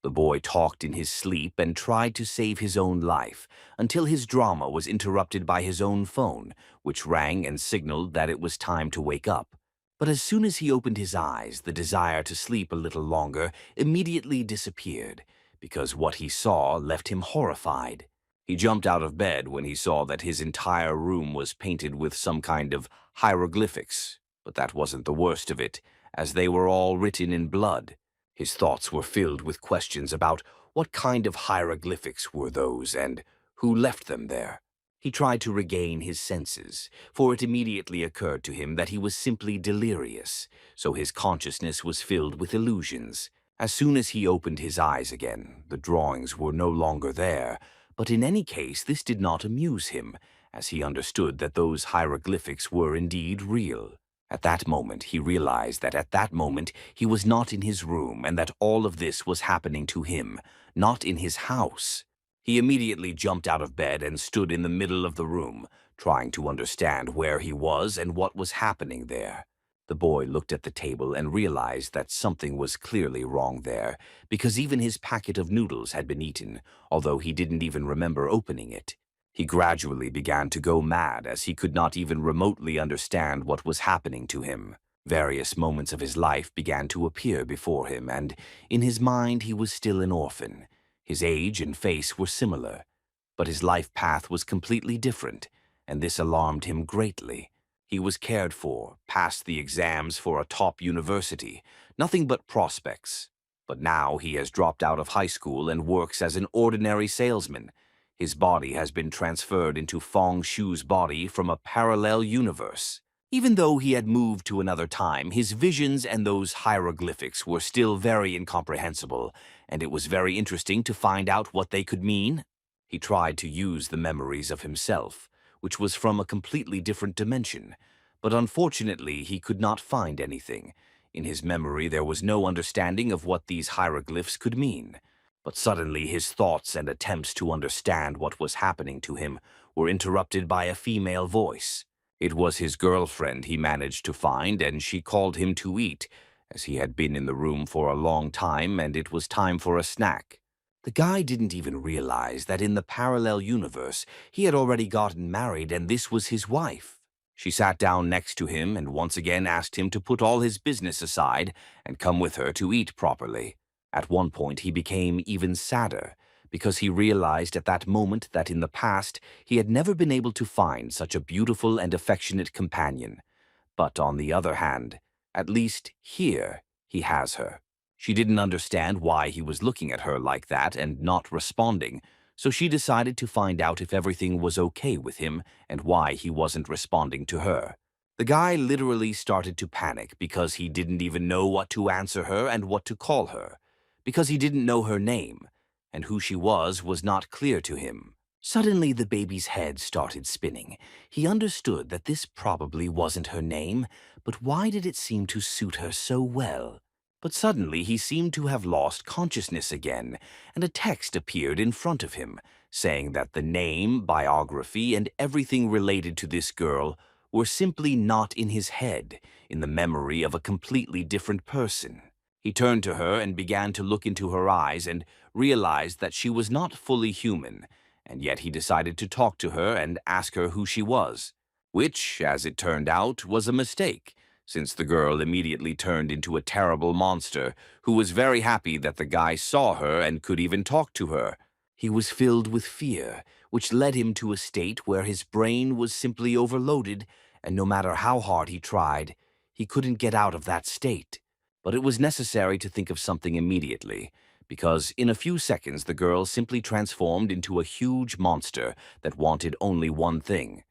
The boy talked in his sleep and tried to save his own life until his drama was interrupted by his own phone, which rang and signaled that it was time to wake up. But as soon as he opened his eyes, the desire to sleep a little longer immediately disappeared, because what he saw left him horrified. He jumped out of bed when he saw that his entire room was painted with some kind of hieroglyphics, but that wasn't the worst of it, as they were all written in blood. His thoughts were filled with questions about what kind of hieroglyphics were those and who left them there. He tried to regain his senses, for it immediately occurred to him that he was simply delirious, so his consciousness was filled with illusions. As soon as he opened his eyes again, the drawings were no longer there, but in any case this did not amuse him, as he understood that those hieroglyphics were indeed real. At that moment, he realized that at that moment he was not in his room and that all of this was happening to him, not in his house. He immediately jumped out of bed and stood in the middle of the room, trying to understand where he was and what was happening there. The boy looked at the table and realized that something was clearly wrong there, because even his packet of noodles had been eaten, although he didn't even remember opening it. He gradually began to go mad as he could not even remotely understand what was happening to him. Various moments of his life began to appear before him, and in his mind he was still an orphan. His age and face were similar, but his life path was completely different, and this alarmed him greatly. He was cared for, passed the exams for a top university, nothing but prospects. But now he has dropped out of high school and works as an ordinary salesman. His body has been transferred into Fong Shu's body from a parallel universe. Even though he had moved to another time, his visions and those hieroglyphics were still very incomprehensible, and it was very interesting to find out what they could mean. He tried to use the memories of himself, which was from a completely different dimension, but unfortunately he could not find anything. In his memory there was no understanding of what these hieroglyphs could mean. But suddenly his thoughts and attempts to understand what was happening to him were interrupted by a female voice. It was his girlfriend he managed to find, and she called him to eat, as he had been in the room for a long time and it was time for a snack. The guy didn't even realize that in the parallel universe he had already gotten married and this was his wife. She sat down next to him and once again asked him to put all his business aside and come with her to eat properly. At one point he became even sadder, because he realized at that moment that in the past he had never been able to find such a beautiful and affectionate companion. But on the other hand, at least here he has her. She didn't understand why he was looking at her like that and not responding, so she decided to find out if everything was okay with him and why he wasn't responding to her. The guy literally started to panic because he didn't even know what to answer her and what to call her, because he didn't know her name, and who she was not clear to him. Suddenly the baby's head started spinning. He understood that this probably wasn't her name, but why did it seem to suit her so well? But suddenly he seemed to have lost consciousness again, and a text appeared in front of him, saying that the name, biography, and everything related to this girl were simply not in his head, in the memory of a completely different person. He turned to her and began to look into her eyes and realized that she was not fully human, and yet he decided to talk to her and ask her who she was, which, as it turned out, was a mistake, since the girl immediately turned into a terrible monster who was very happy that the guy saw her and could even talk to her. He was filled with fear, which led him to a state where his brain was simply overloaded, and no matter how hard he tried, he couldn't get out of that state. But it was necessary to think of something immediately, because in a few seconds the girl simply transformed into a huge monster that wanted only one thing: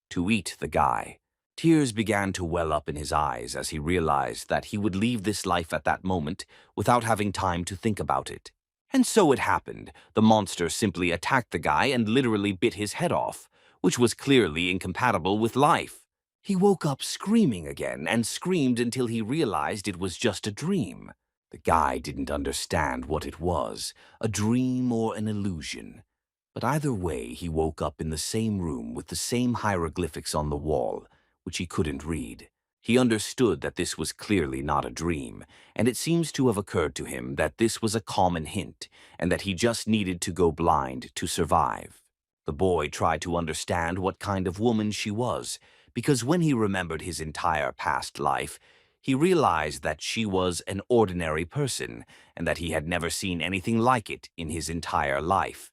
to eat the guy. Tears began to well up in his eyes as he realized that he would leave this life at that moment without having time to think about it. And so it happened. The monster simply attacked the guy and literally bit his head off, which was clearly incompatible with life. He woke up screaming again and screamed until he realized it was just a dream. The guy didn't understand what it was, a dream or an illusion. But either way, he woke up in the same room with the same hieroglyphics on the wall, which he couldn't read. He understood that this was clearly not a dream, and it seems to have occurred to him that this was a common hint, and that he just needed to go blind to survive. The boy tried to understand what kind of woman she was, because when he remembered his entire past life, he realized that she was an ordinary person, and that he had never seen anything like it in his entire life.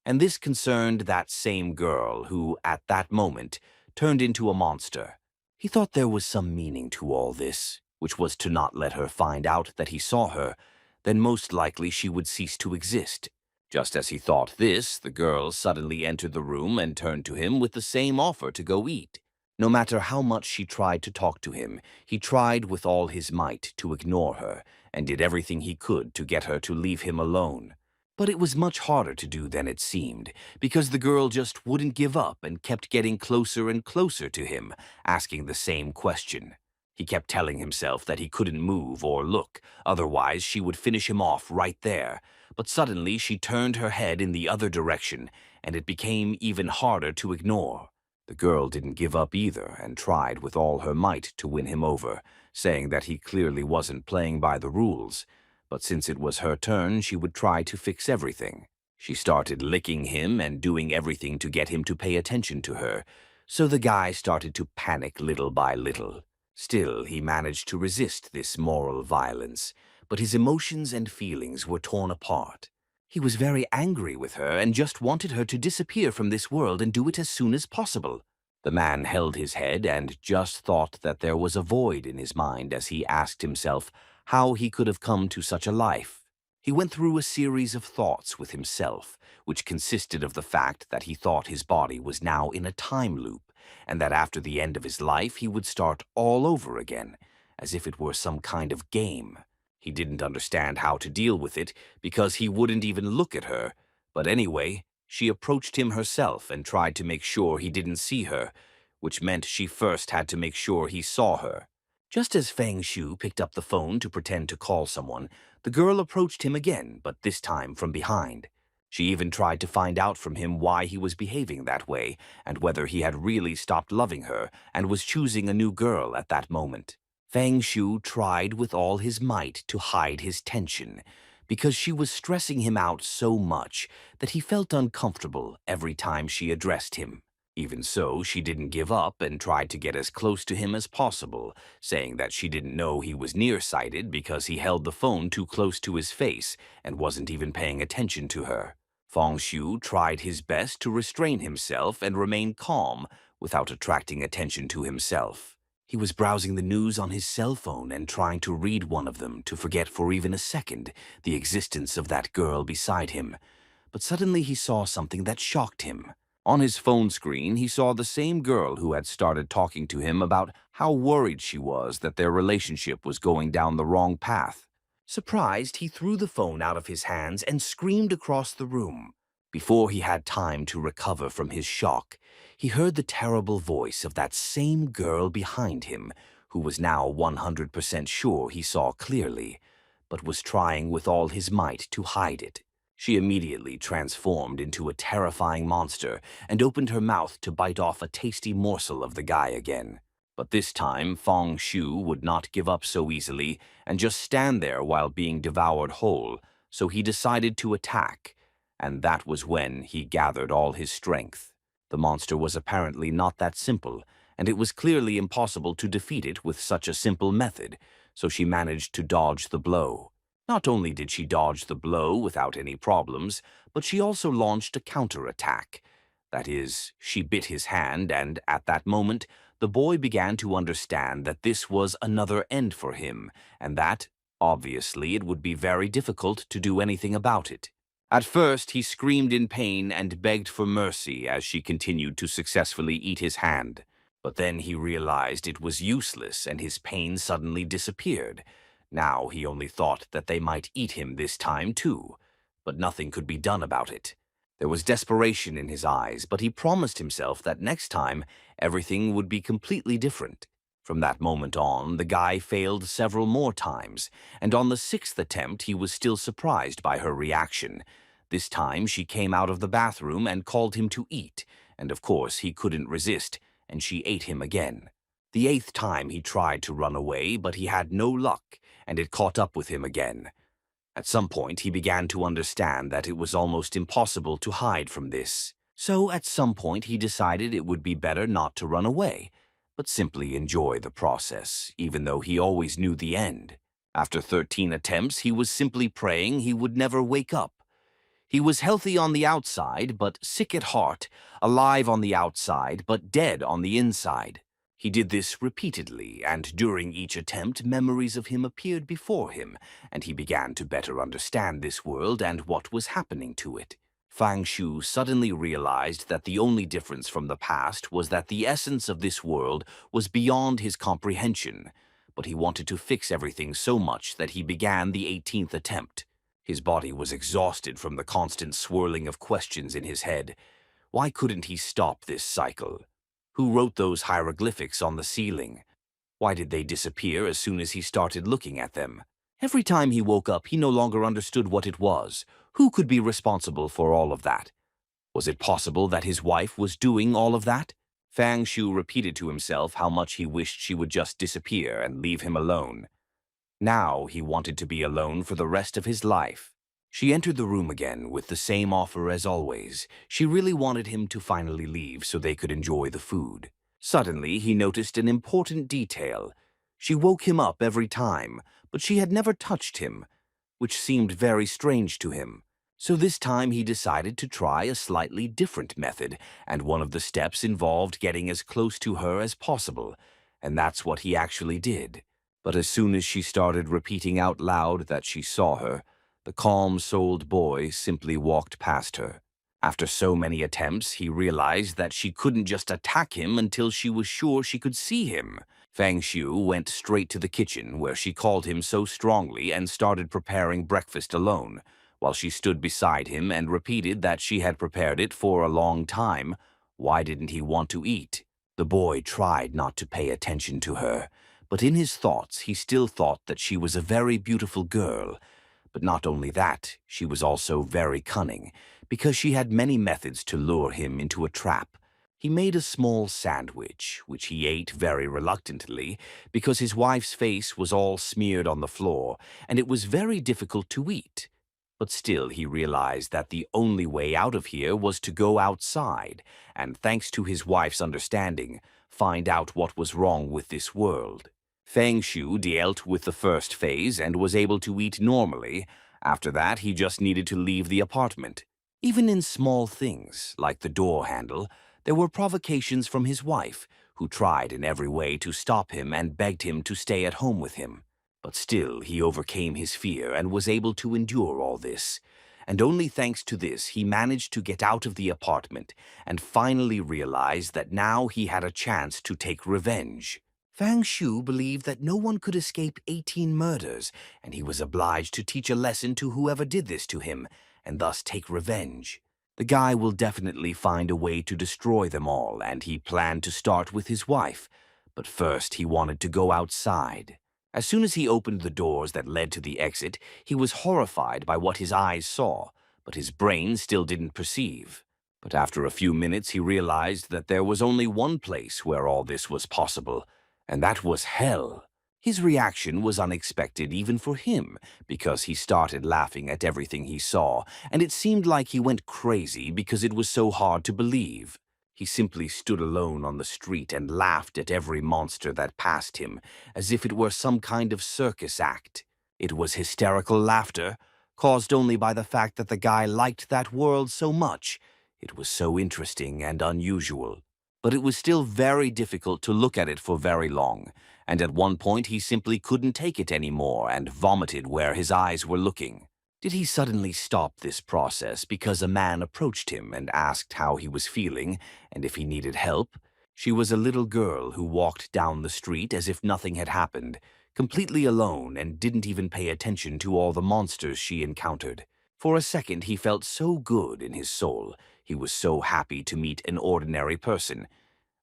And this concerned that same girl who, at that moment, turned into a monster. He thought there was some meaning to all this, which was to not let her find out that he saw her, then most likely she would cease to exist. Just as he thought this, the girl suddenly entered the room and turned to him with the same offer to go eat. No matter how much she tried to talk to him, he tried with all his might to ignore her, and did everything he could to get her to leave him alone. But it was much harder to do than it seemed, because the girl just wouldn't give up and kept getting closer and closer to him, asking the same question. He kept telling himself that he couldn't move or look, otherwise she would finish him off right there. But suddenly she turned her head in the other direction, and it became even harder to ignore. The girl didn't give up either and tried with all her might to win him over, saying that he clearly wasn't playing by the rules. But since it was her turn, she would try to fix everything. She started licking him and doing everything to get him to pay attention to her, so the guy started to panic little by little. Still, he managed to resist this moral violence, but his emotions and feelings were torn apart. He was very angry with her and just wanted her to disappear from this world and do it as soon as possible. The man held his head and just thought that there was a void in his mind as he asked himself how he could have come to such a life. He went through a series of thoughts with himself, which consisted of the fact that he thought his body was now in a time loop, and that after the end of his life he would start all over again, as if it were some kind of game. He didn't understand how to deal with it, because he wouldn't even look at her, but anyway, she approached him herself and tried to make sure he didn't see her, which meant she first had to make sure he saw her. Just as Fang Shu picked up the phone to pretend to call someone, the girl approached him again, but this time from behind. She even tried to find out from him why he was behaving that way, and whether he had really stopped loving her and was choosing a new girl at that moment. Fang Shu tried with all his might to hide his tension, because she was stressing him out so much that he felt uncomfortable every time she addressed him. Even so, she didn't give up and tried to get as close to him as possible, saying that she didn't know he was nearsighted because he held the phone too close to his face and wasn't even paying attention to her. Fang Shu tried his best to restrain himself and remain calm without attracting attention to himself. He was browsing the news on his cell phone and trying to read one of them to forget for even a second the existence of that girl beside him. But suddenly he saw something that shocked him. On his phone screen, he saw the same girl who had started talking to him about how worried she was that their relationship was going down the wrong path. Surprised, he threw the phone out of his hands and screamed across the room. Before he had time to recover from his shock, he heard the terrible voice of that same girl behind him, who was now 100% sure he saw clearly, but was trying with all his might to hide it. She immediately transformed into a terrifying monster and opened her mouth to bite off a tasty morsel of the guy again. But this time, Fang Shu would not give up so easily and just stand there while being devoured whole, so he decided to attack, and that was when he gathered all his strength. The monster was apparently not that simple, and it was clearly impossible to defeat it with such a simple method, so she managed to dodge the blow. Not only did she dodge the blow without any problems, but she also launched a counterattack. That is, she bit his hand, and at that moment, the boy began to understand that this was another end for him, and that, obviously, it would be very difficult to do anything about it. At first, he screamed in pain and begged for mercy as she continued to successfully eat his hand. But then he realized it was useless and his pain suddenly disappeared. Now he only thought that they might eat him this time too, but nothing could be done about it. There was desperation in his eyes, but he promised himself that next time everything would be completely different. From that moment on, the guy failed several more times, and on the sixth attempt he was still surprised by her reaction. This time she came out of the bathroom and called him to eat, and of course he couldn't resist, and she ate him again. The 8th time he tried to run away, but he had no luck, and it caught up with him again. At some point, he began to understand that it was almost impossible to hide from this. So at some point, he decided it would be better not to run away, but simply enjoy the process, even though he always knew the end. After 13 attempts, he was simply praying he would never wake up. He was healthy on the outside, but sick at heart, alive on the outside, but dead on the inside. He did this repeatedly, and during each attempt, memories of him appeared before him, and he began to better understand this world and what was happening to it. Fang Shu suddenly realized that the only difference from the past was that the essence of this world was beyond his comprehension, but he wanted to fix everything so much that he began the 18th attempt. His body was exhausted from the constant swirling of questions in his head. Why couldn't he stop this cycle? Who wrote those hieroglyphics on the ceiling? Why did they disappear as soon as he started looking at them? Every time he woke up, he no longer understood what it was. Who could be responsible for all of that? Was it possible that his wife was doing all of that? Fang Shu repeated to himself how much he wished she would just disappear and leave him alone. Now he wanted to be alone for the rest of his life. She entered the room again with the same offer as always. She really wanted him to finally leave so they could enjoy the food. Suddenly, he noticed an important detail. She woke him up every time, but she had never touched him, which seemed very strange to him. So this time he decided to try a slightly different method, and one of the steps involved getting as close to her as possible, and that's what he actually did. But as soon as she started repeating out loud that she saw her, the calm-souled boy simply walked past her. After so many attempts, he realized that she couldn't just attack him until she was sure she could see him. Fang Shu went straight to the kitchen, where she called him so strongly and started preparing breakfast alone, while she stood beside him and repeated that she had prepared it for a long time. Why didn't he want to eat? The boy tried not to pay attention to her, but in his thoughts he still thought that she was a very beautiful girl. But not only that, she was also very cunning, because she had many methods to lure him into a trap. He made a small sandwich, which he ate very reluctantly, because his wife's face was all smeared on the floor, and it was very difficult to eat. But still he realized that the only way out of here was to go outside, and thanks to his wife's understanding, find out what was wrong with this world. Fang Shu dealt with the first phase and was able to eat normally. After that, he just needed to leave the apartment. Even in small things, like the door handle, there were provocations from his wife, who tried in every way to stop him and begged him to stay at home with him. But still, he overcame his fear and was able to endure all this. And only thanks to this, he managed to get out of the apartment and finally realized that now he had a chance to take revenge. Fang Shu believed that no one could escape 18 murders, and he was obliged to teach a lesson to whoever did this to him, and thus take revenge. The guy will definitely find a way to destroy them all, and he planned to start with his wife. But first he wanted to go outside. As soon as he opened the doors that led to the exit, he was horrified by what his eyes saw, but his brain still didn't perceive. But after a few minutes he realized that there was only one place where all this was possible, and that was hell. His reaction was unexpected even for him, because he started laughing at everything he saw, and it seemed like he went crazy because it was so hard to believe. He simply stood alone on the street and laughed at every monster that passed him, as if it were some kind of circus act. It was hysterical laughter, caused only by the fact that the guy liked that world so much. It was so interesting and unusual. But it was still very difficult to look at it for very long, and at one point he simply couldn't take it anymore and vomited where his eyes were looking. Did he suddenly stop this process because a man approached him and asked how he was feeling and if he needed help? She was a little girl who walked down the street as if nothing had happened, completely alone, and didn't even pay attention to all the monsters she encountered. For a second he felt so good in his soul. He was so happy to meet an ordinary person.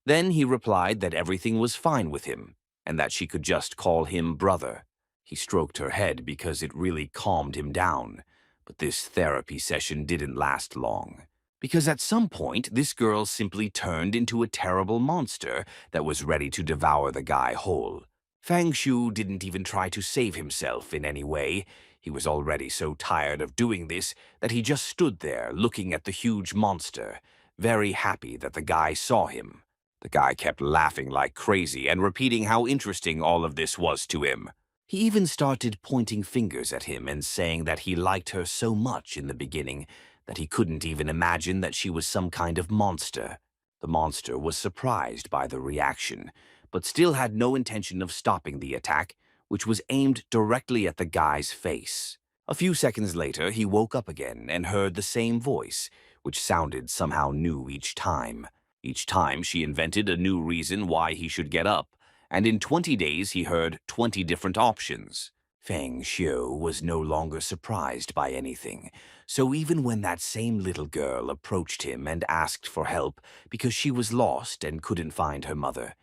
Then he replied that everything was fine with him, and that she could just call him brother. He stroked her head because it really calmed him down. But this therapy session didn't last long. Because at some point, this girl simply turned into a terrible monster that was ready to devour the guy whole. Fang Shu didn't even try to save himself in any way. He was already so tired of doing this that he just stood there looking at the huge monster, very happy that the guy saw him. The guy kept laughing like crazy and repeating how interesting all of this was to him. He even started pointing fingers at him and saying that he liked her so much in the beginning that he couldn't even imagine that she was some kind of monster. The monster was surprised by the reaction, but still had no intention of stopping the attack, which was aimed directly at the guy's face. A few seconds later, he woke up again and heard the same voice, which sounded somehow new each time. Each time, she invented a new reason why he should get up, and in 20 days he heard 20 different options. Feng Xiu was no longer surprised by anything, so even when that same little girl approached him and asked for help because she was lost and couldn't find her mother,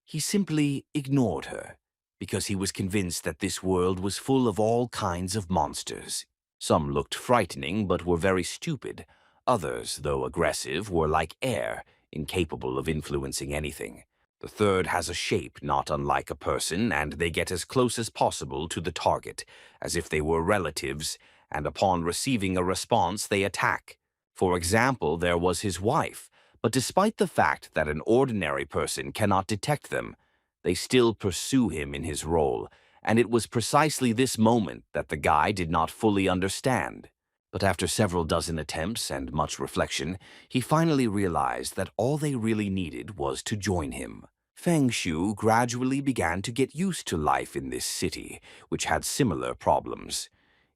he simply ignored her, because he was convinced that this world was full of all kinds of monsters. Some looked frightening but were very stupid. Others, though aggressive, were like air, incapable of influencing anything. The third has a shape not unlike a person, and they get as close as possible to the target, as if they were relatives, and upon receiving a response they attack. For example, there was his wife, but despite the fact that an ordinary person cannot detect them, they still pursue him in his role, and it was precisely this moment that the guy did not fully understand. But after several dozen attempts and much reflection, he finally realized that all they really needed was to join him. Feng Shu gradually began to get used to life in this city, which had similar problems.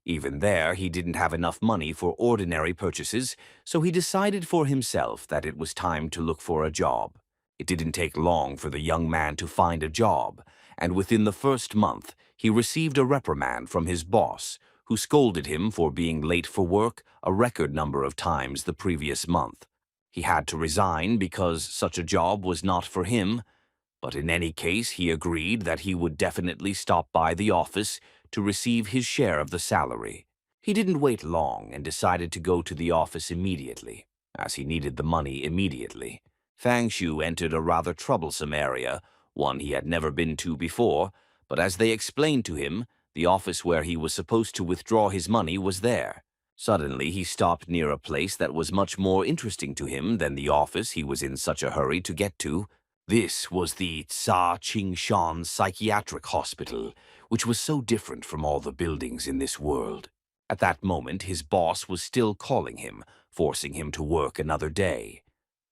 Even there, he didn't have enough money for ordinary purchases, so he decided for himself that it was time to look for a job. It didn't take long for the young man to find a job, and within the first month, he received a reprimand from his boss, who scolded him for being late for work a record number of times the previous month. He had to resign because such a job was not for him, but in any case he agreed that he would definitely stop by the office to receive his share of the salary. He didn't wait long and decided to go to the office immediately, as he needed the money immediately. Fang Shu entered a rather troublesome area, one he had never been to before, but as they explained to him, the office where he was supposed to withdraw his money was there. Suddenly, he stopped near a place that was much more interesting to him than the office he was in such a hurry to get to. This was the Tsa Qingshan Psychiatric Hospital, which was so different from all the buildings in this world. At that moment, his boss was still calling him, forcing him to work another day.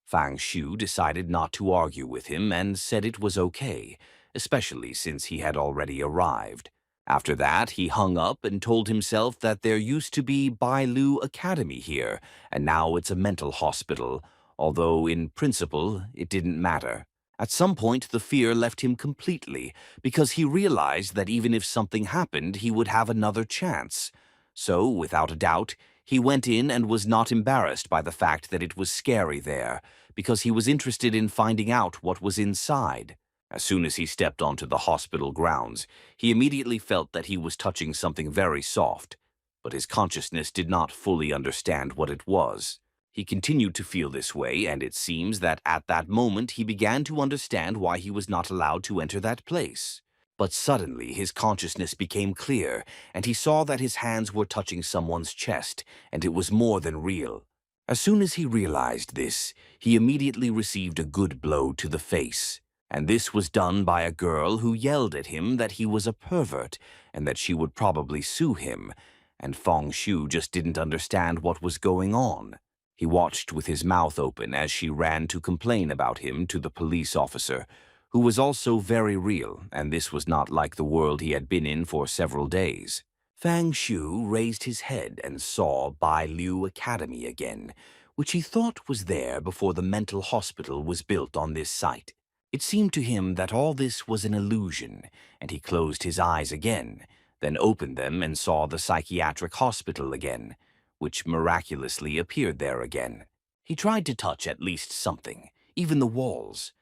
Fang Shu decided not to argue with him and said it was okay, especially since he had already arrived. After that, he hung up and told himself that there used to be Bailu Academy here, and now it's a mental hospital, although in principle it didn't matter. At some point, the fear left him completely, because he realized that even if something happened, he would have another chance. So, without a doubt, he went in and was not embarrassed by the fact that it was scary there, because he was interested in finding out what was inside. As soon as he stepped onto the hospital grounds, he immediately felt that he was touching something very soft, but his consciousness did not fully understand what it was. He continued to feel this way, and it seems that at that moment he began to understand why he was not allowed to enter that place. But suddenly his consciousness became clear, and he saw that his hands were touching someone's chest, and it was more than real. As soon as he realized this, he immediately received a good blow to the face. And this was done by a girl who yelled at him that he was a pervert and that she would probably sue him, and Feng Shu just didn't understand what was going on. He watched with his mouth open as she ran to complain about him to the police officer, who was also very real, and this was not like the world he had been in for several days. Fang Shu raised his head and saw Bailu Academy again, which he thought was there before the mental hospital was built on this site. It seemed to him that all this was an illusion, and he closed his eyes again, then opened them and saw the psychiatric hospital again, which miraculously appeared there again. He tried to touch at least something, even the walls,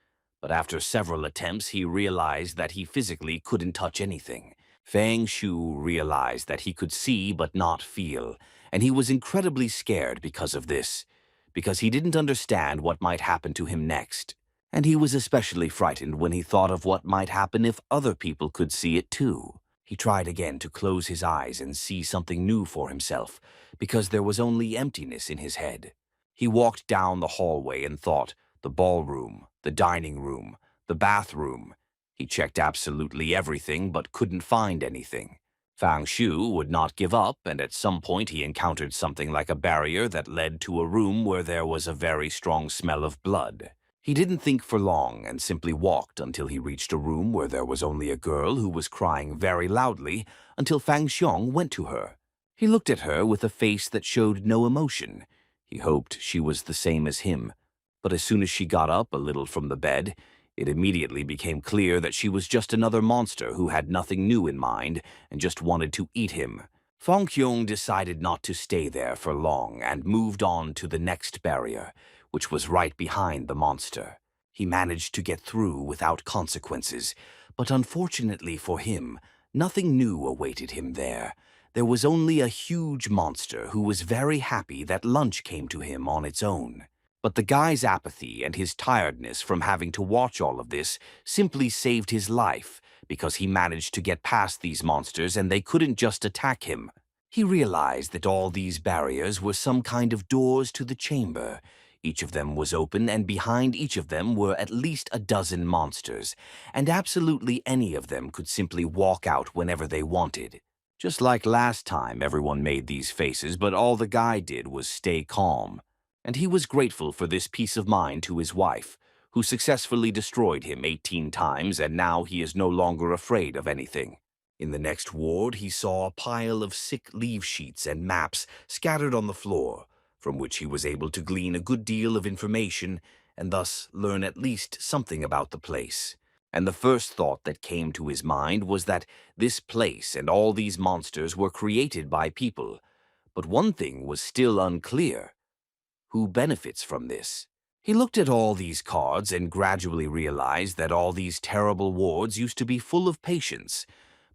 but after several attempts he realized that he physically couldn't touch anything. Fang Shu realized that he could see but not feel, and he was incredibly scared because of this, because he didn't understand what might happen to him next. And he was especially frightened when he thought of what might happen if other people could see it too. He tried again to close his eyes and see something new for himself, because there was only emptiness in his head. He walked down the hallway and thought, the ballroom, the dining room, the bathroom. He checked absolutely everything but couldn't find anything. Fang Shu would not give up, and at some point he encountered something like a barrier that led to a room where there was a very strong smell of blood. He didn't think for long and simply walked until he reached a room where there was only a girl who was crying very loudly until Fang Xiong went to her. He looked at her with a face that showed no emotion. He hoped she was the same as him, but as soon as she got up a little from the bed, it immediately became clear that she was just another monster who had nothing new in mind and just wanted to eat him. Fang Qiong decided not to stay there for long and moved on to the next barrier, which was right behind the monster. He managed to get through without consequences, but unfortunately for him, nothing new awaited him there. There was only a huge monster who was very happy that lunch came to him on its own. But the guy's apathy and his tiredness from having to watch all of this simply saved his life, because he managed to get past these monsters and they couldn't just attack him. He realized that all these barriers were some kind of doors to the chamber. Each of them was open, and behind each of them were at least a dozen monsters, and absolutely any of them could simply walk out whenever they wanted. Just like last time, everyone made these faces, but all the guy did was stay calm. And he was grateful for this peace of mind to his wife, who successfully destroyed him 18 times, and now he is no longer afraid of anything. In the next ward, he saw a pile of sick leave sheets and maps scattered on the floor, from which he was able to glean a good deal of information and thus learn at least something about the place. And the first thought that came to his mind was that this place and all these monsters were created by people. But one thing was still unclear. Who benefits from this? He looked at all these cards and gradually realized that all these terrible wards used to be full of patients.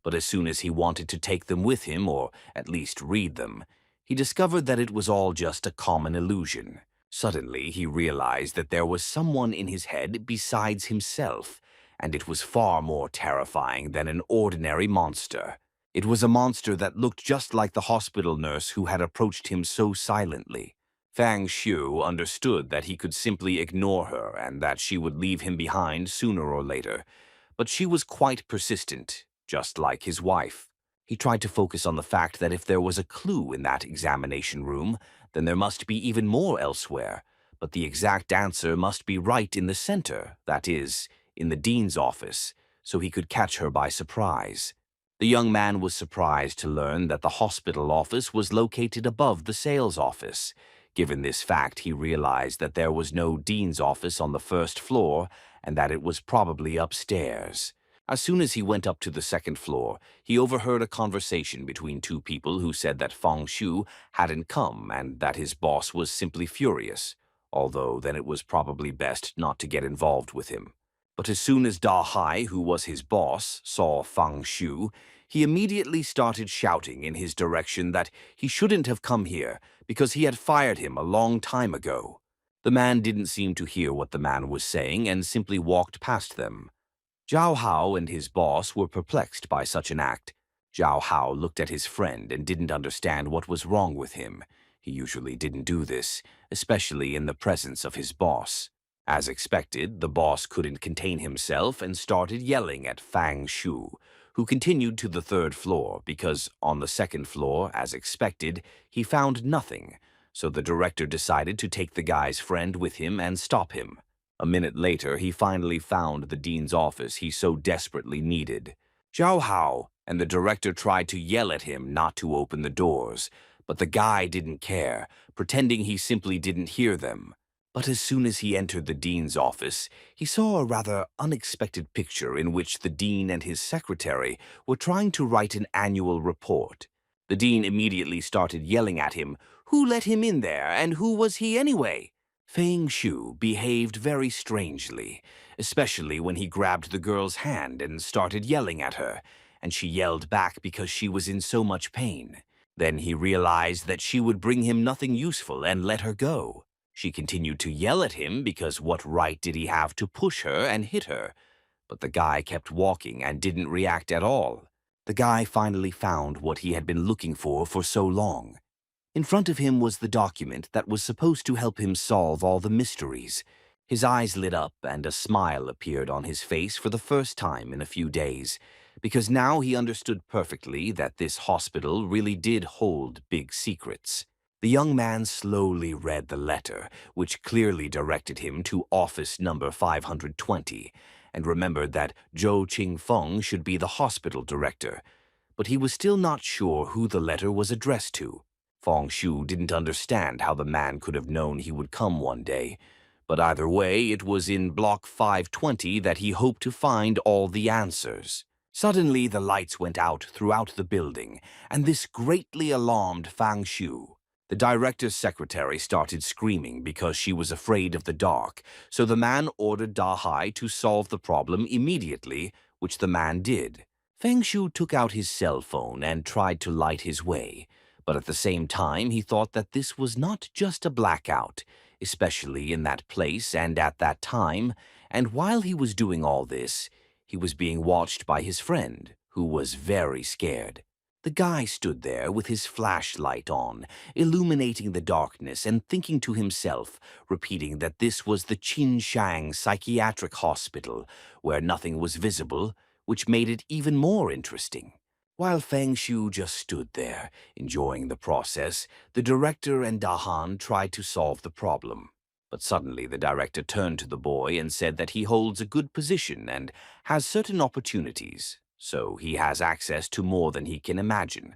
But as soon as he wanted to take them with him, or at least read them, he discovered that it was all just a common illusion. Suddenly, he realized that there was someone in his head besides himself, and it was far more terrifying than an ordinary monster. It was a monster that looked just like the hospital nurse who had approached him so silently. Fang Xiu understood that he could simply ignore her and that she would leave him behind sooner or later, but she was quite persistent, just like his wife. He tried to focus on the fact that if there was a clue in that examination room, then there must be even more elsewhere, but the exact answer must be right in the center, that is, in the dean's office, so he could catch her by surprise. The young man was surprised to learn that the hospital office was located above the sales office. Given this fact, he realized that there was no dean's office on the first floor and that it was probably upstairs. As soon as he went up to the second floor, he overheard a conversation between two people who said that Fang Shu hadn't come and that his boss was simply furious, although then it was probably best not to get involved with him. But as soon as Da Hai, who was his boss, saw Fang Shu, he immediately started shouting in his direction that he shouldn't have come here because he had fired him a long time ago. The man didn't seem to hear what the man was saying and simply walked past them. Zhao Hao and his boss were perplexed by such an act. Zhao Hao looked at his friend and didn't understand what was wrong with him. He usually didn't do this, especially in the presence of his boss. As expected, the boss couldn't contain himself and started yelling at Fang Shu, who continued to the third floor because on the second floor, as expected, he found nothing, so the director decided to take the guy's friend with him and stop him. A minute later, he finally found the dean's office he so desperately needed. Zhao Hao and the director tried to yell at him not to open the doors, but the guy didn't care, pretending he simply didn't hear them. But as soon as he entered the dean's office, he saw a rather unexpected picture in which the dean and his secretary were trying to write an annual report. The dean immediately started yelling at him, "Who let him in there, and who was he anyway?" Fang Shu behaved very strangely, especially when he grabbed the girl's hand and started yelling at her, and she yelled back because she was in so much pain. Then he realized that she would bring him nothing useful and let her go. She continued to yell at him because what right did he have to push her and hit her? But the guy kept walking and didn't react at all. The guy finally found what he had been looking for so long. In front of him was the document that was supposed to help him solve all the mysteries. His eyes lit up and a smile appeared on his face for the first time in a few days, because now he understood perfectly that this hospital really did hold big secrets. The young man slowly read the letter, which clearly directed him to office number 520, and remembered that Zhou Qingfeng should be the hospital director. But he was still not sure who the letter was addressed to. Feng Shu didn't understand how the man could have known he would come one day. But either way, it was in Block 520 that he hoped to find all the answers. Suddenly, the lights went out throughout the building, and this greatly alarmed Feng Shu. The director's secretary started screaming because she was afraid of the dark, so the man ordered Da Hai to solve the problem immediately, which the man did. Feng Shu took out his cell phone and tried to light his way, but at the same time he thought that this was not just a blackout, especially in that place and at that time, and while he was doing all this, he was being watched by his friend, who was very scared. The guy stood there with his flashlight on, illuminating the darkness and thinking to himself, repeating that this was the Qinshang Psychiatric Hospital, where nothing was visible, which made it even more interesting. While Feng Shu just stood there, enjoying the process, the director and Dahan tried to solve the problem. But suddenly the director turned to the boy and said that he holds a good position and has certain opportunities, so he has access to more than he can imagine.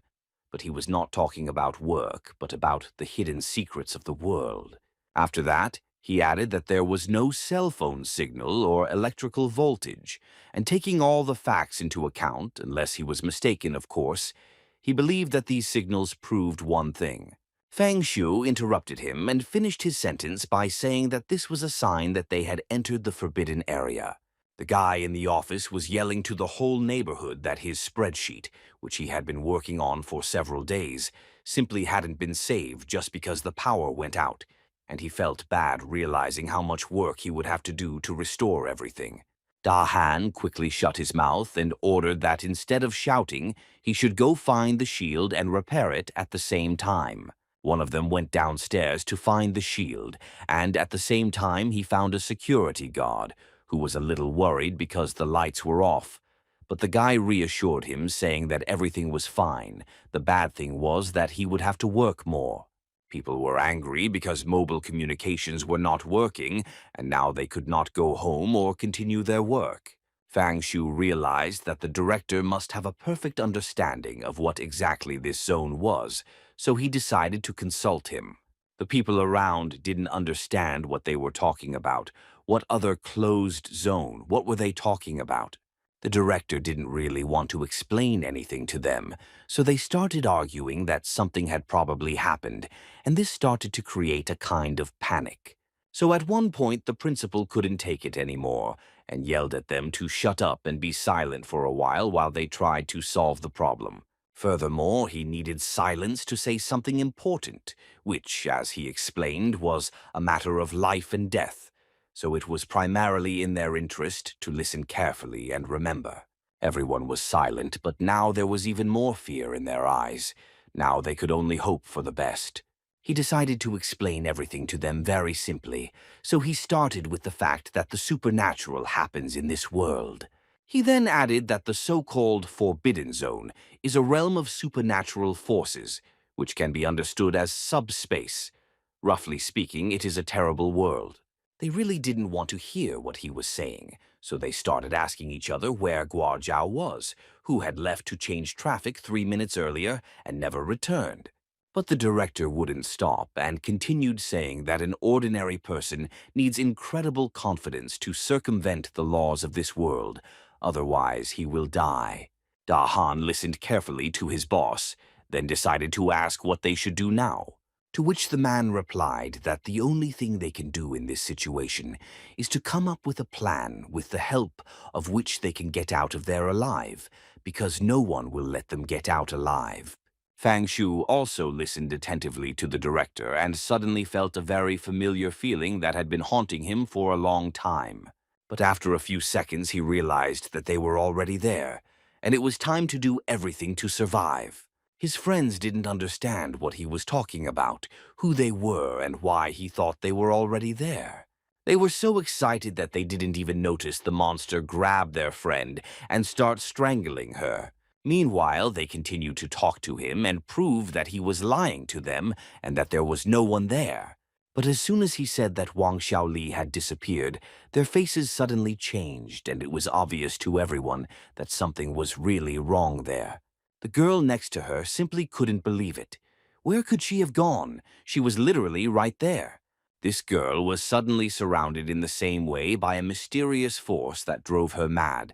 But he was not talking about work, but about the hidden secrets of the world. After that, he added that there was no cell phone signal or electrical voltage, and taking all the facts into account, unless he was mistaken, of course, he believed that these signals proved one thing. Feng Shu interrupted him and finished his sentence by saying that this was a sign that they had entered the forbidden area. The guy in the office was yelling to the whole neighborhood that his spreadsheet, which he had been working on for several days, simply hadn't been saved just because the power went out, and he felt bad realizing how much work he would have to do to restore everything. Da Han quickly shut his mouth and ordered that instead of shouting, he should go find the shield and repair it at the same time. One of them went downstairs to find the shield, and at the same time he found a security guard, who was a little worried because the lights were off. But the guy reassured him, saying that everything was fine. The bad thing was that he would have to work more. People were angry because mobile communications were not working, and now they could not go home or continue their work. Fang Shu realized that the director must have a perfect understanding of what exactly this zone was, so he decided to consult him. The people around didn't understand what they were talking about. What other closed zone? What were they talking about? The director didn't really want to explain anything to them, so they started arguing that something had probably happened, and this started to create a kind of panic. So at one point the principal couldn't take it anymore, and yelled at them to shut up and be silent for a while they tried to solve the problem. Furthermore, he needed silence to say something important, which, as he explained, was a matter of life and death. So it was primarily in their interest to listen carefully and remember. Everyone was silent, but now there was even more fear in their eyes. Now they could only hope for the best. He decided to explain everything to them very simply, so he started with the fact that the supernatural happens in this world. He then added that the so-called Forbidden Zone is a realm of supernatural forces, which can be understood as subspace. Roughly speaking, it is a terrible world. They really didn't want to hear what he was saying, so they started asking each other where Guo was, who had left to change traffic 3 minutes earlier and never returned. But the director wouldn't stop and continued saying that an ordinary person needs incredible confidence to circumvent the laws of this world, otherwise he will die. Da Han listened carefully to his boss, then decided to ask what they should do now. To which the man replied that the only thing they can do in this situation is to come up with a plan with the help of which they can get out of there alive, because no one will let them get out alive. Fang Shu also listened attentively to the director and suddenly felt a very familiar feeling that had been haunting him for a long time. But after a few seconds, he realized that they were already there, and it was time to do everything to survive. His friends didn't understand what he was talking about, who they were, and why he thought they were already there. They were so excited that they didn't even notice the monster grab their friend and start strangling her. Meanwhile, they continued to talk to him and prove that he was lying to them and that there was no one there. But as soon as he said that Wang Xiaoli had disappeared, their faces suddenly changed, and it was obvious to everyone that something was really wrong there. The girl next to her simply couldn't believe it. Where could she have gone? She was literally right there. This girl was suddenly surrounded in the same way by a mysterious force that drove her mad.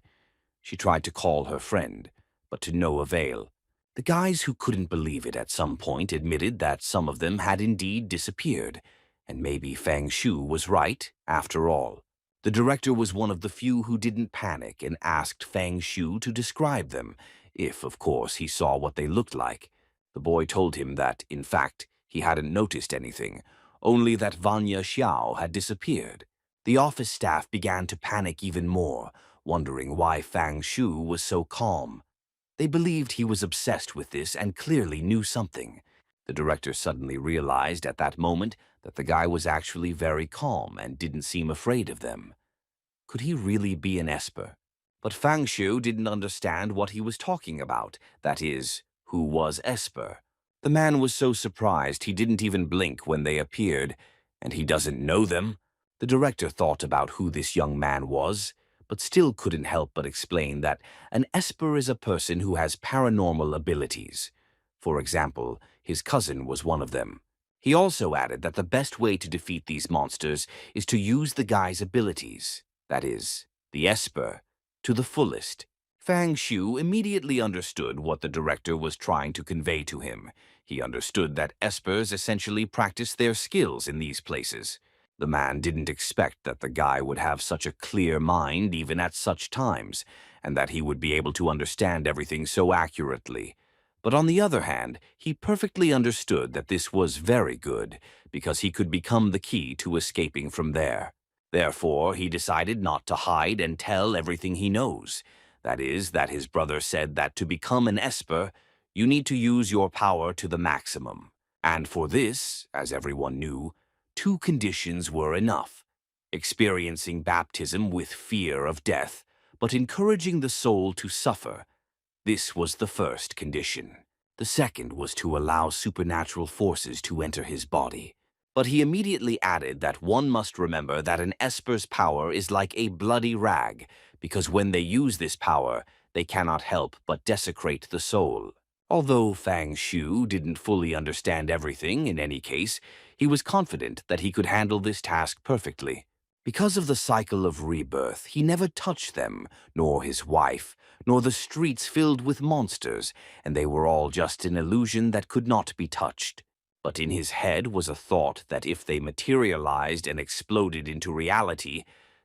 She tried to call her friend, but to no avail. The guys who couldn't believe it at some point admitted that some of them had indeed disappeared, and maybe Fang Shu was right, after all. The director was one of the few who didn't panic and asked Fang Shu to describe them, if, of course, he saw what they looked like. The boy told him that, in fact, he hadn't noticed anything, only that Vanya Xiao had disappeared. The office staff began to panic even more, wondering why Fang Shu was so calm. They believed he was obsessed with this and clearly knew something. The director suddenly realized at that moment that the guy was actually very calm and didn't seem afraid of them. Could he really be an Esper? But Fang Shu didn't understand what he was talking about, that is, who was Esper. The man was so surprised he didn't even blink when they appeared, and he doesn't know them. The director thought about who this young man was, but still couldn't help but explain that an Esper is a person who has paranormal abilities. For example, his cousin was one of them. He also added that the best way to defeat these monsters is to use the guy's abilities, that is, the Esper, to the fullest. Fang Shu immediately understood what the director was trying to convey to him. He understood that Espers essentially practice their skills in these places. The man didn't expect that the guy would have such a clear mind even at such times, and that he would be able to understand everything so accurately. But on the other hand, he perfectly understood that this was very good, because he could become the key to escaping from there. Therefore, he decided not to hide and tell everything he knows. That is, that his brother said that to become an Esper, you need to use your power to the maximum. And for this, as everyone knew, two conditions were enough: experiencing baptism with fear of death, but encouraging the soul to suffer. This was the first condition. The second was to allow supernatural forces to enter his body. But he immediately added that one must remember that an Esper's power is like a bloody rag, because when they use this power, they cannot help but desecrate the soul. Although Fang Shu didn't fully understand everything in any case, he was confident that he could handle this task perfectly. Because of the cycle of rebirth, he never touched them, nor his wife, nor the streets filled with monsters, and they were all just an illusion that could not be touched. But in his head was a thought that if they materialized and exploded into reality,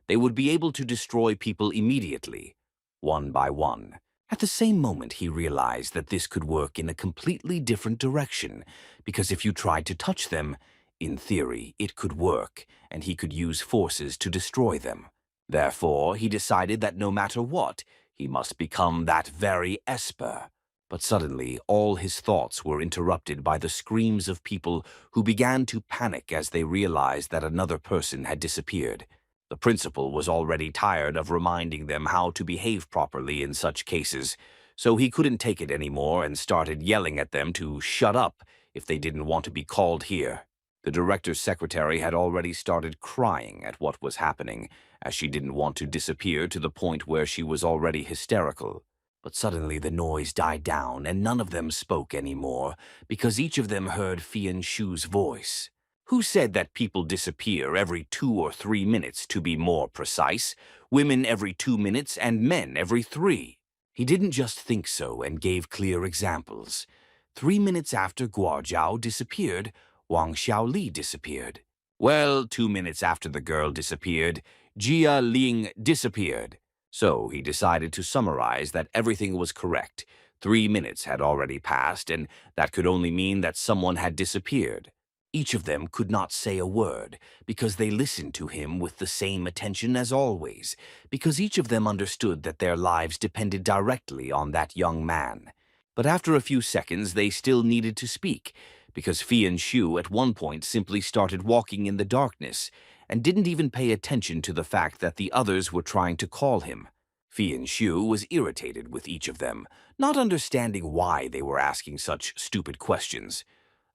they would be able to destroy people immediately, one by one. At the same moment, he realized that this could work in a completely different direction, because if you tried to touch them, in theory, it could work, and he could use forces to destroy them. Therefore, he decided that no matter what, he must become that very Esper. But suddenly, all his thoughts were interrupted by the screams of people who began to panic as they realized that another person had disappeared. The principal was already tired of reminding them how to behave properly in such cases, so he couldn't take it anymore and started yelling at them to shut up if they didn't want to be called here. The director's secretary had already started crying at what was happening, as she didn't want to disappear to the point where she was already hysterical. But suddenly the noise died down and none of them spoke anymore, because each of them heard Fian Shu's voice. Who said that people disappear every 2 or 3 minutes, to be more precise? Women every 2 minutes and men every 3. He didn't just think so and gave clear examples. 3 minutes after Guojiao disappeared, Wang Xiaoli disappeared. Well, 2 minutes after the girl disappeared, Jia Ling disappeared. So he decided to summarize that everything was correct. 3 minutes had already passed, and that could only mean that someone had disappeared. Each of them could not say a word, because they listened to him with the same attention as always, because each of them understood that their lives depended directly on that young man. But after a few seconds, they still needed to speak, because Fian Shu at one point simply started walking in the darkness and didn't even pay attention to the fact that the others were trying to call him. Fian Shu was irritated with each of them, not understanding why they were asking such stupid questions.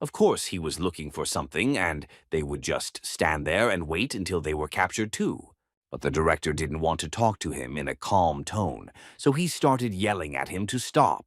Of course, he was looking for something, and they would just stand there and wait until they were captured too. But the director didn't want to talk to him in a calm tone, so he started yelling at him to stop.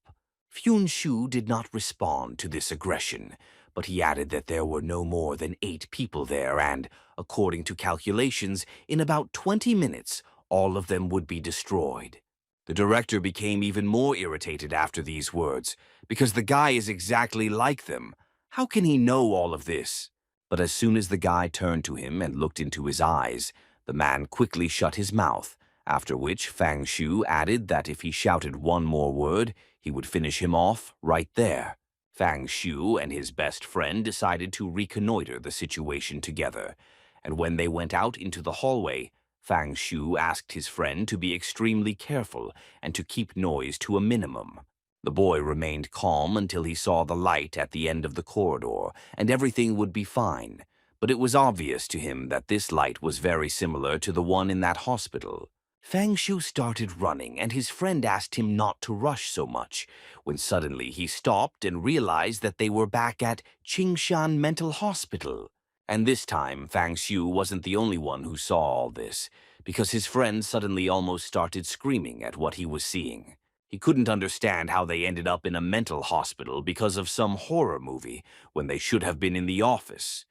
Fian Shu did not respond to this aggression, but he added that there were no more than 8 people there and, according to calculations, in about 20 minutes, all of them would be destroyed. The director became even more irritated after these words, because the guy is exactly like them. How can he know all of this? But as soon as the guy turned to him and looked into his eyes, the man quickly shut his mouth, after which Fang Shu added that if he shouted one more word, he would finish him off right there. Fang Shu and his best friend decided to reconnoiter the situation together, and when they went out into the hallway, Fang Shu asked his friend to be extremely careful and to keep noise to a minimum. The boy remained calm until he saw the light at the end of the corridor, and everything would be fine. But it was obvious to him that this light was very similar to the one in that hospital. Fang Shu started running, and his friend asked him not to rush so much, when suddenly he stopped and realized that they were back at Qingshan Mental Hospital. And this time, Fang Shu wasn't the only one who saw all this, because his friend suddenly almost started screaming at what he was seeing. He couldn't understand how they ended up in a mental hospital because of some horror movie when they should have been in the office.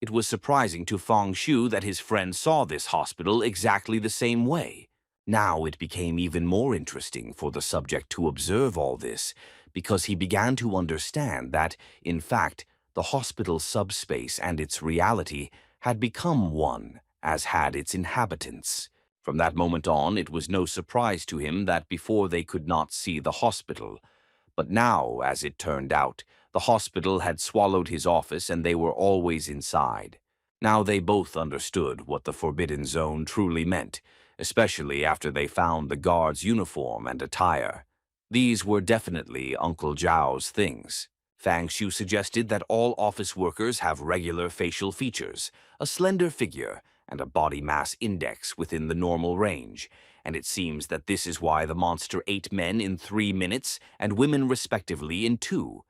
It was surprising to Fang Shu that his friend saw this hospital exactly the same way. Now it became even more interesting for the subject to observe all this, because he began to understand that, in fact, the hospital subspace and its reality had become one, as had its inhabitants. From that moment on, it was no surprise to him that before they could not see the hospital. But now, as it turned out, the hospital had swallowed his office and they were always inside. Now they both understood what the Forbidden Zone truly meant, especially after they found the guard's uniform and attire. These were definitely Uncle Zhao's things. Fang Shu suggested that all office workers have regular facial features, a slender figure, and a body mass index within the normal range, and it seems that this is why the monster ate men in 3 minutes and women respectively in 2.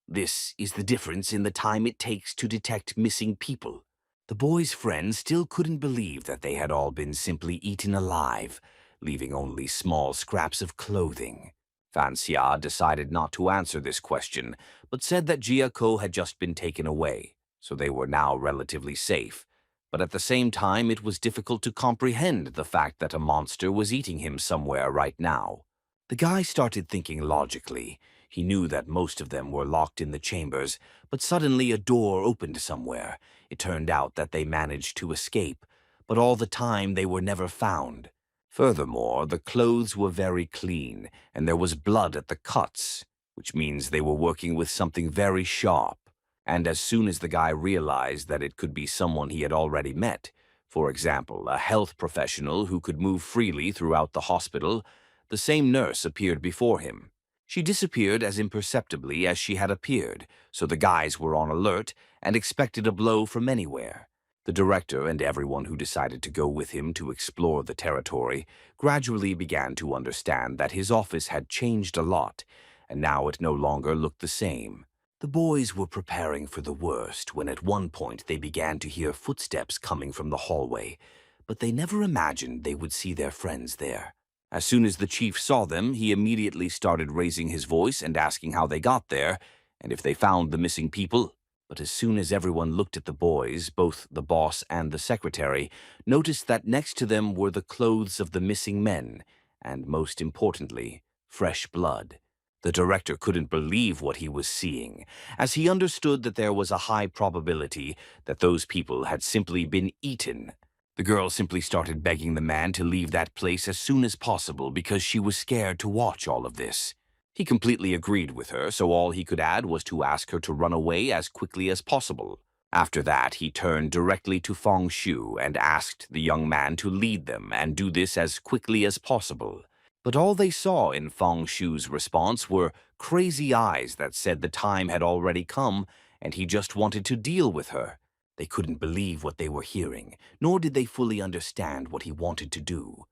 This is the difference in the time it takes to detect missing people. The boy's friends still couldn't believe that they had all been simply eaten alive, leaving only small scraps of clothing. Fan Xia decided not to answer this question, but said that Jia Ko had just been taken away, so they were now relatively safe. But at the same time, it was difficult to comprehend the fact that a monster was eating him somewhere right now. The guy started thinking logically. He knew that most of them were locked in the chambers, but suddenly a door opened somewhere. It turned out that they managed to escape, but all the time they were never found. Furthermore, the clothes were very clean, and there was blood at the cuts, which means they were working with something very sharp. And as soon as the guy realized that it could be someone he had already met, for example, a health professional who could move freely throughout the hospital, the same nurse appeared before him. She disappeared as imperceptibly as she had appeared, so the guys were on alert and expected a blow from anywhere. The director and everyone who decided to go with him to explore the territory gradually began to understand that his office had changed a lot, and now it no longer looked the same. The boys were preparing for the worst when at one point they began to hear footsteps coming from the hallway, but they never imagined they would see their friends there. As soon as the chief saw them, he immediately started raising his voice and asking how they got there, and if they found the missing people. But as soon as everyone looked at the boys, both the boss and the secretary noticed that next to them were the clothes of the missing men, and most importantly, fresh blood. The director couldn't believe what he was seeing, as he understood that there was a high probability that those people had simply been eaten. The girl simply started begging the man to leave that place as soon as possible because she was scared to watch all of this. He completely agreed with her, so all he could add was to ask her to run away as quickly as possible. After that, he turned directly to Feng Shu and asked the young man to lead them and do this as quickly as possible. But all they saw in Feng Shu's response were crazy eyes that said the time had already come and he just wanted to deal with her. They couldn't believe what they were hearing, nor did they fully understand what he wanted to do.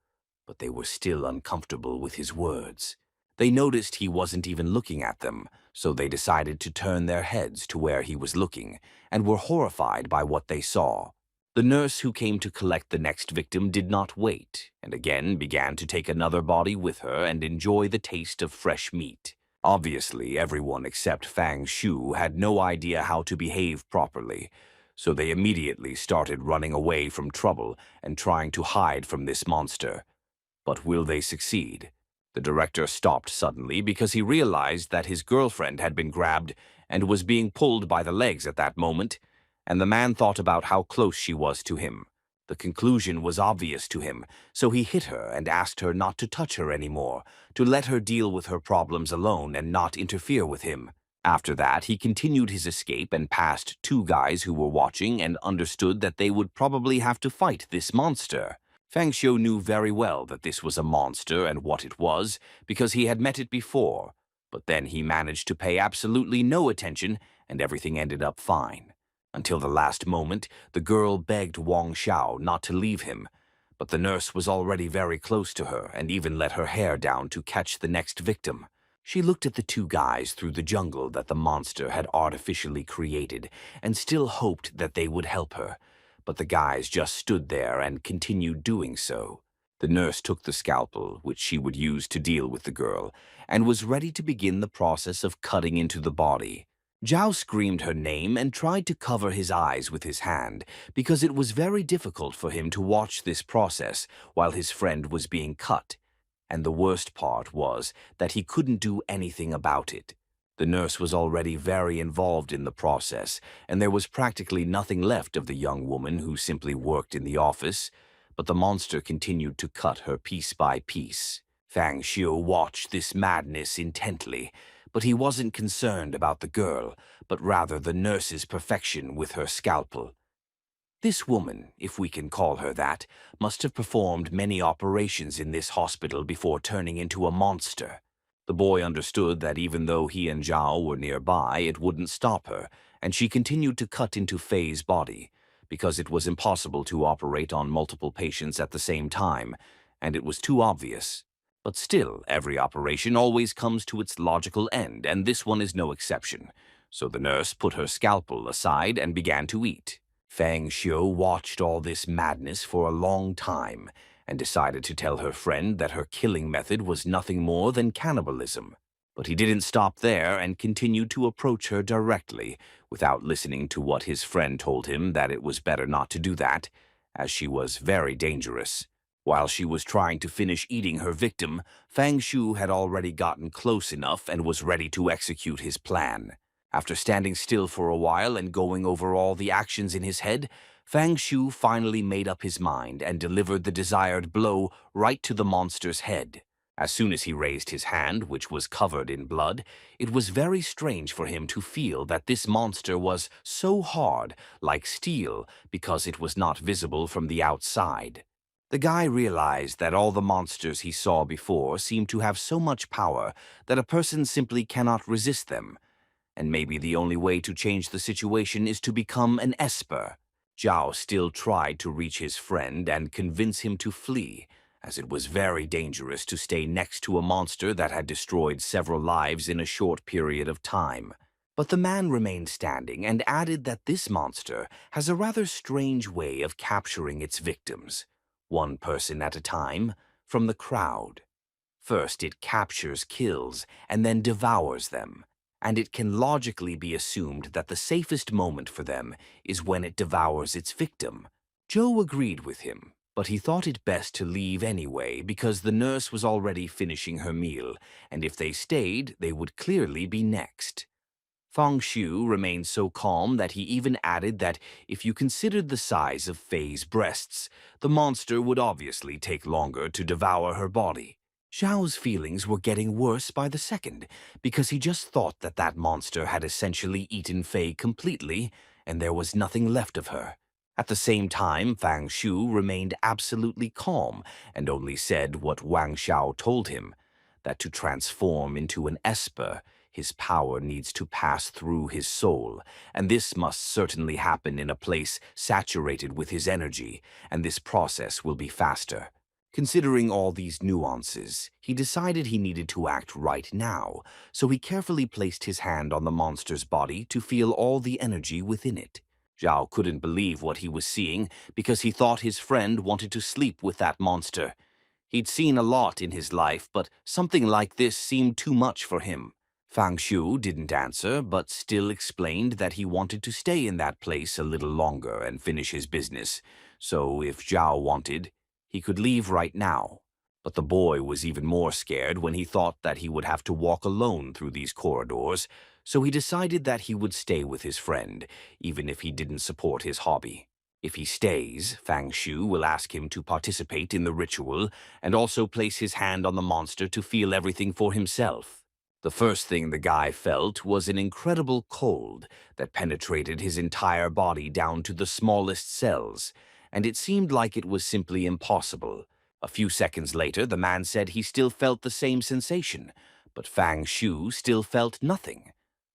But they were still uncomfortable with his words. They noticed he wasn't even looking at them, so they decided to turn their heads to where he was looking, and were horrified by what they saw. The nurse who came to collect the next victim did not wait, and again began to take another body with her and enjoy the taste of fresh meat. Obviously, everyone except Fang Shu had no idea how to behave properly, so they immediately started running away from trouble and trying to hide from this monster. But will they succeed? The director stopped suddenly because he realized that his girlfriend had been grabbed and was being pulled by the legs at that moment, and the man thought about how close she was to him. The conclusion was obvious to him, so he hit her and asked her not to touch her anymore, to let her deal with her problems alone and not interfere with him. After that, he continued his escape and passed two guys who were watching and understood that they would probably have to fight this monster. Fang Xiu knew very well that this was a monster and what it was, because he had met it before, but then he managed to pay absolutely no attention and everything ended up fine. Until the last moment, the girl begged Wang Xiao not to leave him, but the nurse was already very close to her and even let her hair down to catch the next victim. She looked at the two guys through the jungle that the monster had artificially created and still hoped that they would help her. But the guys just stood there and continued doing so. The nurse took the scalpel, which she would use to deal with the girl, and was ready to begin the process of cutting into the body. Zhao screamed her name and tried to cover his eyes with his hand, because it was very difficult for him to watch this process while his friend was being cut. And the worst part was that he couldn't do anything about it. The nurse was already very involved in the process, and there was practically nothing left of the young woman who simply worked in the office, but the monster continued to cut her piece by piece. Fang Xiu watched this madness intently, but he wasn't concerned about the girl, but rather the nurse's perfection with her scalpel. This woman, if we can call her that, must have performed many operations in this hospital before turning into a monster. The boy understood that even though he and Zhao were nearby, it wouldn't stop her, and she continued to cut into Fei's body, because it was impossible to operate on multiple patients at the same time, and it was too obvious. But still, every operation always comes to its logical end, and this one is no exception. So the nurse put her scalpel aside and began to eat. Fang Xiu watched all this madness for a long time, and decided to tell her friend that her killing method was nothing more than cannibalism. But he didn't stop there and continued to approach her directly, without listening to what his friend told him that it was better not to do that, as she was very dangerous. While she was trying to finish eating her victim, Fang Shu had already gotten close enough and was ready to execute his plan. After standing still for a while and going over all the actions in his head, Fang Shu finally made up his mind and delivered the desired blow right to the monster's head. As soon as he raised his hand, which was covered in blood, it was very strange for him to feel that this monster was so hard, like steel, because it was not visible from the outside. The guy realized that all the monsters he saw before seemed to have so much power that a person simply cannot resist them, and maybe the only way to change the situation is to become an esper. Zhao still tried to reach his friend and convince him to flee, as it was very dangerous to stay next to a monster that had destroyed several lives in a short period of time. But the man remained standing and added that this monster has a rather strange way of capturing its victims, one person at a time, from the crowd. First, it captures, kills, and then devours them, and it can logically be assumed that the safest moment for them is when it devours its victim. Joe agreed with him, but he thought it best to leave anyway because the nurse was already finishing her meal, and if they stayed, they would clearly be next. Fang Shu remained so calm that he even added that if you considered the size of Fei's breasts, the monster would obviously take longer to devour her body. Zhao's feelings were getting worse by the second, because he just thought that that monster had essentially eaten Fei completely, and there was nothing left of her. At the same time, Fang Shu remained absolutely calm and only said what Wang Xiao told him, that to transform into an esper, his power needs to pass through his soul, and this must certainly happen in a place saturated with his energy, and this process will be faster. Considering all these nuances, he decided he needed to act right now, so he carefully placed his hand on the monster's body to feel all the energy within it. Zhao couldn't believe what he was seeing because he thought his friend wanted to sleep with that monster. He'd seen a lot in his life, but something like this seemed too much for him. Fang Shu didn't answer, but still explained that he wanted to stay in that place a little longer and finish his business, so if Zhao wanted, he could leave right now. But the boy was even more scared when he thought that he would have to walk alone through these corridors, so he decided that he would stay with his friend, even if he didn't support his hobby. If he stays, Fang Shu will ask him to participate in the ritual and also place his hand on the monster to feel everything for himself. The first thing the guy felt was an incredible cold that penetrated his entire body down to the smallest cells, and it seemed like it was simply impossible. A few seconds later, the man said he still felt the same sensation, but Fang Shu still felt nothing.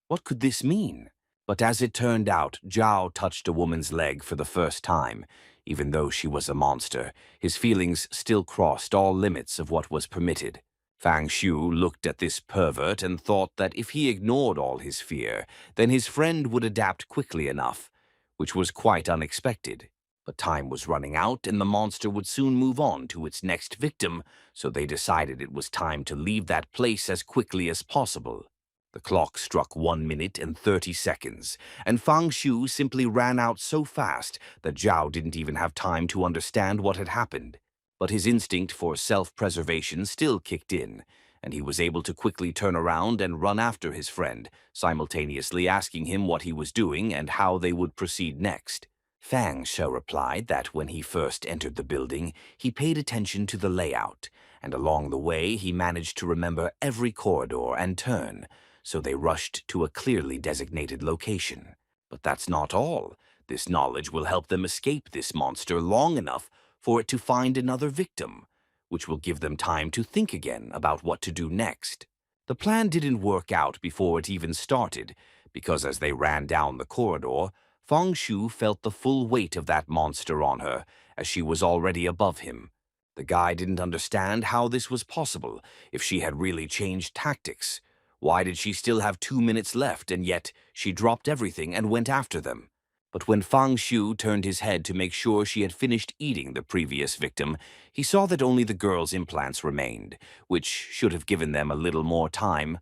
What could this mean? But as it turned out, Zhao touched a woman's leg for the first time. Even though she was a monster, his feelings still crossed all limits of what was permitted. Fang Shu looked at this pervert and thought that if he ignored all his fear, then his friend would adapt quickly enough, which was quite unexpected. But time was running out and the monster would soon move on to its next victim, so they decided it was time to leave that place as quickly as possible. The clock struck 1 minute and 30 seconds, and Fang Shu simply ran out so fast that Zhao didn't even have time to understand what had happened. But his instinct for self-preservation still kicked in, and he was able to quickly turn around and run after his friend, simultaneously asking him what he was doing and how they would proceed next. Fang Shu replied that when he first entered the building, he paid attention to the layout, and along the way he managed to remember every corridor and turn, so they rushed to a clearly designated location. But that's not all. This knowledge will help them escape this monster long enough for it to find another victim, which will give them time to think again about what to do next. The plan didn't work out before it even started, because as they ran down the corridor, Fang Shu felt the full weight of that monster on her, as she was already above him. The guy didn't understand how this was possible, if she had really changed tactics. Why did she still have 2 minutes left, and yet she dropped everything and went after them? But when Fang Shu turned his head to make sure she had finished eating the previous victim, he saw that only the girl's implants remained, which should have given them a little more time.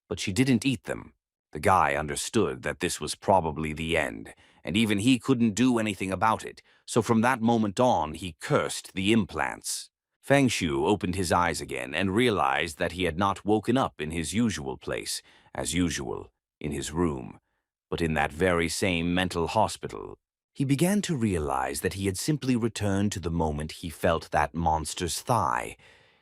But she didn't eat them. The guy understood that this was probably the end, and even he couldn't do anything about it, so from that moment on he cursed the implants. Fang Shu opened his eyes again and realized that he had not woken up in his usual place, as usual, in his room, but in that very same mental hospital. He began to realize that he had simply returned to the moment he felt that monster's thigh.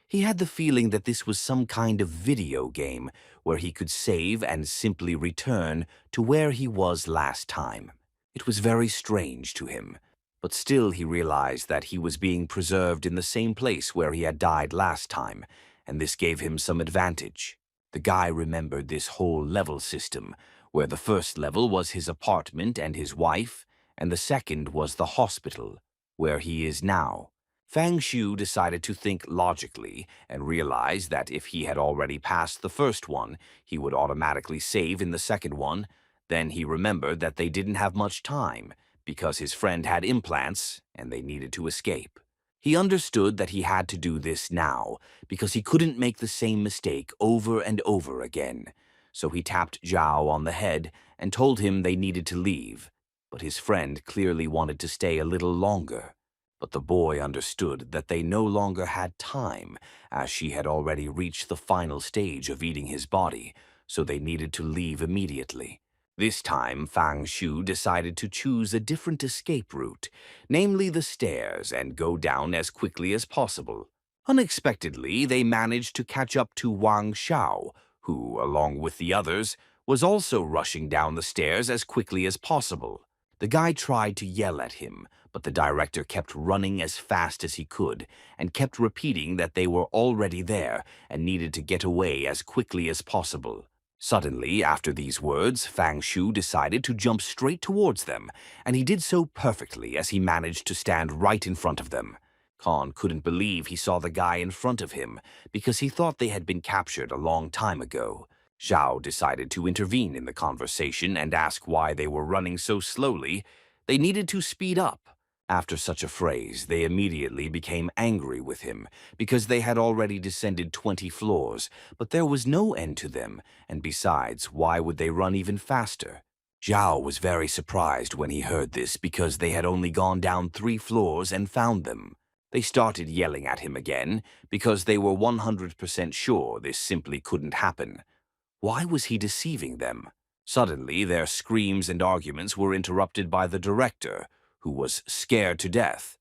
He had the feeling that this was some kind of video game where he could save and simply return to where he was last time. It was very strange to him, but still he realized that he was being preserved in the same place where he had died last time, and this gave him some advantage. The guy remembered this whole level system, where the first level was his apartment and his wife, and the second was the hospital, where he is now. Fang Shu decided to think logically and realized that if he had already passed the first one, he would automatically save in the second one. Then he remembered that they didn't have much time, because his friend had implants and they needed to escape. He understood that he had to do this now, because he couldn't make the same mistake over and over again. So he tapped Zhao on the head and told him they needed to leave, but his friend clearly wanted to stay a little longer. But the boy understood that they no longer had time, as she had already reached the final stage of eating his body, so they needed to leave immediately. This time, Fang Shu decided to choose a different escape route, namely the stairs, and go down as quickly as possible. Unexpectedly, they managed to catch up to Wang Xiao, who, along with the others, was also rushing down the stairs as quickly as possible. The guy tried to yell at him, but the director kept running as fast as he could and kept repeating that they were already there and needed to get away as quickly as possible. Suddenly, after these words, Fang Shu decided to jump straight towards them, and he did so perfectly as he managed to stand right in front of them. Khan couldn't believe he saw the guy in front of him because he thought they had been captured a long time ago. Zhao decided to intervene in the conversation and ask why they were running so slowly. They needed to speed up. After such a phrase, they immediately became angry with him because they had already descended 20 floors, but there was no end to them, and besides, why would they run even faster? Zhao was very surprised when he heard this because they had only gone down 3 floors and found them. They started yelling at him again because they were 100% sure this simply couldn't happen. Why was he deceiving them? Suddenly, their screams and arguments were interrupted by the director, who was scared to death,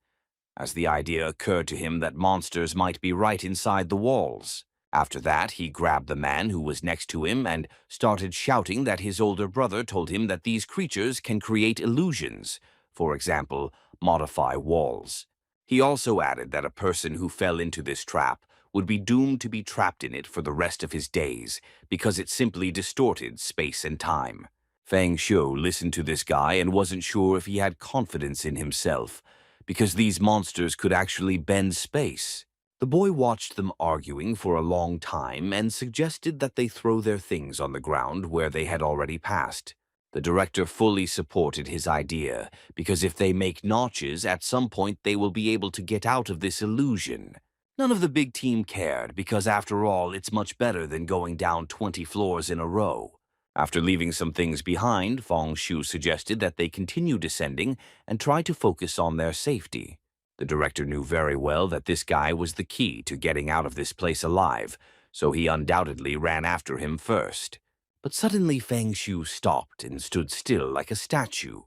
as the idea occurred to him that monsters might be right inside the walls. After that, he grabbed the man who was next to him and started shouting that his older brother told him that these creatures can create illusions, for example, modify walls. He also added that a person who fell into this trap would be doomed to be trapped in it for the rest of his days because it simply distorted space and time. Fang Shu listened to this guy and wasn't sure if he had confidence in himself, because these monsters could actually bend space. The boy watched them arguing for a long time and suggested that they throw their things on the ground where they had already passed. The director fully supported his idea, because if they make notches, at some point they will be able to get out of this illusion. None of the big team cared, because after all, it's much better than going down 20 floors in a row. After leaving some things behind, Fang Shu suggested that they continue descending and try to focus on their safety. The director knew very well that this guy was the key to getting out of this place alive, so he undoubtedly ran after him first. But suddenly Fang Shu stopped and stood still like a statue.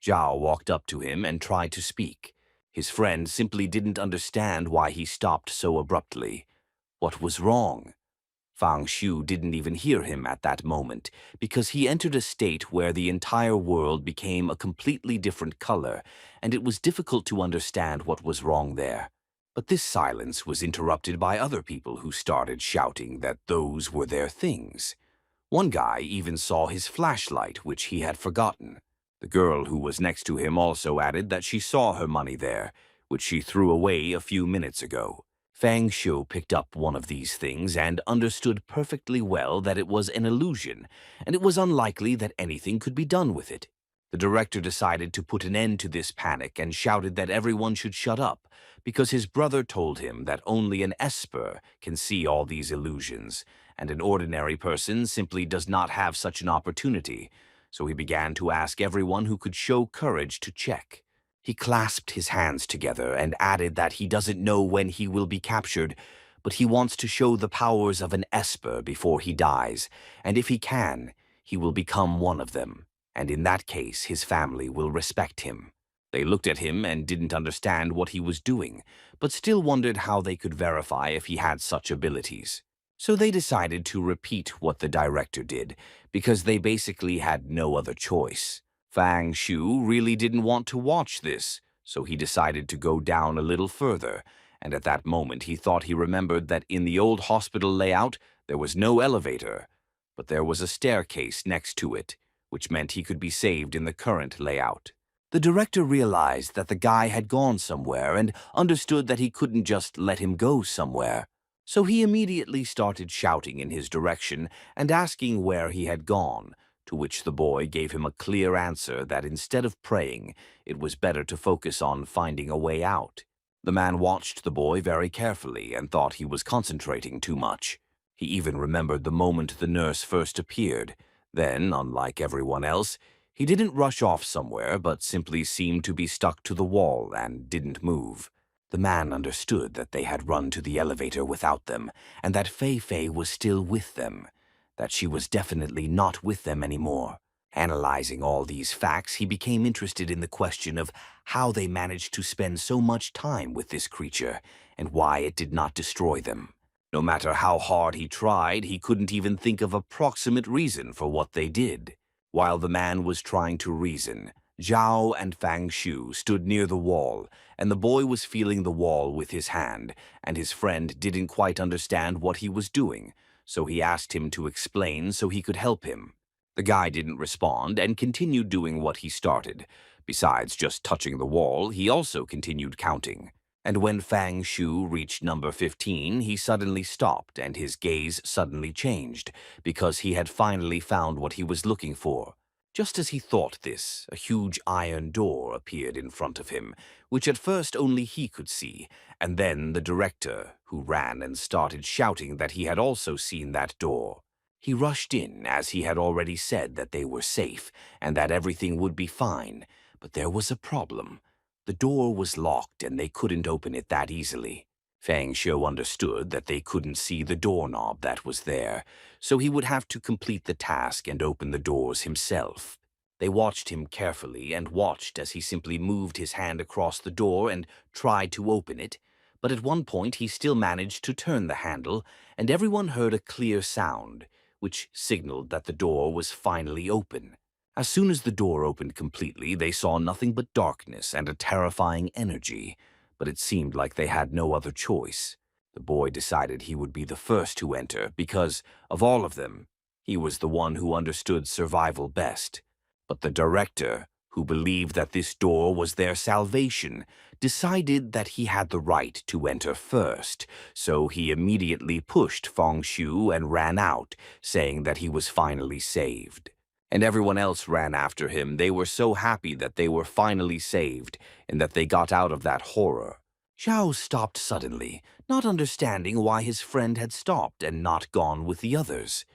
Zhao walked up to him and tried to speak. His friend simply didn't understand why he stopped so abruptly. What was wrong? Fang Shu didn't even hear him at that moment, because he entered a state where the entire world became a completely different color, and it was difficult to understand what was wrong there. But this silence was interrupted by other people who started shouting that those were their things. One guy even saw his flashlight, which he had forgotten. The girl who was next to him also added that she saw her money there, which she threw away a few minutes ago. Fang Shu picked up one of these things and understood perfectly well that it was an illusion, and it was unlikely that anything could be done with it. The director decided to put an end to this panic and shouted that everyone should shut up, because his brother told him that only an esper can see all these illusions, and an ordinary person simply does not have such an opportunity, so he began to ask everyone who could show courage to check. He clasped his hands together and added that he doesn't know when he will be captured, but he wants to show the powers of an esper before he dies, and if he can, he will become one of them, and in that case his family will respect him. They looked at him and didn't understand what he was doing, but still wondered how they could verify if he had such abilities. So they decided to repeat what the director did, because they basically had no other choice. Fang Shu really didn't want to watch this, so he decided to go down a little further, and at that moment he thought he remembered that in the old hospital layout there was no elevator, but there was a staircase next to it, which meant he could be saved in the current layout. The director realized that the guy had gone somewhere and understood that he couldn't just let him go somewhere. So he immediately started shouting in his direction and asking where he had gone, to which the boy gave him a clear answer that instead of praying, it was better to focus on finding a way out. The man watched the boy very carefully and thought he was concentrating too much. He even remembered the moment the nurse first appeared. Then, unlike everyone else, he didn't rush off somewhere but simply seemed to be stuck to the wall and didn't move. The man understood that they had run to the elevator without them, and that Fei Fei was still with them, that she was definitely not with them anymore. Analyzing all these facts, he became interested in the question of how they managed to spend so much time with this creature and why it did not destroy them. No matter how hard he tried, he couldn't even think of approximate reason for what they did. While the man was trying to reason, Zhao and Fang Shu stood near the wall, and the boy was feeling the wall with his hand, and his friend didn't quite understand what he was doing, so he asked him to explain so he could help him. The guy didn't respond and continued doing what he started. Besides just touching the wall, he also continued counting. And when Fang Shu reached number 15, he suddenly stopped and his gaze suddenly changed, because he had finally found what he was looking for. Just as he thought this, a huge iron door appeared in front of him, which at first only he could see, and then the director, who ran and started shouting that he had also seen that door. He rushed in, as he had already said that they were safe and that everything would be fine, but there was a problem. The door was locked and they couldn't open it that easily. Fang Shou understood that they couldn't see the doorknob that was there, so he would have to complete the task and open the doors himself. They watched him carefully and watched as he simply moved his hand across the door and tried to open it, but at one point he still managed to turn the handle, and everyone heard a clear sound, which signaled that the door was finally open. As soon as the door opened completely, they saw nothing but darkness and a terrifying energy, but it seemed like they had no other choice. The boy decided he would be the first to enter because, of all of them, he was the one who understood survival best. But the director, who believed that this door was their salvation, decided that he had the right to enter first, so he immediately pushed Feng Shu and ran out, saying that he was finally saved. And everyone else ran after him. They were so happy that they were finally saved and that they got out of that horror. Zhao stopped suddenly, not understanding why his friend had stopped and not gone with the others.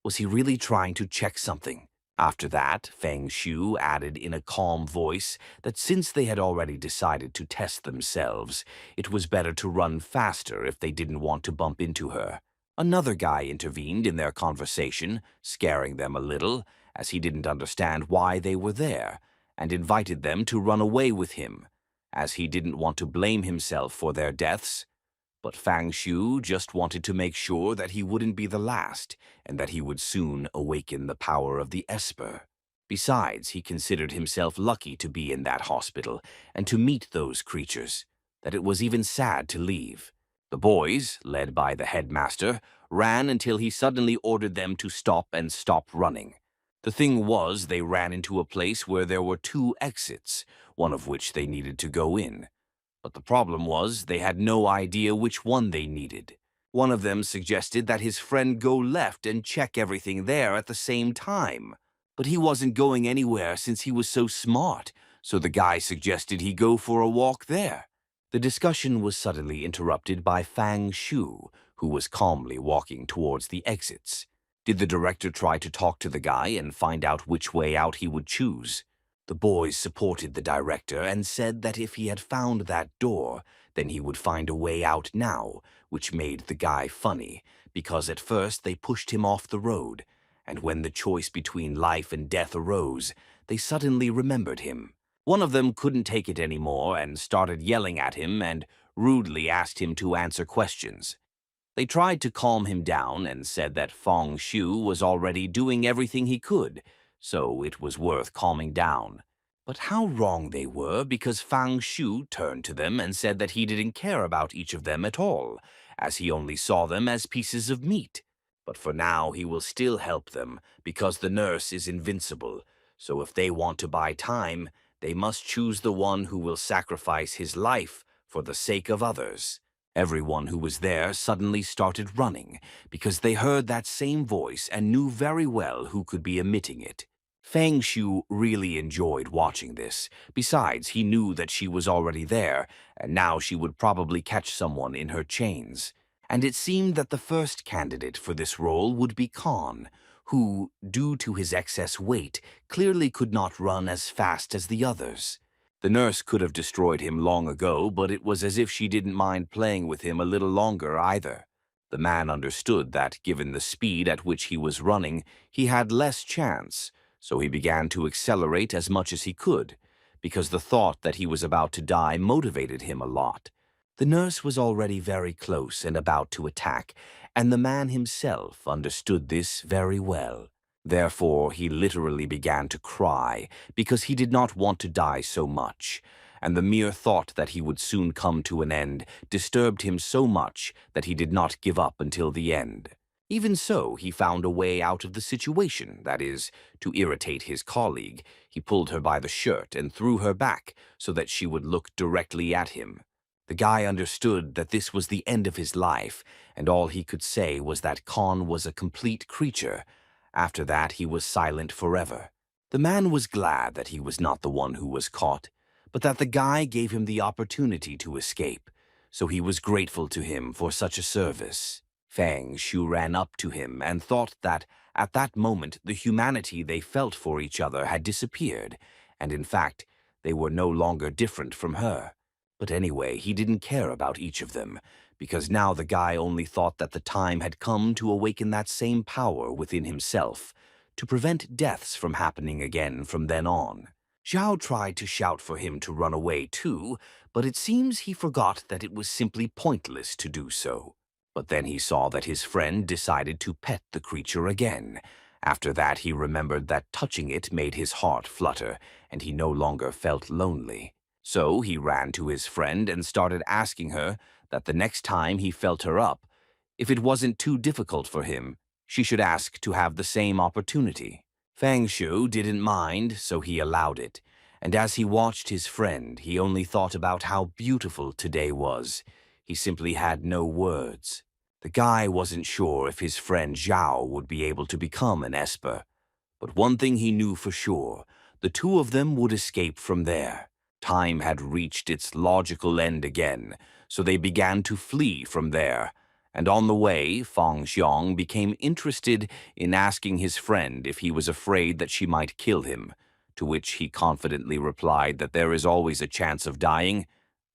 Was he really trying to check something? After that, Feng Shu added in a calm voice that since they had already decided to test themselves, it was better to run faster if they didn't want to bump into her. Another guy intervened in their conversation, scaring them a little, as he didn't understand why they were there, and invited them to run away with him, as he didn't want to blame himself for their deaths. But Fang Shu just wanted to make sure that he wouldn't be the last, and that he would soon awaken the power of the Esper. Besides, he considered himself lucky to be in that hospital and to meet those creatures, that it was even sad to leave. The boys, led by the headmaster, ran until he suddenly ordered them to stop and stop running. The thing was, they ran into a place where there were 2 exits, one of which they needed to go in. But the problem was, they had no idea which one they needed. One of them suggested that his friend go left and check everything there at the same time. But he wasn't going anywhere since he was so smart, so the guy suggested he go for a walk there. The discussion was suddenly interrupted by Fang Shu, who was calmly walking towards the exits. Did the director try to talk to the guy and find out which way out he would choose? The boys supported the director and said that if he had found that door, then he would find a way out now, which made the guy funny, because at first they pushed him off the road, and when the choice between life and death arose, they suddenly remembered him. One of them couldn't take it anymore and started yelling at him and rudely asked him to answer questions. They tried to calm him down and said that Feng Shu was already doing everything he could, so it was worth calming down. But how wrong they were, because Fang Shu turned to them and said that he didn't care about each of them at all, as he only saw them as pieces of meat. But for now he will still help them, because the nurse is invincible, so if they want to buy time, they must choose the one who will sacrifice his life for the sake of others. Everyone who was there suddenly started running, because they heard that same voice and knew very well who could be emitting it. Fang Shu really enjoyed watching this. Besides, he knew that she was already there, and now she would probably catch someone in her chains. And it seemed that the first candidate for this role would be Khan, who, due to his excess weight, clearly could not run as fast as the others. The nurse could have destroyed him long ago, but it was as if she didn't mind playing with him a little longer either. The man understood that, given the speed at which he was running, he had less chance, so he began to accelerate as much as he could, because the thought that he was about to die motivated him a lot. The nurse was already very close and about to attack, and the man himself understood this very well. Therefore, he literally began to cry, because he did not want to die so much, and the mere thought that he would soon come to an end disturbed him so much that he did not give up until the end. Even so, he found a way out of the situation, that is, to irritate his colleague. He pulled her by the shirt and threw her back so that she would look directly at him. The guy understood that this was the end of his life, and all he could say was that Khan was a complete creature. After that, he was silent forever. The man was glad that he was not the one who was caught, but that the guy gave him the opportunity to escape, so he was grateful to him for such a service. Fang Shu ran up to him and thought that, at that moment, the humanity they felt for each other had disappeared, and in fact, they were no longer different from her. But anyway, he didn't care about each of them, because now the guy only thought that the time had come to awaken that same power within himself, to prevent deaths from happening again from then on. Zhao tried to shout for him to run away too, but it seems he forgot that it was simply pointless to do so. But then he saw that his friend decided to pet the creature again. After that, he remembered that touching it made his heart flutter, and he no longer felt lonely. So he ran to his friend and started asking her that the next time he felt her up, if it wasn't too difficult for him, she should ask to have the same opportunity. Fang Shu didn't mind, so he allowed it, and as he watched his friend, he only thought about how beautiful today was. He simply had no words. The guy wasn't sure if his friend Zhao would be able to become an Esper, but one thing he knew for sure, the two of them would escape from there. Time had reached its logical end again, so they began to flee from there. And on the way, Fang Xiong became interested in asking his friend if he was afraid that she might kill him, to which he confidently replied that there is always a chance of dying,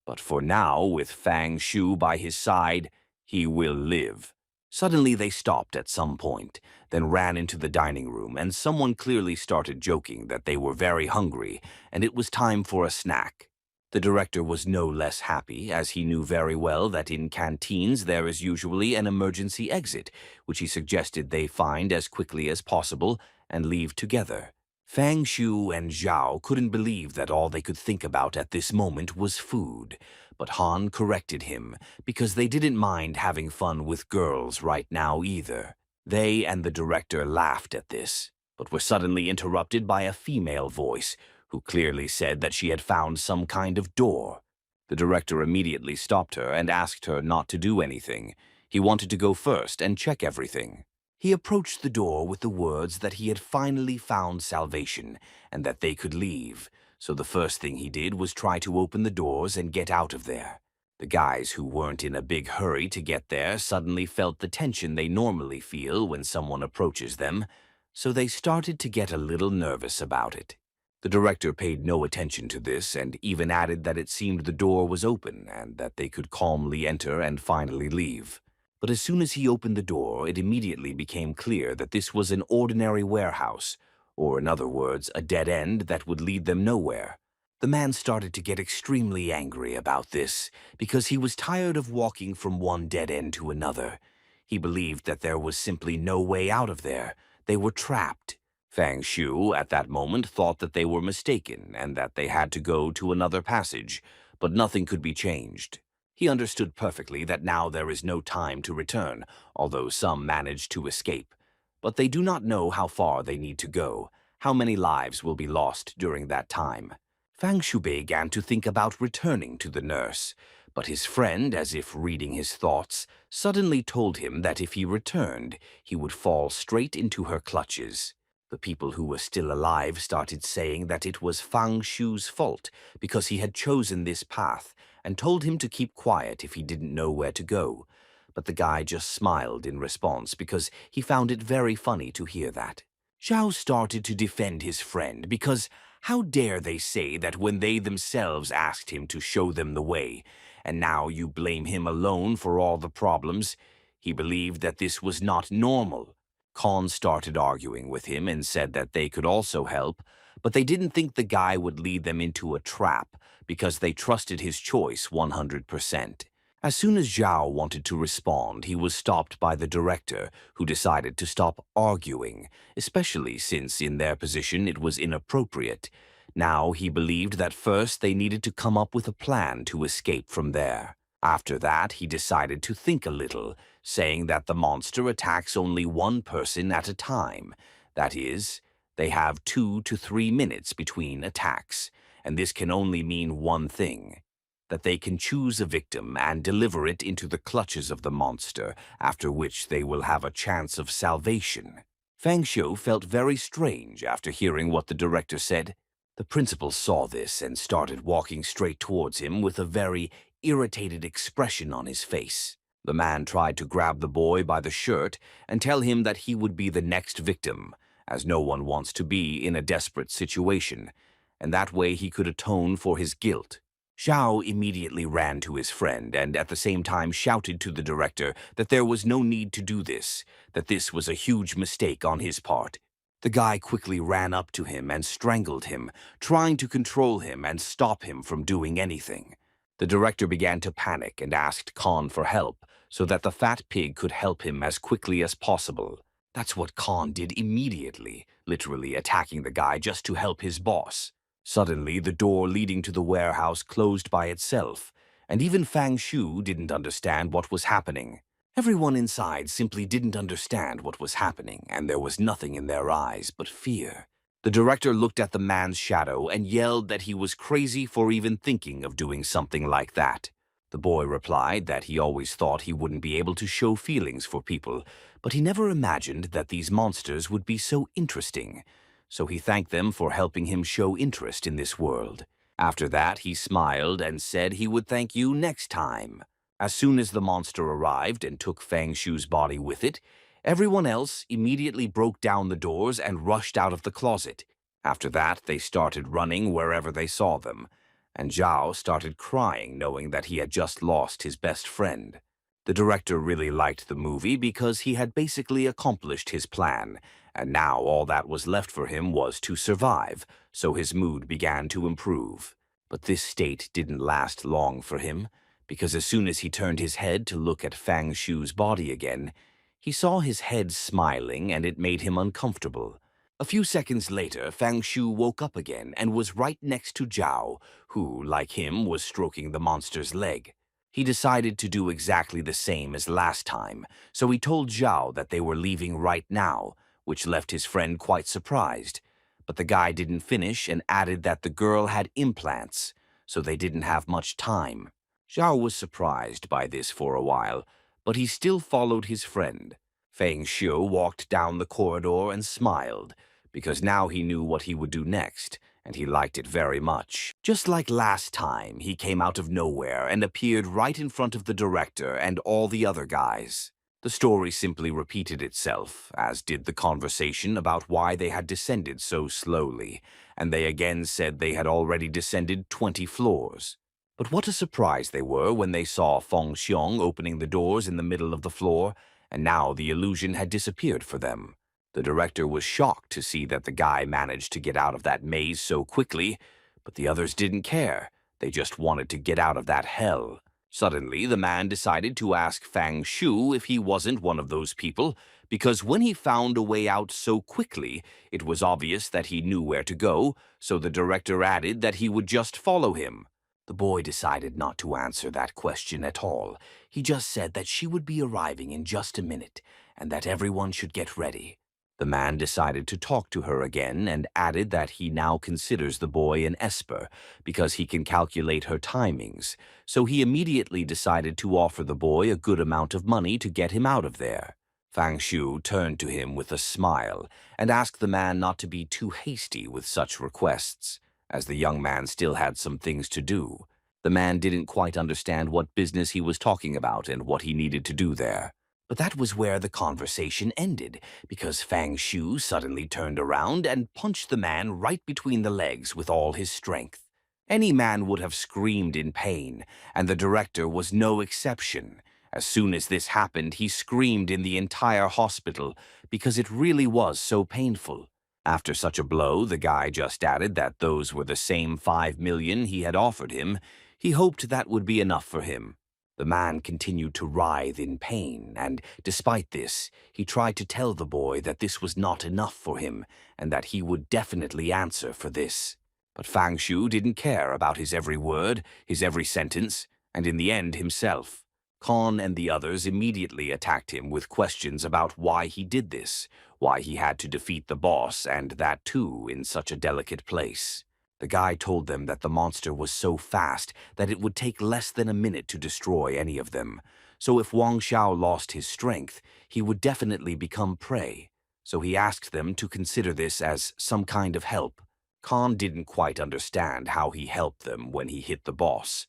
but for now, with Fang Shu by his side, he will live. Suddenly they stopped at some point, then ran into the dining room, and someone clearly started joking that they were very hungry and it was time for a snack. The director was no less happy, as he knew very well that in canteens there is usually an emergency exit, which he suggested they find as quickly as possible and leave together. Fang Shu and Zhao couldn't believe that all they could think about at this moment was food, but Han corrected him because they didn't mind having fun with girls right now either. They and the director laughed at this, but were suddenly interrupted by a female voice, who clearly said that she had found some kind of door. The director immediately stopped her and asked her not to do anything. He wanted to go first and check everything. He approached the door with the words that he had finally found salvation and that they could leave, so the first thing he did was try to open the doors and get out of there. The guys who weren't in a big hurry to get there suddenly felt the tension they normally feel when someone approaches them, so they started to get a little nervous about it. The director paid no attention to this and even added that it seemed the door was open and that they could calmly enter and finally leave. But as soon as he opened the door, it immediately became clear that this was an ordinary warehouse, or in other words, a dead end that would lead them nowhere. The man started to get extremely angry about this because he was tired of walking from one dead end to another. He believed that there was simply no way out of there. They were trapped. Fang Shu, at that moment, thought that they were mistaken and that they had to go to another passage, but nothing could be changed. He understood perfectly that now there is no time to return, although some managed to escape. But they do not know how far they need to go, how many lives will be lost during that time. Fang Shu began to think about returning to the nurse, but his friend, as if reading his thoughts, suddenly told him that if he returned, he would fall straight into her clutches. The people who were still alive started saying that it was Fang Shu's fault because he had chosen this path and told him to keep quiet if he didn't know where to go. But the guy just smiled in response because he found it very funny to hear that. Zhao started to defend his friend because how dare they say that when they themselves asked him to show them the way, and now you blame him alone for all the problems. He believed that this was not normal. Khan started arguing with him and said that they could also help, but they didn't think the guy would lead them into a trap because they trusted his choice 100%. As soon as Zhao wanted to respond, he was stopped by the director, who decided to stop arguing, especially since in their position it was inappropriate. Now he believed that first they needed to come up with a plan to escape from there. After that, he decided to think a little, saying that the monster attacks only one person at a time. That is, they have 2 to 3 minutes between attacks, and this can only mean one thing: that they can choose a victim and deliver it into the clutches of the monster, after which they will have a chance of salvation. Fang Xiu felt very strange after hearing what the director said. The principal saw this and started walking straight towards him with a very irritated expression on his face. The man tried to grab the boy by the shirt and tell him that he would be the next victim, as no one wants to be in a desperate situation, and that way he could atone for his guilt. Zhao immediately ran to his friend and at the same time shouted to the director that there was no need to do this, that this was a huge mistake on his part. The guy quickly ran up to him and strangled him, trying to control him and stop him from doing anything. The director began to panic and asked Khan for help, so that the fat pig could help him as quickly as possible. That's what Khan did immediately, literally attacking the guy just to help his boss. Suddenly, the door leading to the warehouse closed by itself, and even Fang Xiu didn't understand what was happening. Everyone inside simply didn't understand what was happening, and there was nothing in their eyes but fear. The director looked at the man's shadow and yelled that he was crazy for even thinking of doing something like that. The boy replied that he always thought he wouldn't be able to show feelings for people, but he never imagined that these monsters would be so interesting. So he thanked them for helping him show interest in this world. After that, he smiled and said he would thank you next time. As soon as the monster arrived and took Fang Xiu's body with it, everyone else immediately broke down the doors and rushed out of the closet. After that, they started running wherever they saw them, and Zhao started crying knowing that he had just lost his best friend. The director really liked the movie because he had basically accomplished his plan, and now all that was left for him was to survive, so his mood began to improve. But this state didn't last long for him, because as soon as he turned his head to look at Fang Xiu's body again, he saw his head smiling and it made him uncomfortable. A few seconds later, Fang Xiu woke up again and was right next to Zhao, who, like him, was stroking the monster's leg. He decided to do exactly the same as last time, so he told Zhao that they were leaving right now, which left his friend quite surprised. But the guy didn't finish and added that the girl had implants, so they didn't have much time. Zhao was surprised by this for a while, but he still followed his friend. Fang Xiu walked down the corridor and smiled, because now he knew what he would do next, and he liked it very much. Just like last time, he came out of nowhere and appeared right in front of the director and all the other guys. The story simply repeated itself, as did the conversation about why they had descended so slowly, and they again said they had already descended 20 floors. But what a surprise they were when they saw Feng Xiong opening the doors in the middle of the floor, and now the illusion had disappeared for them. The director was shocked to see that the guy managed to get out of that maze so quickly, but the others didn't care. They just wanted to get out of that hell. Suddenly, the man decided to ask Fang Xiu if he wasn't one of those people, because when he found a way out so quickly, it was obvious that he knew where to go, so the director added that he would just follow him. The boy decided not to answer that question at all. He just said that she would be arriving in just a minute, and that everyone should get ready. The man decided to talk to her again and added that he now considers the boy an esper because he can calculate her timings, so he immediately decided to offer the boy a good amount of money to get him out of there. Fang Xiu turned to him with a smile and asked the man not to be too hasty with such requests, as the young man still had some things to do. The man didn't quite understand what business he was talking about and what he needed to do there. But that was where the conversation ended, because Fang Xiu suddenly turned around and punched the man right between the legs with all his strength. Any man would have screamed in pain, and the director was no exception, As soon as this happened, he screamed in the entire hospital because it really was so painful. After such a blow, the guy just added that those were the same 5 million he had offered him. He hoped that would be enough for him. The man continued to writhe in pain, and despite this, he tried to tell the boy that this was not enough for him and that he would definitely answer for this. But Fang Shu didn't care about his every word, his every sentence, and in the end himself. Khan and the others immediately attacked him with questions about why he did this, why he had to defeat the boss, and that too in such a delicate place. The guy told them that the monster was so fast that it would take less than a minute to destroy any of them. So if Wang Xiao lost his strength, he would definitely become prey. So he asked them to consider this as some kind of help. Khan didn't quite understand how he helped them when he hit the boss.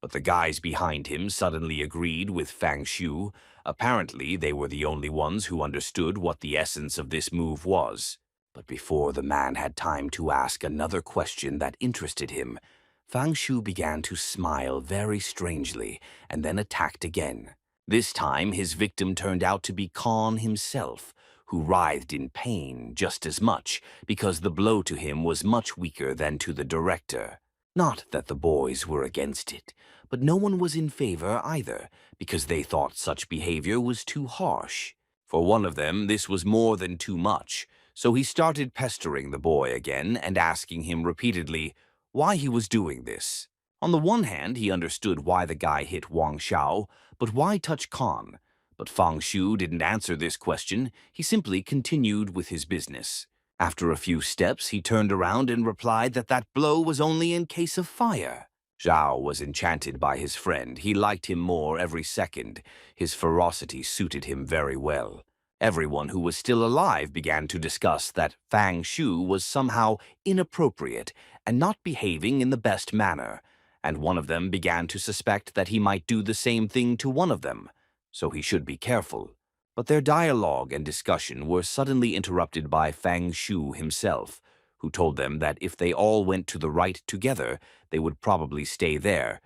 But the guys behind him suddenly agreed with Fang Shu. Apparently, they were the only ones who understood what the essence of this move was. But before the man had time to ask another question that interested him, Fang Shu began to smile very strangely and then attacked again. This time, his victim turned out to be Khan himself, who writhed in pain just as much because the blow to him was much weaker than to the director. Not that the boys were against it, but no one was in favor either, because they thought such behavior was too harsh. For one of them, this was more than too much, so he started pestering the boy again and asking him repeatedly why he was doing this. On the one hand, he understood why the guy hit Wang Xiao, but why touch Khan? But Fang Shu didn't answer this question, he simply continued with his business. After a few steps, he turned around and replied that that blow was only in case of fire. Zhao was enchanted by his friend. He liked him more every second. His ferocity suited him very well. Everyone who was still alive began to discuss that Fang Shu was somehow inappropriate and not behaving in the best manner, and one of them began to suspect that he might do the same thing to one of them, so he should be careful. But their dialogue and discussion were suddenly interrupted by Fang Shu himself, who told them that if they all went to the right together, they would probably stay there,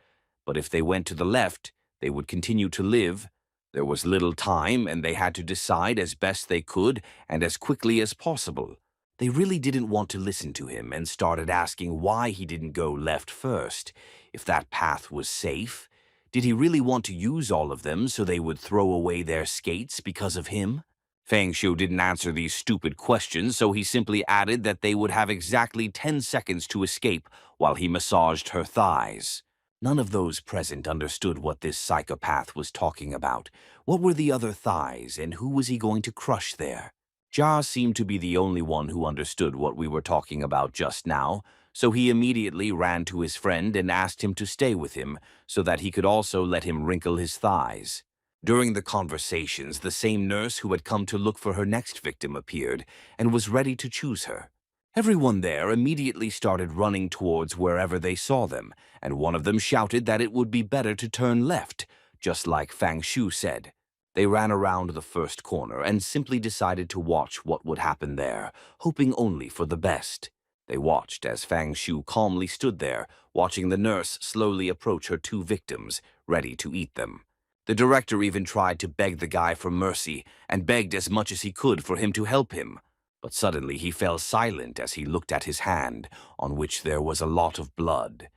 but if they went to the left, they would continue to live. There was little time, and they had to decide as best they could and as quickly as possible. They really didn't want to listen to him and started asking why he didn't go left first, if that path was safe. Did he really want to use all of them so they would throw away their skates because of him? Fang Shu didn't answer these stupid questions, so he simply added that they would have exactly 10 seconds to escape while he massaged her thighs. None of those present understood what this psychopath was talking about. What were the other thighs, and who was he going to crush there? Jia seemed to be the only one who understood what we were talking about just now, so he immediately ran to his friend and asked him to stay with him so that he could also let him wrinkle his thighs. During the conversations, the same nurse who had come to look for her next victim appeared and was ready to choose her. Everyone there immediately started running towards wherever they saw them, and one of them shouted that it would be better to turn left, just like Fang Shu said. They ran around the first corner and simply decided to watch what would happen there, hoping only for the best. They watched as Fang Shu calmly stood there, watching the nurse slowly approach her two victims, ready to eat them. The director even tried to beg the guy for mercy and begged as much as he could for him to help him. But suddenly he fell silent as he looked at his hand, on which there was a lot of blood.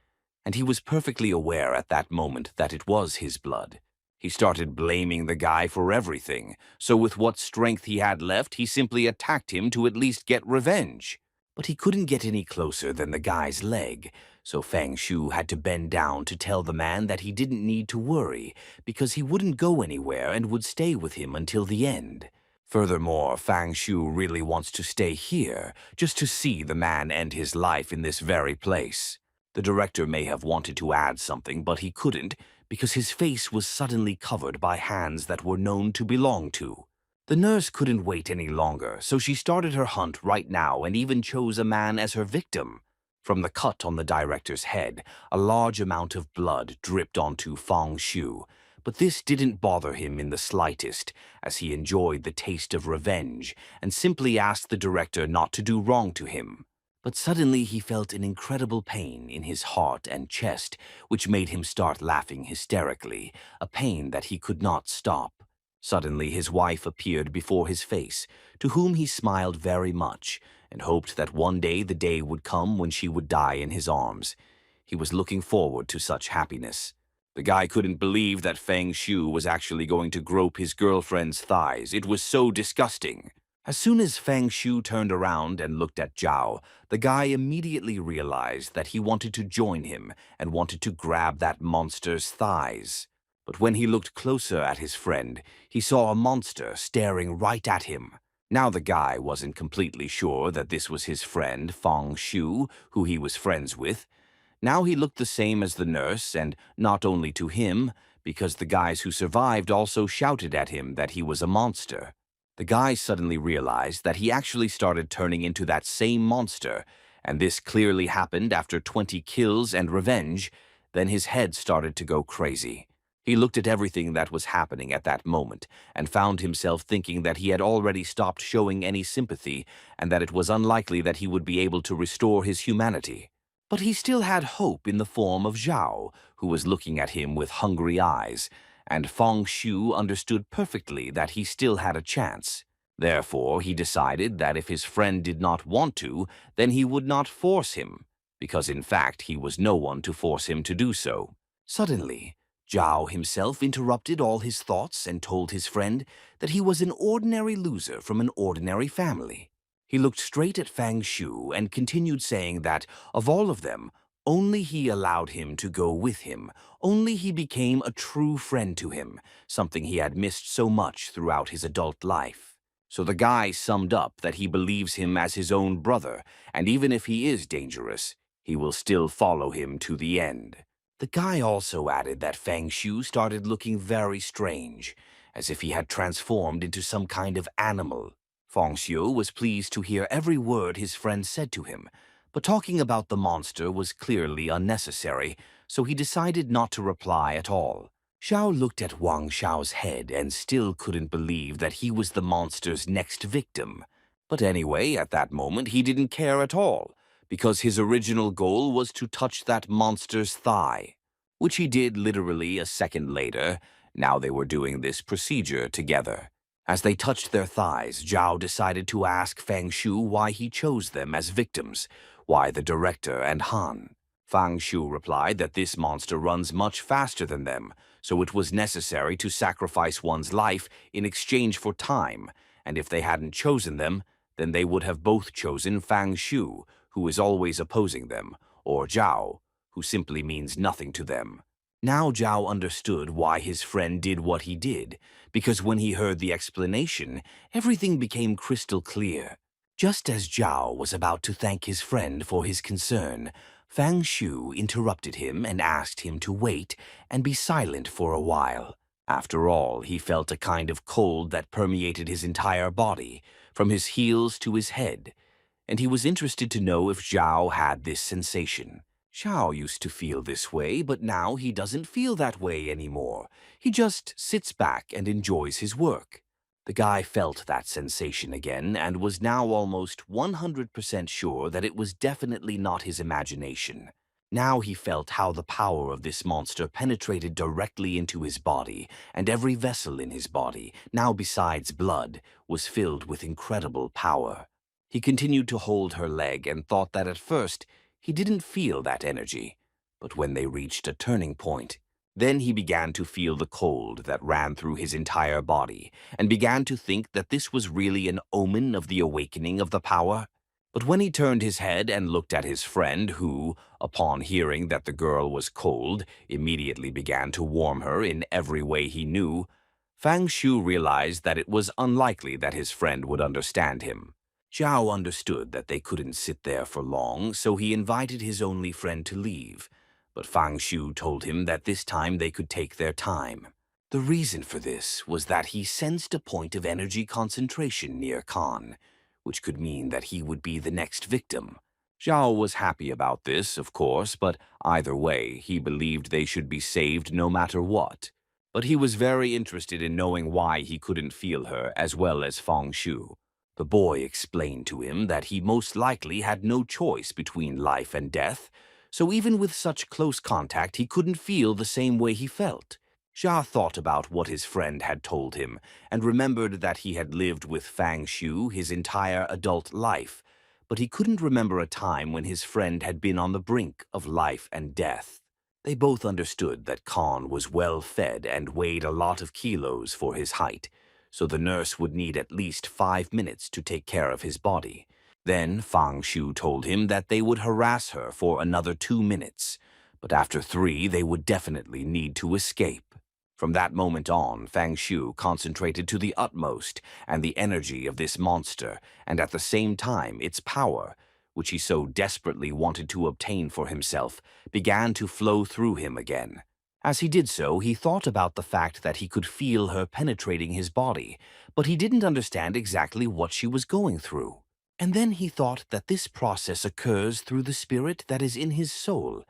And he was perfectly aware at that moment that it was his blood. He started blaming the guy for everything, so with what strength he had left, he simply attacked him to at least get revenge. But he couldn't get any closer than the guy's leg, so Fang Shu had to bend down to tell the man that he didn't need to worry, because he wouldn't go anywhere and would stay with him until the end. Furthermore, Fang Shu really wants to stay here, just to see the man end his life in this very place. The director may have wanted to add something, but he couldn't, because his face was suddenly covered by hands that were known to belong to. The nurse couldn't wait any longer, so she started her hunt right now and even chose a man as her victim. From the cut on the director's head, a large amount of blood dripped onto Fang Shu, but this didn't bother him in the slightest, as he enjoyed the taste of revenge and simply asked the director not to do wrong to him. But suddenly he felt an incredible pain in his heart and chest, which made him start laughing hysterically, a pain that he could not stop. Suddenly his wife appeared before his face, to whom he smiled very much, and hoped that one day the day would come when she would die in his arms. He was looking forward to such happiness. The guy couldn't believe that Fang Shu was actually going to grope his girlfriend's thighs. It was so disgusting. As soon as Fang Shu turned around and looked at Zhao, the guy immediately realized that he wanted to join him and wanted to grab that monster's thighs. But when he looked closer at his friend, he saw a monster staring right at him. Now the guy wasn't completely sure that this was his friend Fang Shu, who he was friends with. Now he looked the same as the nurse, and not only to him, because the guys who survived also shouted at him that he was a monster. The guy suddenly realized that he actually started turning into that same monster, and this clearly happened after 20 kills and revenge. Then his head started to go crazy. He looked at everything that was happening at that moment and found himself thinking that he had already stopped showing any sympathy and that it was unlikely that he would be able to restore his humanity. But he still had hope in the form of Zhao, who was looking at him with hungry eyes, and Fang Shu understood perfectly that he still had a chance. Therefore, he decided that if his friend did not want to, then he would not force him, because in fact he was no one to force him to do so. Suddenly, Zhao himself interrupted all his thoughts and told his friend that he was an ordinary loser from an ordinary family. He looked straight at Fang Shu and continued saying that, of all of them, only he allowed him to go with him, only he became a true friend to him, something he had missed so much throughout his adult life. So the guy summed up that he believes him as his own brother, and even if he is dangerous, he will still follow him to the end. The guy also added that Fang Shu started looking very strange, as if he had transformed into some kind of animal. Fang Shu was pleased to hear every word his friend said to him, but talking about the monster was clearly unnecessary, so he decided not to reply at all. Xiao looked at Wang Xiao's head and still couldn't believe that he was the monster's next victim. But anyway, at that moment, he didn't care at all, because his original goal was to touch that monster's thigh, which he did literally a second later. Now they were doing this procedure together. As they touched their thighs, Zhao decided to ask Fang Shu why he chose them as victims, why the director and Han. Fang Shu replied that this monster runs much faster than them, so it was necessary to sacrifice one's life in exchange for time, and if they hadn't chosen them, then they would have both chosen Fang Shu, who is always opposing them, or Zhao, who simply means nothing to them. Now Zhao understood why his friend did what he did, because when he heard the explanation, everything became crystal clear. Just as Zhao was about to thank his friend for his concern, Fang Shu interrupted him and asked him to wait and be silent for a while. After all, he felt a kind of cold that permeated his entire body, from his heels to his head, and he was interested to know if Zhao had this sensation. Xiao used to feel this way, but now he doesn't feel that way anymore. He just sits back and enjoys his work. The guy felt that sensation again and was now almost 100% sure that it was definitely not his imagination. Now he felt how the power of this monster penetrated directly into his body, and every vessel in his body, now besides blood, was filled with incredible power. He continued to hold her leg and thought that at first he didn't feel that energy, but when they reached a turning point, then he began to feel the cold that ran through his entire body and began to think that this was really an omen of the awakening of the power. But when he turned his head and looked at his friend who, upon hearing that the girl was cold, immediately began to warm her in every way he knew, Fang Shu realized that it was unlikely that his friend would understand him. Zhao understood that they couldn't sit there for long, so he invited his only friend to leave. But Fang Shu told him that this time they could take their time. The reason for this was that he sensed a point of energy concentration near Khan, which could mean that he would be the next victim. Zhao was happy about this, of course, but either way, he believed they should be saved no matter what. But he was very interested in knowing why he couldn't feel her as well as Fang Shu. The boy explained to him that he most likely had no choice between life and death, so even with such close contact he couldn't feel the same way he felt. Xia thought about what his friend had told him and remembered that he had lived with Fang Shu his entire adult life, but he couldn't remember a time when his friend had been on the brink of life and death. They both understood that Khan was well fed and weighed a lot of kilos for his height, so the nurse would need at least 5 minutes to take care of his body. Then Fang Shu told him that they would harass her for another 2 minutes, but after 3 they would definitely need to escape. From that moment on, Fang Shu concentrated to the utmost and the energy of this monster, and at the same time its power, which he so desperately wanted to obtain for himself, began to flow through him again. As he did so, he thought about the fact that he could feel her penetrating his body, but he didn't understand exactly what she was going through. And then he thought that this process occurs through the spirit that is in his soul,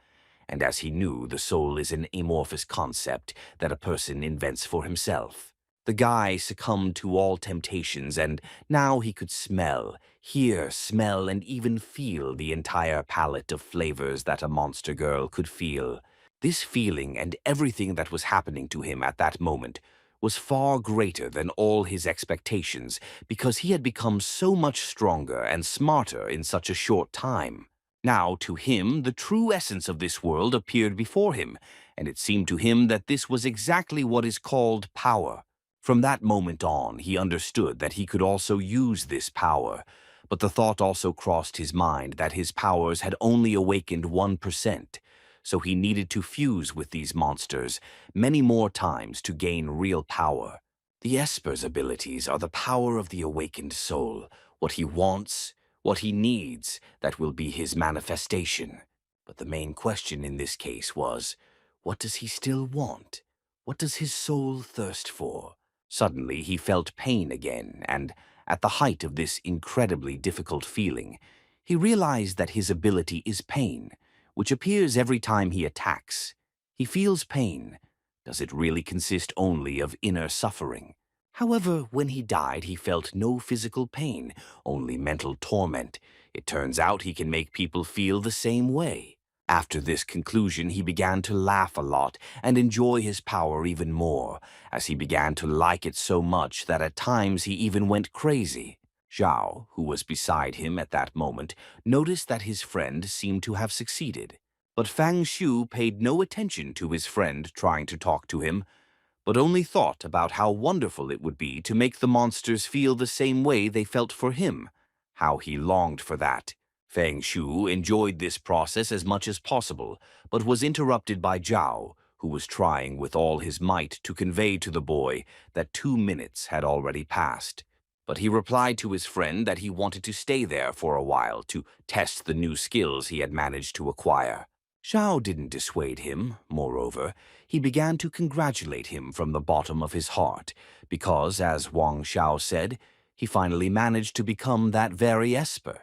and as he knew, the soul is an amorphous concept that a person invents for himself. The guy succumbed to all temptations, and now he could smell, hear, smell, and even feel the entire palette of flavors that a monster girl could feel. This feeling and everything that was happening to him at that moment was far greater than all his expectations because he had become so much stronger and smarter in such a short time. Now, to him, the true essence of this world appeared before him, and it seemed to him that this was exactly what is called power. From that moment on, he understood that he could also use this power, but the thought also crossed his mind that his powers had only awakened 1%, so he needed to fuse with these monsters many more times to gain real power. The Esper's abilities are the power of the awakened soul, what he wants, what he needs, that will be his manifestation. But the main question in this case was, what does he still want? What does his soul thirst for? Suddenly he felt pain again, and at the height of this incredibly difficult feeling, he realized that his ability is pain, which appears every time he attacks. He feels pain. Does it really consist only of inner suffering? However, when he died, he felt no physical pain, only mental torment. It turns out he can make people feel the same way. After this conclusion, he began to laugh a lot and enjoy his power even more, as he began to like it so much that at times he even went crazy. Zhao, who was beside him at that moment, noticed that his friend seemed to have succeeded. But Fang Shu paid no attention to his friend trying to talk to him, but only thought about how wonderful it would be to make the monsters feel the same way they felt for him. How he longed for that. Fang Shu enjoyed this process as much as possible, but was interrupted by Zhao, who was trying with all his might to convey to the boy that 2 minutes had already passed. But he replied to his friend that he wanted to stay there for a while to test the new skills he had managed to acquire. Zhao didn't dissuade him. Moreover, he began to congratulate him from the bottom of his heart, because, as Wang Xiao said, he finally managed to become that very Esper.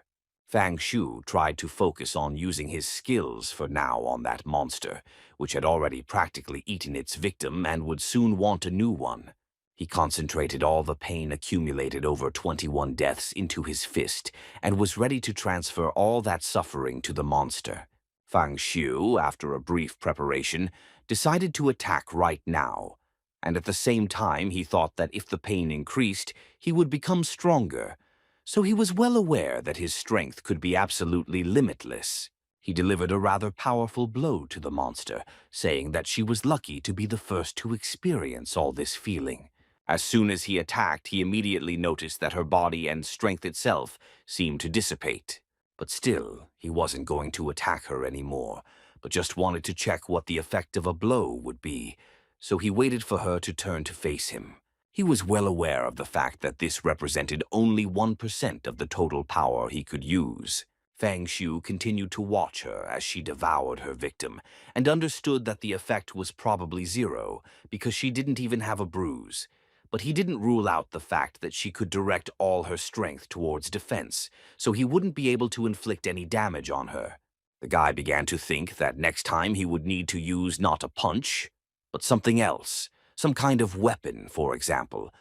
Fang Shu tried to focus on using his skills for now on that monster, which had already practically eaten its victim and would soon want a new one. He concentrated all the pain accumulated over 21 deaths into his fist and was ready to transfer all that suffering to the monster. Fang Shu, after a brief preparation, decided to attack right now, and at the same time he thought that if the pain increased, he would become stronger, so he was well aware that his strength could be absolutely limitless. He delivered a rather powerful blow to the monster, saying that she was lucky to be the first to experience all this feeling. As soon as he attacked, he immediately noticed that her body and strength itself seemed to dissipate. But still, he wasn't going to attack her anymore, but just wanted to check what the effect of a blow would be, so he waited for her to turn to face him. He was well aware of the fact that this represented only 1% of the total power he could use. Fang Shu continued to watch her as she devoured her victim, and understood that the effect was probably 0, because she didn't even have a bruise. But he didn't rule out the fact that she could direct all her strength towards defense, so he wouldn't be able to inflict any damage on her. The guy began to think that next time he would need to use not a punch, but something else, some kind of weapon, for example.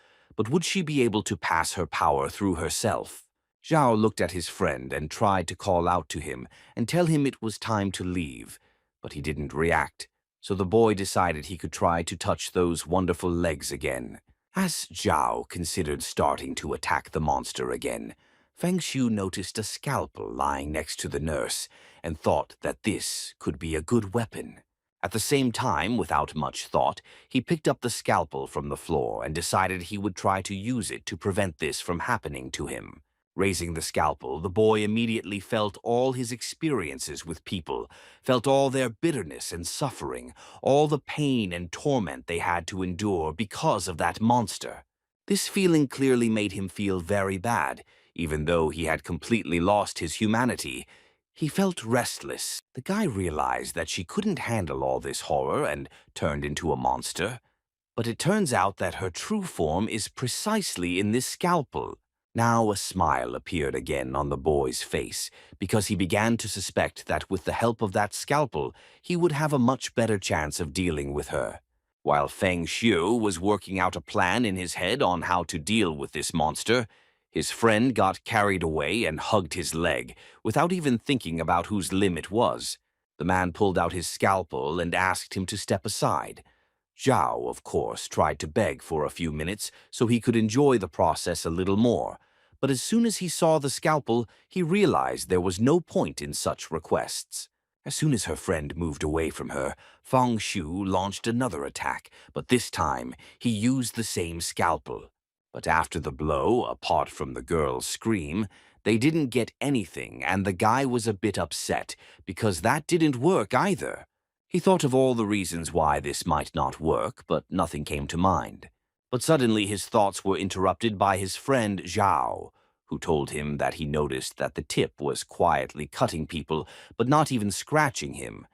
but would she be able to pass her power through herself? Zhao looked at his friend and tried to call out to him and tell him it was time to leave, but he didn't react, so the boy decided he could try to touch those wonderful legs again. As Zhao considered starting to attack the monster again, Feng Shu noticed a scalpel lying next to the nurse and thought that this could be a good weapon. At the same time, without much thought, he picked up the scalpel from the floor and decided he would try to use it to prevent this from happening to him. Raising the scalpel, the boy immediately felt all his experiences with people, felt all their bitterness and suffering, all the pain and torment they had to endure because of that monster. This feeling clearly made him feel very bad, even though he had completely lost his humanity. He felt restless. The guy realized that she couldn't handle all this horror and turned into a monster. But it turns out that her true form is precisely in this scalpel. Now a smile appeared again on the boy's face, because he began to suspect that with the help of that scalpel, he would have a much better chance of dealing with her. While Feng Xiu was working out a plan in his head on how to deal with this monster, his friend got carried away and hugged his leg, without even thinking about whose limb it was. The man pulled out his scalpel and asked him to step aside. Zhao, of course, tried to beg for a few minutes so he could enjoy the process a little more, but as soon as he saw the scalpel, he realized there was no point in such requests. As soon as her friend moved away from her, Feng Shu launched another attack, but this time he used the same scalpel. But after the blow, apart from the girl's scream, they didn't get anything, and the guy was a bit upset because that didn't work either. He thought of all the reasons why this might not work, but nothing came to mind. But suddenly his thoughts were interrupted by his friend Zhao, who told him that he noticed that the tip was quietly cutting people, but not even scratching him.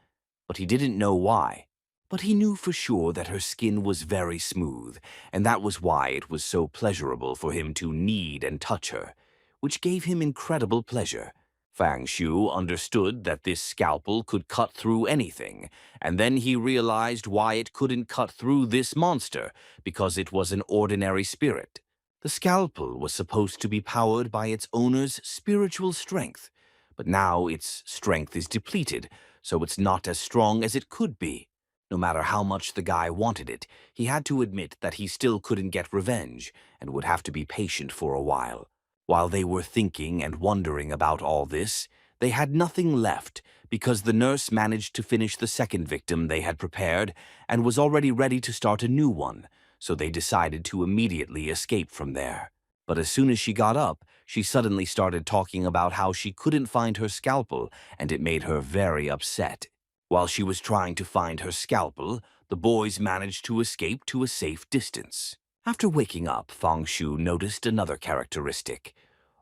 But he didn't know why. But he knew for sure that her skin was very smooth, and that was why it was so pleasurable for him to knead and touch her, which gave him incredible pleasure. Fang Shu understood that this scalpel could cut through anything, and then he realized why it couldn't cut through this monster, because it was an ordinary spirit. The scalpel was supposed to be powered by its owner's spiritual strength, but now its strength is depleted, so it's not as strong as it could be. No matter how much the guy wanted it, he had to admit that he still couldn't get revenge and would have to be patient for a while. While they were thinking and wondering about all this, they had nothing left because the nurse managed to finish the second victim they had prepared and was already ready to start a new one, so they decided to immediately escape from there. But as soon as she got up, she suddenly started talking about how she couldn't find her scalpel, and it made her very upset. While she was trying to find her scalpel, the boys managed to escape to a safe distance. After waking up, Fang Shu noticed another characteristic.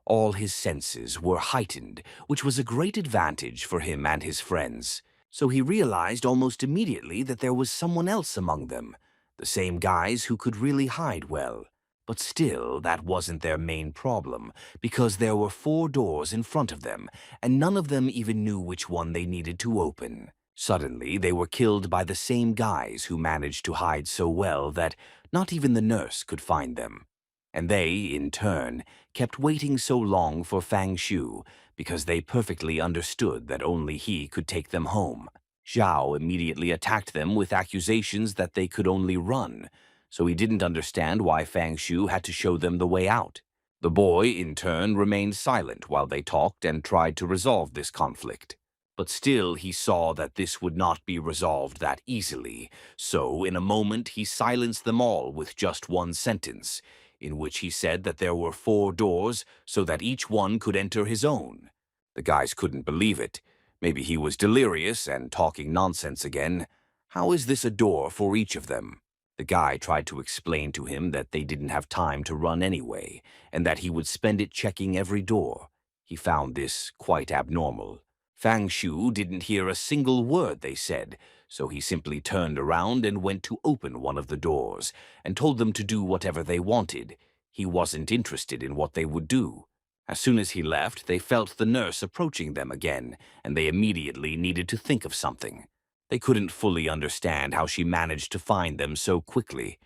All his senses were heightened, which was a great advantage for him and his friends. So he realized almost immediately that there was someone else among them, the same guys who could really hide well. But still, that wasn't their main problem, because there were 4 doors in front of them, and none of them even knew which one they needed to open. Suddenly, they were killed by the same guys who managed to hide so well that not even the nurse could find them. And they, in turn, kept waiting so long for Fang Shu because they perfectly understood that only he could take them home. Zhao immediately attacked them with accusations that they could only run, so he didn't understand why Fang Shu had to show them the way out. The boy, in turn, remained silent while they talked and tried to resolve this conflict. But still he saw that this would not be resolved that easily, so in a moment he silenced them all with just one sentence, in which he said that there were 4 doors so that each one could enter his own. The guys couldn't believe it. Maybe he was delirious and talking nonsense again. How is this a door for each of them? The guy tried to explain to him that they didn't have time to run anyway, and that he would spend it checking every door. He found this quite abnormal. Fang Shu didn't hear a single word they said, so he simply turned around and went to open one of the doors and told them to do whatever they wanted. He wasn't interested in what they would do. As soon as he left, they felt the nurse approaching them again, and they immediately needed to think of something. They couldn't fully understand how she managed to find them so quickly,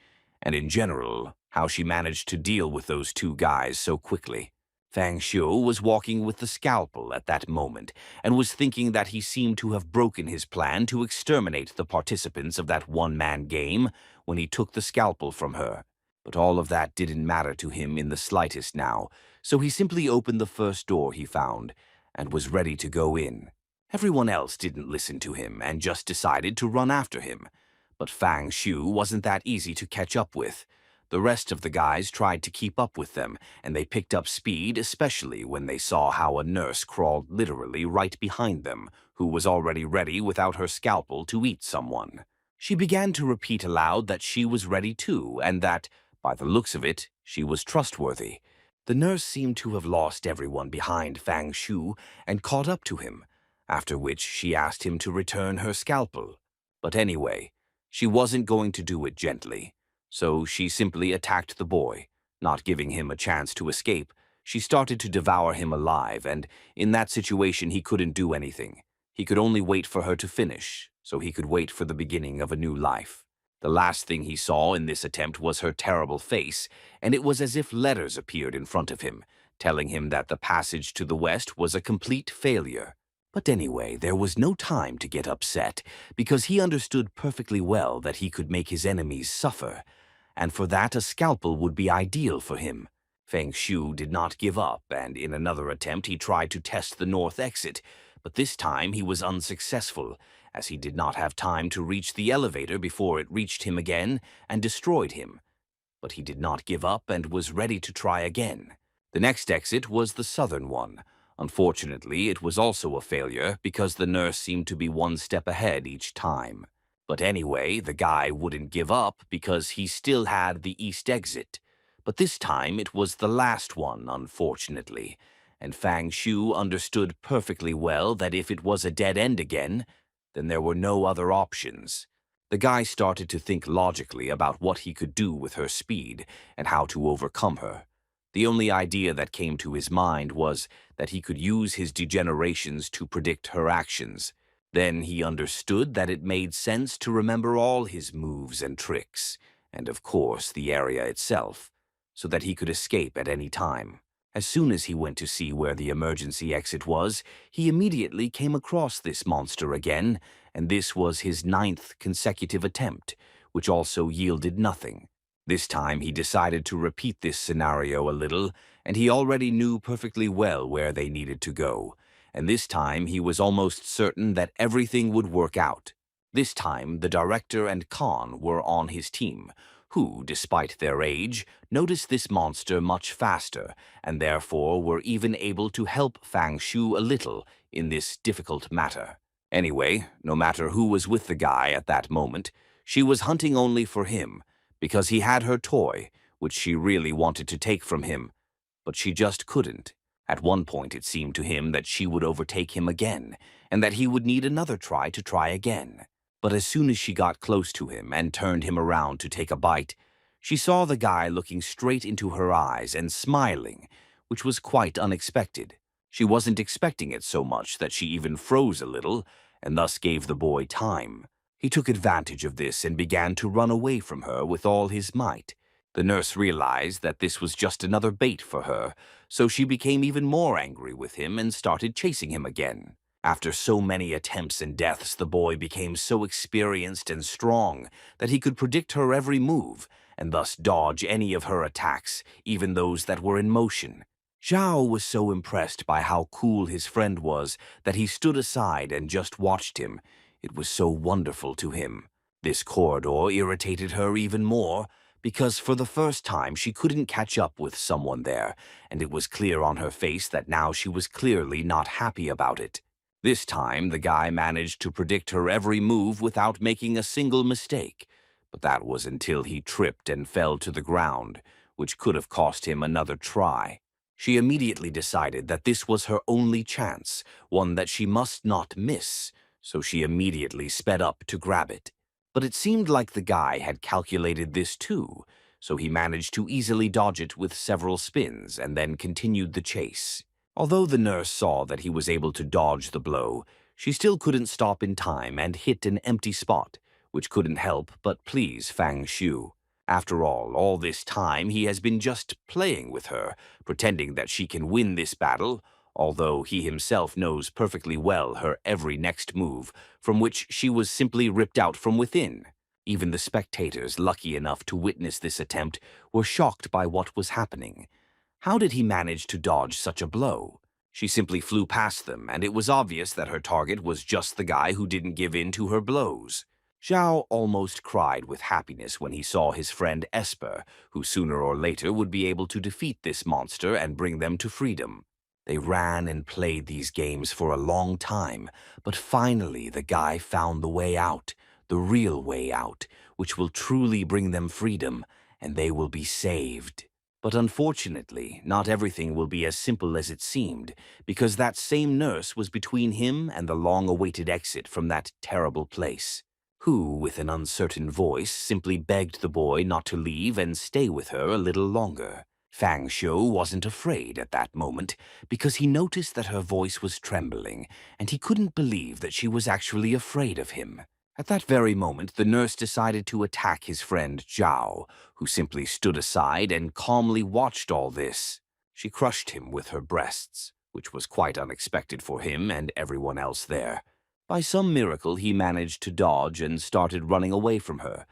and in general, how she managed to deal with those two guys so quickly. Fang Xiu was walking with the scalpel at that moment and was thinking that he seemed to have broken his plan to exterminate the participants of that one-man game when he took the scalpel from her. But all of that didn't matter to him in the slightest now, so he simply opened the first door he found and was ready to go in. Everyone else didn't listen to him and just decided to run after him. But Fang Xiu wasn't that easy to catch up with. The rest of the guys tried to keep up with them, and they picked up speed, especially when they saw how a nurse crawled literally right behind them, who was already ready without her scalpel to eat someone. She began to repeat aloud that she was ready too, and that, by the looks of it, she was trustworthy. The nurse seemed to have lost everyone behind Fang Xiu and caught up to him, after which she asked him to return her scalpel. But anyway, she wasn't going to do it gently. So she simply attacked the boy, not giving him a chance to escape. She started to devour him alive, and in that situation he couldn't do anything. He could only wait for her to finish, so he could wait for the beginning of a new life. The last thing he saw in this attempt was her terrible face, and it was as if letters appeared in front of him, telling him that the passage to the west was a complete failure. But anyway, there was no time to get upset, because he understood perfectly well that he could make his enemies suffer, and for that a scalpel would be ideal for him. Feng Shu did not give up, and in another attempt he tried to test the north exit, but this time he was unsuccessful, as he did not have time to reach the elevator before it reached him again and destroyed him. But he did not give up and was ready to try again. The next exit was the southern one. Unfortunately, it was also a failure because the nurse seemed to be one step ahead each time. But anyway, the guy wouldn't give up because he still had the east exit. But this time it was the last one, unfortunately, and Fang Shu understood perfectly well that if it was a dead end again, then there were no other options. The guy started to think logically about what he could do with her speed and how to overcome her. The only idea that came to his mind was that he could use his degenerations to predict her actions. Then he understood that it made sense to remember all his moves and tricks, and of course the area itself, so that he could escape at any time. As soon as he went to see where the emergency exit was, he immediately came across this monster again, and this was his 9th consecutive attempt, which also yielded nothing. This time he decided to repeat this scenario a little, and he already knew perfectly well where they needed to go. And this time he was almost certain that everything would work out. This time the director and Khan were on his team, who, despite their age, noticed this monster much faster, and therefore were even able to help Fang Shu a little in this difficult matter. Anyway, no matter who was with the guy at that moment, she was hunting only for him, because he had her toy, which she really wanted to take from him, but she just couldn't. At one point it seemed to him that she would overtake him again, and that he would need another try to try again. But as soon as she got close to him and turned him around to take a bite, she saw the guy looking straight into her eyes and smiling, which was quite unexpected. She wasn't expecting it so much that she even froze a little, and thus gave the boy time. He took advantage of this and began to run away from her with all his might. The nurse realized that this was just another bait for her, so she became even more angry with him and started chasing him again. After so many attempts and deaths, the boy became so experienced and strong that he could predict her every move and thus dodge any of her attacks, even those that were in motion. Zhao was so impressed by how cool his friend was that he stood aside and just watched him. It was so wonderful to him. This corridor irritated her even more, because for the first time she couldn't catch up with someone there, and it was clear on her face that now she was clearly not happy about it. This time the guy managed to predict her every move without making a single mistake, but that was until he tripped and fell to the ground, which could have cost him another try. She immediately decided that this was her only chance, one that she must not miss, so she immediately sped up to grab it. But it seemed like the guy had calculated this too, so he managed to easily dodge it with several spins and then continued the chase. Although the nurse saw that he was able to dodge the blow, she still couldn't stop in time and hit an empty spot, which couldn't help but please Fang Shu. After all this time he has been just playing with her, pretending that she can win this battle, although he himself knows perfectly well her every next move, from which she was simply ripped out from within. Even the spectators, lucky enough to witness this attempt, were shocked by what was happening. How did he manage to dodge such a blow? She simply flew past them, and it was obvious that her target was just the guy who didn't give in to her blows. Zhao almost cried with happiness when he saw his friend Esper, who sooner or later would be able to defeat this monster and bring them to freedom. They ran and played these games for a long time, but finally the guy found the way out, the real way out, which will truly bring them freedom, and they will be saved. But unfortunately, not everything will be as simple as it seemed, because that same nurse was between him and the long-awaited exit from that terrible place, who, with an uncertain voice, simply begged the boy not to leave and stay with her a little longer. Fang Xiu wasn't afraid at that moment, because he noticed that her voice was trembling, and he couldn't believe that she was actually afraid of him. At that very moment, the nurse decided to attack his friend Zhao, who simply stood aside and calmly watched all this. She crushed him with her breasts, which was quite unexpected for him and everyone else there. By some miracle, he managed to dodge and started running away from her.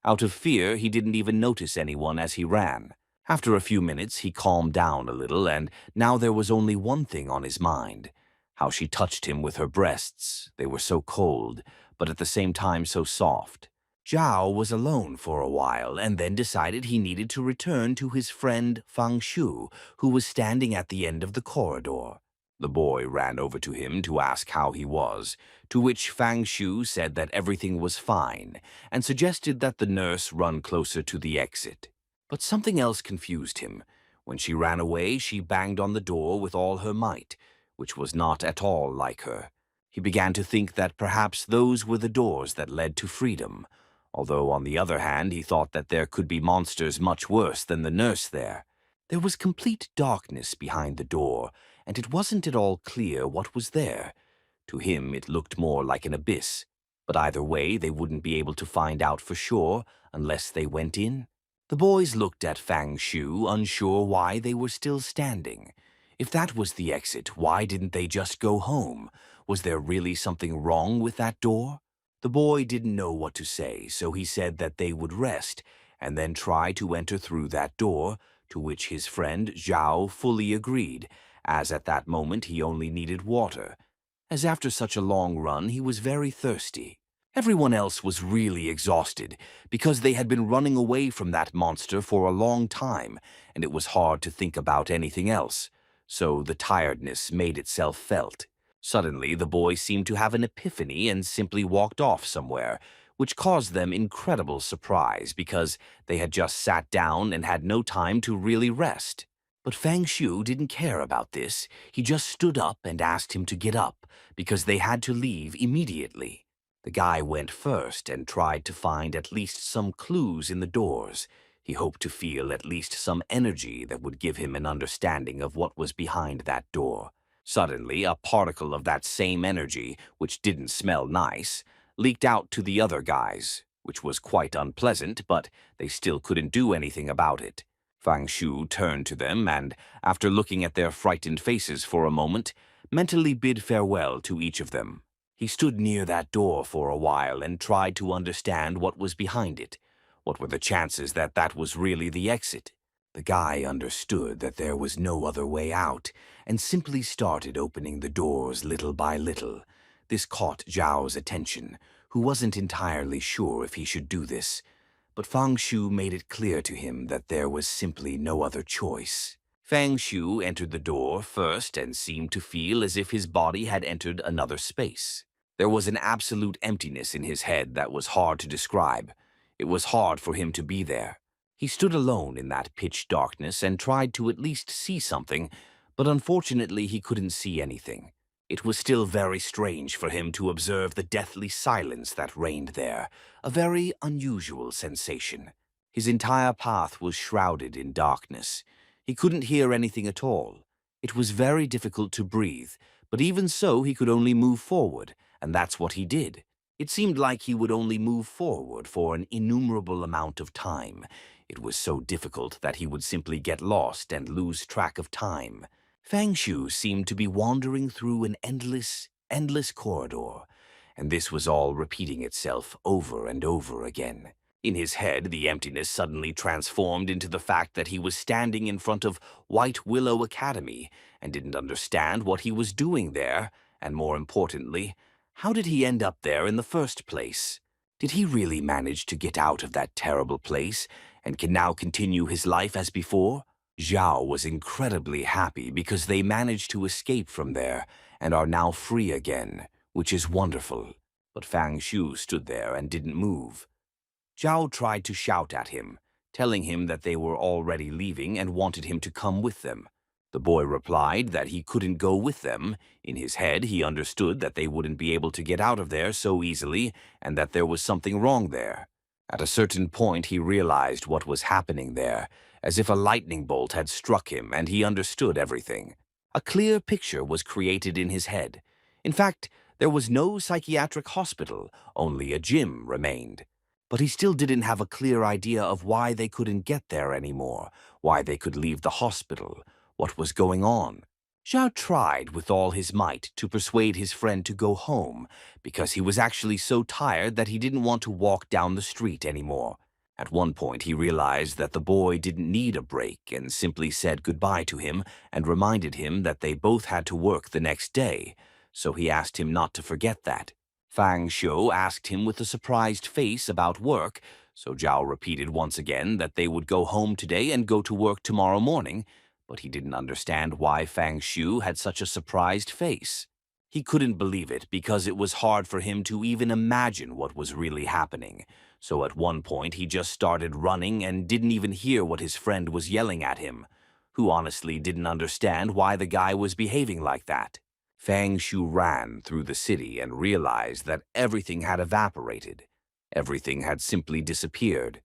Out of fear, he didn't even notice anyone as he ran. After a few minutes, he calmed down a little, and now there was only one thing on his mind: how she touched him with her breasts. They were so cold, but at the same time so soft. Zhao was alone for a while and then decided he needed to return to his friend Fang Shu, who was standing at the end of the corridor. The boy ran over to him to ask how he was, to which Fang Shu said that everything was fine and suggested that the nurse run closer to the exit. But something else confused him. When she ran away, she banged on the door with all her might, which was not at all like her. He began to think that perhaps those were the doors that led to freedom, although on the other hand he thought that there could be monsters much worse than the nurse there. There was complete darkness behind the door, and it wasn't at all clear what was there. To him it looked more like an abyss, but either way they wouldn't be able to find out for sure unless they went in. The boys looked at Fang Shu, unsure why they were still standing. If that was the exit, why didn't they just go home? Was there really something wrong with that door? The boy didn't know what to say, so he said that they would rest and then try to enter through that door, to which his friend Zhao fully agreed, as at that moment he only needed water, as after such a long run he was very thirsty. Everyone else was really exhausted, because they had been running away from that monster for a long time, and it was hard to think about anything else, so the tiredness made itself felt. Suddenly, the boy seemed to have an epiphany and simply walked off somewhere, which caused them incredible surprise because they had just sat down and had no time to really rest. But Fang Shu didn't care about this. He just stood up and asked him to get up, because they had to leave immediately. The guy went first and tried to find at least some clues in the doors. He hoped to feel at least some energy that would give him an understanding of what was behind that door. Suddenly, a particle of that same energy, which didn't smell nice, leaked out to the other guys, which was quite unpleasant, but they still couldn't do anything about it. Fang Shu turned to them and, after looking at their frightened faces for a moment, mentally bid farewell to each of them. He stood near that door for a while and tried to understand what was behind it. What were the chances that that was really the exit? The guy understood that there was no other way out and simply started opening the doors little by little. This caught Zhao's attention, who wasn't entirely sure if he should do this, but Fang Shu made it clear to him that there was simply no other choice. Fang Shu entered the door first and seemed to feel as if his body had entered another space. There was an absolute emptiness in his head that was hard to describe. It was hard for him to be there. He stood alone in that pitch darkness and tried to at least see something, but unfortunately he couldn't see anything. It was still very strange for him to observe the deathly silence that reigned there, a very unusual sensation. His entire path was shrouded in darkness. He couldn't hear anything at all. It was very difficult to breathe, but even so he could only move forward, and that's what he did. It seemed like he would only move forward for an innumerable amount of time. It was so difficult that he would simply get lost and lose track of time. Fang Shu seemed to be wandering through an endless corridor, and this was all repeating itself over and over again. In his head, the emptiness suddenly transformed into the fact that he was standing in front of White Willow Academy and didn't understand what he was doing there, and more importantly, how did he end up there in the first place? Did he really manage to get out of that terrible place and can now continue his life as before? Zhao was incredibly happy because they managed to escape from there and are now free again, which is wonderful. But Fang Shu stood there and didn't move. Zhao tried to shout at him, telling him that they were already leaving and wanted him to come with them. The boy replied that he couldn't go with them. In his head, he understood that they wouldn't be able to get out of there so easily and that there was something wrong there. At a certain point, he realized what was happening there, as if a lightning bolt had struck him and he understood everything. A clear picture was created in his head. In fact, there was no psychiatric hospital, only a gym remained. But he still didn't have a clear idea of why they couldn't get there anymore, why they could leave the hospital, what was going on. Zhao tried with all his might to persuade his friend to go home because he was actually so tired that he didn't want to walk down the street anymore. At one point, he realized that the boy didn't need a break and simply said goodbye to him and reminded him that they both had to work the next day, so he asked him not to forget that. Fang Shu asked him with a surprised face about work, so Zhao repeated once again that they would go home today and go to work tomorrow morning, but he didn't understand why Fang Shu had such a surprised face. He couldn't believe it because it was hard for him to even imagine what was really happening, so at one point he just started running and didn't even hear what his friend was yelling at him, who honestly didn't understand why the guy was behaving like that. Fang Shu ran through the city and realized that everything had evaporated. Everything had simply disappeared.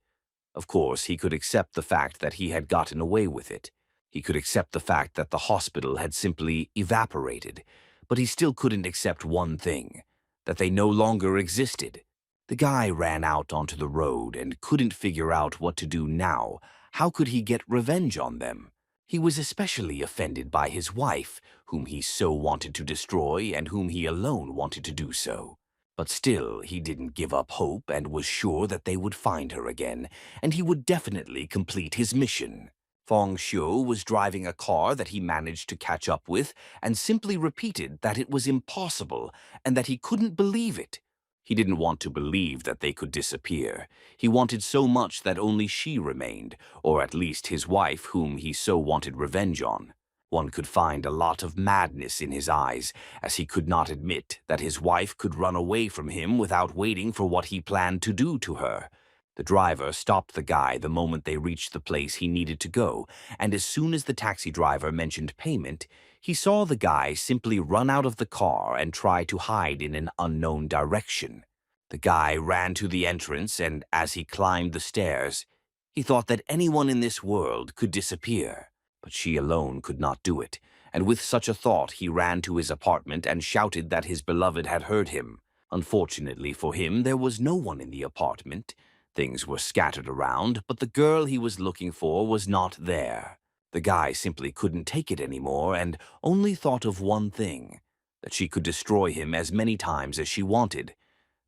Of course, he could accept the fact that he had gotten away with it. He could accept the fact that the hospital had simply evaporated, but he still couldn't accept one thing, that they no longer existed. The guy ran out onto the road and couldn't figure out what to do now. How could he get revenge on them? He was especially offended by his wife, whom he so wanted to destroy and whom he alone wanted to do so. But still, he didn't give up hope and was sure that they would find her again, and he would definitely complete his mission. Fang Shu was driving a car that he managed to catch up with and simply repeated that it was impossible and that he couldn't believe it. He didn't want to believe that they could disappear. He wanted so much that only she remained, or at least his wife, whom he so wanted revenge on. One could find a lot of madness in his eyes, as he could not admit that his wife could run away from him without waiting for what he planned to do to her. The driver stopped the guy the moment they reached the place he needed to go, and as soon as the taxi driver mentioned payment, he saw the guy simply run out of the car and try to hide in an unknown direction. The guy ran to the entrance, and as he climbed the stairs, he thought that anyone in this world could disappear, but she alone could not do it, and with such a thought he ran to his apartment and shouted that his beloved had heard him. Unfortunately for him, there was no one in the apartment. Things were scattered around, but the girl he was looking for was not there. The guy simply couldn't take it anymore and only thought of one thing, that she could destroy him as many times as she wanted,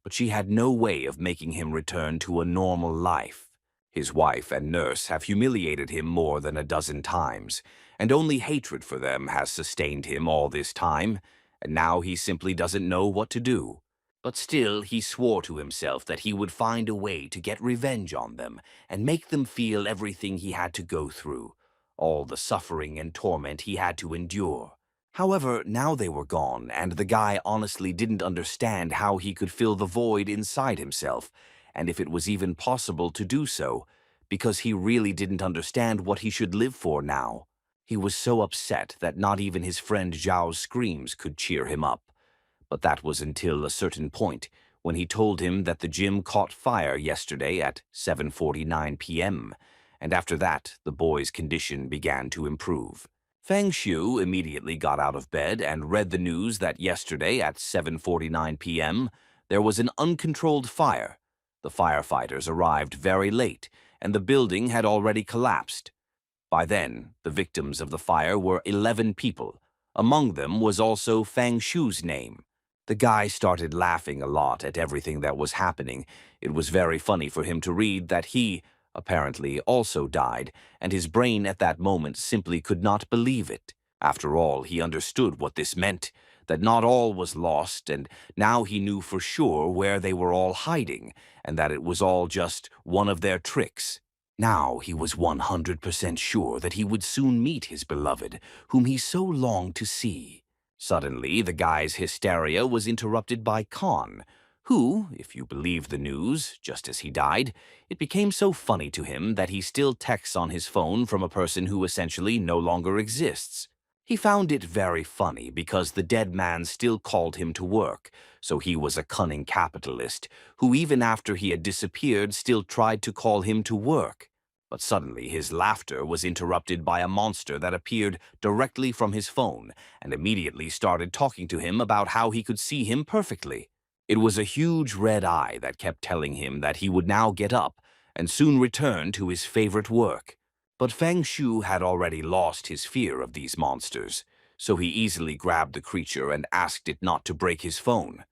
but she had no way of making him return to a normal life. His wife and nurse have humiliated him more than a dozen times, and only hatred for them has sustained him all this time, and now he simply doesn't know what to do. But still, he swore to himself that he would find a way to get revenge on them and make them feel everything he had to go through, all the suffering and torment he had to endure. However, now they were gone, and the guy honestly didn't understand how he could fill the void inside himself, and if it was even possible to do so, because he really didn't understand what he should live for now. He was so upset that not even his friend Zhao's screams could cheer him up. But that was until a certain point, when he told him that the gym caught fire yesterday at 7:49 p.m., and after that, the boy's condition began to improve. Fang Shu immediately got out of bed and read the news that yesterday at 7:49 p.m., there was an uncontrolled fire. The firefighters arrived very late, and the building had already collapsed. By then, the victims of the fire were 11 people. Among them was also Fang Shu's name. The guy started laughing a lot at everything that was happening. It was very funny for him to read that he, apparently, also died, and his brain at that moment simply could not believe it. After all, he understood what this meant, that not all was lost, and now he knew for sure where they were all hiding, and that it was all just one of their tricks. Now he was 100% sure that he would soon meet his beloved, whom he so longed to see. Suddenly, the guy's hysteria was interrupted by Khan, who, if you believe the news, just as he died, it became so funny to him that he still texts on his phone from a person who essentially no longer exists. He found it very funny because the dead man still called him to work, so he was a cunning capitalist who even after he had disappeared still tried to call him to work. But suddenly his laughter was interrupted by a monster that appeared directly from his phone and immediately started talking to him about how he could see him perfectly. It was a huge red eye that kept telling him that he would now get up and soon return to his favorite work. But Fang Shu had already lost his fear of these monsters, so he easily grabbed the creature and asked it not to break his phone.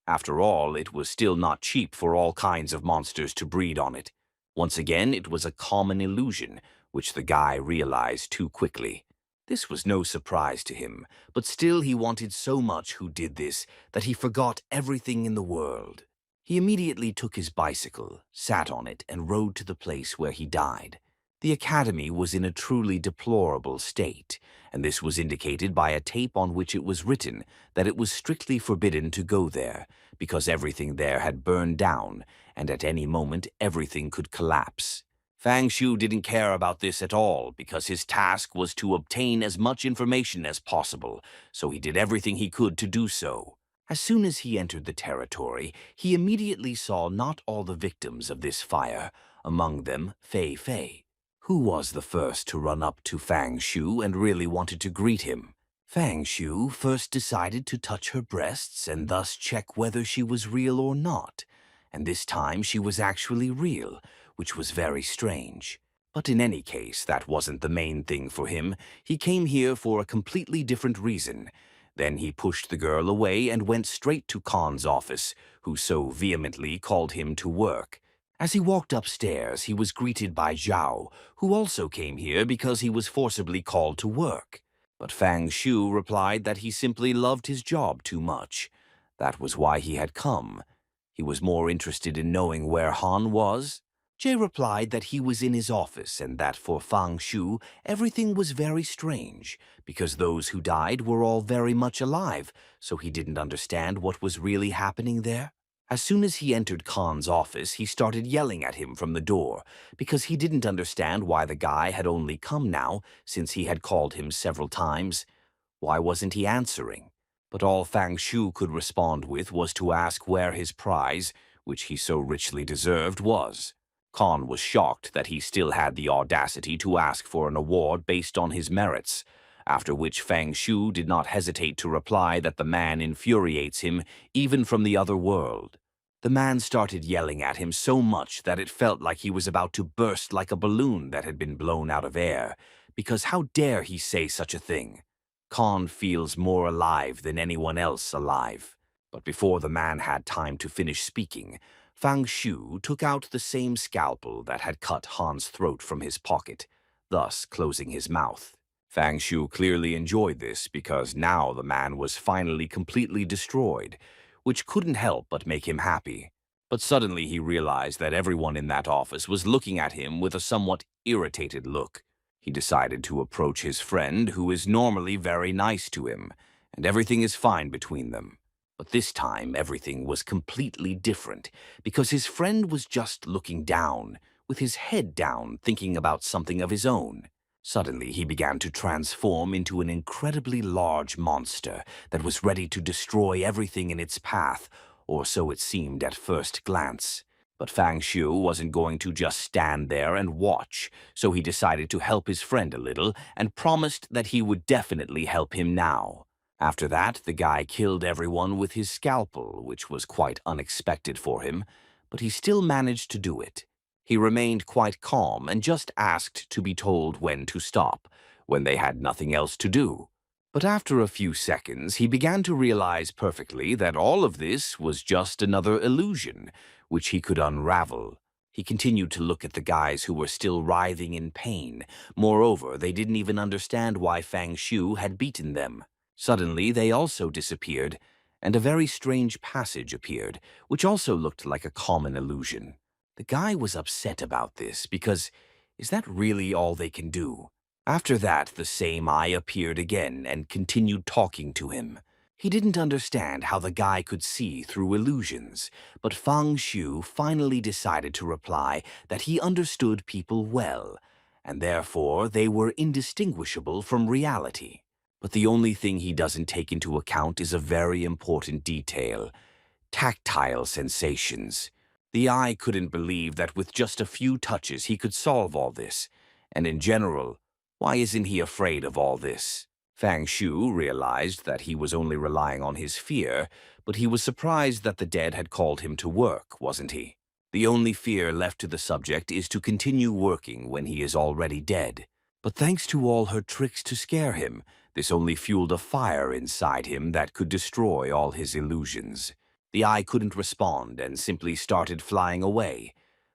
After all, it was still not cheap for all kinds of monsters to breed on it. Once again, it was a common illusion, which the guy realized too quickly. This was no surprise to him, but still he wanted so much who did this that he forgot everything in the world. He immediately took his bicycle, sat on it, and rode to the place where he died. The academy was in a truly deplorable state, and this was indicated by a tape on which it was written that it was strictly forbidden to go there, because everything there had burned down, and at any moment everything could collapse. Fang Shu didn't care about this at all, because his task was to obtain as much information as possible, so he did everything he could to do so. As soon as he entered the territory, he immediately saw not all the victims of this fire, among them Fei Fei, who was the first to run up to Fang Shu and really wanted to greet him. Fang Shu first decided to touch her breasts and thus check whether she was real or not, and this time she was actually real, which was very strange. But in any case, that wasn't the main thing for him. He came here for a completely different reason. Then he pushed the girl away and went straight to Khan's office, who so vehemently called him to work. As he walked upstairs, he was greeted by Zhao, who also came here because he was forcibly called to work. But Fang Shu replied that he simply loved his job too much. That was why he had come. He was more interested in knowing where Han was. Jay replied that he was in his office and that for Fang Shu everything was very strange, because those who died were all very much alive, so he didn't understand what was really happening there. As soon as he entered Khan's office, he started yelling at him from the door, because he didn't understand why the guy had only come now, since he had called him several times. Why wasn't he answering? But all Fang Shu could respond with was to ask where his prize, which he so richly deserved, was. Khan was shocked that he still had the audacity to ask for an award based on his merits, after which Fang Shu did not hesitate to reply that the man infuriates him even from the other world. The man started yelling at him so much that it felt like he was about to burst like a balloon that had been blown out of air, because how dare he say such a thing? Khan feels more alive than anyone else alive. But before the man had time to finish speaking, Fang Shu took out the same scalpel that had cut Han's throat from his pocket, thus closing his mouth. Fang Shu clearly enjoyed this because now the man was finally completely destroyed, which couldn't help but make him happy. But suddenly he realized that everyone in that office was looking at him with a somewhat irritated look. He decided to approach his friend, who is normally very nice to him, and everything is fine between them. But this time everything was completely different, because his friend was just looking down, with his head down, thinking about something of his own. Suddenly he began to transform into an incredibly large monster that was ready to destroy everything in its path, or so it seemed at first glance. But Fang Shu wasn't going to just stand there and watch, so he decided to help his friend a little and promised that he would definitely help him now. After that, the guy killed everyone with his scalpel, which was quite unexpected for him, but he still managed to do it. He remained quite calm and just asked to be told when to stop, when they had nothing else to do. But after a few seconds, he began to realize perfectly that all of this was just another illusion, which he could unravel. He continued to look at the guys who were still writhing in pain. Moreover, they didn't even understand why Fang Shu had beaten them. Suddenly, they also disappeared, and a very strange passage appeared, which also looked like a common illusion. The guy was upset about this because, is that really all they can do? After that, the same eye appeared again and continued talking to him. He didn't understand how the guy could see through illusions, but Fang Shu finally decided to reply that he understood people well, and therefore they were indistinguishable from reality. But the only thing he doesn't take into account is a very important detail: tactile sensations. The eye couldn't believe that with just a few touches he could solve all this, and in general, why isn't he afraid of all this? Fang Shu realized that he was only relying on his fear, but he was surprised that the dead had called him to work, wasn't he? The only fear left to the subject is to continue working when he is already dead. But thanks to all her tricks to scare him, this only fueled a fire inside him that could destroy all his illusions. The eye couldn't respond and simply started flying away.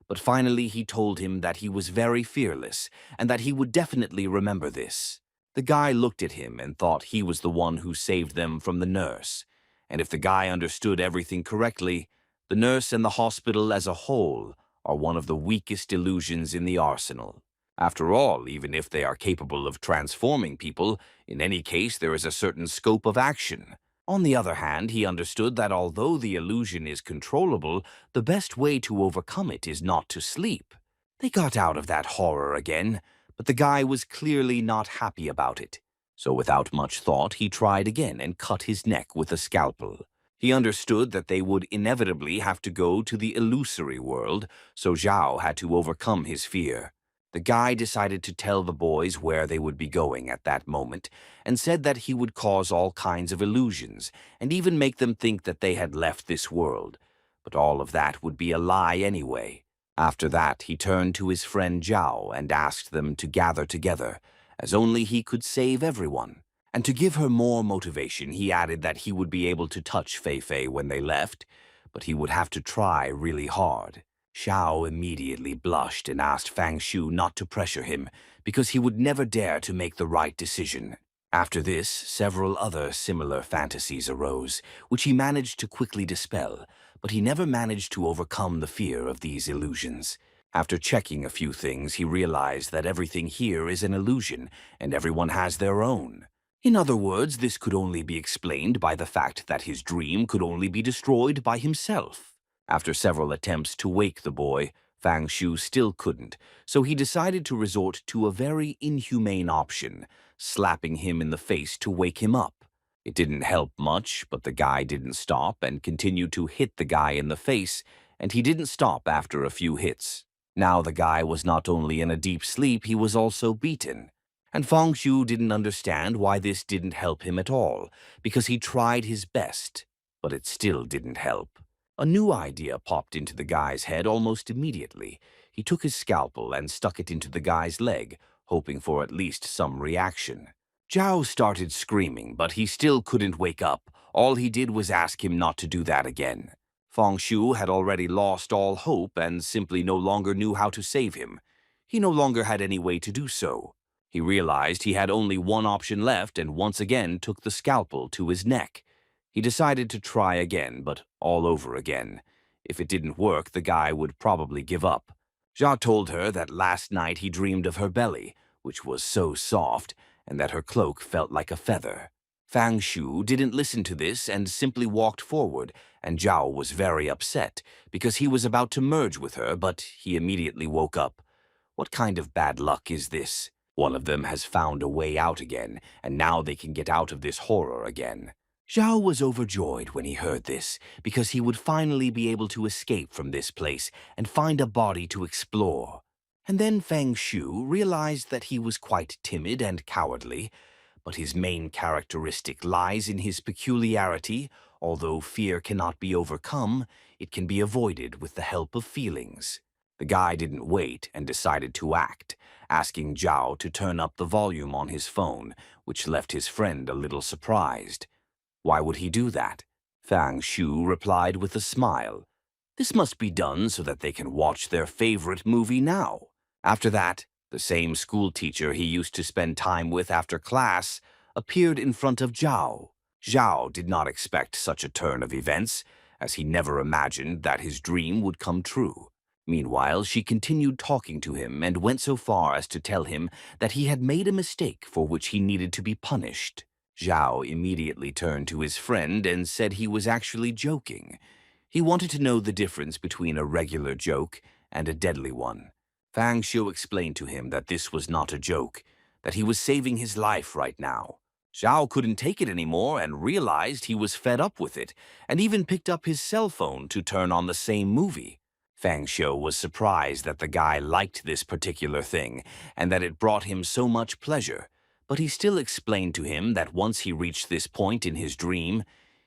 But finally he told him that he was very fearless and that he would definitely remember this. The guy looked at him and thought he was the one who saved them from the nurse. And if the guy understood everything correctly, the nurse and the hospital as a whole are one of the weakest illusions in the arsenal. After all, even if they are capable of transforming people, in any case there is a certain scope of action. On the other hand, he understood that although the illusion is controllable, the best way to overcome it is not to sleep. They got out of that horror again, but the guy was clearly not happy about it. So without much thought, he tried again and cut his neck with a scalpel. He understood that they would inevitably have to go to the illusory world, so Zhao had to overcome his fear. The guy decided to tell the boys where they would be going at that moment, and said that he would cause all kinds of illusions, and even make them think that they had left this world. But all of that would be a lie anyway. After that, he turned to his friend Zhao and asked them to gather together, as only he could save everyone. And to give her more motivation, he added that he would be able to touch Fei Fei when they left, but he would have to try really hard. Xiao immediately blushed and asked Fang Shu not to pressure him, because he would never dare to make the right decision. After this, several other similar fantasies arose, which he managed to quickly dispel, but he never managed to overcome the fear of these illusions. After checking a few things, he realized that everything here is an illusion, and everyone has their own. In other words, this could only be explained by the fact that his dream could only be destroyed by himself. After several attempts to wake the boy, Fang Shu still couldn't, so he decided to resort to a very inhumane option, slapping him in the face to wake him up. It didn't help much, but the guy didn't stop and continued to hit the guy in the face, and he didn't stop after a few hits. Now the guy was not only in a deep sleep, he was also beaten. And Fang Shu didn't understand why this didn't help him at all, because he tried his best, but it still didn't help. A new idea popped into the guy's head almost immediately. He took his scalpel and stuck it into the guy's leg, hoping for at least some reaction. Zhao started screaming, but he still couldn't wake up. All he did was ask him not to do that again. Fang Shu had already lost all hope and simply no longer knew how to save him. He no longer had any way to do so. He realized he had only one option left and once again took the scalpel to his neck. He decided to try again, but all over again. If it didn't work, the guy would probably give up. Jia told her that last night he dreamed of her belly, which was so soft, and that her cloak felt like a feather. Fang Shu didn't listen to this and simply walked forward, and Zhao was very upset because he was about to merge with her, but he immediately woke up. What kind of bad luck is this? One of them has found a way out again, and now they can get out of this horror again. Zhao was overjoyed when he heard this, because he would finally be able to escape from this place and find a body to explore. And then Fang Shu realized that he was quite timid and cowardly, but his main characteristic lies in his peculiarity. Although fear cannot be overcome, it can be avoided with the help of feelings. The guy didn't wait and decided to act, asking Zhao to turn up the volume on his phone, which left his friend a little surprised. Why would he do that? Fang Shu replied with a smile. This must be done so that they can watch their favorite movie now. After that, the same school teacher he used to spend time with after class appeared in front of Zhao. Zhao did not expect such a turn of events, as he never imagined that his dream would come true. Meanwhile, she continued talking to him and went so far as to tell him that he had made a mistake for which he needed to be punished. Zhao immediately turned to his friend and said he was actually joking. He wanted to know the difference between a regular joke and a deadly one. Fang Xiu explained to him that this was not a joke, that he was saving his life right now. Zhao couldn't take it anymore and realized he was fed up with it, and even picked up his cell phone to turn on the same movie. Fang Xiu was surprised that the guy liked this particular thing and that it brought him so much pleasure, but he still explained to him that once he reached this point in his dream,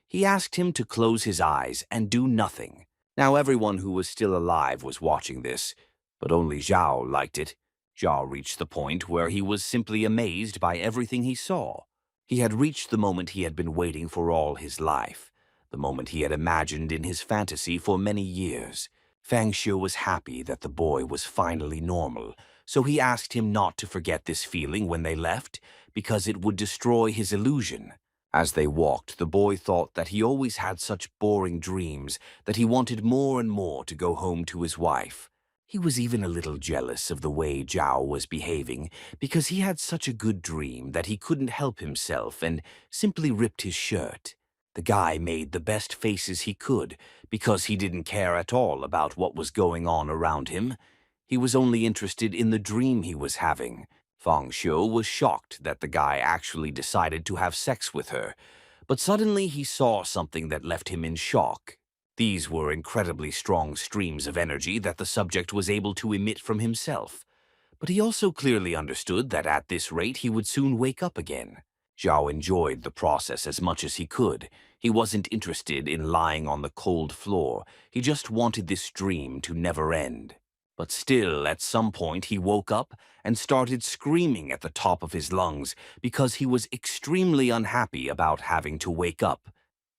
he asked him to close his eyes and do nothing. Now everyone who was still alive was watching this, but only Zhao liked it. Zhao reached the point where he was simply amazed by everything he saw. He had reached the moment he had been waiting for all his life, the moment he had imagined in his fantasy for many years. Fang Xiu was happy that the boy was finally normal, so he asked him not to forget this feeling when they left, because it would destroy his illusion. As they walked, the boy thought that he always had such boring dreams that he wanted more and more to go home to his wife. He was even a little jealous of the way Zhao was behaving, because he had such a good dream that he couldn't help himself and simply ripped his shirt. The guy made the best faces he could, because he didn't care at all about what was going on around him. He was only interested in the dream he was having. Fang Xiu was shocked that the guy actually decided to have sex with her, but suddenly he saw something that left him in shock. These were incredibly strong streams of energy that the subject was able to emit from himself. But he also clearly understood that at this rate he would soon wake up again. Zhao enjoyed the process as much as he could. He wasn't interested in lying on the cold floor. He just wanted this dream to never end. But still, at some point, he woke up and started screaming at the top of his lungs because he was extremely unhappy about having to wake up,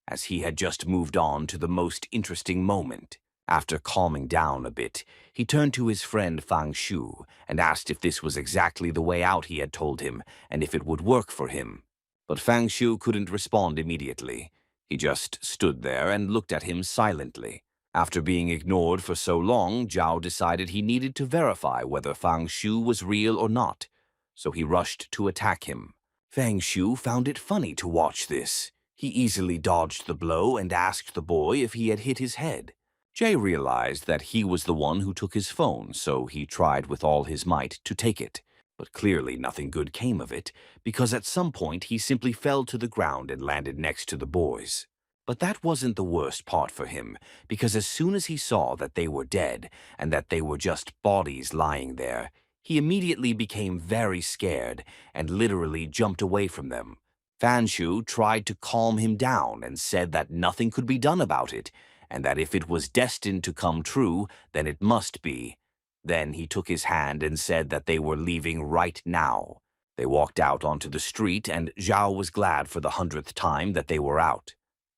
as he had just moved on to the most interesting moment. After calming down a bit, he turned to his friend Fang Shu and asked if this was exactly the way out he had told him and if it would work for him. But Fang Shu couldn't respond immediately. He just stood there and looked at him silently. After being ignored for so long, Zhao decided he needed to verify whether Fang Shu was real or not, so he rushed to attack him. Fang Shu found it funny to watch this. He easily dodged the blow and asked the boy if he had hit his head. Jay realized that he was the one who took his phone, so he tried with all his might to take it. But clearly nothing good came of it, because at some point he simply fell to the ground and landed next to the boys. But that wasn't the worst part for him, because as soon as he saw that they were dead and that they were just bodies lying there, he immediately became very scared and literally jumped away from them. Fanshu tried to calm him down and said that nothing could be done about it, and that if it was destined to come true, then it must be. Then he took his hand and said that they were leaving right now. They walked out onto the street, and Zhao was glad for the 100th time that they were out.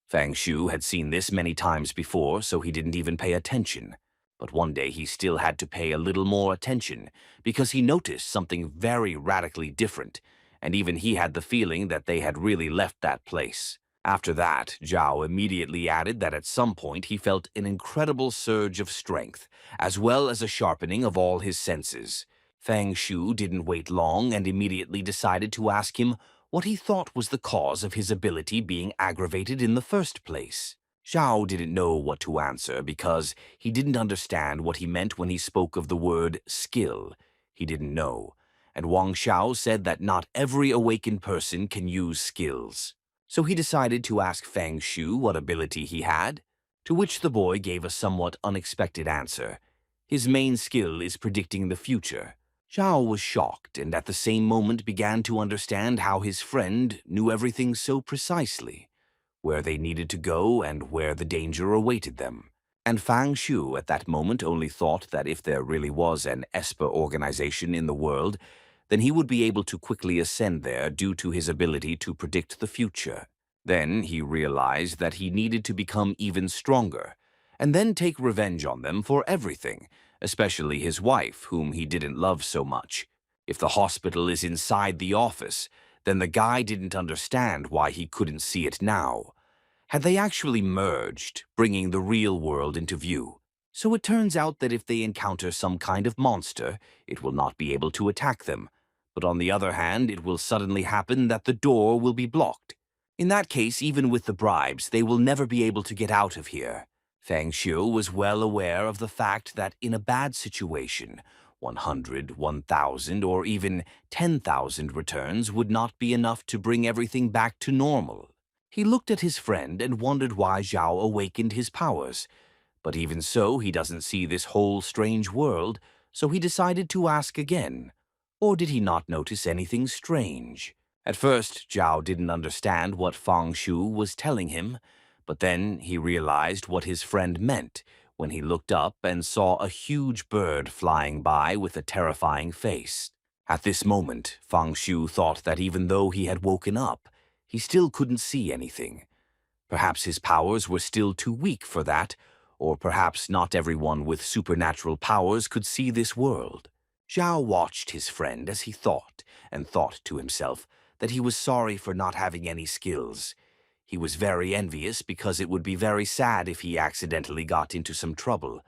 Fang Shu had seen this many times before, so he didn't even pay attention. But one day he still had to pay a little more attention, because he noticed something very radically different, and even he had the feeling that they had really left that place. After that, Zhao immediately added that at some point he felt an incredible surge of strength, as well as a sharpening of all his senses. Fang Shu didn't wait long and immediately decided to ask him what he thought was the cause of his ability being aggravated in the first place. Zhao didn't know what to answer because he didn't understand what he meant when he spoke of the word skill. He didn't know, and Wang Xiao said that not every awakened person can use skills. So he decided to ask Fang Shu what ability he had, to which the boy gave a somewhat unexpected answer. His main skill is predicting the future. Zhao was shocked and at the same moment began to understand how his friend knew everything so precisely, where they needed to go and where the danger awaited them. And Fang Shu at that moment only thought that if there really was an Esper organization in the world, then he would be able to quickly ascend there due to his ability to predict the future. Then he realized that he needed to become even stronger, and then take revenge on them for everything, especially his wife, whom he didn't love so much. If the hospital is inside the office, then the guy didn't understand why he couldn't see it now. Had they actually merged, bringing the real world into view? So it turns out that if they encounter some kind of monster, it will not be able to attack them. But on the other hand, it will suddenly happen that the door will be blocked. In that case, even with the bribes, they will never be able to get out of here. Fang Xiu was well aware of the fact that in a bad situation, 100, 1,000, or even 10,000 returns would not be enough to bring everything back to normal. He looked at his friend and wondered why Zhao awakened his powers. But even so, he doesn't see this whole strange world, so he decided to ask again. Or did he not notice anything strange? At first, Zhao didn't understand what Fang Shu was telling him, but then he realized what his friend meant when he looked up and saw a huge bird flying by with a terrifying face. At this moment, Fang Shu thought that even though he had woken up, he still couldn't see anything. Perhaps his powers were still too weak for that, or perhaps not everyone with supernatural powers could see this world. Zhao watched his friend as he thought, and thought to himself that he was sorry for not having any skills. He was very envious because it would be very sad if he accidentally got into some trouble.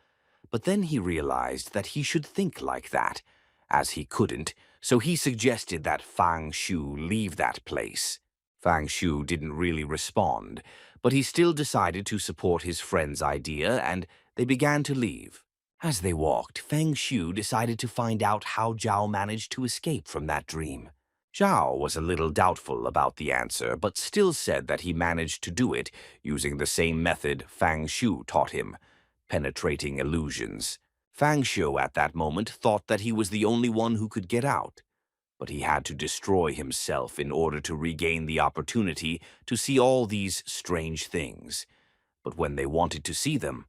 But then he realized that he should think like that. As he couldn't, so he suggested that Fang Shu leave that place. Fang Shu didn't really respond, but he still decided to support his friend's idea, and they began to leave. As they walked, Fang Shu decided to find out how Zhao managed to escape from that dream. Zhao was a little doubtful about the answer, but still said that he managed to do it using the same method Fang Shu taught him, penetrating illusions. Fang Shu at that moment thought that he was the only one who could get out, but he had to destroy himself in order to regain the opportunity to see all these strange things. But when they wanted to see them,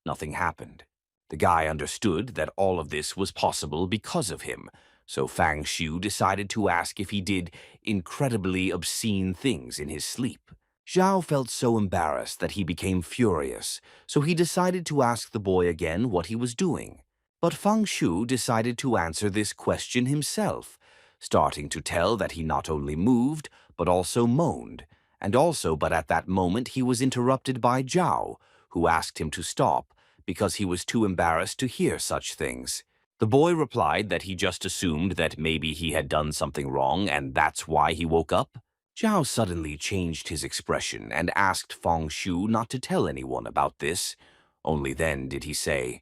nothing happened. The guy understood that all of this was possible because of him, so Fang Shu decided to ask if he did incredibly obscene things in his sleep. Zhao felt so embarrassed that he became furious, so he decided to ask the boy again what he was doing. But Fang Shu decided to answer this question himself, starting to tell that he not only moved, but also moaned, but at that moment he was interrupted by Zhao, who asked him to stop, because he was too embarrassed to hear such things. The boy replied that he just assumed that maybe he had done something wrong and that's why he woke up. Zhao suddenly changed his expression and asked Fang Shu not to tell anyone about this. Only then did he say,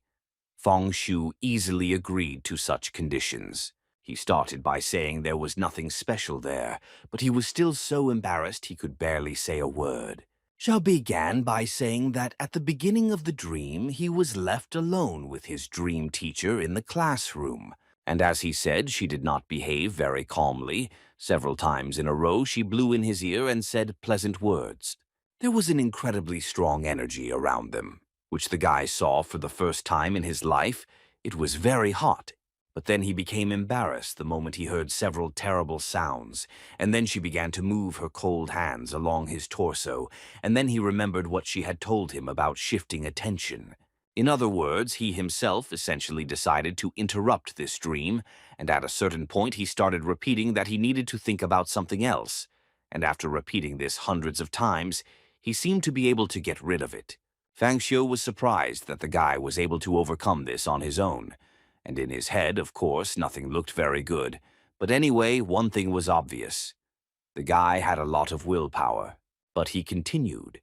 Fang Shu easily agreed to such conditions. He started by saying there was nothing special there, but he was still so embarrassed he could barely say a word. Zhao began by saying that at the beginning of the dream he was left alone with his dream teacher in the classroom, and as he said, she did not behave very calmly. Several times in a row she blew in his ear and said pleasant words. There was an incredibly strong energy around them, which the guy saw for the first time in his life. It was very hot. But then he became embarrassed the moment he heard several terrible sounds, and then she began to move her cold hands along his torso, and then he remembered what she had told him about shifting attention. In other words, he himself essentially decided to interrupt this dream, and at a certain point he started repeating that he needed to think about something else, and after repeating this hundreds of times, he seemed to be able to get rid of it. Fang Xiu was surprised that the guy was able to overcome this on his own. And in his head, of course, nothing looked very good. But anyway, one thing was obvious. The guy had a lot of willpower. But he continued.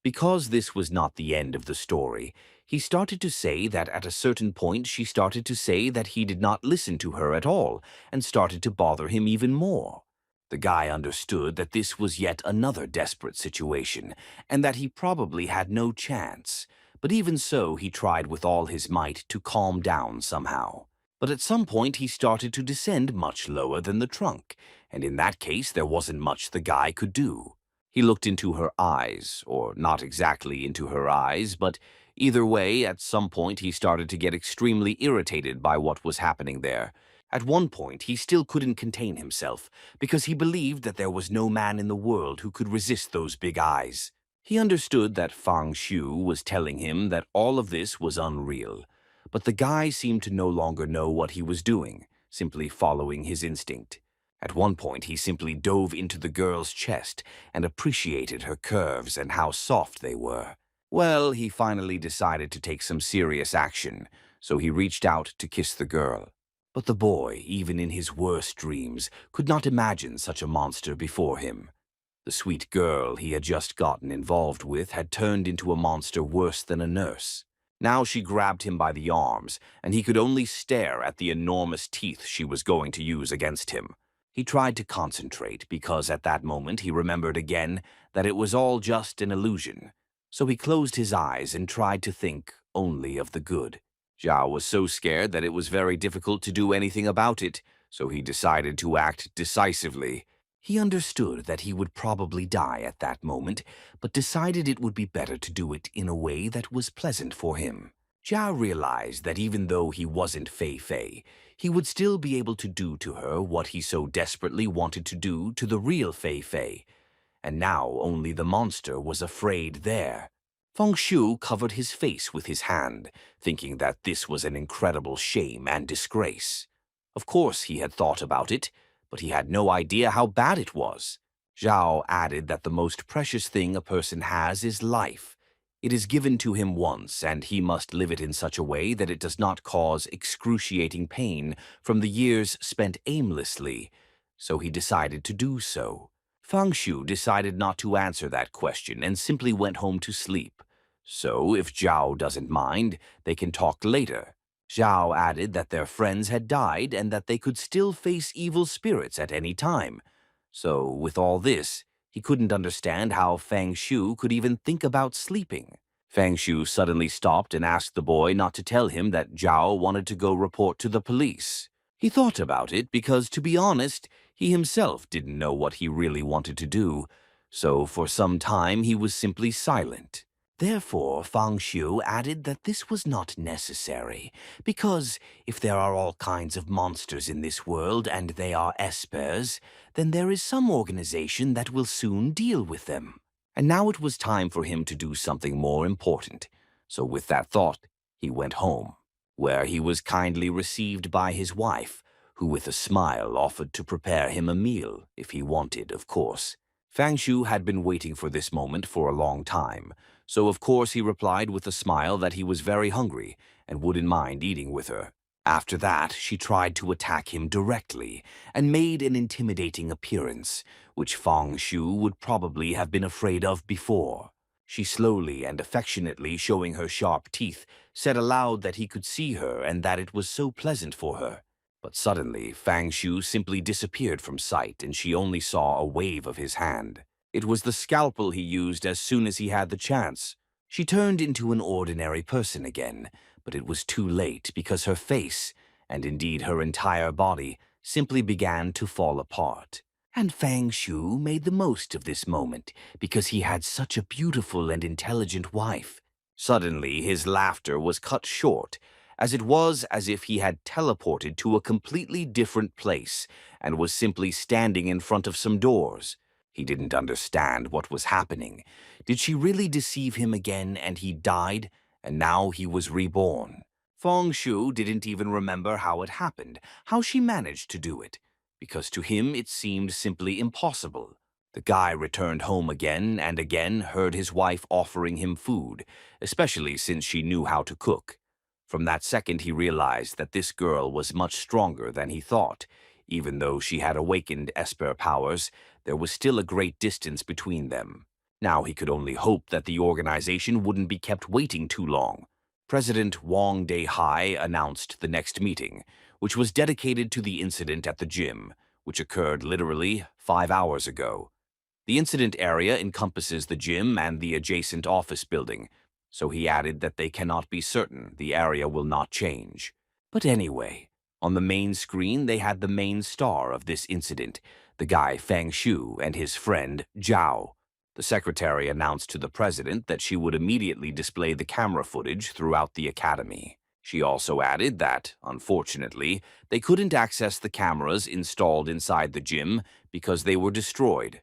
Because this was not the end of the story, he started to say that at a certain point she started to say that he did not listen to her at all and started to bother him even more. The guy understood that this was yet another desperate situation and that he probably had no chance. But even so, he tried with all his might to calm down somehow. But at some point he started to descend much lower than the trunk, and in that case there wasn't much the guy could do. He looked into her eyes, or not exactly into her eyes, but either way, at some point he started to get extremely irritated by what was happening there. At one point, he still couldn't contain himself, because he believed that there was no man in the world who could resist those big eyes. He understood that Fang Xiu was telling him that all of this was unreal, but the guy seemed to no longer know what he was doing, simply following his instinct. At one point, he simply dove into the girl's chest and appreciated her curves and how soft they were. Well, he finally decided to take some serious action, so he reached out to kiss the girl. But the boy, even in his worst dreams, could not imagine such a monster before him. The sweet girl he had just gotten involved with had turned into a monster worse than a nurse. Now she grabbed him by the arms, and he could only stare at the enormous teeth she was going to use against him. He tried to concentrate because at that moment he remembered again that it was all just an illusion. So he closed his eyes and tried to think only of the good. Zhao was so scared that it was very difficult to do anything about it, so he decided to act decisively. He understood that he would probably die at that moment, but decided it would be better to do it in a way that was pleasant for him. Zhao realized that even though he wasn't Fei Fei, he would still be able to do to her what he so desperately wanted to do to the real Fei Fei, and now only the monster was afraid there. Feng Shu covered his face with his hand, thinking that this was an incredible shame and disgrace. Of course he had thought about it, but he had no idea how bad it was. Zhao added that the most precious thing a person has is life. It is given to him once, and he must live it in such a way that it does not cause excruciating pain from the years spent aimlessly. So he decided to do so. Fang Shu decided not to answer that question and simply went home to sleep. So, if Zhao doesn't mind, they can talk later. Zhao added that their friends had died and that they could still face evil spirits at any time. So, with all this, he couldn't understand how Fang Shu could even think about sleeping. Fang Shu suddenly stopped and asked the boy not to tell him that Zhao wanted to go report to the police. He thought about it because, to be honest, he himself didn't know what he really wanted to do, so for some time he was simply silent. Therefore, Fang Xiu added that this was not necessary, because if there are all kinds of monsters in this world and they are espers, then there is some organization that will soon deal with them. And now it was time for him to do something more important. So with that thought, he went home, where he was kindly received by his wife, who with a smile offered to prepare him a meal, if he wanted, of course. Fang Shu had been waiting for this moment for a long time, so of course he replied with a smile that he was very hungry and wouldn't mind eating with her. After that, she tried to attack him directly and made an intimidating appearance, which Fang Shu would probably have been afraid of before. She slowly and affectionately, showing her sharp teeth, said aloud that he could see her and that it was so pleasant for her. But suddenly, Fang Shu simply disappeared from sight and she only saw a wave of his hand. It was the scalpel he used as soon as he had the chance. She turned into an ordinary person again, but it was too late because her face, and indeed her entire body, simply began to fall apart. And Fang Shu made the most of this moment because he had such a beautiful and intelligent wife. Suddenly, his laughter was cut short, as it was as if he had teleported to a completely different place and was simply standing in front of some doors. He didn't understand what was happening. Did she really deceive him again and he died, and now he was reborn? Feng Shu didn't even remember how it happened, how she managed to do it, because to him it seemed simply impossible. The guy returned home again and again, heard his wife offering him food, especially since she knew how to cook. From that second he realized that this girl was much stronger than he thought. Even though she had awakened Esper powers, there was still a great distance between them. Now he could only hope that the organization wouldn't be kept waiting too long. President Wang Dehai announced the next meeting, which was dedicated to the incident at the gym, which occurred literally 5 hours ago. The incident area encompasses the gym and the adjacent office building, so he added that they cannot be certain the area will not change. But anyway, On the main screen, they had the main star of this incident, the guy Fang Shu and his friend Zhao. The secretary announced to the president that she would immediately display the camera footage throughout the academy. She also added that, unfortunately, they couldn't access the cameras installed inside the gym because they were destroyed.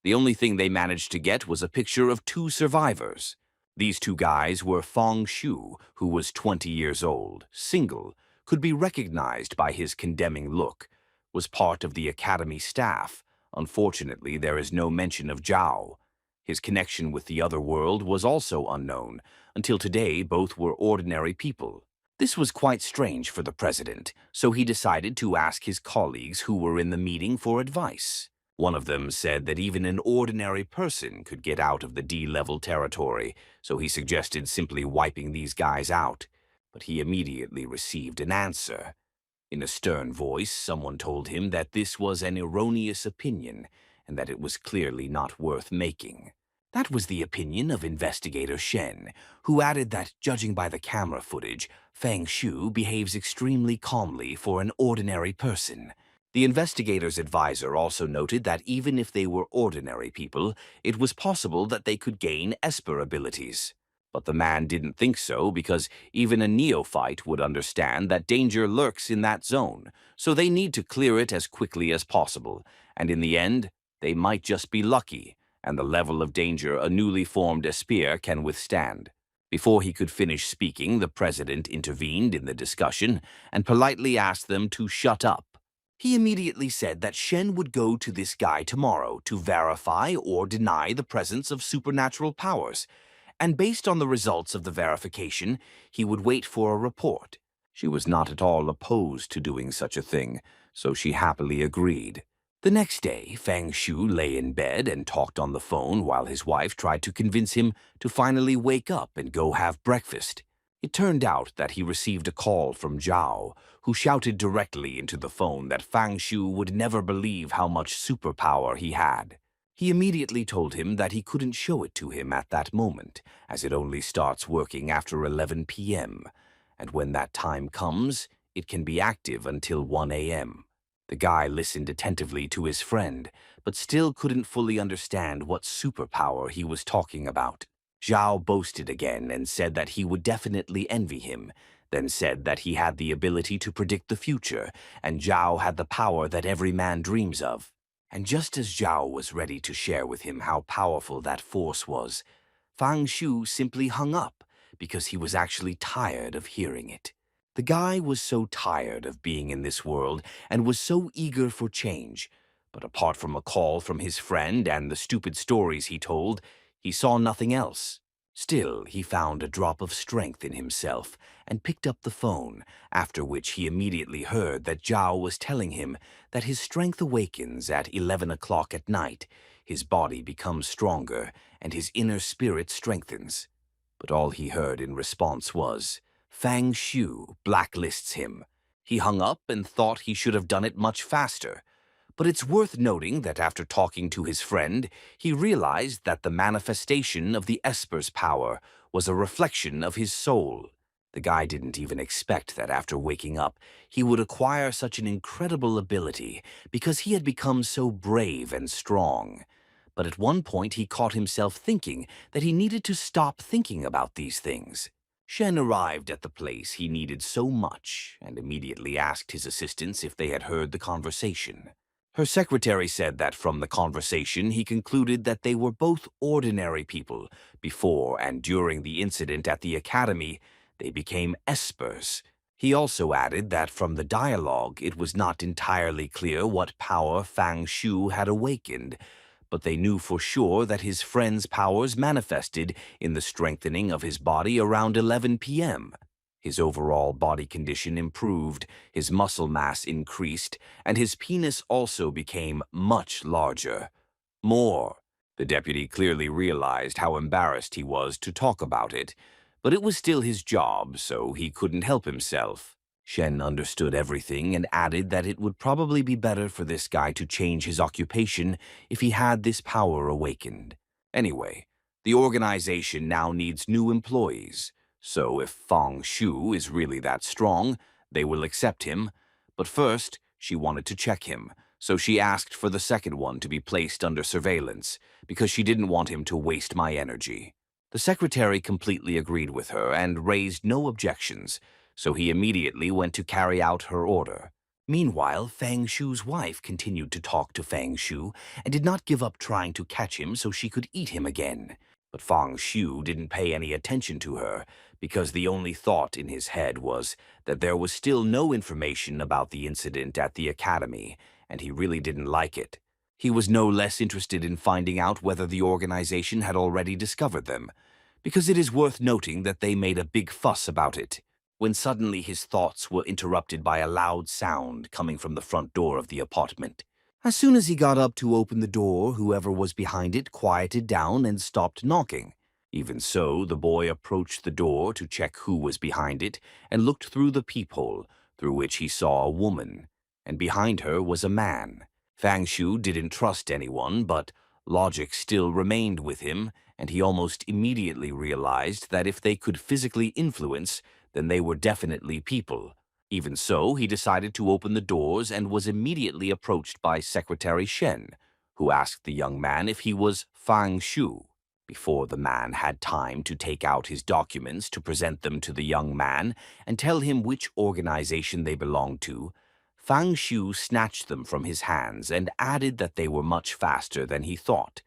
The only thing they managed to get was a picture of two survivors. These two guys were Fang Shu, who was 20 years old, single, could be recognized by his condemning look, was part of the academy staff. Unfortunately, there is no mention of Zhao. His connection with the other world was also unknown. Until today, both were ordinary people. This was quite strange for the president, so he decided to ask his colleagues who were in the meeting for advice. One of them said that even an ordinary person could get out of the D-level territory, so he suggested simply wiping these guys out. But he immediately received an answer. In a stern voice, someone told him that this was an erroneous opinion and that it was clearly not worth making. That was the opinion of investigator Shen, who added that, judging by the camera footage, Fang Shu behaves extremely calmly for an ordinary person. The investigator's advisor also noted that even if they were ordinary people, it was possible that they could gain Esper abilities. But the man didn't think so because even a neophyte would understand that danger lurks in that zone, so they need to clear it as quickly as possible, and in the end, they might just be lucky, and the level of danger a newly formed Esper can withstand. Before he could finish speaking, the president intervened in the discussion and politely asked them to shut up. He immediately said that Shen would go to this guy tomorrow to verify or deny the presence of supernatural powers, and based on the results of the verification, he would wait for a report. She was not at all opposed to doing such a thing, so she happily agreed. The next day, Fang Shu lay in bed and talked on the phone while his wife tried to convince him to finally wake up and go have breakfast. It turned out that he received a call from Zhao, who shouted directly into the phone that Fang Shu would never believe how much superpower he had. He immediately told him that he couldn't show it to him at that moment, as it only starts working after 11 p.m., and when that time comes, it can be active until 1 a.m. The guy listened attentively to his friend, but still couldn't fully understand what superpower he was talking about. Zhao boasted again and said that he would definitely envy him, then said that he had the ability to predict the future, and Zhao had the power that every man dreams of. And just as Zhao was ready to share with him how powerful that force was, Fang Shu simply hung up because he was actually tired of hearing it. The guy was so tired of being in this world and was so eager for change, but apart from a call from his friend and the stupid stories he told, he saw nothing else. Still, he found a drop of strength in himself and picked up the phone, after which he immediately heard that Zhao was telling him that his strength awakens at 11 o'clock at night, his body becomes stronger, and his inner spirit strengthens. But all he heard in response was, Fang Shu blacklists him. He hung up and thought he should have done it much faster. But it's worth noting that after talking to his friend, he realized that the manifestation of the Esper's power was a reflection of his soul. The guy didn't even expect that after waking up, he would acquire such an incredible ability because he had become so brave and strong. But at one point he caught himself thinking that he needed to stop thinking about these things. Shen arrived at the place he needed so much and immediately asked his assistants if they had heard the conversation. Her secretary said that from the conversation he concluded that they were both ordinary people. Before and during the incident at the academy, they became espers. He also added that from the dialogue it was not entirely clear what power Fang Shu had awakened, but they knew for sure that his friend's powers manifested in the strengthening of his body around 11 p.m. His overall body condition improved, his muscle mass increased, and his penis also became much larger. More. The deputy clearly realized how embarrassed he was to talk about it, but it was still his job, so he couldn't help himself. Shen understood everything and added that it would probably be better for this guy to change his occupation if he had this power awakened. Anyway, the organization now needs new employees. So if Fang Shu is really that strong, they will accept him, But first, she wanted to check him, so she asked for the second one to be placed under surveillance, because she didn't want him to waste my energy. The secretary completely agreed with her and raised no objections, so he immediately went to carry out her order. Meanwhile, Fang Shu's wife continued to talk to Fang Shu and did not give up trying to catch him so she could eat him again. But Fang Shu didn't pay any attention to her, because the only thought in his head was that there was still no information about the incident at the academy, and he really didn't like it. He was no less interested in finding out whether the organization had already discovered them, because it is worth noting that they made a big fuss about it, when suddenly his thoughts were interrupted by a loud sound coming from the front door of the apartment. As soon as he got up to open the door, whoever was behind it quieted down and stopped knocking. Even so, the boy approached the door to check who was behind it and looked through the peephole, through which he saw a woman, and behind her was a man. Fang Shu didn't trust anyone, but logic still remained with him, and he almost immediately realized that if they could physically influence, then they were definitely people. Even so, he decided to open the doors and was immediately approached by Secretary Shen, who asked the young man if he was Fang Shu. Before the man had time to take out his documents to present them to the young man and tell him which organization they belonged to, Fang Shu snatched them from his hands and added that they were much faster than he thought.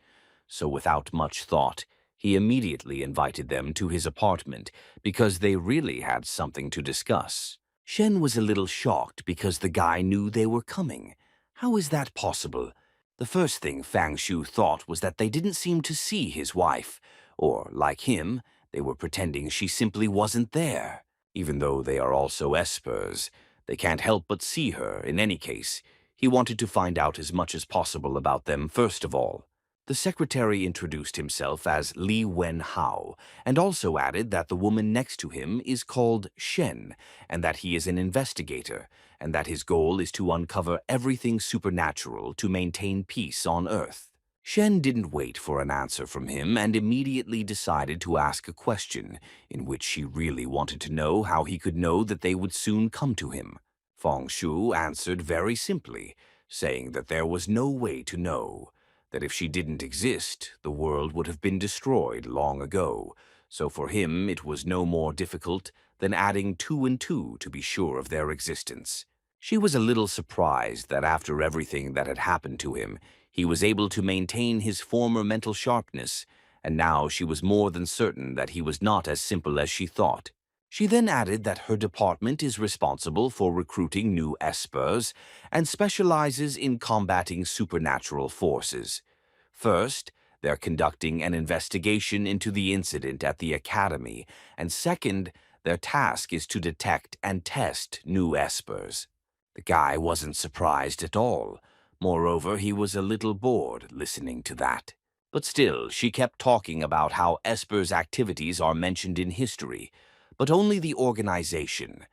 So without much thought, he immediately invited them to his apartment because they really had something to discuss. Shen was a little shocked because the guy knew they were coming. How is that possible? The first thing Fang Shu thought was that they didn't seem to see his wife, or, like him, they were pretending she simply wasn't there. Even though they are also espers, they can't help but see her in any case. He wanted to find out as much as possible about them first of all. The secretary introduced himself as Li Wen Hao, and also added that the woman next to him is called Shen, and that he is an investigator, and that his goal is to uncover everything supernatural to maintain peace on Earth. Shen didn't wait for an answer from him and immediately decided to ask a question, in which she really wanted to know how he could know that they would soon come to him. Fang Shu answered very simply, saying that there was no way to know, that if she didn't exist, the world would have been destroyed long ago, so for him it was no more difficult than adding 2 and 2 to be sure of their existence. She was a little surprised that after everything that had happened to him, he was able to maintain his former mental sharpness, and now she was more than certain that he was not as simple as she thought. She then added that her department is responsible for recruiting new espers and specializes in combating supernatural forces. First, they're conducting an investigation into the incident at the academy, and second, their task is to detect and test new espers. The guy wasn't surprised at all. Moreover, he was a little bored listening to that. But still, she kept talking about how espers' activities are mentioned in history, but only the organization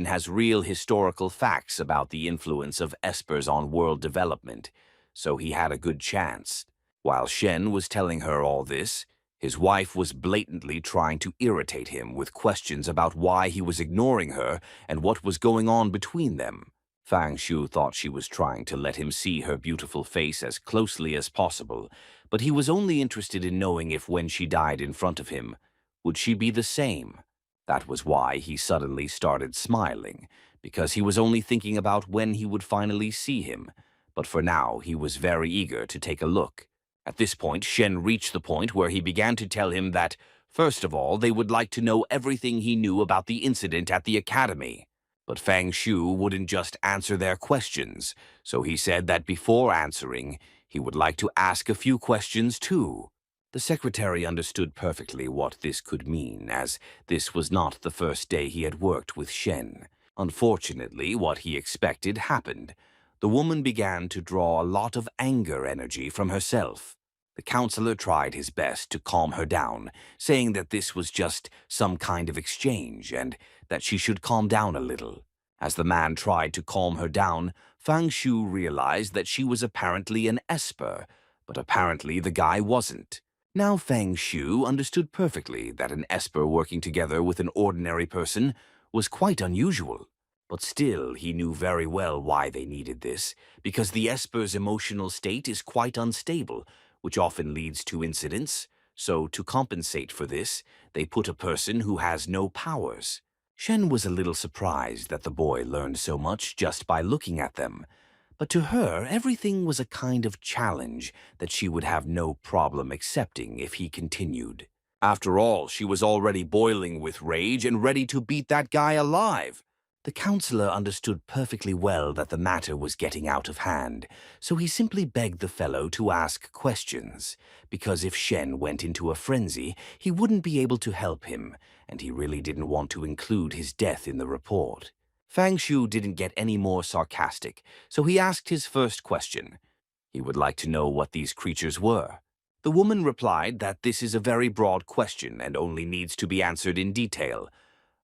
has real historical facts about the influence of espers on world development, so he had a good chance. While Shen was telling her all this, his wife was blatantly trying to irritate him with questions about why he was ignoring her and what was going on between them. Fang Shu thought she was trying to let him see her beautiful face as closely as possible, but he was only interested in knowing if when she died in front of him, would she be the same? That was why he suddenly started smiling, because he was only thinking about when he would finally see him. But for now, he was very eager to take a look. At this point, Shen reached the point where he began to tell him that, first of all, they would like to know everything he knew about the incident at the academy. But Fang Shu wouldn't just answer their questions, so he said that before answering, he would like to ask a few questions too. The secretary understood perfectly what this could mean, as this was not the first day he had worked with Shen. Unfortunately, what he expected happened. The woman began to draw a lot of anger energy from herself. The counselor tried his best to calm her down, saying that this was just some kind of exchange and that she should calm down a little. As the man tried to calm her down, Fang Shu realized that she was apparently an esper, but apparently the guy wasn't. Now Fang Shu understood perfectly that an esper working together with an ordinary person was quite unusual. But still, he knew very well why they needed this, because the Esper's emotional state is quite unstable, which often leads to incidents. So, to compensate for this, they put a person who has no powers. Shen was a little surprised that the boy learned so much just by looking at them. But to her, everything was a kind of challenge that she would have no problem accepting if he continued. After all, she was already boiling with rage and ready to beat that guy alive. The counselor understood perfectly well that the matter was getting out of hand, so he simply begged the fellow to ask questions, because if Shen went into a frenzy, he wouldn't be able to help him, and he really didn't want to include his death in the report. Fang Shu didn't get any more sarcastic, so he asked his first question. He would like to know what these creatures were. The woman replied that this is a very broad question and only needs to be answered in detail.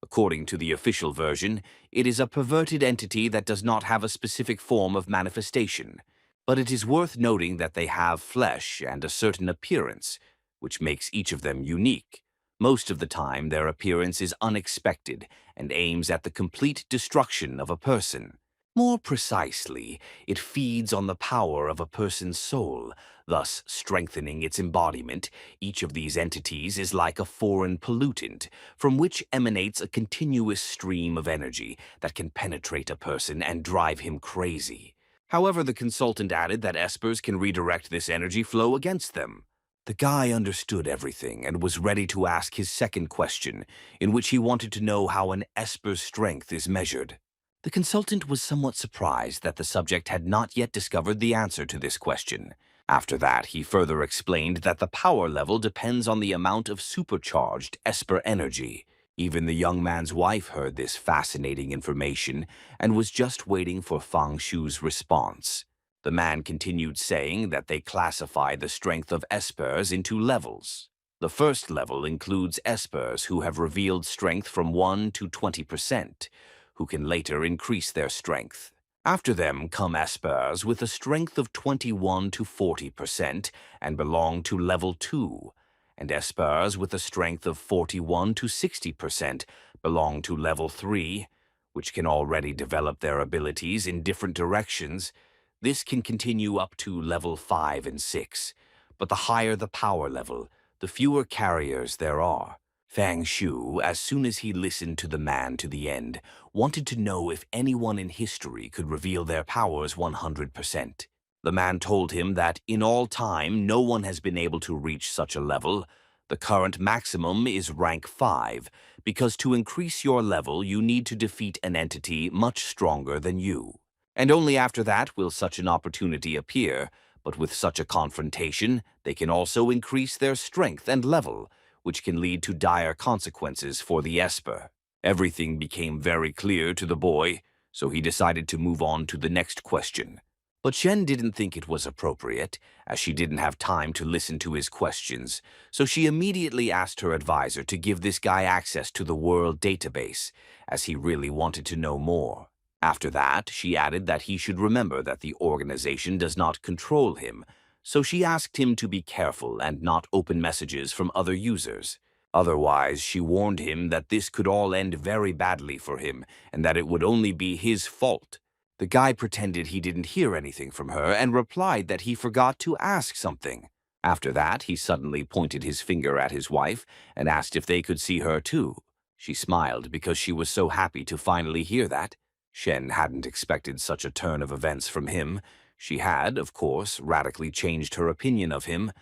According to the official version, it is a perverted entity that does not have a specific form of manifestation. But it is worth noting that they have flesh and a certain appearance, which makes each of them unique. Most of the time, their appearance is unexpected and aims at the complete destruction of a person. More precisely, it feeds on the power of a person's soul, thus strengthening its embodiment. Each of these entities is like a foreign pollutant, from which emanates a continuous stream of energy that can penetrate a person and drive him crazy. However, the consultant added that espers can redirect this energy flow against them. The guy understood everything and was ready to ask his second question, in which he wanted to know how an esper's strength is measured. The consultant was somewhat surprised that the subject had not yet discovered the answer to this question. After that, he further explained that the power level depends on the amount of supercharged Esper energy. Even the young man's wife heard this fascinating information and was just waiting for Fang Shu's response. The man continued saying that they classify the strength of Espers into levels. The first level includes Espers who have revealed strength from 1 to 20%, who can later increase their strength. After them come Espers with a strength of 21 to 40% and belong to level 2, and Espers with a strength of 41 to 60% belong to level 3, which can already develop their abilities in different directions. This can continue up to level 5 and 6, but the higher the power level, the fewer carriers there are. Fang Shu, as soon as he listened to the man to the end, wanted to know if anyone in history could reveal their powers 100%. The man told him that in all time, no one has been able to reach such a level. The current maximum is rank 5, because to increase your level, you need to defeat an entity much stronger than you. And only after that will such an opportunity appear, but with such a confrontation, they can also increase their strength and level, which can lead to dire consequences for the Esper. Everything became very clear to the boy, so he decided to move on to the next question. But Shen didn't think it was appropriate, as she didn't have time to listen to his questions, so she immediately asked her advisor to give this guy access to the world database, as he really wanted to know more. After that, she added that he should remember that the organization does not control him, so she asked him to be careful and not open messages from other users. Otherwise, she warned him that this could all end very badly for him and that it would only be his fault. The guy pretended he didn't hear anything from her and replied that he forgot to ask something. After that, he suddenly pointed his finger at his wife and asked if they could see her too. She smiled because she was so happy to finally hear that. Shen hadn't expected such a turn of events from him. She had, of course, radically changed her opinion of him,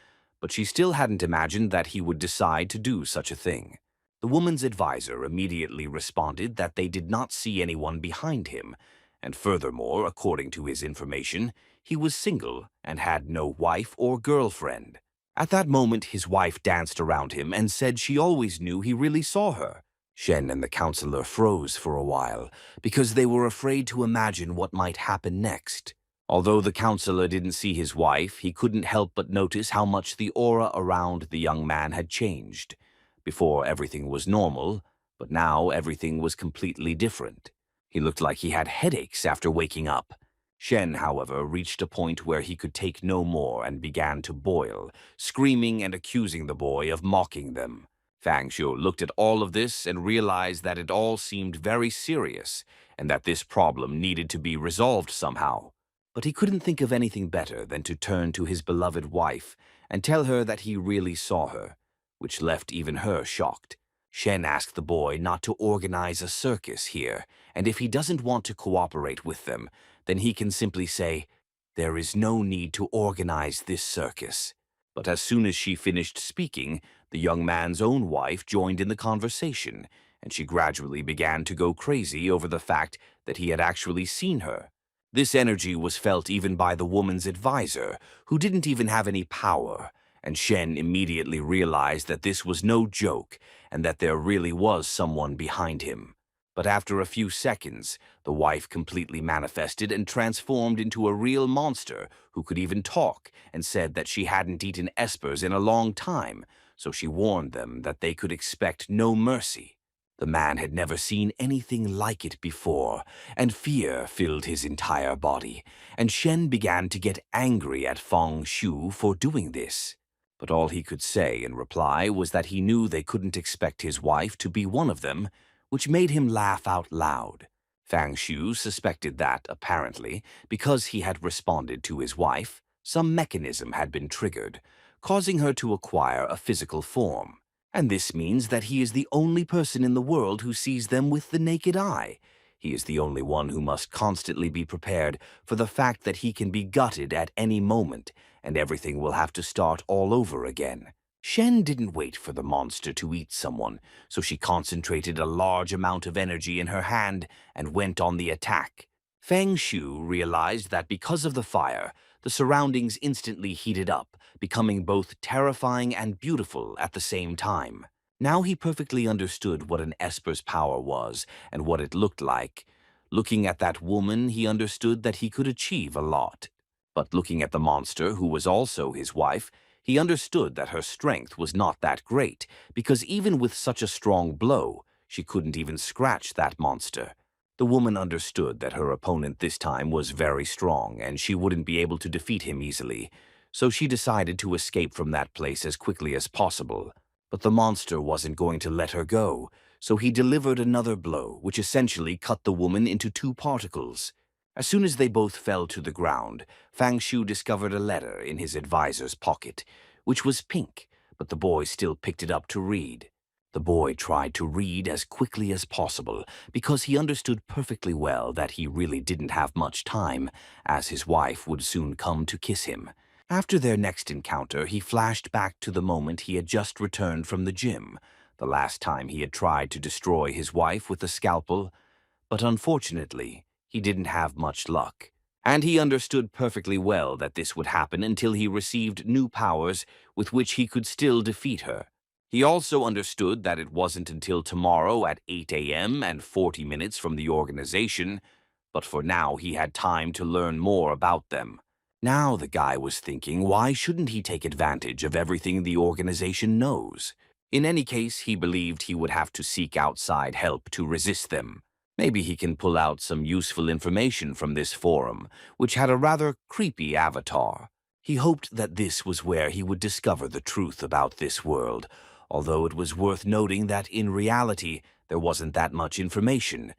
but she still hadn't imagined that he would decide to do such a thing. The woman's advisor immediately responded that they did not see anyone behind him, and furthermore, according to his information, he was single and had no wife or girlfriend. At that moment, his wife danced around him and said she always knew he really saw her. Shen and the counselor froze for a while, because they were afraid to imagine what might happen next. Although the counselor didn't see his wife, he couldn't help but notice how much the aura around the young man had changed. Before, everything was normal, but now everything was completely different. He looked like he had headaches after waking up. Shen, however, reached a point where he could take no more and began to boil, screaming and accusing the boy of mocking them. Fang Xiu looked at all of this and realized that it all seemed very serious and that this problem needed to be resolved somehow. But he couldn't think of anything better than to turn to his beloved wife and tell her that he really saw her, which left even her shocked. Shen asked the boy not to organize a circus here, and if he doesn't want to cooperate with them, then he can simply say, "There is no need to organize this circus." But as soon as she finished speaking, the young man's own wife joined in the conversation, and she gradually began to go crazy over the fact that he had actually seen her. This energy was felt even by the woman's advisor, who didn't even have any power, and Shen immediately realized that this was no joke and that there really was someone behind him. But after a few seconds, the wife completely manifested and transformed into a real monster who could even talk and said that she hadn't eaten espers in a long time, so she warned them that they could expect no mercy. The man had never seen anything like it before, and fear filled his entire body, and Shen began to get angry at Feng Shu for doing this. But all he could say in reply was that he knew they couldn't expect his wife to be one of them, which made him laugh out loud. Fang Shu suspected that, apparently, because he had responded to his wife, some mechanism had been triggered, causing her to acquire a physical form. And this means that he is the only person in the world who sees them with the naked eye. He is the only one who must constantly be prepared for the fact that he can be gutted at any moment, and everything will have to start all over again. Shen didn't wait for the monster to eat someone, so she concentrated a large amount of energy in her hand and went on the attack. Feng Shu realized that because of the fire, the surroundings instantly heated up, becoming both terrifying and beautiful at the same time. Now he perfectly understood what an Esper's power was and what it looked like. Looking at that woman, he understood that he could achieve a lot. But looking at the monster, who was also his wife, he understood that her strength was not that great, because even with such a strong blow, she couldn't even scratch that monster. The woman understood that her opponent this time was very strong, and she wouldn't be able to defeat him easily, so she decided to escape from that place as quickly as possible. But the monster wasn't going to let her go, so he delivered another blow, which essentially cut the woman into two particles. As soon as they both fell to the ground, Fang Shu discovered a letter in his advisor's pocket, which was pink, but the boy still picked it up to read. The boy tried to read as quickly as possible because he understood perfectly well that he really didn't have much time, as his wife would soon come to kiss him. After their next encounter, he flashed back to the moment he had just returned from the gym, the last time he had tried to destroy his wife with a scalpel, but unfortunately, he didn't have much luck. And he understood perfectly well that this would happen until he received new powers with which he could still defeat her. He also understood that it wasn't until tomorrow at 8 a.m. and 40 minutes from the organization, but for now he had time to learn more about them. Now the guy was thinking, why shouldn't he take advantage of everything the organization knows? In any case, he believed he would have to seek outside help to resist them. Maybe he can pull out some useful information from this forum, which had a rather creepy avatar. He hoped that this was where he would discover the truth about this world, although it was worth noting that in reality there wasn't that much information.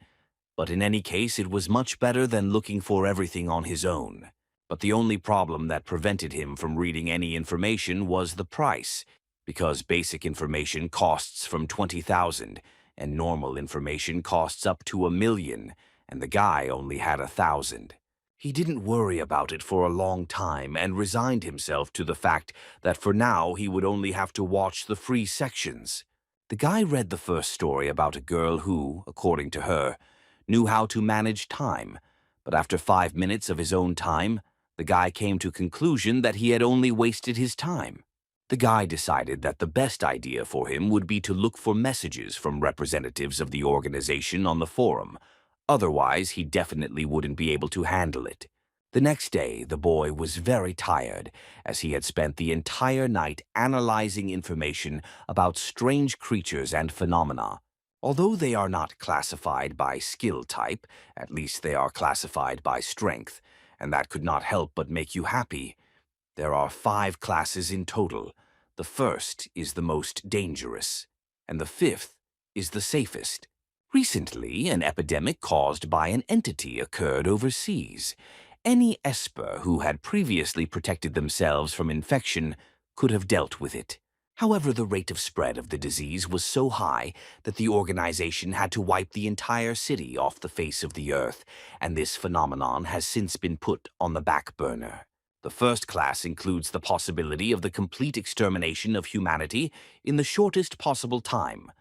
But in any case, it was much better than looking for everything on his own. But the only problem that prevented him from reading any information was the price, because basic information costs from 20,000, and normal information costs up to 1,000,000, and the guy only had 1,000. He didn't worry about it for a long time and resigned himself to the fact that for now he would only have to watch the free sections. The guy read the first story about a girl who, according to her, knew how to manage time, but after 5 minutes of his own time, the guy came to conclusion that he had only wasted his time. The guy decided that the best idea for him would be to look for messages from representatives of the organization on the forum. Otherwise, he definitely wouldn't be able to handle it. The next day, the boy was very tired, as he had spent the entire night analyzing information about strange creatures and phenomena. Although they are not classified by skill type, at least they are classified by strength, and that could not help but make you happy. There are 5 classes in total. The first is the most dangerous. and the fifth is the safest. Recently, an epidemic caused by an entity occurred overseas. Any Esper who had previously protected themselves from infection could have dealt with it. However, the rate of spread of the disease was so high that the organization had to wipe the entire city off the face of the earth, and this phenomenon has since been put on the back burner. The first class includes the possibility of the complete extermination of humanity in the shortest possible time.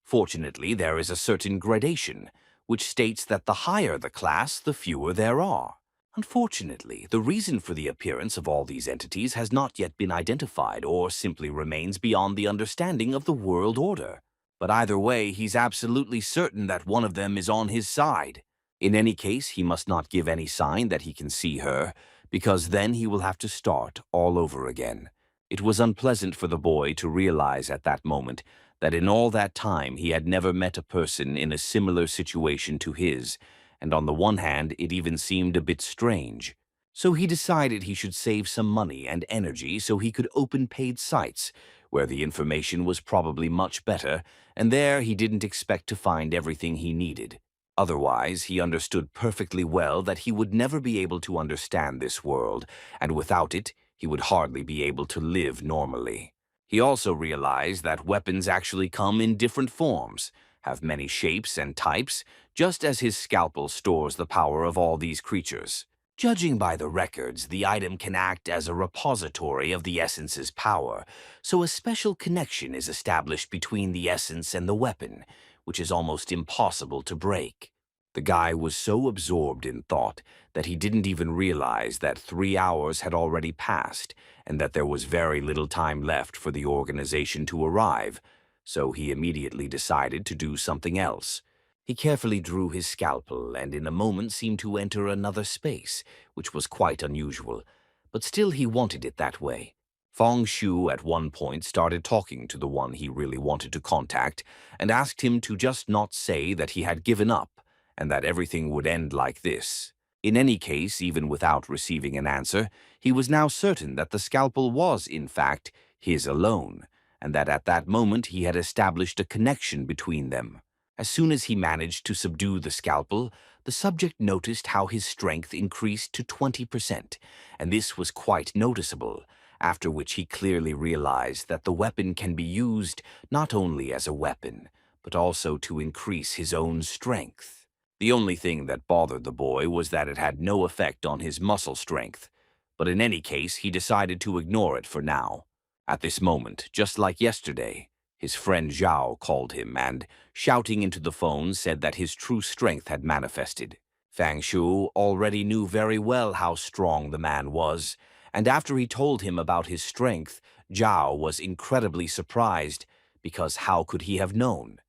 Fortunately, there is a certain gradation, which states that the higher the class, the fewer there are. Unfortunately, the reason for the appearance of all these entities has not yet been identified or simply remains beyond the understanding of the world order. But either way, he's absolutely certain that one of them is on his side. In any case, he must not give any sign that he can see her, because then he will have to start all over again. It was unpleasant for the boy to realize at that moment that in all that time he had never met a person in a similar situation to his, and on the one hand it even seemed a bit strange. So he decided he should save some money and energy so he could open paid sites, where the information was probably much better, and there he didn't expect to find everything he needed. Otherwise, he understood perfectly well that he would never be able to understand this world, and without it, he would hardly be able to live normally. He also realized that weapons actually come in different forms, have many shapes and types, just as his scalpel stores the power of all these creatures. Judging by the records, the item can act as a repository of the essence's power, so a special connection is established between the essence and the weapon, which is almost impossible to break. The guy was so absorbed in thought that he didn't even realize that 3 hours had already passed and that there was very little time left for the organization to arrive, so he immediately decided to do something else. He carefully drew his scalpel and in a moment seemed to enter another space, which was quite unusual, but still he wanted it that way. Fong Shu at one point started talking to the one he really wanted to contact and asked him to just not say that he had given up and that everything would end like this. In any case, even without receiving an answer, he was now certain that the scalpel was, in fact, his alone, and that at that moment he had established a connection between them. As soon as he managed to subdue the scalpel, the subject noticed how his strength increased to 20%, and this was quite noticeable, after which he clearly realized that the weapon can be used not only as a weapon, but also to increase his own strength. The only thing that bothered the boy was that it had no effect on his muscle strength, but in any case he decided to ignore it for now. At this moment, just like yesterday, his friend Zhao called him and, shouting into the phone, said that his true strength had manifested. Fang Shu already knew very well how strong the man was, and after he told him about his strength, Zhao was incredibly surprised, because how could he have known?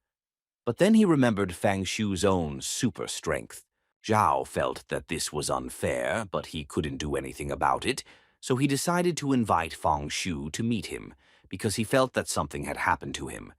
But then he remembered Fang Shu's own super strength. Zhao felt that this was unfair, but he couldn't do anything about it, so he decided to invite Fang Shu to meet him, because he felt that something had happened to him.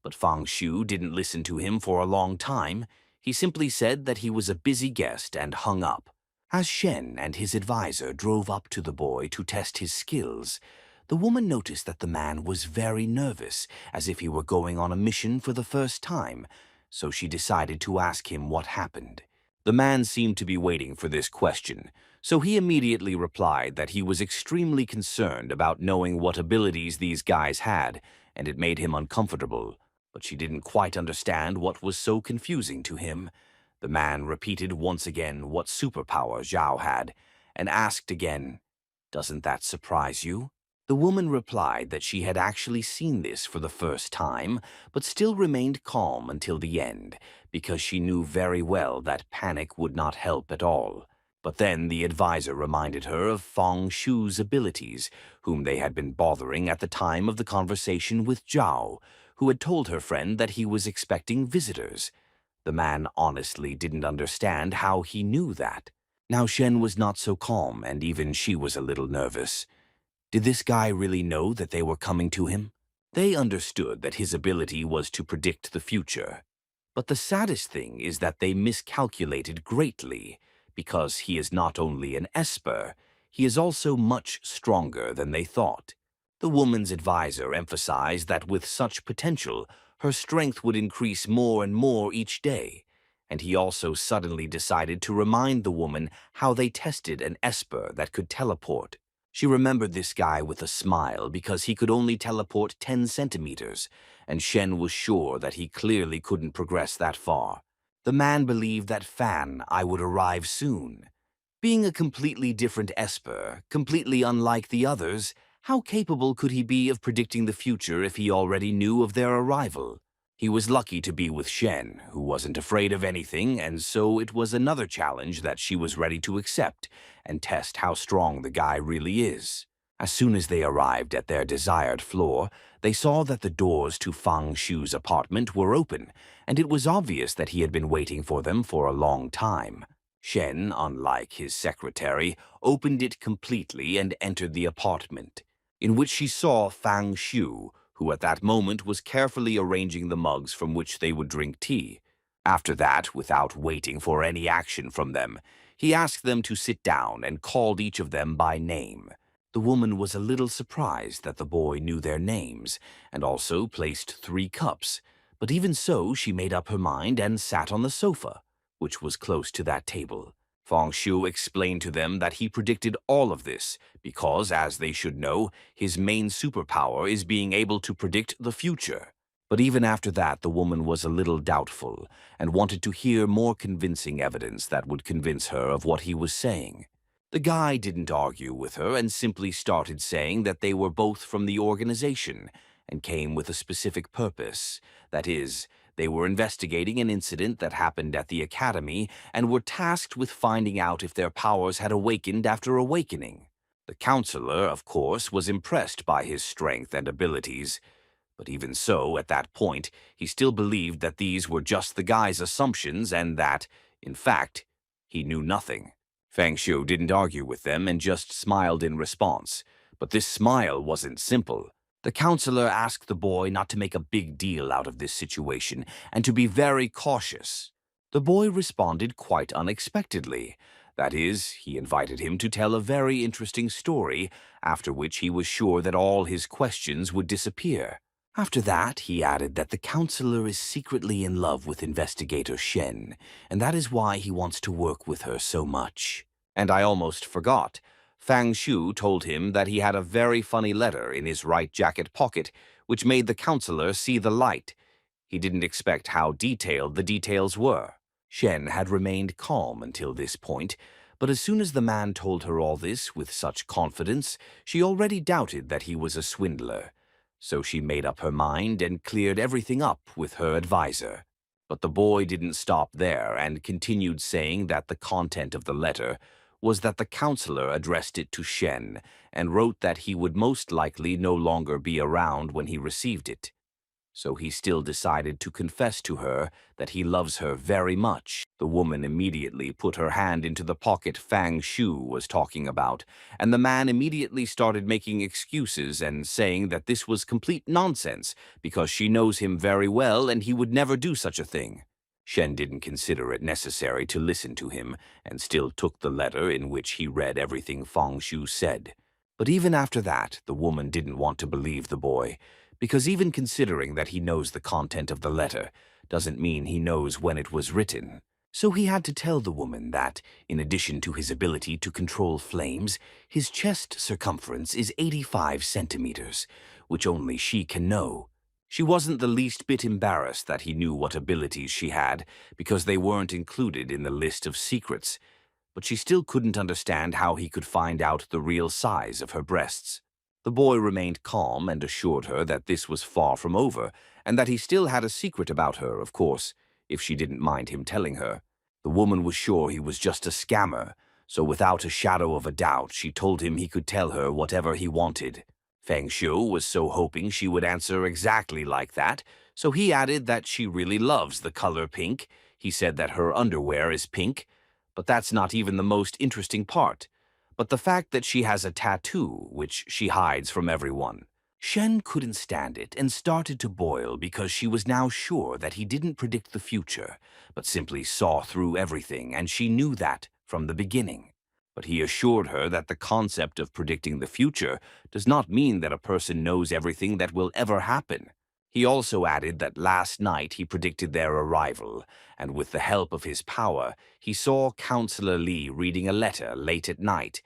But Fang Shu didn't listen to him for a long time. He simply said that he was a busy guest and hung up. As Shen and his advisor drove up to the boy to test his skills, the woman noticed that the man was very nervous, as if he were going on a mission for the first time, so she decided to ask him what happened. The man seemed to be waiting for this question, so he immediately replied that he was extremely concerned about knowing what abilities these guys had, and it made him uncomfortable, but she didn't quite understand what was so confusing to him. The man repeated once again what superpower Zhao had, and asked again, "Doesn't that surprise you?" The woman replied that she had actually seen this for the first time, but still remained calm until the end, because she knew very well that panic would not help at all. But then the advisor reminded her of Fang Shu's abilities, whom they had been bothering at the time of the conversation with Zhao, who had told her friend that he was expecting visitors. The man honestly didn't understand how he knew that. Now Shen was not so calm, and even she was a little nervous. Did this guy really know that they were coming to him? They understood that his ability was to predict the future. But the saddest thing is that they miscalculated greatly, because he is not only an Esper, he is also much stronger than they thought. The woman's advisor emphasized that with such potential, her strength would increase more and more each day. And he also suddenly decided to remind the woman how they tested an esper that could teleport. She remembered this guy with a smile because he could only teleport 10 centimeters, and Shen was sure that he clearly couldn't progress that far. The man believed that I would arrive soon. Being a completely different esper, completely unlike the others, how capable could he be of predicting the future if he already knew of their arrival? He was lucky to be with Shen, who wasn't afraid of anything, and so it was another challenge that she was ready to accept and test how strong the guy really is. As soon as they arrived at their desired floor, they saw that the doors to Fang Shu's apartment were open, and it was obvious that he had been waiting for them for a long time. Shen, unlike his secretary, opened it completely and entered the apartment, in which she saw Fang Shu, who at that moment was carefully arranging the mugs from which they would drink tea. After that, without waiting for any action from them, he asked them to sit down and called each of them by name. The woman was a little surprised that the boy knew their names, and also placed 3 cups, but even so she made up her mind and sat on the sofa, which was close to that table. Fang Shu explained to them that he predicted all of this because, as they should know, his main superpower is being able to predict the future. But even after that, the woman was a little doubtful and wanted to hear more convincing evidence that would convince her of what he was saying. The guy didn't argue with her and simply started saying that they were both from the organization and came with a specific purpose. That is, they were investigating an incident that happened at the academy and were tasked with finding out if their powers had awakened after awakening. The counselor, of course, was impressed by his strength and abilities, but even so, at that point, he still believed that these were just the guy's assumptions and that, in fact, he knew nothing. Fang Shu didn't argue with them and just smiled in response, but this smile wasn't simple. The counselor asked the boy not to make a big deal out of this situation and to be very cautious. The boy responded quite unexpectedly. That is, he invited him to tell a very interesting story, after which he was sure that all his questions would disappear. After that, he added that the counselor is secretly in love with investigator Shen, and that is why he wants to work with her so much. And I almost forgot. Fang Shu told him that he had a very funny letter in his right jacket pocket, which made the counselor see the light. He didn't expect how detailed the details were. Shen had remained calm until this point, but as soon as the man told her all this with such confidence, she already doubted that he was a swindler. So she made up her mind and cleared everything up with her advisor. But the boy didn't stop there and continued saying that the content of the letter was that the counselor addressed it to Shen and wrote that he would most likely no longer be around when he received it. So he still decided to confess to her that he loves her very much. The woman immediately put her hand into the pocket Fang Shu was talking about, and the man immediately started making excuses and saying that this was complete nonsense because she knows him very well and he would never do such a thing. Shen didn't consider it necessary to listen to him and still took the letter in which he read everything Fang Shu said. But even after that, the woman didn't want to believe the boy, because even considering that he knows the content of the letter doesn't mean he knows when it was written. So he had to tell the woman that, in addition to his ability to control flames, his chest circumference is 85 centimeters, which only she can know. She wasn't the least bit embarrassed that he knew what abilities she had, because they weren't included in the list of secrets, but she still couldn't understand how he could find out the real size of her breasts. The boy remained calm and assured her that this was far from over, and that he still had a secret about her, of course, if she didn't mind him telling her. The woman was sure he was just a scammer, so without a shadow of a doubt she told him he could tell her whatever he wanted. Fang Shu was so hoping she would answer exactly like that, so he added that she really loves the color pink. He said that her underwear is pink, but that's not even the most interesting part, but the fact that she has a tattoo, which she hides from everyone. Shen couldn't stand it and started to boil because she was now sure that he didn't predict the future, but simply saw through everything, and she knew that from the beginning. But he assured her that the concept of predicting the future does not mean that a person knows everything that will ever happen. He also added that last night he predicted their arrival, and with the help of his power, he saw Counselor Lee reading a letter late at night,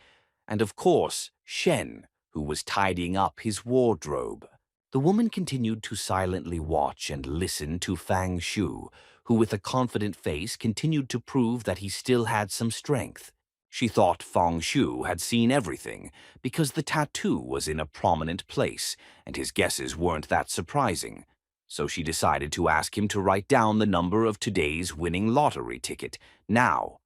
and of course, Shen, who was tidying up his wardrobe. The woman continued to silently watch and listen to Fang Shu, who with a confident face continued to prove that he still had some strength. She thought Fang Shu had seen everything, because the tattoo was in a prominent place, and his guesses weren't that surprising. So she decided to ask him to write down the number of today's winning lottery ticket, now,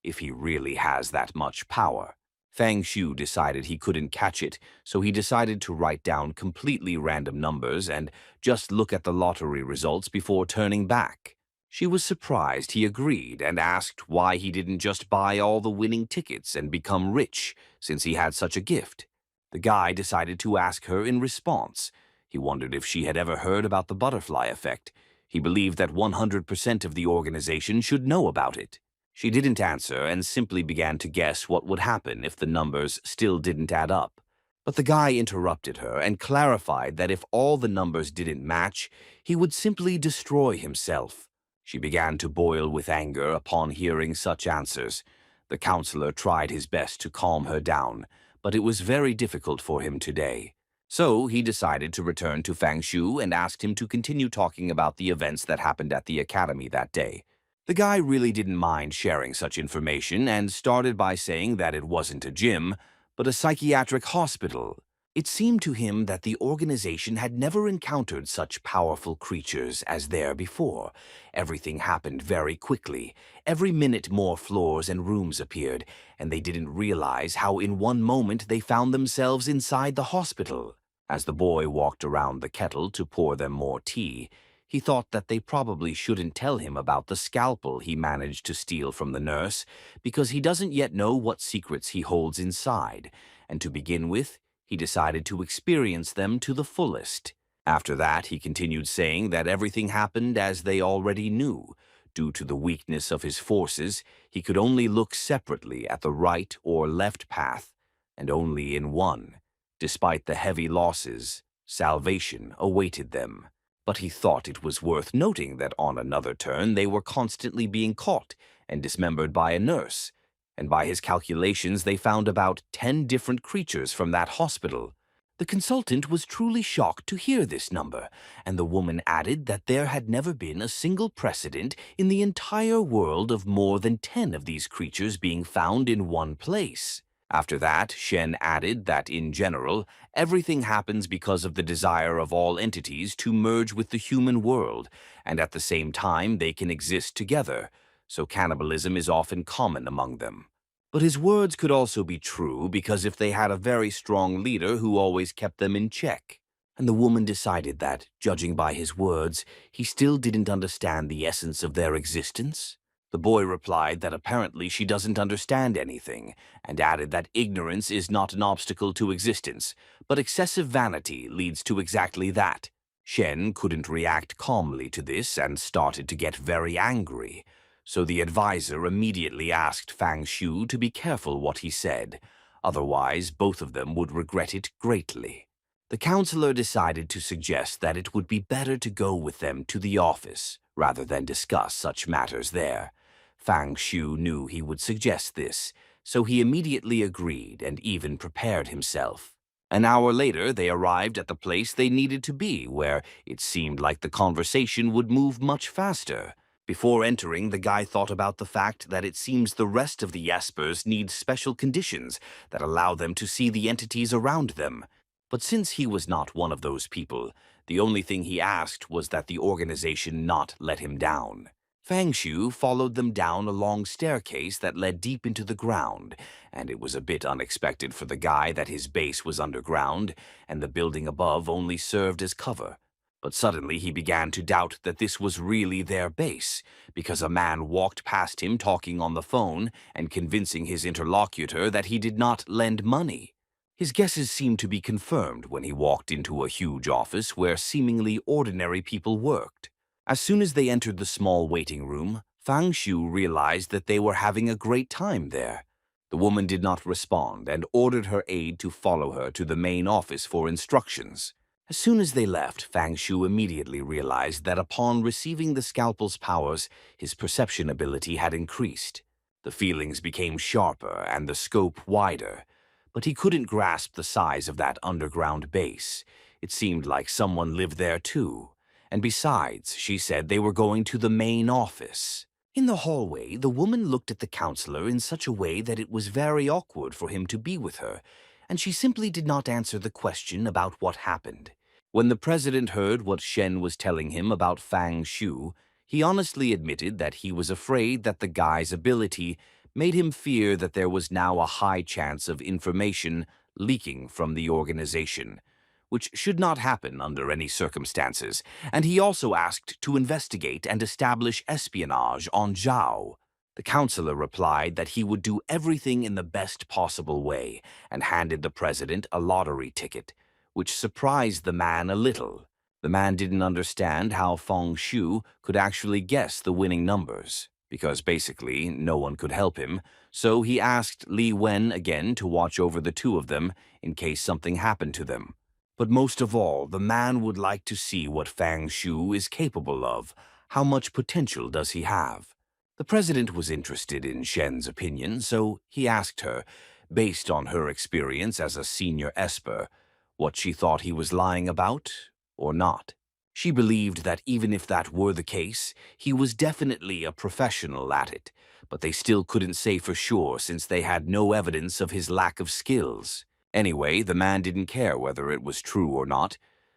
if he really has that much power. Fang Shu decided he couldn't catch it, so he decided to write down completely random numbers and just look at the lottery results before turning back. She was surprised he agreed and asked why he didn't just buy all the winning tickets and become rich, since he had such a gift. The guy decided to ask her in response. He wondered if she had ever heard about the butterfly effect. He believed that 100% of the organization should know about it. She didn't answer and simply began to guess what would happen if the numbers still didn't add up. But the guy interrupted her and clarified that if all the numbers didn't match, he would simply destroy himself. She began to boil with anger upon hearing such answers. The counselor tried his best to calm her down, but it was very difficult for him today. So he decided to return to Fang Shu and asked him to continue talking about the events that happened at the academy that day. The guy really didn't mind sharing such information and started by saying that it wasn't a gym, but a psychiatric hospital. It seemed to him that the organization had never encountered such powerful creatures as there before. Everything happened very quickly. Every minute more floors and rooms appeared, and they didn't realize how in one moment they found themselves inside the hospital. As the boy walked around the kettle to pour them more tea, he thought that they probably shouldn't tell him about the scalpel he managed to steal from the nurse, because he doesn't yet know what secrets he holds inside, and to begin with, he decided to experience them to the fullest. After that, he continued saying that everything happened as they already knew. Due to the weakness of his forces, he could only look separately at the right or left path, and only in one. Despite the heavy losses, salvation awaited them. But he thought it was worth noting that on another turn they were constantly being caught and dismembered by a nurse, and by his calculations they found about 10 different creatures from that hospital. The consultant was truly shocked to hear this number, and the woman added that there had never been a single precedent in the entire world of more than 10 of these creatures being found in one place. After that, Shen added that in general, everything happens because of the desire of all entities to merge with the human world, and at the same time they can exist together, so cannibalism is often common among them. But his words could also be true because if they had a very strong leader who always kept them in check. And the woman decided that, judging by his words, he still didn't understand the essence of their existence. The boy replied that apparently she doesn't understand anything, and added that ignorance is not an obstacle to existence, but excessive vanity leads to exactly that. Shen couldn't react calmly to this and started to get very angry. So the advisor immediately asked Fang Shu to be careful what he said, otherwise both of them would regret it greatly. The counselor decided to suggest that it would be better to go with them to the office, rather than discuss such matters there. Fang Shu knew he would suggest this, so he immediately agreed and even prepared himself. An hour later, they arrived at the place they needed to be, where it seemed like the conversation would move much faster. Before entering, the guy thought about the fact that it seems the rest of the Jaspers need special conditions that allow them to see the entities around them. But since he was not one of those people, the only thing he asked was that the organization not let him down. Fang Shu followed them down a long staircase that led deep into the ground, and it was a bit unexpected for the guy that his base was underground, and the building above only served as cover. But suddenly he began to doubt that this was really their base, because a man walked past him talking on the phone and convincing his interlocutor that he did not lend money. His guesses seemed to be confirmed when he walked into a huge office where seemingly ordinary people worked. As soon as they entered the small waiting room, Fang Shu realized that they were having a great time there. The woman did not respond and ordered her aide to follow her to the main office for instructions. As soon as they left, Fang Shu immediately realized that upon receiving the scalpel's powers, his perception ability had increased. The feelings became sharper and the scope wider, but he couldn't grasp the size of that underground base. It seemed like someone lived there too. And besides, she said they were going to the main office. In the hallway, the woman looked at the counselor in such a way that it was very awkward for him to be with her, and she simply did not answer the question about what happened. When the president heard what Shen was telling him about Fang Shu, he honestly admitted that he was afraid that the guy's ability made him fear that there was now a high chance of information leaking from the organization, which should not happen under any circumstances, and he also asked to investigate and establish espionage on Zhao. The counselor replied that he would do everything in the best possible way and handed the president a lottery ticket, which surprised the man a little. The man didn't understand how Feng Shu could actually guess the winning numbers, because basically no one could help him, so he asked Li Wen again to watch over the two of them in case something happened to them. But most of all, the man would like to see what Fang Shu is capable of. How much potential does he have? The president was interested in Shen's opinion, so he asked her, based on her experience as a senior esper, what she thought he was lying about or not. She believed that even if that were the case, he was definitely a professional at it, but they still couldn't say for sure since they had no evidence of his lack of skills. Anyway, the man didn't care whether it was true or not.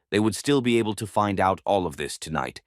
They would still be able to find out all of this tonight.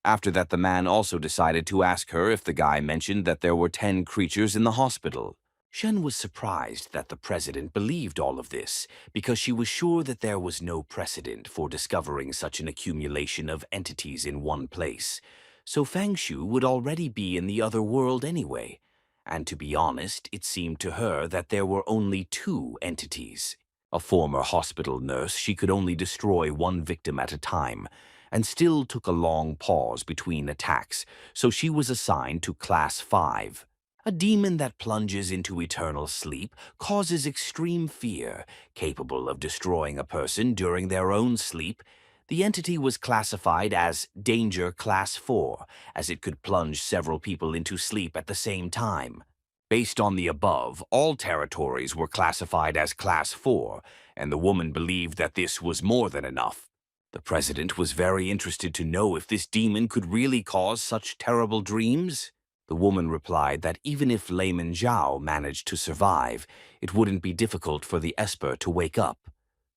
After that, the man also decided to ask her if the guy mentioned that there were 10 creatures in the hospital. Shen was surprised that the president believed all of this, because she was sure that there was no precedent for discovering such an accumulation of entities in one place. So Fang Shu would already be in the other world anyway. And to be honest, it seemed to her that there were only 2 entities. A former hospital nurse, she could only destroy one victim at a time, and still took a long pause between attacks, so she was assigned to Class 5. A demon that plunges into eternal sleep causes extreme fear, capable of destroying a person during their own sleep. The entity was classified as Danger Class 4, as it could plunge several people into sleep at the same time. Based on the above, all territories were classified as Class 4, and the woman believed that this was more than enough. The president was very interested to know if this demon could really cause such terrible dreams. The woman replied that even if Layman Zhao managed to survive, it wouldn't be difficult for the Esper to wake up.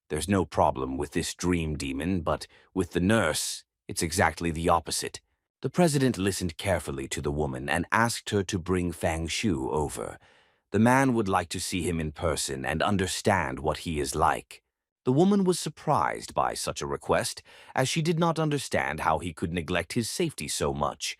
There's no problem with this dream demon, but with the nurse, it's exactly the opposite. The president listened carefully to the woman and asked her to bring Fang Shu over. The man would like to see him in person and understand what he is like. The woman was surprised by such a request, as she did not understand how he could neglect his safety so much.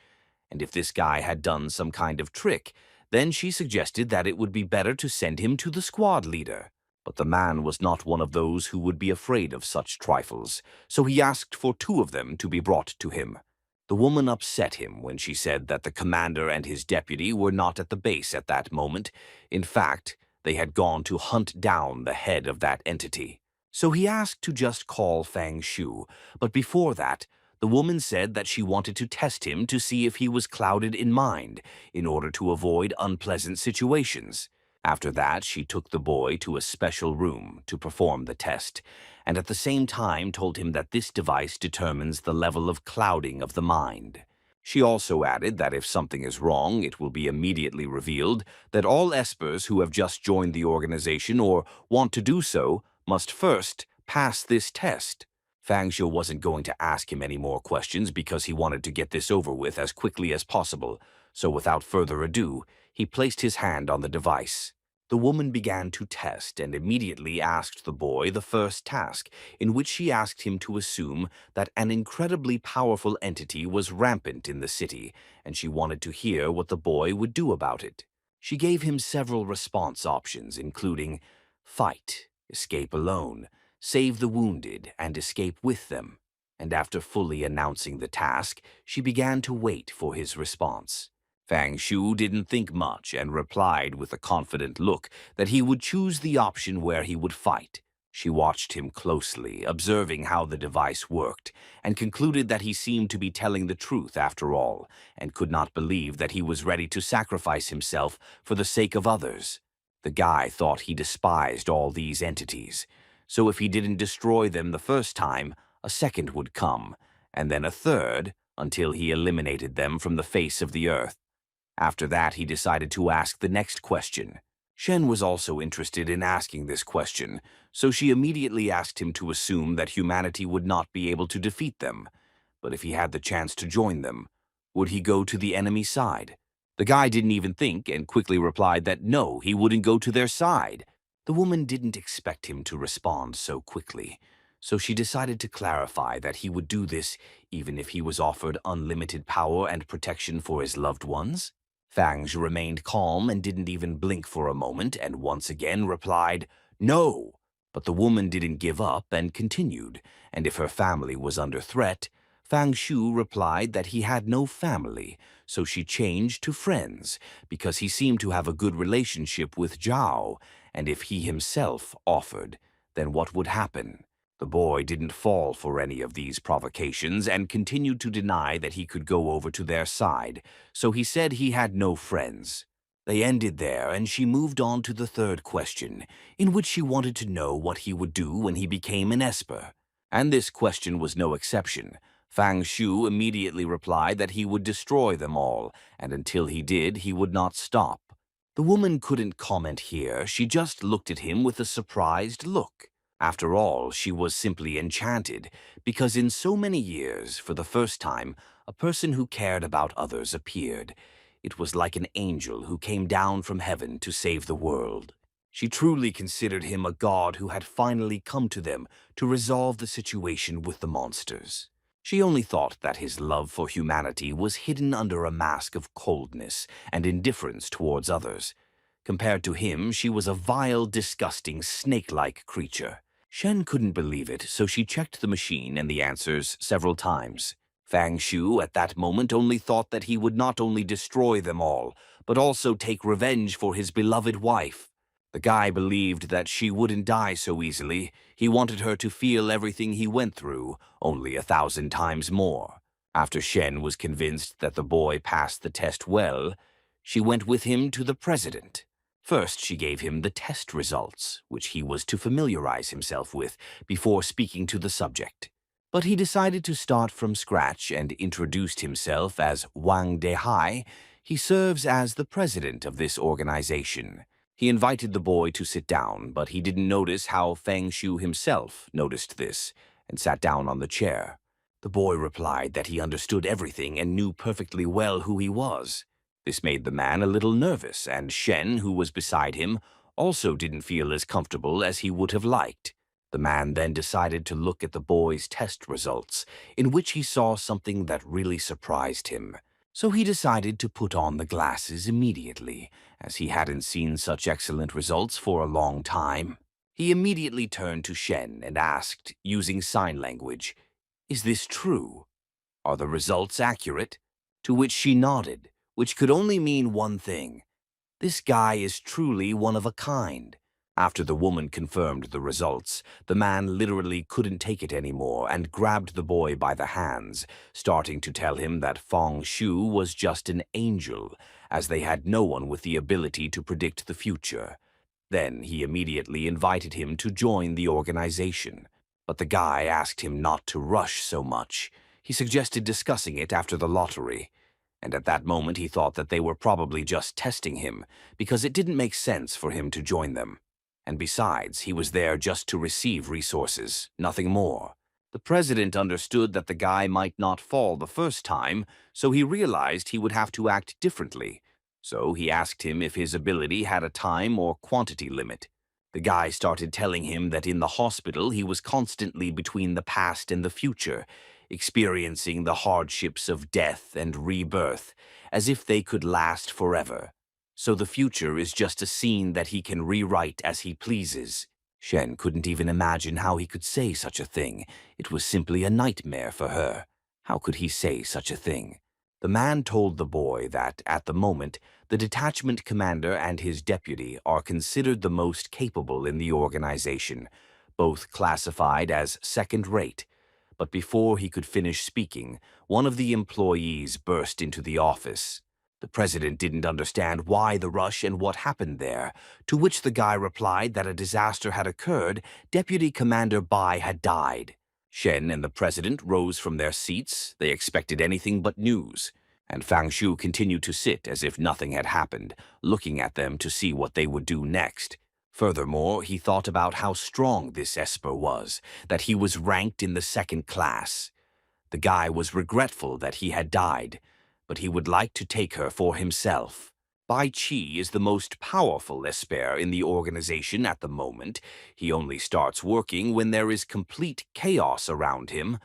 And if this guy had done some kind of trick, then she suggested that it would be better to send him to the squad leader. But the man was not one of those who would be afraid of such trifles, so he asked for 2 of them to be brought to him. The woman upset him when she said that the commander and his deputy were not at the base at that moment. In fact, they had gone to hunt down the head of that entity. So he asked to just call Fang Shu, but before that, the woman said that she wanted to test him to see if he was clouded in mind, in order to avoid unpleasant situations. After that, she took the boy to a special room to perform the test, and at the same time told him that this device determines the level of clouding of the mind. She also added that if something is wrong, it will be immediately revealed that all espers who have just joined the organization or want to do so must first pass this test. Fang Shu wasn't going to ask him any more questions because he wanted to get this over with as quickly as possible, so without further ado, he placed his hand on the device. The woman began to test and immediately asked the boy the first task, in which she asked him to assume that an incredibly powerful entity was rampant in the city, and she wanted to hear what the boy would do about it. She gave him several response options, including fight, escape alone, save the wounded, and escape with them. And after fully announcing the task, she began to wait for his response. Fang Shu didn't think much and replied with a confident look that he would choose the option where he would fight. She watched him closely, observing how the device worked, and concluded that he seemed to be telling the truth after all, and could not believe that he was ready to sacrifice himself for the sake of others. The guy thought he despised all these entities, so if he didn't destroy them the first time, a second would come, and then a third, until he eliminated them from the face of the earth. After that, he decided to ask the next question. Shen was also interested in asking this question, so she immediately asked him to assume that humanity would not be able to defeat them. But if he had the chance to join them, would he go to the enemy side? The guy didn't even think and quickly replied that no, he wouldn't go to their side. The woman didn't expect him to respond so quickly, so she decided to clarify that he would do this even if he was offered unlimited power and protection for his loved ones. Fang Zhi remained calm and didn't even blink for a moment and once again replied, "No." But the woman didn't give up and continued, and if her family was under threat, Fang Shu replied that he had no family, so she changed to friends, because he seemed to have a good relationship with Zhao, and if he himself offered, then what would happen? The boy didn't fall for any of these provocations and continued to deny that he could go over to their side, so he said he had no friends. They ended there, and she moved on to the third question, in which she wanted to know what he would do when he became an Esper. And this question was no exception. Fang Shu immediately replied that he would destroy them all, and until he did, he would not stop. The woman couldn't comment here, she just looked at him with a surprised look. After all, she was simply enchanted, because in so many years, for the first time, a person who cared about others appeared. It was like an angel who came down from heaven to save the world. She truly considered him a god who had finally come to them to resolve the situation with the monsters. She only thought that his love for humanity was hidden under a mask of coldness and indifference towards others. Compared to him, she was a vile, disgusting, snake-like creature. Shen couldn't believe it, so she checked the machine and the answers several times. Fang Shu at that moment only thought that he would not only destroy them all, but also take revenge for his beloved wife. The guy believed that she wouldn't die so easily. He wanted her to feel everything he went through, only 1,000 times more. After Shen was convinced that the boy passed the test well, she went with him to the president. First, she gave him the test results, which he was to familiarize himself with before speaking to the subject. But he decided to start from scratch and introduced himself as Wang Dehai. He serves as the president of this organization. He invited the boy to sit down, but he didn't notice how Fang Shu himself noticed this and sat down on the chair. The boy replied that he understood everything and knew perfectly well who he was. This made the man a little nervous, and Shen, who was beside him, also didn't feel as comfortable as he would have liked. The man then decided to look at the boy's test results, in which he saw something that really surprised him. So he decided to put on the glasses immediately, as he hadn't seen such excellent results for a long time. He immediately turned to Shen and asked, using sign language, "Is this true? Are the results accurate?" To which she nodded, which could only mean one thing. This guy is truly one of a kind. After the woman confirmed the results, the man literally couldn't take it anymore and grabbed the boy by the hands, starting to tell him that Fang Shu was just an angel, as they had no one with the ability to predict the future. Then he immediately invited him to join the organization. But the guy asked him not to rush so much. He suggested discussing it after the lottery. And at that moment he thought that they were probably just testing him, because it didn't make sense for him to join them. And besides, he was there just to receive resources, nothing more. The president understood that the guy might not fall the first time, so he realized he would have to act differently. So he asked him if his ability had a time or quantity limit. The guy started telling him that in the hospital he was constantly between the past and the future, experiencing the hardships of death and rebirth, as if they could last forever. So the future is just a scene that he can rewrite as he pleases. Shen couldn't even imagine how he could say such a thing. It was simply a nightmare for her. How could he say such a thing? The man told the boy that, at the moment, the detachment commander and his deputy are considered the most capable in the organization, both classified as second-rate. But before he could finish speaking, one of the employees burst into the office. The president didn't understand why the rush and what happened there, to which the guy replied that a disaster had occurred. Deputy Commander Bai had died. Shen and the president rose from their seats. They expected anything but news. And Fang Shu continued to sit as if nothing had happened, looking at them to see what they would do next. Furthermore, he thought about how strong this Esper was, that he was ranked in the second class. The guy was regretful that he had died, but he would like to take her for himself. Bai Qi is the most powerful Esper in the organization at the moment. He only starts working when there is complete chaos around him.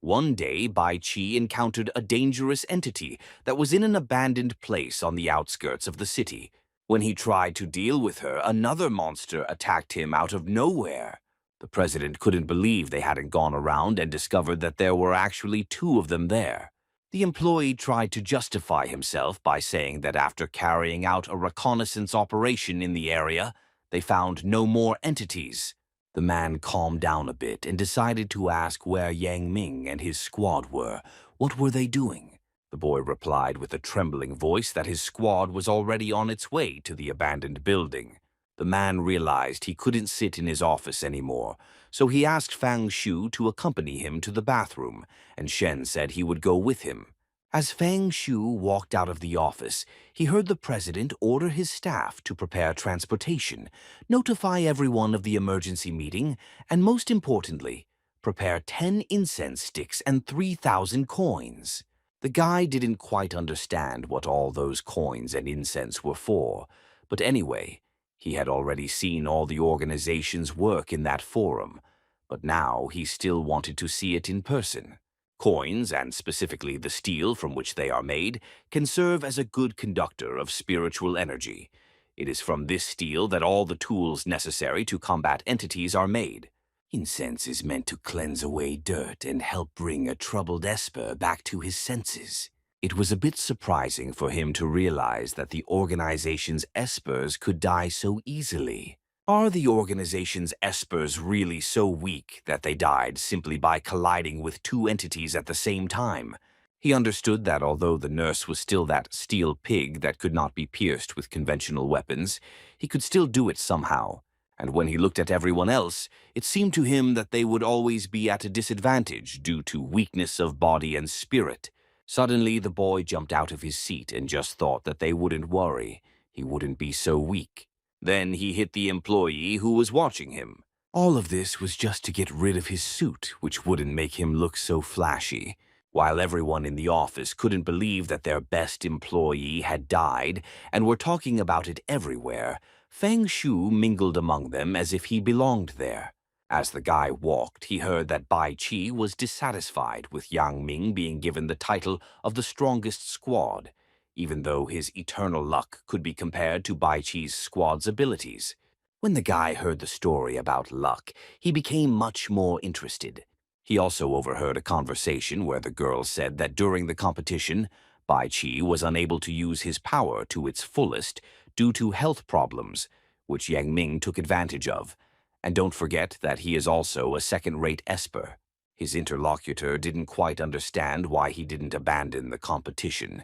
One day, Bai Qi encountered a dangerous entity that was in an abandoned place on the outskirts of the city. When he tried to deal with her, another monster attacked him out of nowhere. The president couldn't believe they hadn't gone around and discovered that there were actually two of them there. The employee tried to justify himself by saying that after carrying out a reconnaissance operation in the area, they found no more entities. The man calmed down a bit and decided to ask where Yang Ming and his squad were. What were they doing? The boy replied with a trembling voice that his squad was already on its way to the abandoned building. The man realized he couldn't sit in his office anymore, so he asked Fang Shu to accompany him to the bathroom, and Shen said he would go with him. As Fang Shu walked out of the office, he heard the president order his staff to prepare transportation, notify everyone of the emergency meeting, and most importantly, prepare 10 incense sticks and 3,000 coins. The guy didn't quite understand what all those coins and incense were for, but anyway, he had already seen all the organization's work in that forum, but now he still wanted to see it in person. Coins, and specifically the steel from which they are made, can serve as a good conductor of spiritual energy. It is from this steel that all the tools necessary to combat entities are made. Incense is meant to cleanse away dirt and help bring a troubled Esper back to his senses. It was a bit surprising for him to realize that the organization's Espers could die so easily. Are the organization's Espers really so weak that they died simply by colliding with two entities at the same time? He understood that although the nurse was still that steel pig that could not be pierced with conventional weapons, he could still do it somehow. And when he looked at everyone else, it seemed to him that they would always be at a disadvantage due to weakness of body and spirit. Suddenly, the boy jumped out of his seat and just thought that they wouldn't worry. He wouldn't be so weak. Then he hit the employee who was watching him. All of this was just to get rid of his suit, which wouldn't make him look so flashy. While everyone in the office couldn't believe that their best employee had died and were talking about it everywhere, Fang Shu mingled among them as if he belonged there. As the guy walked, he heard that Bai Qi was dissatisfied with Yang Ming being given the title of the strongest squad, even though his eternal luck could be compared to Bai Qi's squad's abilities. When the guy heard the story about luck, he became much more interested. He also overheard a conversation where the girl said that during the competition, Bai Qi was unable to use his power to its fullest due to health problems, which Yang Ming took advantage of. And don't forget that he is also a second-rate Esper. His interlocutor didn't quite understand why he didn't abandon the competition,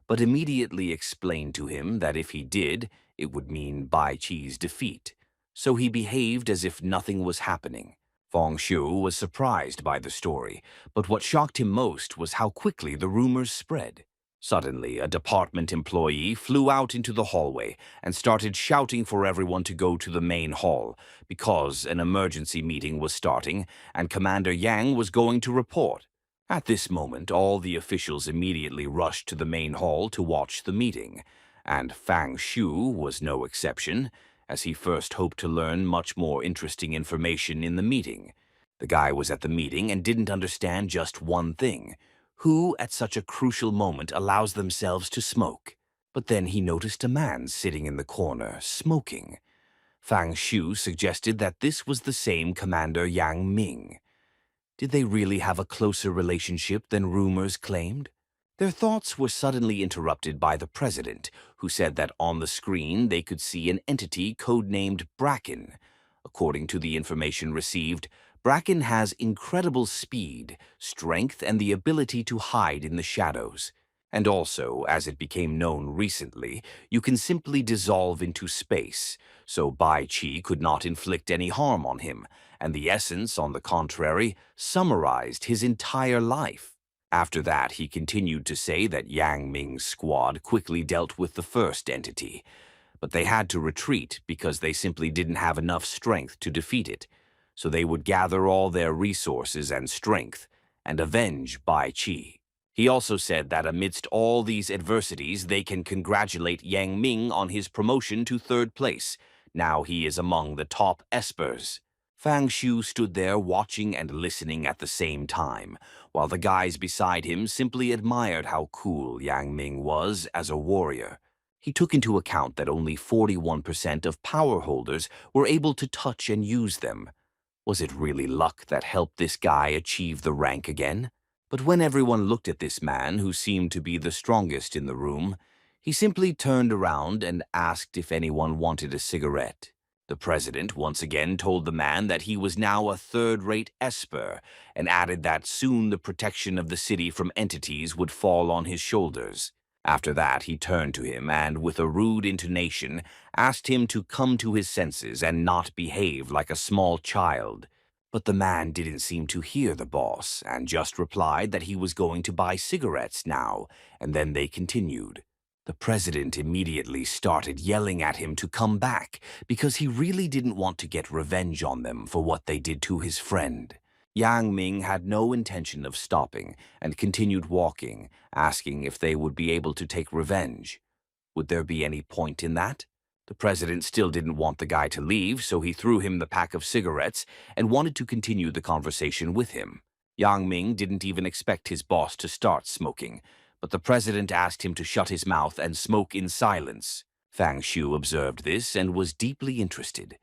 but immediately explained to him that if he did, it would mean Bai Qi's defeat. So he behaved as if nothing was happening. Fang Shu was surprised by the story, but what shocked him most was how quickly the rumors spread. Suddenly, a department employee flew out into the hallway and started shouting for everyone to go to the main hall because an emergency meeting was starting and Commander Yang was going to report. At this moment, all the officials immediately rushed to the main hall to watch the meeting, and Fang Shu was no exception, as he first hoped to learn much more interesting information in the meeting. The guy was at the meeting and didn't understand just one thing. Who, at such a crucial moment, allows themselves to smoke? But then he noticed a man sitting in the corner, smoking. Fang Shu suggested that this was the same Commander Yang Ming. Did they really have a closer relationship than rumors claimed? Their thoughts were suddenly interrupted by the president, who said that on the screen they could see an entity codenamed Bracken. According to the information received, Bracken has incredible speed, strength, and the ability to hide in the shadows. And also, as it became known recently, you can simply dissolve into space, so Bai Qi could not inflict any harm on him, and the essence, on the contrary, summarized his entire life. After that, he continued to say that Yang Ming's squad quickly dealt with the first entity, but they had to retreat because they simply didn't have enough strength to defeat it, so they would gather all their resources and strength and avenge Bai Qi. He also said that amidst all these adversities, they can congratulate Yang Ming on his promotion to third place. Now he is among the top espers. Fang Shu stood there watching and listening at the same time, while the guys beside him simply admired how cool Yang Ming was as a warrior. He took into account that only 41% of power holders were able to touch and use them. Was it really luck that helped this guy achieve the rank again? But when everyone looked at this man, who seemed to be the strongest in the room, he simply turned around and asked if anyone wanted a cigarette. The president once again told the man that he was now a third-rate esper, and added that soon the protection of the city from entities would fall on his shoulders. After that, he turned to him and, with a rude intonation, asked him to come to his senses and not behave like a small child. But the man didn't seem to hear the boss, and just replied that he was going to buy cigarettes now, and then they continued. The president immediately started yelling at him to come back, because he really didn't want to get revenge on them for what they did to his friend. Yang Ming had no intention of stopping, and continued walking, asking if they would be able to take revenge. Would there be any point in that? The president still didn't want the guy to leave, so he threw him the pack of cigarettes and wanted to continue the conversation with him. Yang Ming didn't even expect his boss to start smoking, but the president asked him to shut his mouth and smoke in silence. Fang Shu observed this and was deeply interested.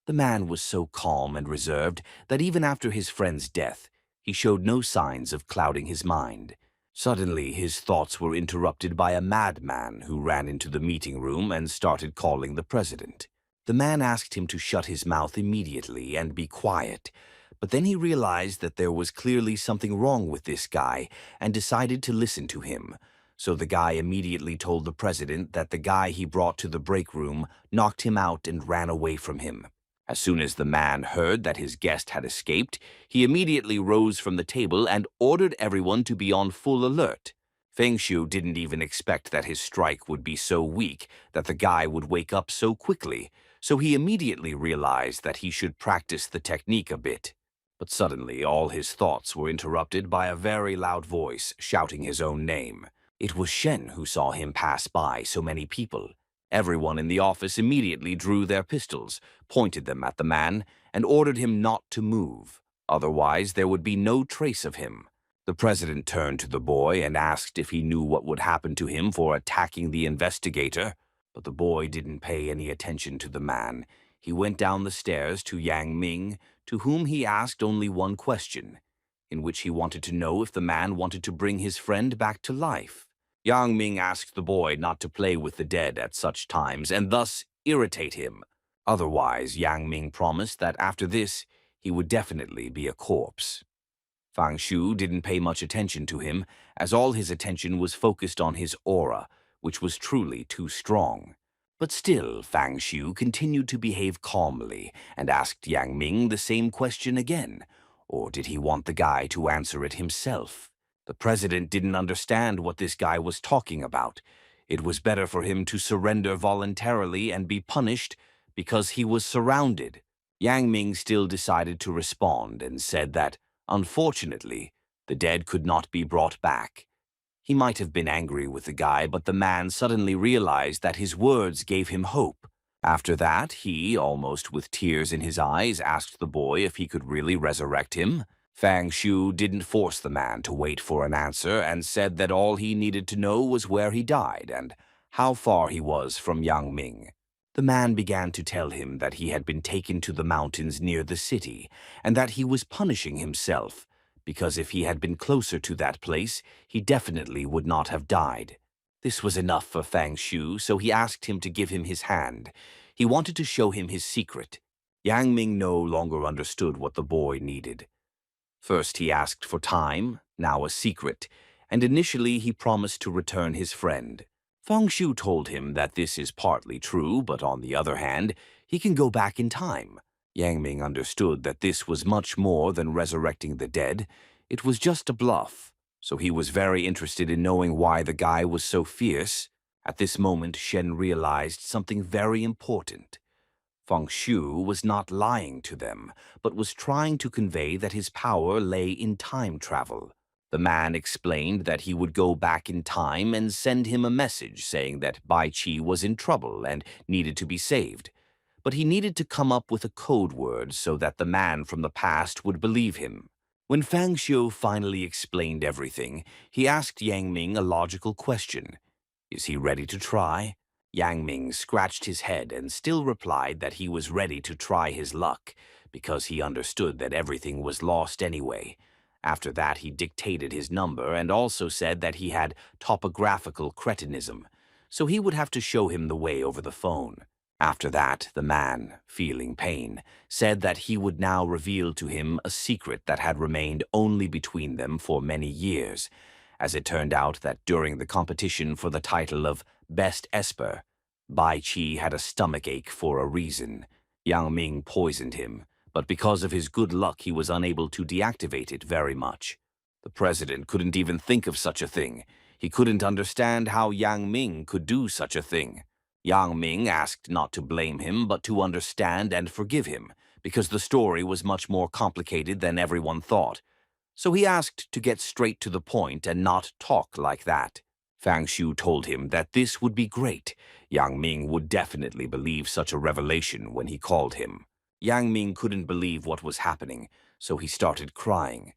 The man was so calm and reserved that even after his friend's death, he showed no signs of clouding his mind. Suddenly, his thoughts were interrupted by a madman who ran into the meeting room and started calling the president. The man asked him to shut his mouth immediately and be quiet, but then he realized that there was clearly something wrong with this guy and decided to listen to him. So the guy immediately told the president that the guy he brought to the break room knocked him out and ran away from him. As soon as the man heard that his guest had escaped, he immediately rose from the table and ordered everyone to be on full alert. Feng Shu didn't even expect that his strike would be so weak that the guy would wake up so quickly, so he immediately realized that he should practice the technique a bit. But suddenly all his thoughts were interrupted by a very loud voice shouting his own name. It was Shen who saw him pass by so many people. Everyone in the office immediately drew their pistols, pointed them at the man, and ordered him not to move. Otherwise, there would be no trace of him. The president turned to the boy and asked if he knew what would happen to him for attacking the investigator. But the boy didn't pay any attention to the man. He went down the stairs to Yang Ming, to whom he asked only one question, in which he wanted to know if the man wanted to bring his friend back to life. Yang Ming asked the boy not to play with the dead at such times and thus irritate him. Otherwise, Yang Ming promised that after this, he would definitely be a corpse. Fang Shu didn't pay much attention to him, as all his attention was focused on his aura, which was truly too strong. But still, Fang Shu continued to behave calmly and asked Yang Ming the same question again, or did he want the guy to answer it himself? The president didn't understand what this guy was talking about. It was better for him to surrender voluntarily and be punished because he was surrounded. Yang Ming still decided to respond and said that, unfortunately, the dead could not be brought back. He might have been angry with the guy, but the man suddenly realized that his words gave him hope. After that, he, almost with tears in his eyes, asked the boy if he could really resurrect him. Fang Shu didn't force the man to wait for an answer and said that all he needed to know was where he died and how far he was from Yang Ming. The man began to tell him that he had been taken to the mountains near the city and that he was punishing himself, because if he had been closer to that place, he definitely would not have died. This was enough for Fang Shu, so he asked him to give him his hand. He wanted to show him his secret. Yang Ming no longer understood what the boy needed. First he asked for time, now a secret, and initially he promised to return his friend. Feng Shu told him that this is partly true, but on the other hand, he can go back in time. Yang Ming understood that this was much more than resurrecting the dead. It was just a bluff, so he was very interested in knowing why the guy was so fierce. At this moment, Shen realized something very important. Feng Shu was not lying to them, but was trying to convey that his power lay in time travel. The man explained that he would go back in time and send him a message saying that Bai Qi was in trouble and needed to be saved. But he needed to come up with a code word so that the man from the past would believe him. When Fang Xiu finally explained everything, he asked Yang Ming a logical question. Is he ready to try? Yang Ming scratched his head and still replied that he was ready to try his luck, because he understood that everything was lost anyway. After that, he dictated his number and also said that he had topographical cretinism, so he would have to show him the way over the phone. After that, the man, feeling pain, said that he would now reveal to him a secret that had remained only between them for many years, as it turned out that during the competition for the title of Best Esper, Bai Qi had a stomachache for a reason. Yang Ming poisoned him, but because of his good luck he was unable to deactivate it very much. The president couldn't even think of such a thing. He couldn't understand how Yang Ming could do such a thing. Yang Ming asked not to blame him, but to understand and forgive him, because the story was much more complicated than everyone thought. So he asked to get straight to the point and not talk like that. Fang Shu told him that this would be great. Yang Ming would definitely believe such a revelation when he called him. Yang Ming couldn't believe what was happening, so he started crying.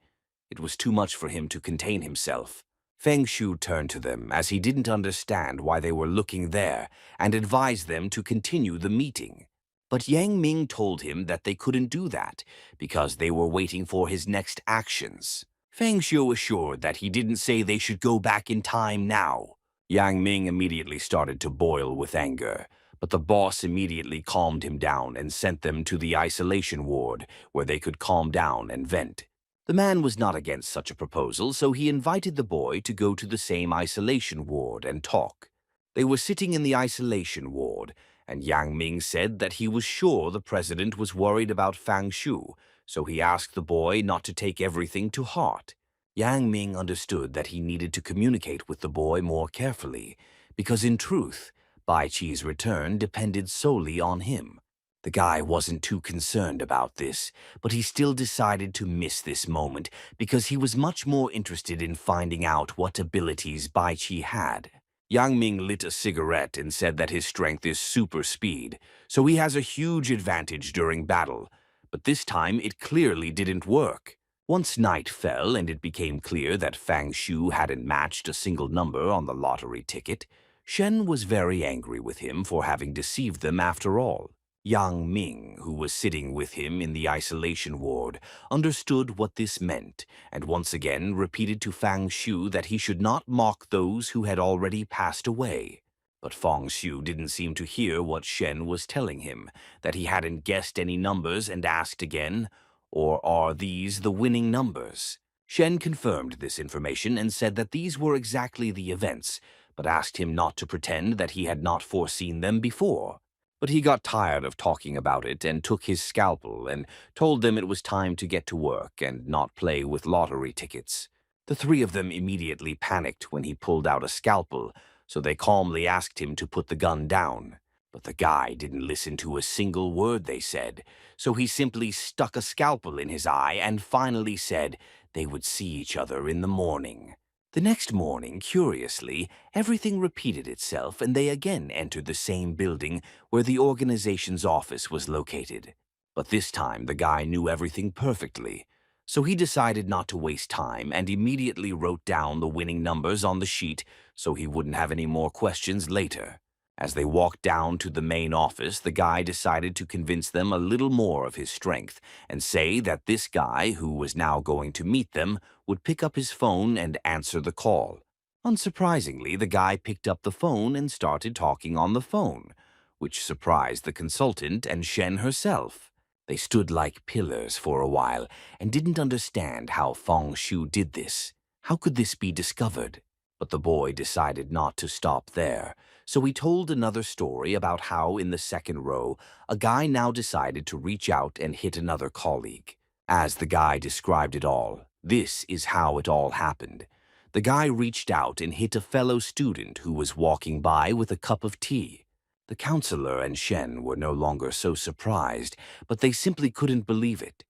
It was too much for him to contain himself. Feng Shu turned to them as he didn't understand why they were looking there and advised them to continue the meeting. But Yang Ming told him that they couldn't do that because they were waiting for his next actions. Feng Shu assured that he didn't say they should go back in time now. Yang Ming immediately started to boil with anger, but the boss immediately calmed him down and sent them to the isolation ward where they could calm down and vent. The man was not against such a proposal, so he invited the boy to go to the same isolation ward and talk. They were sitting in the isolation ward, and Yang Ming said that he was sure the president was worried about Fang Shu, so he asked the boy not to take everything to heart. Yang Ming understood that he needed to communicate with the boy more carefully, because in truth, Bai Qi's return depended solely on him. The guy wasn't too concerned about this, but he still decided to miss this moment because he was much more interested in finding out what abilities Bai Qi had. Yang Ming lit a cigarette and said that his strength is super speed, so he has a huge advantage during battle. But this time it clearly didn't work. Once night fell and it became clear that Fang Shu hadn't matched a single number on the lottery ticket, Shen was very angry with him for having deceived them after all. Yang Ming, who was sitting with him in the isolation ward, understood what this meant, and once again repeated to Fang Shu that he should not mock those who had already passed away. But Fang Shu didn't seem to hear what Shen was telling him, that he hadn't guessed any numbers, and asked again, "Or are these the winning numbers?" Shen confirmed this information and said that these were exactly the events, but asked him not to pretend that he had not foreseen them before. But he got tired of talking about it and took his scalpel and told them it was time to get to work and not play with lottery tickets. The three of them immediately panicked when he pulled out a scalpel, so they calmly asked him to put the gun down. But the guy didn't listen to a single word they said, so he simply stuck a scalpel in his eye and finally said they would see each other in the morning. The next morning, curiously, everything repeated itself and they again entered the same building where the organization's office was located. But this time the guy knew everything perfectly, so he decided not to waste time and immediately wrote down the winning numbers on the sheet so he wouldn't have any more questions later. As they walked down to the main office, the guy decided to convince them a little more of his strength and say that this guy, who was now going to meet them, would pick up his phone and answer the call. Unsurprisingly, the guy picked up the phone and started talking on the phone, which surprised the consultant and Shen herself. They stood like pillars for a while and didn't understand how Feng Shu did this. How could this be discovered? But the boy decided not to stop there, so he told another story about how in the second row, a guy now decided to reach out and hit another colleague. As the guy described it all, this is how it all happened. The guy reached out and hit a fellow student who was walking by with a cup of tea. The counselor and Shen were no longer so surprised, but they simply couldn't believe it.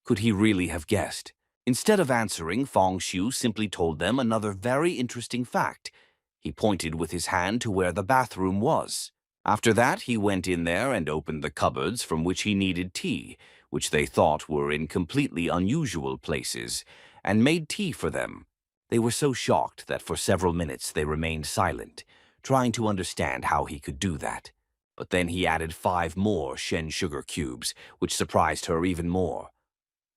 Could he really have guessed? Instead of answering, Feng Shu simply told them another very interesting fact. He pointed with his hand to where the bathroom was. After that, he went in there and opened the cupboards from which he needed tea, which they thought were in completely unusual places, and made tea for them. They were so shocked that for several minutes they remained silent, trying to understand how he could do that. But then he added 5 more Shen sugar cubes, which surprised her even more.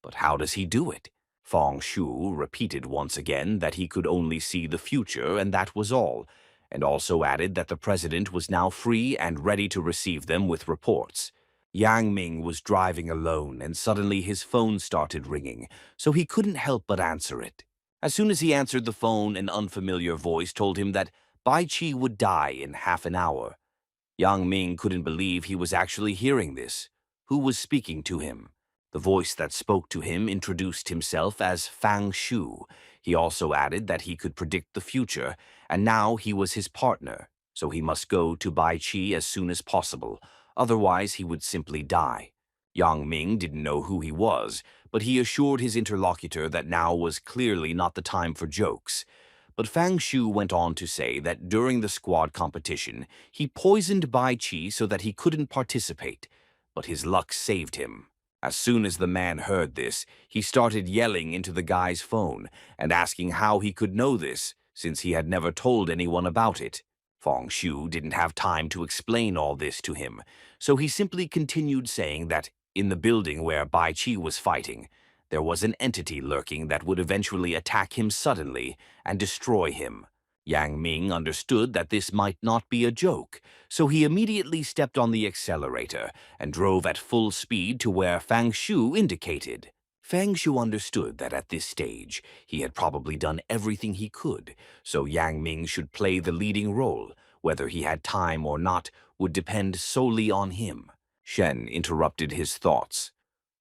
But how does he do it? Feng Shu repeated once again that he could only see the future and that was all, and also added that the president was now free and ready to receive them with reports. Yang Ming was driving alone and suddenly his phone started ringing, so he couldn't help but answer it. As soon as he answered the phone, an unfamiliar voice told him that Bai Qi would die in half an hour. Yang Ming couldn't believe he was actually hearing this. Who was speaking to him? The voice that spoke to him introduced himself as Fang Shu. He also added that he could predict the future, and now he was his partner, so he must go to Bai Qi as soon as possible, otherwise he would simply die. Yang Ming didn't know who he was, but he assured his interlocutor that now was clearly not the time for jokes. But Fang Shu went on to say that during the squad competition, he poisoned Bai Qi so that he couldn't participate, but his luck saved him. As soon as the man heard this, he started yelling into the guy's phone and asking how he could know this, since he had never told anyone about it. Feng Shu didn't have time to explain all this to him, so he simply continued saying that in the building where Bai Qi was fighting, there was an entity lurking that would eventually attack him suddenly and destroy him. Yang Ming understood that this might not be a joke, so he immediately stepped on the accelerator and drove at full speed to where Fang Shu indicated. Fang Shu understood that at this stage he had probably done everything he could, so Yang Ming should play the leading role. Whether he had time or not would depend solely on him. Shen interrupted his thoughts.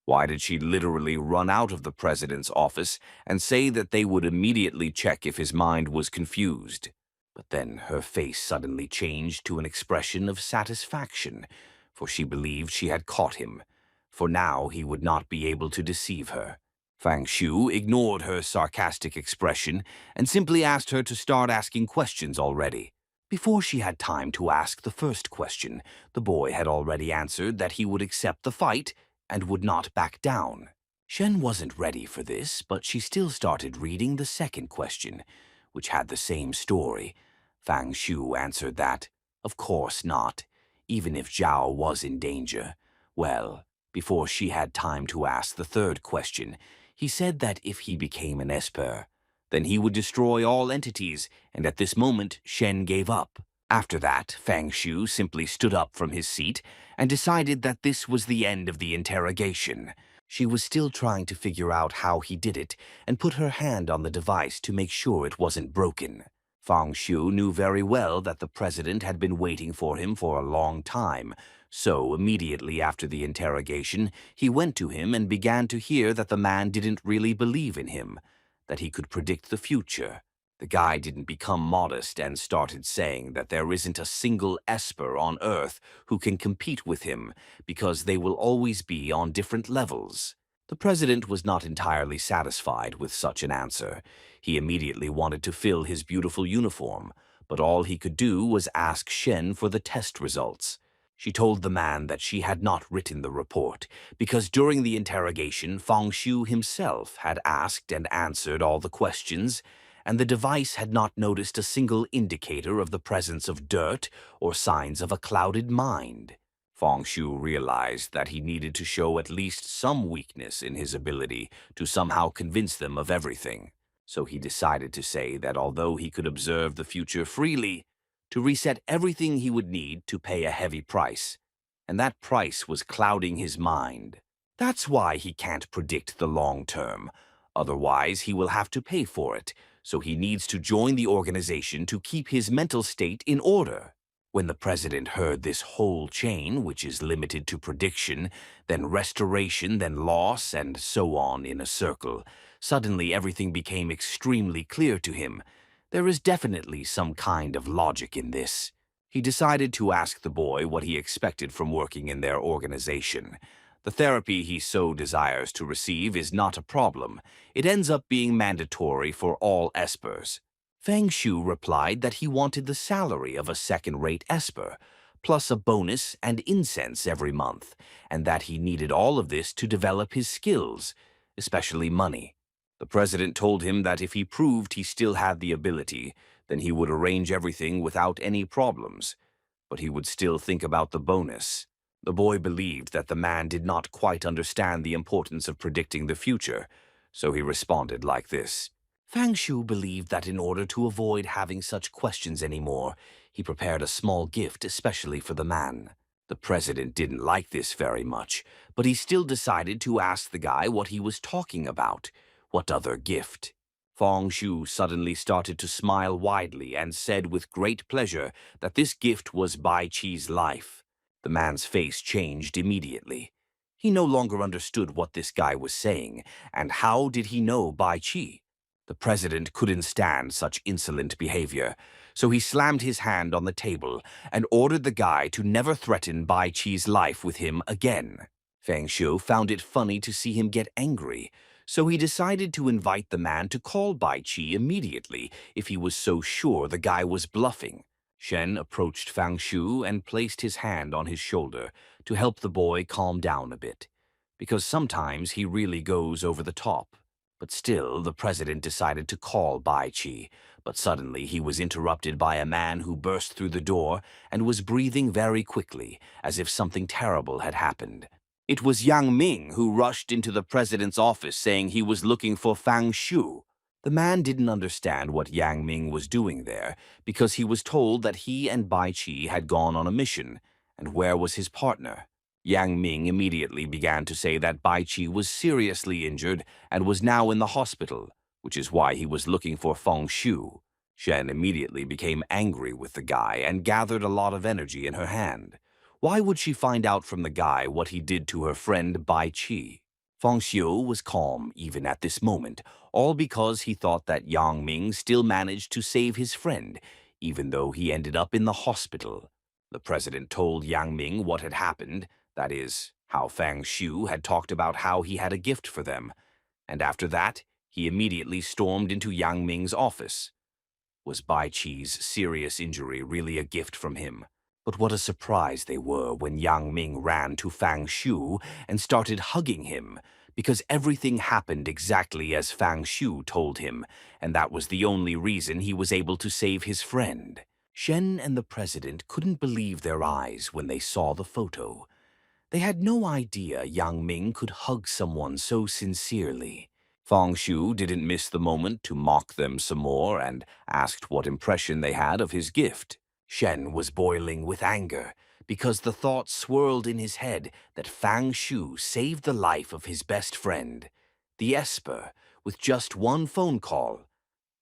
Why did she literally run out of the president's office and say that they would immediately check if his mind was confused? But then her face suddenly changed to an expression of satisfaction, for she believed she had caught him. For now he would not be able to deceive her. Fang Shu ignored her sarcastic expression and simply asked her to start asking questions already. Before she had time to ask the first question, the boy had already answered that he would accept the fight and would not back down. Shen wasn't ready for this, but she still started reading the second question, which had the same story. Fang Shu answered that, of course not, even if Zhao was in danger. Well, before she had time to ask the third question, he said that if he became an Esper, then he would destroy all entities, and at this moment Shen gave up. After that, Fang Shu simply stood up from his seat and decided that this was the end of the interrogation. She was still trying to figure out how he did it and put her hand on the device to make sure it wasn't broken. Fang Shu knew very well that the president had been waiting for him for a long time, so immediately after the interrogation, he went to him and began to hear that the man didn't really believe in him, that he could predict the future. The guy didn't become modest and started saying that there isn't a single Esper on Earth who can compete with him because they will always be on different levels. The president was not entirely satisfied with such an answer. He immediately wanted to fill his beautiful uniform, but all he could do was ask Shen for the test results. She told the man that she had not written the report, because during the interrogation, Fang Shu himself had asked and answered all the questions, and the device had not noticed a single indicator of the presence of dirt or signs of a clouded mind. Fang Shu realized that he needed to show at least some weakness in his ability to somehow convince them of everything. So he decided to say that although he could observe the future freely, to reset everything he would need to pay a heavy price, and that price was clouding his mind. That's why he can't predict the long term. Otherwise, he will have to pay for it, so he needs to join the organization to keep his mental state in order. When the president heard this whole chain, which is limited to prediction, then restoration, then loss, and so on in a circle, suddenly everything became extremely clear to him. There is definitely some kind of logic in this. He decided to ask the boy what he expected from working in their organization. The therapy he so desires to receive is not a problem. It ends up being mandatory for all espers. Fang Shu replied that he wanted the salary of a second-rate esper, plus a bonus and incense every month, and that he needed all of this to develop his skills, especially money. The president told him that if he proved he still had the ability, then he would arrange everything without any problems, but he would still think about the bonus. The boy believed that the man did not quite understand the importance of predicting the future, so he responded like this. Fang Shu believed that in order to avoid having such questions anymore, he prepared a small gift especially for the man. The president didn't like this very much, but he still decided to ask the guy what he was talking about. What other gift? Fang Shu suddenly started to smile widely and said with great pleasure that this gift was Bai Chi's life. The man's face changed immediately. He no longer understood what this guy was saying, and how did he know Bai Chi? The president couldn't stand such insolent behavior, so he slammed his hand on the table and ordered the guy to never threaten Bai Chi's life with him again. Fang Shu found it funny to see him get angry, so he decided to invite the man to call Bai Chi immediately if he was so sure the guy was bluffing. Shen approached Fang Shu and placed his hand on his shoulder to help the boy calm down a bit, because sometimes he really goes over the top. But still, the president decided to call Bai Chi, but suddenly he was interrupted by a man who burst through the door and was breathing very quickly, as if something terrible had happened. It was Yang Ming who rushed into the president's office saying he was looking for Fang Shu. The man didn't understand what Yang Ming was doing there, because he was told that he and Bai Chi had gone on a mission, and where was his partner? Yang Ming immediately began to say that Bai Chi was seriously injured and was now in the hospital, which is why he was looking for Feng Shu. Shen immediately became angry with the guy and gathered a lot of energy in her hand. Why would she find out from the guy what he did to her friend Bai Chi? Feng Shu was calm even at this moment, all because he thought that Yang Ming still managed to save his friend, even though he ended up in the hospital. The president told Yang Ming what had happened, that is, how Fang Shu had talked about how he had a gift for them, and after that, he immediately stormed into Yang Ming's office. Was Bai Chi's serious injury really a gift from him? But what a surprise they were when Yang Ming ran to Fang Shu and started hugging him, because everything happened exactly as Fang Shu told him, and that was the only reason he was able to save his friend. Shen and the president couldn't believe their eyes when they saw the photo. They had no idea Yang Ming could hug someone so sincerely. Fang Shu didn't miss the moment to mock them some more and asked what impression they had of his gift. Shen was boiling with anger because the thought swirled in his head that Fang Shu saved the life of his best friend, the Esper, with just one phone call.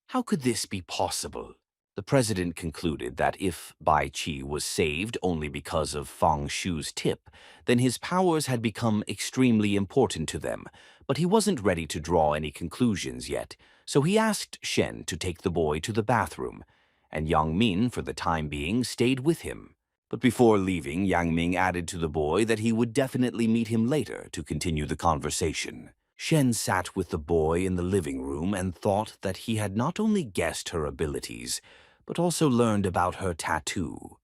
How could this be possible? The president concluded that if Bai Chi was saved only because of Fang Shu's tip, then his powers had become extremely important to them, but he wasn't ready to draw any conclusions yet, so he asked Shen to take the boy to the bathroom, and Yang Min, for the time being, stayed with him. But before leaving, Yang Ming added to the boy that he would definitely meet him later to continue the conversation. Shen sat with the boy in the living room and thought that he had not only guessed her abilities, but also learned about her tattoo.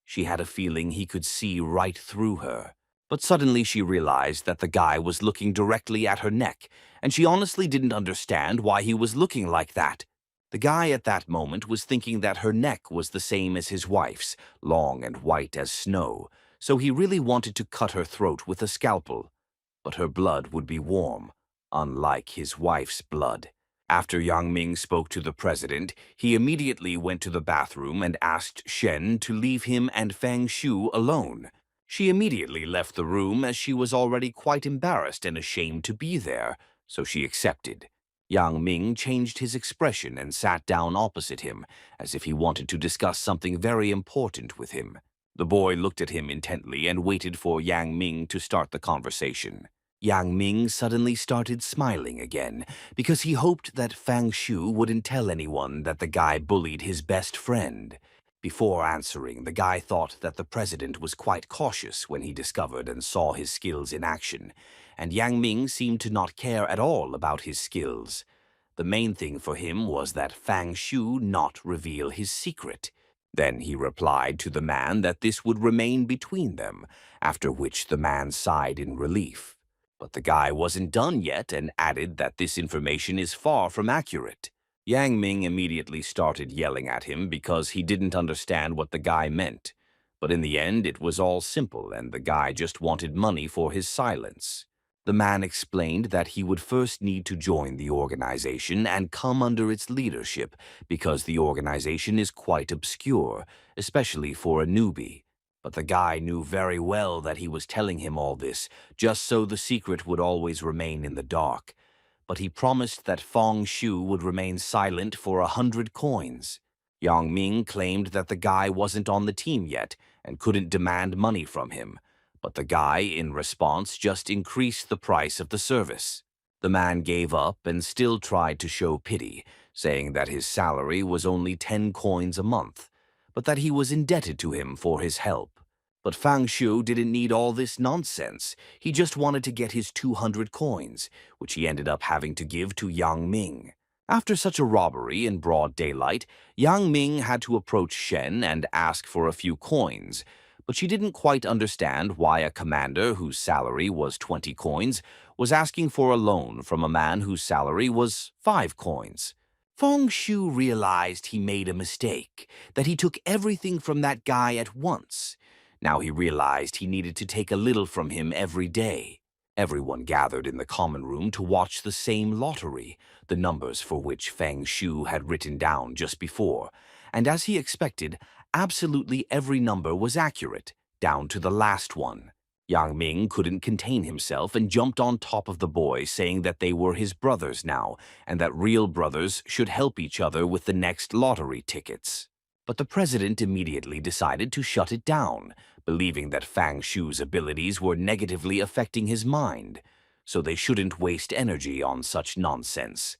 She had a feeling he could see right through her. But suddenly she realized that the guy was looking directly at her neck, and she honestly didn't understand why he was looking like that. The guy at that moment was thinking that her neck was the same as his wife's, long and white as snow, so he really wanted to cut her throat with a scalpel. But her blood would be warm, unlike his wife's blood. After Yang Ming spoke to the president, he immediately went to the bathroom and asked Shen to leave him and Fang Shu alone. She immediately left the room as she was already quite embarrassed and ashamed to be there, so she accepted. Yang Ming changed his expression and sat down opposite him, as if he wanted to discuss something very important with him. The boy looked at him intently and waited for Yang Ming to start the conversation. Yang Ming suddenly started smiling again, because he hoped that Fang Shu wouldn't tell anyone that the guy bullied his best friend. Before answering, the guy thought that the president was quite cautious when he discovered and saw his skills in action, and Yang Ming seemed to not care at all about his skills. The main thing for him was that Fang Shu not reveal his secret. Then he replied to the man that this would remain between them, after which the man sighed in relief. But the guy wasn't done yet and added that this information is far from accurate. Yang Ming immediately started yelling at him because he didn't understand what the guy meant. But in the end, it was all simple, and the guy just wanted money for his silence. The man explained that he would first need to join the organization and come under its leadership because the organization is quite obscure, especially for a newbie. But the guy knew very well that he was telling him all this just so the secret would always remain in the dark. But he promised that Fang Shu would remain silent for 100 coins. Yang Ming claimed that the guy wasn't on the team yet and couldn't demand money from him, but the guy, in response, just increased the price of the service. The man gave up and still tried to show pity, saying that his salary was only 10 coins a month, but that he was indebted to him for his help. But Fang Shu didn't need all this nonsense. He just wanted to get his 200 coins, which he ended up having to give to Yang Ming. After such a robbery in broad daylight, Yang Ming had to approach Shen and ask for a few coins, but she didn't quite understand why a commander whose salary was 20 coins was asking for a loan from a man whose salary was 5 coins. Fang Shu realized he made a mistake, that he took everything from that guy at once. Now he realized he needed to take a little from him every day. Everyone gathered in the common room to watch the same lottery, the numbers for which Fang Shu had written down just before, and as he expected, absolutely every number was accurate, down to the last one. Yang Ming couldn't contain himself and jumped on top of the boy, saying that they were his brothers now, and that real brothers should help each other with the next lottery tickets. But the president immediately decided to shut it down, believing that Fang Shu's abilities were negatively affecting his mind, so they shouldn't waste energy on such nonsense.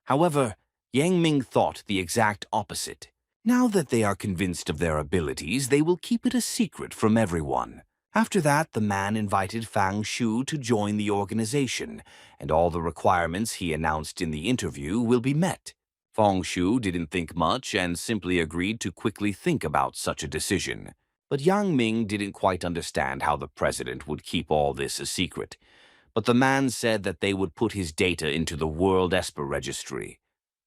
However, Yang Ming thought the exact opposite. Now that they are convinced of their abilities, they will keep it a secret from everyone. After that, the man invited Fang Shu to join the organization, and all the requirements he announced in the interview will be met. Fang Shu didn't think much and simply agreed to quickly think about such a decision. But Yang Ming didn't quite understand how the president would keep all this a secret. But the man said that they would put his data into the World Esper Registry.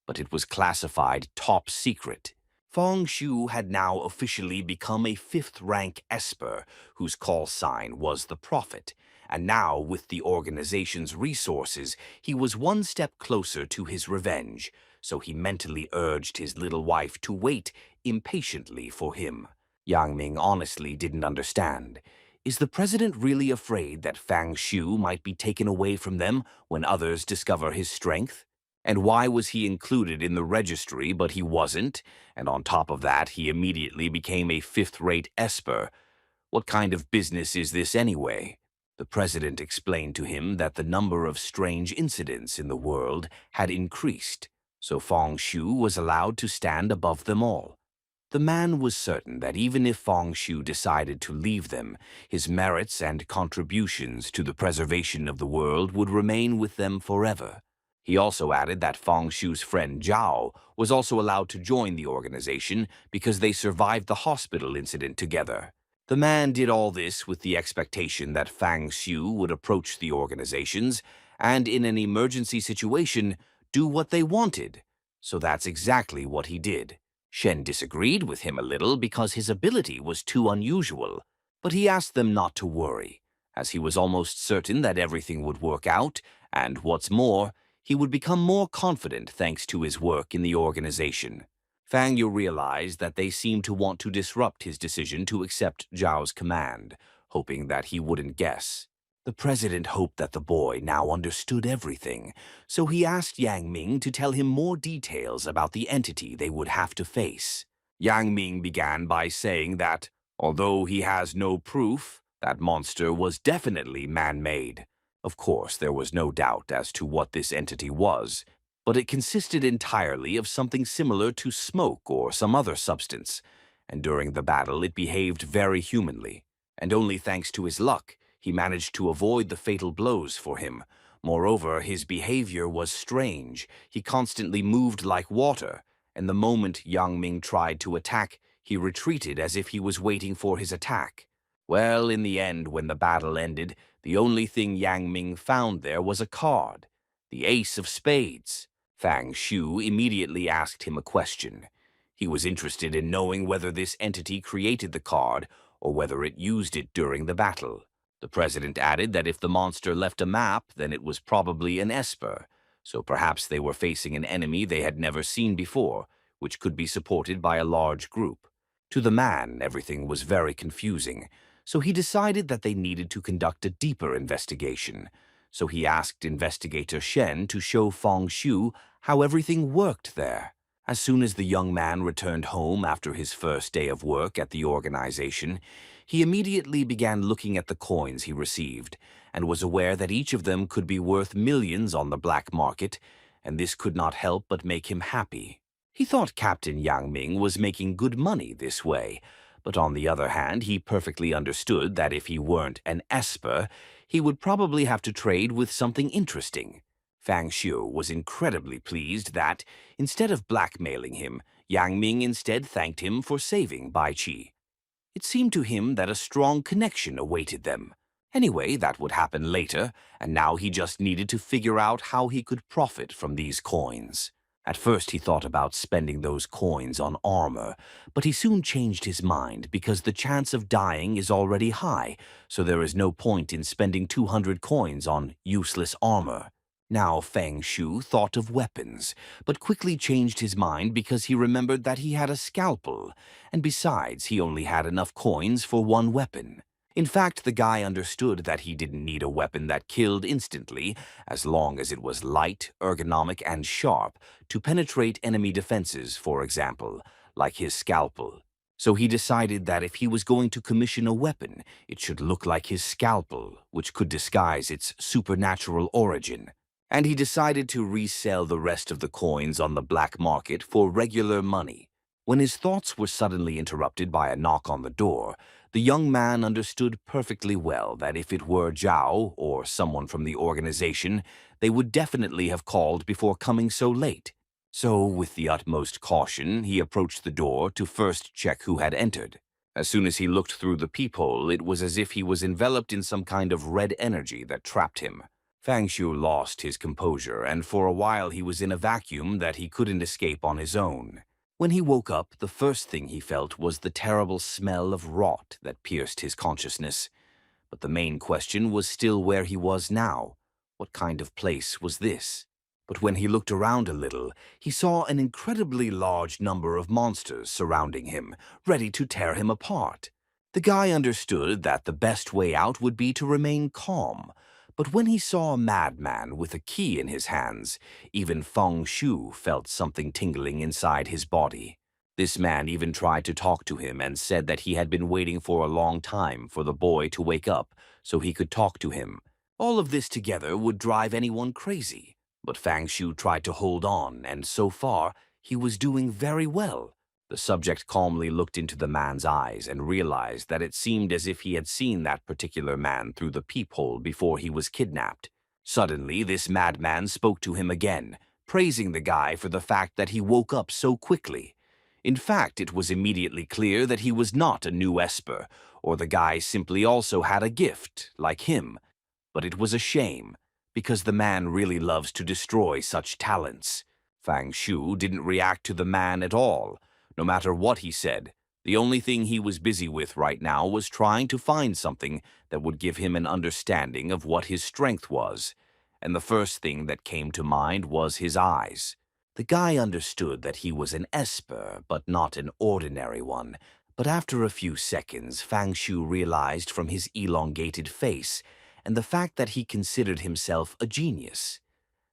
But it was classified top secret. Fang Shu had now officially become a 5th-rank Esper, whose call sign was the Prophet, and now, with the organization's resources, he was one step closer to his revenge, so he mentally urged his little wife to wait impatiently for him. Yang Ming honestly didn't understand. Is the president really afraid that Fang Shu might be taken away from them when others discover his strength? And why was he included in the registry but he wasn't? And on top of that, he immediately became a 5th-rate Esper. What kind of business is this anyway? The president explained to him that the number of strange incidents in the world had increased, so Fang Shu was allowed to stand above them all. The man was certain that even if Fang Shu decided to leave them, his merits and contributions to the preservation of the world would remain with them forever. He also added that Fang Shu's friend Zhao was also allowed to join the organization because they survived the hospital incident together. The man did all this with the expectation that Fang Shu would approach the organizations and, in an emergency situation, do what they wanted. So that's exactly what he did. Shen disagreed with him a little because his ability was too unusual, but he asked them not to worry, as he was almost certain that everything would work out, and what's more, he would become more confident thanks to his work in the organization. Fang Yu realized that they seemed to want to disrupt his decision to accept Zhao's command, hoping that he wouldn't guess. The president hoped that the boy now understood everything, so he asked Yang Ming to tell him more details about the entity they would have to face. Yang Ming began by saying that, although he has no proof, that monster was definitely man-made. Of course, there was no doubt as to what this entity was, but it consisted entirely of something similar to smoke or some other substance, and during the battle it behaved very humanly, and only thanks to his luck, he managed to avoid the fatal blows for him. Moreover, his behavior was strange. He constantly moved like water, and the moment Yang Ming tried to attack, he retreated as if he was waiting for his attack. Well, in the end, when the battle ended, the only thing Yang Ming found there was a card, the Ace of Spades. Fang Shu immediately asked him a question. He was interested in knowing whether this entity created the card or whether it used it during the battle. The president added that if the monster left a map, then it was probably an esper, so perhaps they were facing an enemy they had never seen before, which could be supported by a large group. To the man, everything was very confusing, so he decided that they needed to conduct a deeper investigation. So he asked Investigator Shen to show Fang Shu how everything worked there. As soon as the young man returned home after his first day of work at the organization, he immediately began looking at the coins he received and was aware that each of them could be worth millions on the black market, and this could not help but make him happy. He thought Captain Yang Ming was making good money this way, but on the other hand, he perfectly understood that if he weren't an esper, he would probably have to trade with something interesting. Fang Shu was incredibly pleased that, instead of blackmailing him, Yang Ming instead thanked him for saving Bai Qi. It seemed to him that a strong connection awaited them. Anyway, that would happen later, and now he just needed to figure out how he could profit from these coins. At first he thought about spending those coins on armor, but he soon changed his mind because the chance of dying is already high, so there is no point in spending 200 coins on useless armor. Now Fang Shu thought of weapons, but quickly changed his mind because he remembered that he had a scalpel, and besides, he only had enough coins for one weapon. In fact, the guy understood that he didn't need a weapon that killed instantly, as long as it was light, ergonomic, and sharp, to penetrate enemy defenses, for example, like his scalpel. So he decided that if he was going to commission a weapon, it should look like his scalpel, which could disguise its supernatural origin. And he decided to resell the rest of the coins on the black market for regular money. When his thoughts were suddenly interrupted by a knock on the door, the young man understood perfectly well that if it were Zhao or someone from the organization, they would definitely have called before coming so late. So, with the utmost caution, he approached the door to first check who had entered. As soon as he looked through the peephole, it was as if he was enveloped in some kind of red energy that trapped him. Fang Shu lost his composure, and for a while he was in a vacuum that he couldn't escape on his own. When he woke up, the first thing he felt was the terrible smell of rot that pierced his consciousness. But the main question was still where he was now. What kind of place was this? But when he looked around a little, he saw an incredibly large number of monsters surrounding him, ready to tear him apart. The guy understood that the best way out would be to remain calm. But when he saw a madman with a key in his hands, even Feng Shu felt something tingling inside his body. This man even tried to talk to him and said that he had been waiting for a long time for the boy to wake up so he could talk to him. All of this together would drive anyone crazy. But Fang Shu tried to hold on, and so far, he was doing very well. The subject calmly looked into the man's eyes and realized that it seemed as if he had seen that particular man through the peephole before he was kidnapped. Suddenly, this madman spoke to him again, praising the guy for the fact that he woke up so quickly. In fact, it was immediately clear that he was not a new Esper, or the guy simply also had a gift, like him. But it was a shame, because the man really loves to destroy such talents. Fang Shu didn't react to the man at all. No matter what he said, the only thing he was busy with right now was trying to find something that would give him an understanding of what his strength was. And the first thing that came to mind was his eyes. The guy understood that he was an Esper, but not an ordinary one. But after a few seconds, Fang Shu realized from his elongated face and the fact that he considered himself a genius,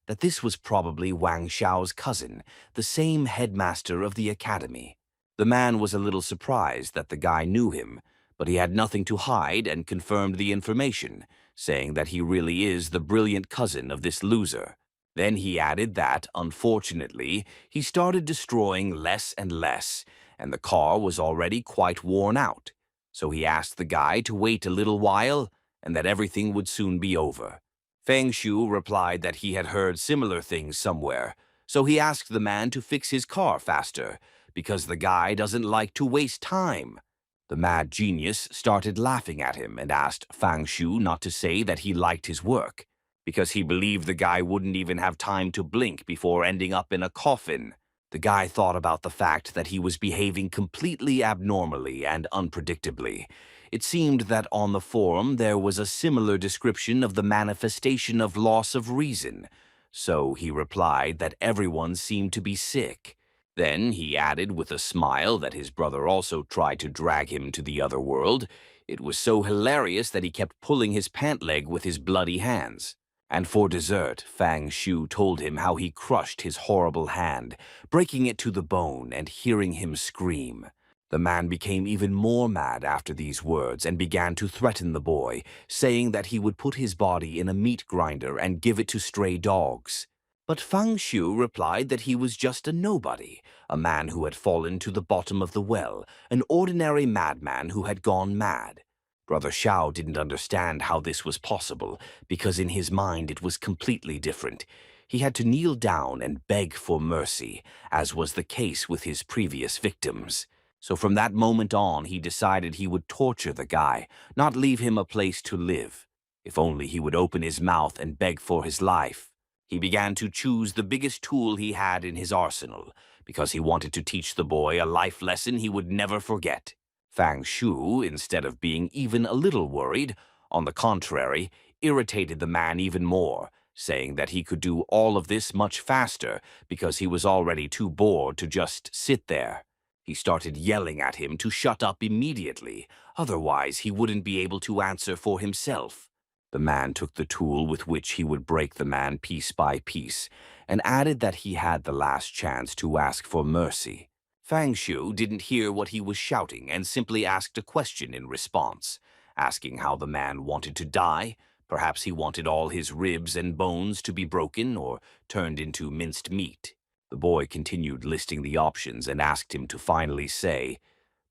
that this was probably Wang Xiao's cousin, the same headmaster of the academy. The man was a little surprised that the guy knew him, but he had nothing to hide and confirmed the information, saying that he really is the brilliant cousin of this loser. Then he added that, unfortunately, he started destroying less and less, and the car was already quite worn out. So he asked the guy to wait a little while and that everything would soon be over. Fang Shu replied that he had heard similar things somewhere, so he asked the man to fix his car faster, because the guy doesn't like to waste time. The mad genius started laughing at him and asked Fang Shu not to say that he liked his work, because he believed the guy wouldn't even have time to blink before ending up in a coffin. The guy thought about the fact that he was behaving completely abnormally and unpredictably. It seemed that on the forum there was a similar description of the manifestation of loss of reason, so he replied that everyone seemed to be sick. Then he added with a smile that his brother also tried to drag him to the other world. It was so hilarious that he kept pulling his pant leg with his bloody hands. And for dessert, Fang Shu told him how he crushed his horrible hand, breaking it to the bone and hearing him scream. The man became even more mad after these words and began to threaten the boy, saying that he would put his body in a meat grinder and give it to stray dogs. But Fang Shu replied that he was just a nobody, a man who had fallen to the bottom of the well, an ordinary madman who had gone mad. Brother Xiao didn't understand how this was possible, because in his mind it was completely different. He had to kneel down and beg for mercy, as was the case with his previous victims. So from that moment on, he decided he would torture the guy, not leave him a place to live. If only he would open his mouth and beg for his life. He began to choose the biggest tool he had in his arsenal, because he wanted to teach the boy a life lesson he would never forget. Fang Shu, instead of being even a little worried, on the contrary, irritated the man even more, saying that he could do all of this much faster because he was already too bored to just sit there. He started yelling at him to shut up immediately, otherwise he wouldn't be able to answer for himself. The man took the tool with which he would break the man piece by piece, and added that he had the last chance to ask for mercy. Fang Shu didn't hear what he was shouting and simply asked a question in response, asking how the man wanted to die. Perhaps he wanted all his ribs and bones to be broken or turned into minced meat. The boy continued listing the options and asked him to finally say,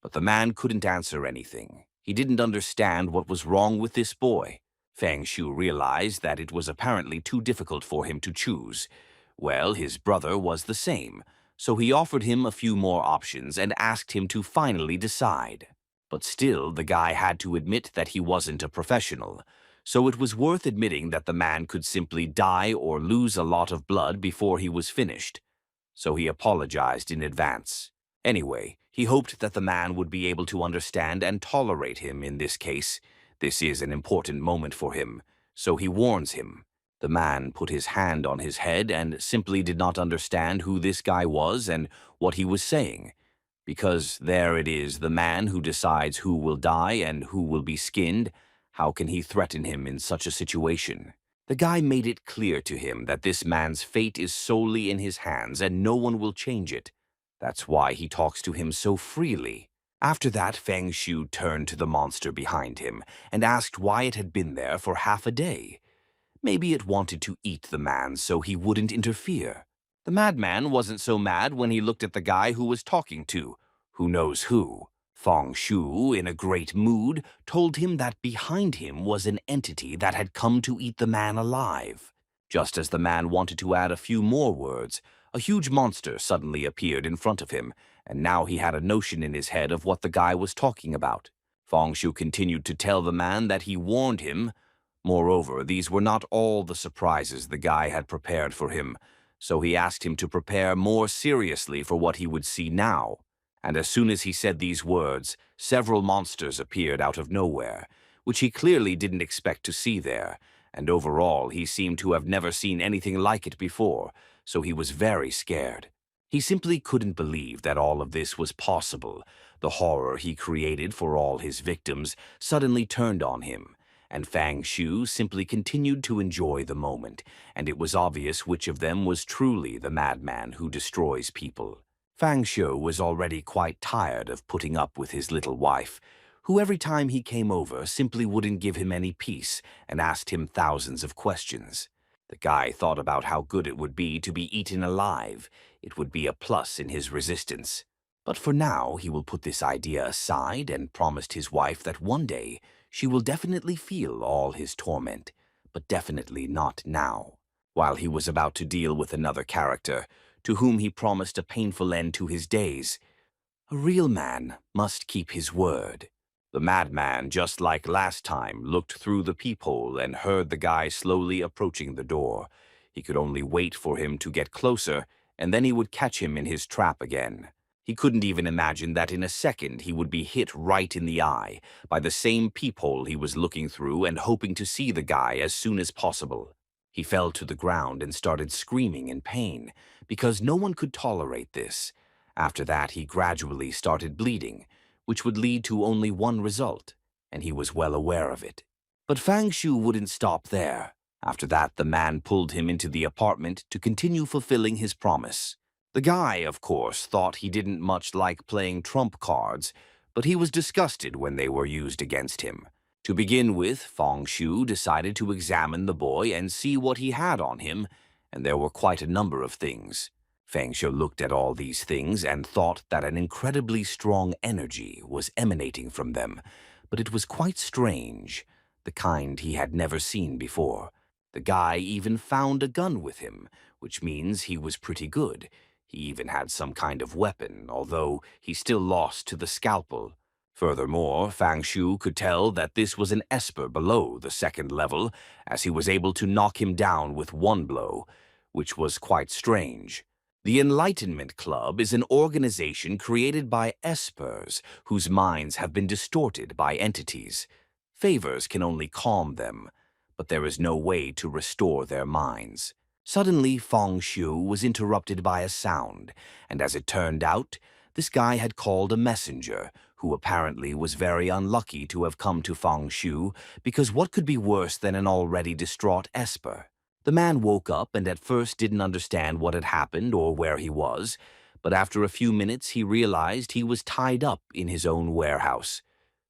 but the man couldn't answer anything. He didn't understand what was wrong with this boy. Fang Shu realized that it was apparently too difficult for him to choose. Well, his brother was the same, so he offered him a few more options and asked him to finally decide. But still, the guy had to admit that he wasn't a professional, so it was worth admitting that the man could simply die or lose a lot of blood before he was finished. So he apologized in advance. Anyway, he hoped that the man would be able to understand and tolerate him in this case. This is an important moment for him, so he warns him. The man put his hand on his head and simply did not understand who this guy was and what he was saying. Because there it is, the man who decides who will die and who will be skinned. How can he threaten him in such a situation? The guy made it clear to him that this man's fate is solely in his hands and no one will change it. That's why he talks to him so freely. After that, Fang Shu turned to the monster behind him and asked why it had been there for half a day. Maybe it wanted to eat the man so he wouldn't interfere. The madman wasn't so mad when he looked at the guy who was talking to who knows who. Fang Shu, in a great mood, told him that behind him was an entity that had come to eat the man alive. Just as the man wanted to add a few more words, a huge monster suddenly appeared in front of him, and now he had a notion in his head of what the guy was talking about. Fang Shu continued to tell the man that he warned him. Moreover, these were not all the surprises the guy had prepared for him, so he asked him to prepare more seriously for what he would see now. And as soon as he said these words, several monsters appeared out of nowhere, which he clearly didn't expect to see there, and overall he seemed to have never seen anything like it before, so he was very scared. He simply couldn't believe that all of this was possible. The horror he created for all his victims suddenly turned on him, and Fang Shu simply continued to enjoy the moment, and it was obvious which of them was truly the madman who destroys people. Fang Shu was already quite tired of putting up with his little wife, who every time he came over simply wouldn't give him any peace and asked him thousands of questions. The guy thought about how good it would be to be eaten alive. It would be a plus in his resistance. But for now, he will put this idea aside and promised his wife that one day she will definitely feel all his torment, but definitely not now. While he was about to deal with another character, to whom he promised a painful end to his days, a real man must keep his word. The madman, just like last time, looked through the peephole and heard the guy slowly approaching the door. He could only wait for him to get closer, and then he would catch him in his trap again. He couldn't even imagine that in a second he would be hit right in the eye by the same peephole he was looking through and hoping to see the guy as soon as possible. He fell to the ground and started screaming in pain, because no one could tolerate this. After that, he gradually started bleeding, which would lead to only one result, and he was well aware of it. But Fang Shu wouldn't stop there. After that, the man pulled him into the apartment to continue fulfilling his promise. The guy, of course, thought he didn't much like playing trump cards, but he was disgusted when they were used against him. To begin with, Fang Shu decided to examine the boy and see what he had on him, and there were quite a number of things. Fang Shu looked at all these things and thought that an incredibly strong energy was emanating from them, but it was quite strange, the kind he had never seen before. The guy even found a gun with him, which means he was pretty good. He even had some kind of weapon, although he still lost to the scalpel. Furthermore, Fang Shu could tell that this was an esper below the second level, as he was able to knock him down with one blow, which was quite strange. The Enlightenment Club is an organization created by espers whose minds have been distorted by entities. Favors can only calm them, but there is no way to restore their minds. Suddenly, Fang Shu was interrupted by a sound, and as it turned out, this guy had called a messenger, who apparently was very unlucky to have come to Fang Shu, because what could be worse than an already distraught esper? The man woke up and at first didn't understand what had happened or where he was, but after a few minutes he realized he was tied up in his own warehouse,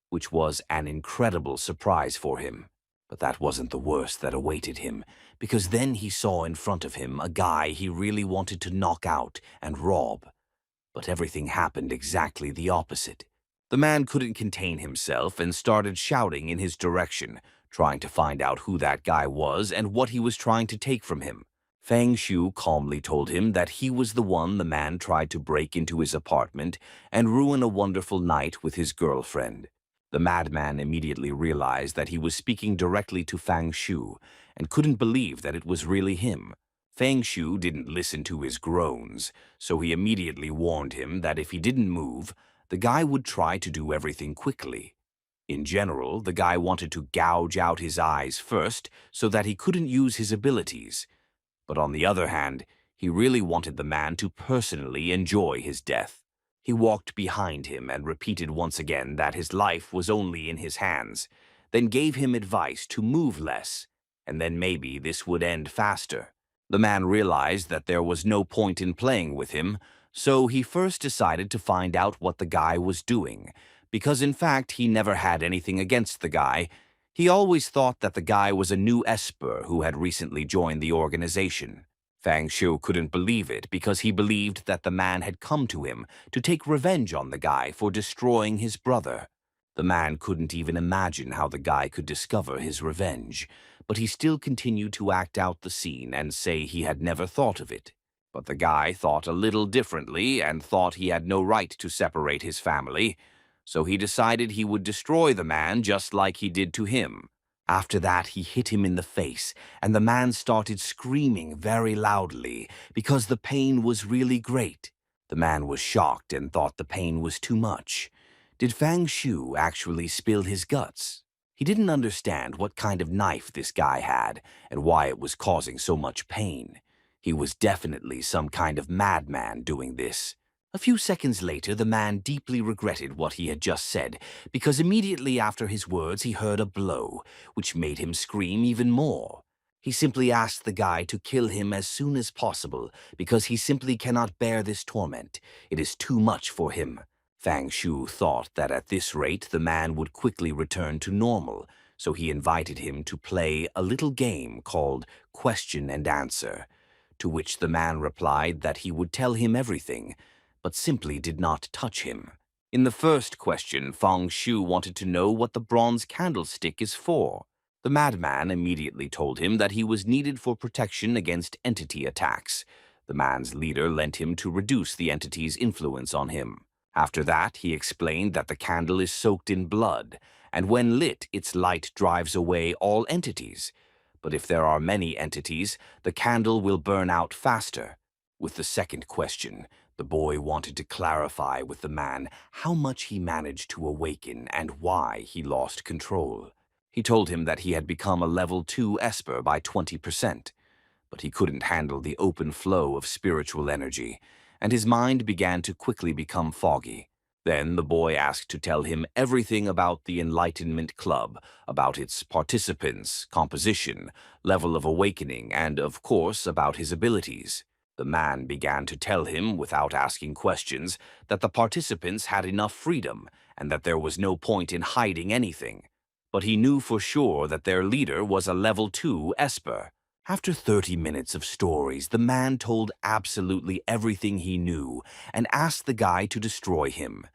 which was an incredible surprise for him. But that wasn't the worst that awaited him, because then he saw in front of him a guy he really wanted to knock out and rob. But everything happened exactly the opposite. The man couldn't contain himself and started shouting in his direction, trying to find out who that guy was and what he was trying to take from him. Fang Shu calmly told him that he was the one the man tried to break into his apartment and ruin a wonderful night with his girlfriend. The madman immediately realized that he was speaking directly to Fang Shu and couldn't believe that it was really him. Fang Shu didn't listen to his groans, so he immediately warned him that if he didn't move, the guy would try to do everything quickly. In general, the guy wanted to gouge out his eyes first so that he couldn't use his abilities. But on the other hand, he really wanted the man to personally enjoy his death. He walked behind him and repeated once again that his life was only in his hands, then gave him advice to move less, and then maybe this would end faster. The man realized that there was no point in playing with him, so he first decided to find out what the guy was doing, because in fact he never had anything against the guy. He always thought that the guy was a new esper who had recently joined the organization. Fang Shu couldn't believe it because he believed that the man had come to him to take revenge on the guy for destroying his brother. The man couldn't even imagine how the guy could discover his revenge, but he still continued to act out the scene and say he had never thought of it. But the guy thought a little differently and thought he had no right to separate his family, so he decided he would destroy the man just like he did to him. After that, he hit him in the face, and the man started screaming very loudly because the pain was really great. The man was shocked and thought the pain was too much. Did Fang Shu actually spill his guts? He didn't understand what kind of knife this guy had and why it was causing so much pain. He was definitely some kind of madman doing this. A few seconds later, the man deeply regretted what he had just said, because immediately after his words he heard a blow, which made him scream even more. He simply asked the guy to kill him as soon as possible, because he simply cannot bear this torment. It is too much for him. Fang Shu thought that at this rate the man would quickly return to normal, so he invited him to play a little game called Question and Answer, to which the man replied that he would tell him everything, but simply did not touch him. In the first question, Fang Shu wanted to know what the bronze candlestick is for. The madman immediately told him that he was needed for protection against entity attacks. The man's leader lent him to reduce the entity's influence on him. After that, he explained that the candle is soaked in blood, and when lit, its light drives away all entities. But if there are many entities, the candle will burn out faster. With the second question, the boy wanted to clarify with the man how much he managed to awaken and why he lost control. He told him that he had become a level 2 Esper by 20%, but he couldn't handle the open flow of spiritual energy, and his mind began to quickly become foggy. Then the boy asked to tell him everything about the Enlightenment Club, about its participants, composition, level of awakening, and, of course, about his abilities. The man began to tell him, without asking questions, that the participants had enough freedom and that there was no point in hiding anything. But he knew for sure that their leader was a level 2 Esper. After 30 minutes of stories, the man told absolutely everything he knew and asked the guy to destroy him.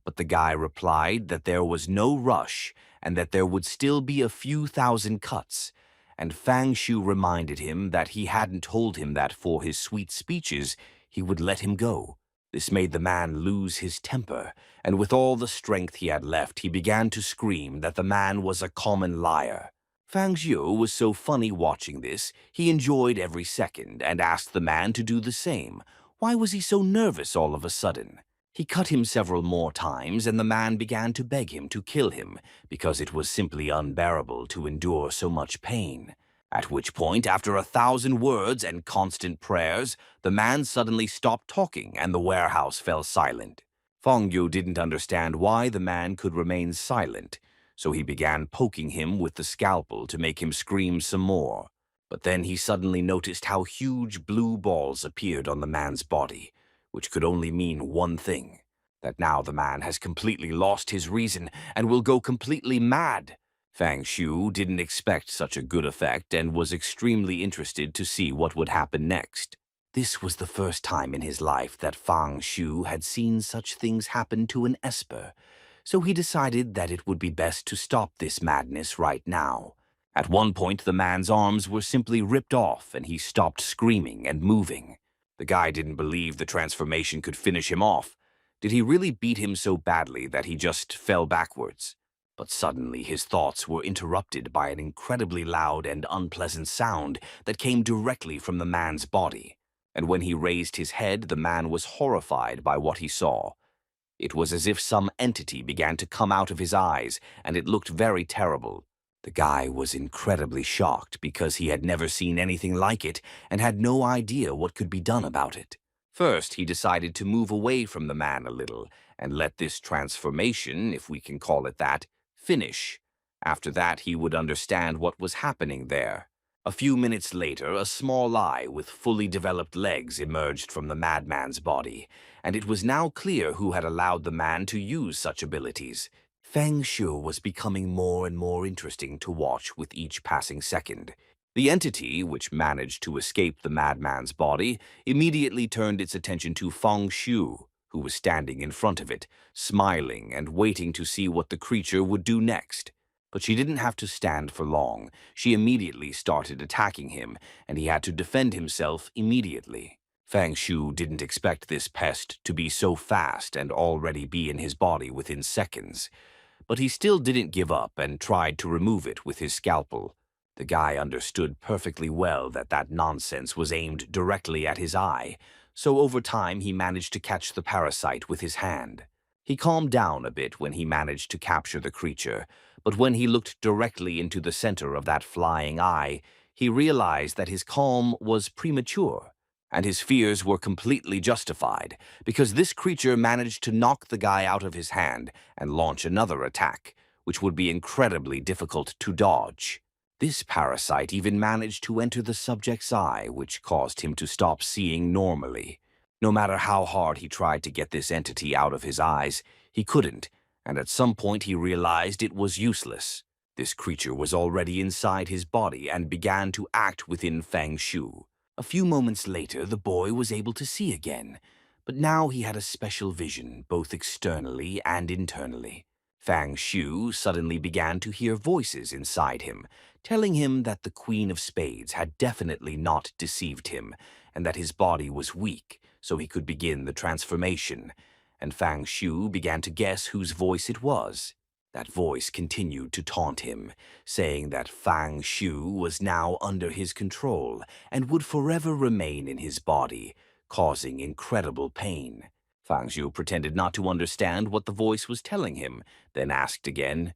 But the guy replied that there was no rush and that there would still be a few thousand cuts. And Fang Shu reminded him that he hadn't told him that for his sweet speeches he would let him go. This made the man lose his temper, and with all the strength he had left, he began to scream that the man was a common liar. Fang Shu was so funny watching this, he enjoyed every second and asked the man to do the same. Why was he so nervous all of a sudden? He cut him several more times, and the man began to beg him to kill him, because it was simply unbearable to endure so much pain. At which point, after 1,000 words and constant prayers, the man suddenly stopped talking and the warehouse fell silent. Feng Yu didn't understand why the man could remain silent, so he began poking him with the scalpel to make him scream some more. But then he suddenly noticed how huge blue balls appeared on the man's body, which could only mean one thing, that now the man has completely lost his reason and will go completely mad. Fang Shu didn't expect such a good effect and was extremely interested to see what would happen next. This was the first time in his life that Fang Shu had seen such things happen to an Esper, so he decided that it would be best to stop this madness right now. At one point, the man's arms were simply ripped off and he stopped screaming and moving. The guy didn't believe the transformation could finish him off. Did he really beat him so badly that he just fell backwards? But suddenly his thoughts were interrupted by an incredibly loud and unpleasant sound that came directly from the man's body. And when he raised his head, the man was horrified by what he saw. It was as if some entity began to come out of his eyes, and it looked very terrible. The guy was incredibly shocked because he had never seen anything like it and had no idea what could be done about it. First, he decided to move away from the man a little and let this transformation, if we can call it that, finish. After that, he would understand what was happening there. A few minutes later, a small eye with fully developed legs emerged from the madman's body, and it was now clear who had allowed the man to use such abilities. Feng Shu was becoming more and more interesting to watch with each passing second. The entity, which managed to escape the madman's body, immediately turned its attention to Feng Shu, who was standing in front of it, smiling and waiting to see what the creature would do next. But she didn't have to stand for long. She immediately started attacking him, and he had to defend himself immediately. Fang Shu didn't expect this pest to be so fast and already be in his body within seconds. But he still didn't give up and tried to remove it with his scalpel. The guy understood perfectly well that that nonsense was aimed directly at his eye, so over time he managed to catch the parasite with his hand. He calmed down a bit when he managed to capture the creature, but when he looked directly into the center of that flying eye, he realized that his calm was premature. And his fears were completely justified, because this creature managed to knock the guy out of his hand and launch another attack, which would be incredibly difficult to dodge. This parasite even managed to enter the subject's eye, which caused him to stop seeing normally. No matter how hard he tried to get this entity out of his eyes, he couldn't, and at some point he realized it was useless. This creature was already inside his body and began to act within Fang Shu. A few moments later, the boy was able to see again, but now he had a special vision, both externally and internally. Fang Shu suddenly began to hear voices inside him, telling him that the Queen of Spades had definitely not deceived him, and that his body was weak, so he could begin the transformation. And Fang Shu began to guess whose voice it was. That voice continued to taunt him, saying that Fang Shu was now under his control and would forever remain in his body, causing incredible pain. Fang Shu pretended not to understand what the voice was telling him, then asked again,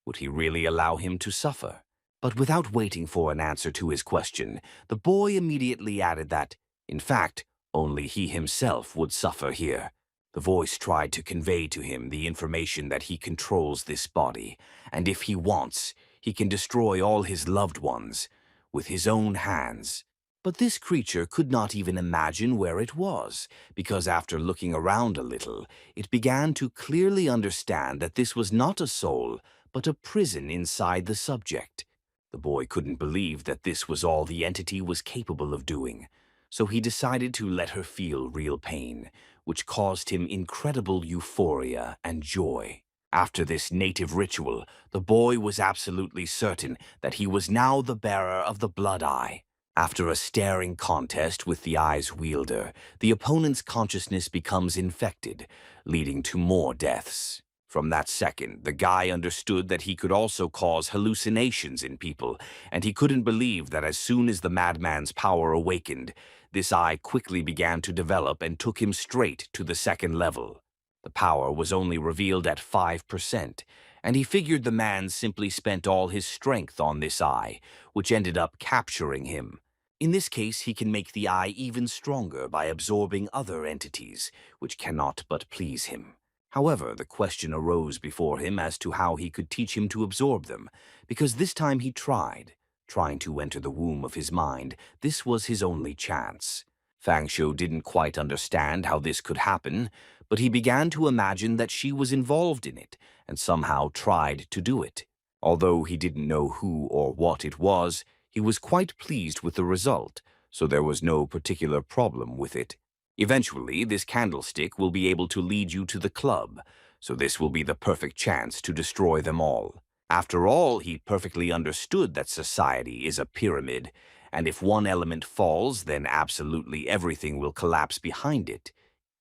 would he really allow him to suffer? But without waiting for an answer to his question, the boy immediately added that, in fact, only he himself would suffer here. The voice tried to convey to him the information that he controls this body, and if he wants, he can destroy all his loved ones with his own hands. But this creature could not even imagine where it was, because after looking around a little, it began to clearly understand that this was not a soul, but a prison inside the subject. The boy couldn't believe that this was all the entity was capable of doing, so he decided to let her feel real pain, which caused him incredible euphoria and joy. After this native ritual, the boy was absolutely certain that he was now the bearer of the Blood Eye. After a staring contest with the Eye's wielder, the opponent's consciousness becomes infected, leading to more deaths. From that second, the guy understood that he could also cause hallucinations in people, and he couldn't believe that as soon as the madman's power awakened, this eye quickly began to develop and took him straight to the second level. The power was only revealed at 5%, and he figured the man simply spent all his strength on this eye, which ended up capturing him. In this case, he can make the eye even stronger by absorbing other entities, which cannot but please him. However, the question arose before him as to how he could teach him to absorb them, because this time he tried. Trying to enter the womb of his mind, this was his only chance. Fang Shu didn't quite understand how this could happen, but he began to imagine that she was involved in it, and somehow tried to do it. Although he didn't know who or what it was, he was quite pleased with the result, so there was no particular problem with it. Eventually, this candlestick will be able to lead you to the club, so this will be the perfect chance to destroy them all. After all, he perfectly understood that society is a pyramid, and if one element falls, then absolutely everything will collapse behind it.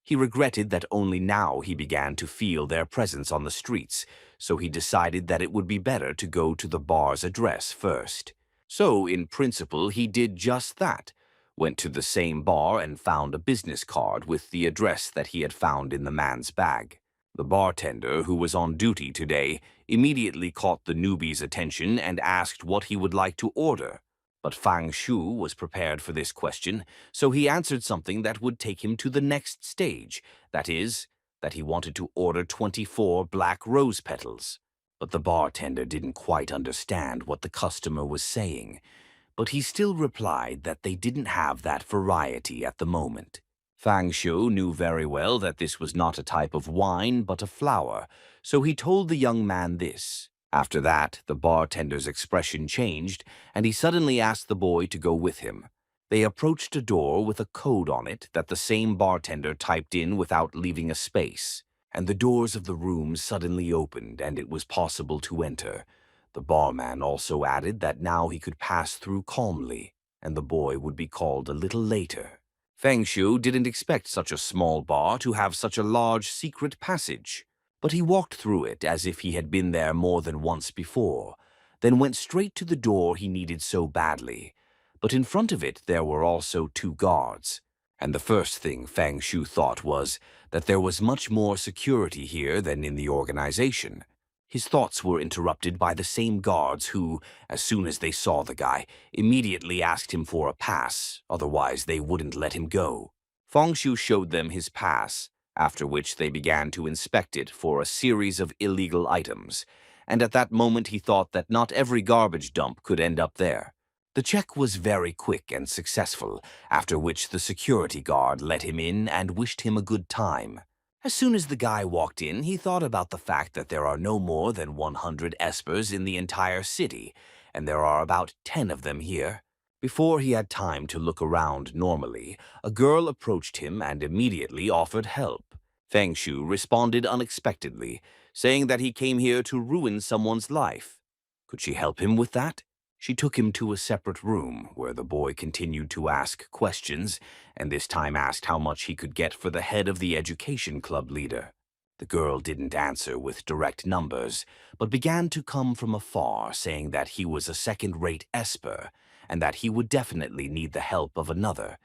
He regretted that only now he began to feel their presence on the streets, so he decided that it would be better to go to the bar's address first. So, in principle, he did just that. Went to the same bar and found a business card with the address that he had found in the man's bag. The bartender, who was on duty today, immediately caught the newbie's attention and asked what he would like to order. But Fang Shu was prepared for this question, so he answered something that would take him to the next stage, that is, that he wanted to order 24 black rose petals. But the bartender didn't quite understand what the customer was saying, but he still replied that they didn't have that variety at the moment. Fang Shu knew very well that this was not a type of wine but a flower, so he told the young man this. After that, the bartender's expression changed, and he suddenly asked the boy to go with him. They approached a door with a code on it that the same bartender typed in without leaving a space, and the doors of the rooms suddenly opened and it was possible to enter. The barman also added that now he could pass through calmly, and the boy would be called a little later. Feng Shu didn't expect such a small bar to have such a large secret passage, but he walked through it as if he had been there more than once before, then went straight to the door he needed so badly. But in front of it there were also 2 guards, and the first thing Feng Shu thought was that there was much more security here than in the organization. His thoughts were interrupted by the same guards who, as soon as they saw the guy, immediately asked him for a pass, otherwise they wouldn't let him go. Fengshu showed them his pass, after which they began to inspect it for a series of illegal items, and at that moment he thought that not every garbage dump could end up there. The check was very quick and successful, after which the security guard let him in and wished him a good time. As soon as the guy walked in, he thought about the fact that there are no more than 100 espers in the entire city, and there are about 10 of them here. Before he had time to look around normally, a girl approached him and immediately offered help. Fengshu responded unexpectedly, saying that he came here to ruin someone's life. Could she help him with that? She took him to a separate room, where the boy continued to ask questions, and this time asked how much he could get for the head of the education club leader. The girl didn't answer with direct numbers, but began to come from afar, saying that he was a second-rate esper, and that he would definitely need the help of another.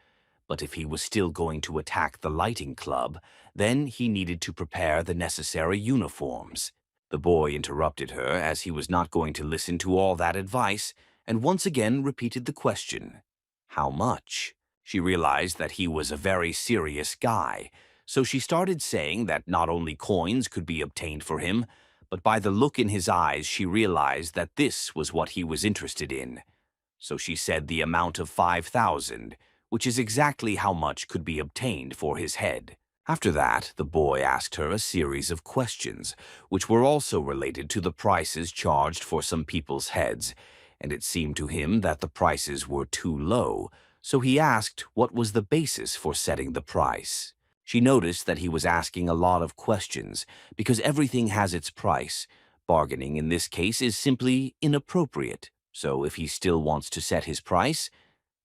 But if he was still going to attack the lighting club, then he needed to prepare the necessary uniforms. The boy interrupted her, as he was not going to listen to all that advice, and once again repeated the question. How much? She realized that he was a very serious guy, so she started saying that not only coins could be obtained for him, but by the look in his eyes she realized that this was what he was interested in. So she said the amount of 5,000, which is exactly how much could be obtained for his head. After that, the boy asked her a series of questions, which were also related to the prices charged for some people's heads, and it seemed to him that the prices were too low, so he asked what was the basis for setting the price. She noticed that he was asking a lot of questions, because everything has its price. Bargaining in this case is simply inappropriate, so if he still wants to set his price,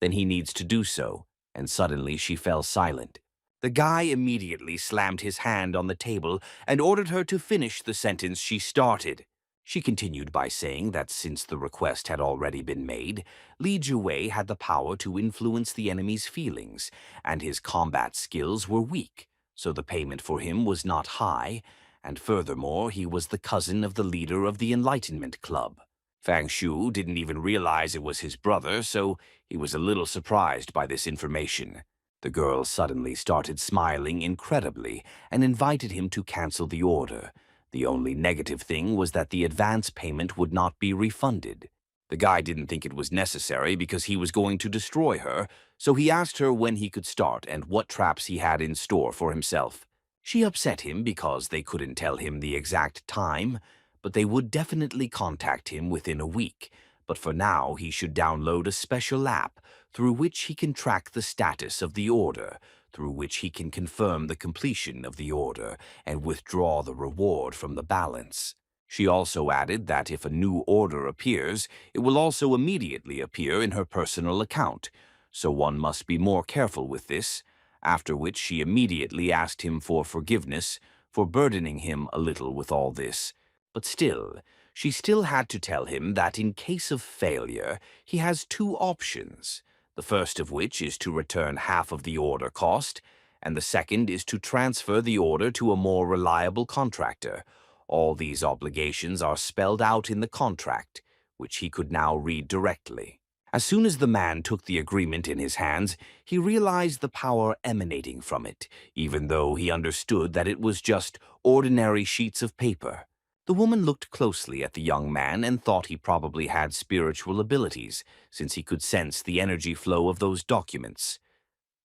then he needs to do so, and suddenly she fell silent. The guy immediately slammed his hand on the table and ordered her to finish the sentence she started. She continued by saying that since the request had already been made, Li Jiwei had the power to influence the enemy's feelings, and his combat skills were weak, so the payment for him was not high, and furthermore he was the cousin of the leader of the Enlightenment Club. Fang Shu didn't even realize it was his brother, so he was a little surprised by this information. The girl suddenly started smiling incredibly and invited him to cancel the order. The only negative thing was that the advance payment would not be refunded. The guy didn't think it was necessary because he was going to destroy her, so he asked her when he could start and what traps he had in store for himself. She upset him because they couldn't tell him the exact time, but they would definitely contact him within a week. But for now, he should download a special app through which he can track the status of the order, through which he can confirm the completion of the order and withdraw the reward from the balance. She also added that if a new order appears, it will also immediately appear in her personal account, so one must be more careful with this, after which she immediately asked him for forgiveness for burdening him a little with all this. But still, she still had to tell him that in case of failure, he has two options, the first of which is to return half of the order cost, and the second is to transfer the order to a more reliable contractor. All these obligations are spelled out in the contract, which he could now read directly. As soon as the man took the agreement in his hands, he realized the power emanating from it, even though he understood that it was just ordinary sheets of paper. The woman looked closely at the young man and thought he probably had spiritual abilities, since he could sense the energy flow of those documents.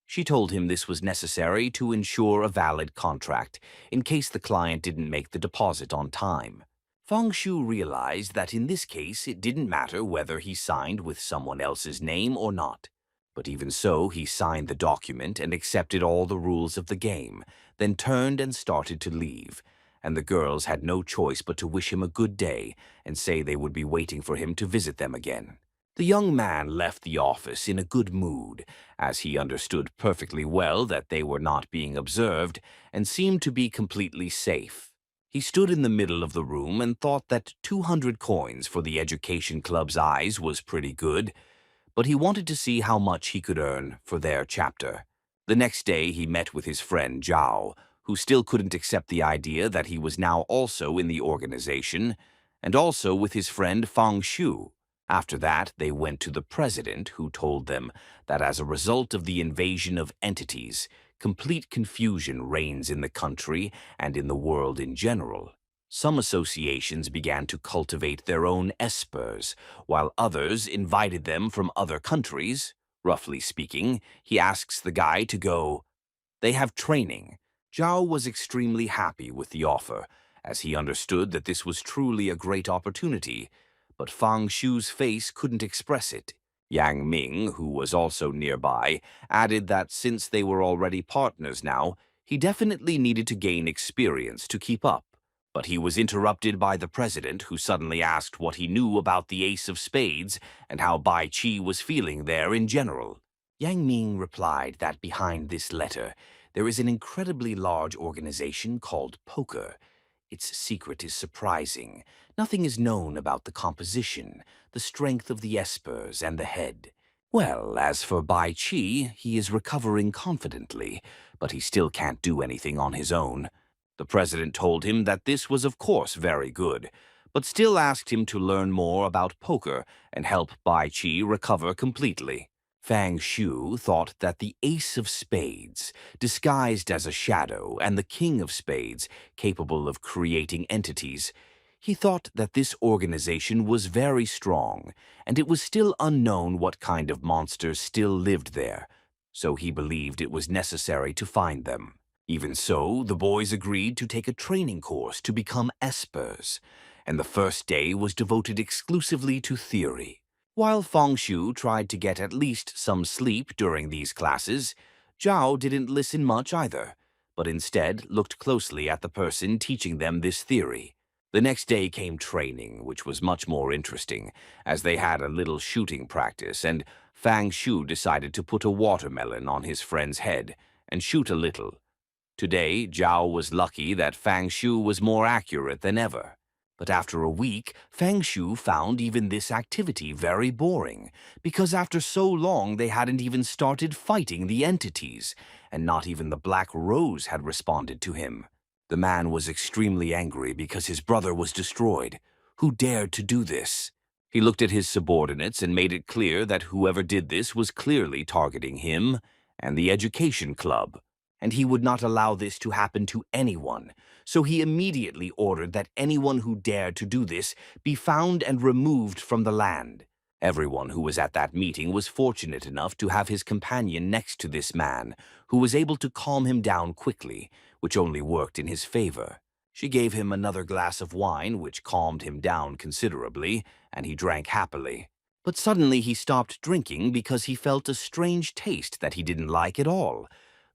She told him this was necessary to ensure a valid contract, in case the client didn't make the deposit on time. Feng Shu realized that in this case it didn't matter whether he signed with someone else's name or not. But even so, he signed the document and accepted all the rules of the game, then turned and started to leave, and the girls had no choice but to wish him a good day and say they would be waiting for him to visit them again. The young man left the office in a good mood, as he understood perfectly well that they were not being observed and seemed to be completely safe. He stood in the middle of the room and thought that 200 coins for the education club's eyes was pretty good, but he wanted to see how much he could earn for their chapter. The next day he met with his friend Zhao, who still couldn't accept the idea that he was now also in the organization, and also with his friend Fang Shu. After that, they went to the president, who told them that as a result of the invasion of entities, complete confusion reigns in the country and in the world in general. Some associations began to cultivate their own espers, while others invited them from other countries. Roughly speaking, he asks the guy to go. They have training. Zhao was extremely happy with the offer, as he understood that this was truly a great opportunity, but Fang Shu's face couldn't express it. Yang Ming, who was also nearby, added that since they were already partners now, he definitely needed to gain experience to keep up. But he was interrupted by the president, who suddenly asked what he knew about the Ace of Spades and how Bai Qi was feeling there in general. Yang Ming replied that behind this letter, there is an incredibly large organization called Poker. Its secret is surprising. Nothing is known about the composition, the strength of the espers, and the head. Well, as for Bai Qi, he is recovering confidently, but he still can't do anything on his own. The president told him that this was of course very good, but still asked him to learn more about poker and help Bai Qi recover completely. Fang Shu thought that the Ace of Spades, disguised as a shadow, and the King of Spades, capable of creating entities, he thought that this organization was very strong, and it was still unknown what kind of monsters still lived there, so he believed it was necessary to find them. Even so, the boys agreed to take a training course to become espers, and the first day was devoted exclusively to theory. While Fang Shu tried to get at least some sleep during these classes, Zhao didn't listen much either, but instead looked closely at the person teaching them this theory. The next day came training, which was much more interesting, as they had a little shooting practice, and Fang Shu decided to put a watermelon on his friend's head and shoot a little. Today, Zhao was lucky that Fang Shu was more accurate than ever. But after a week, Fang Shu found even this activity very boring, because after so long they hadn't even started fighting the entities, and not even the Black Rose had responded to him. The man was extremely angry because his brother was destroyed. Who dared to do this? He looked at his subordinates and made it clear that whoever did this was clearly targeting him and the education club, and he would not allow this to happen to anyone. So he immediately ordered that anyone who dared to do this be found and removed from the land. Everyone who was at that meeting was fortunate enough to have his companion next to this man, who was able to calm him down quickly, which only worked in his favor. She gave him another glass of wine, which calmed him down considerably, and he drank happily. But suddenly he stopped drinking because he felt a strange taste that he didn't like at all.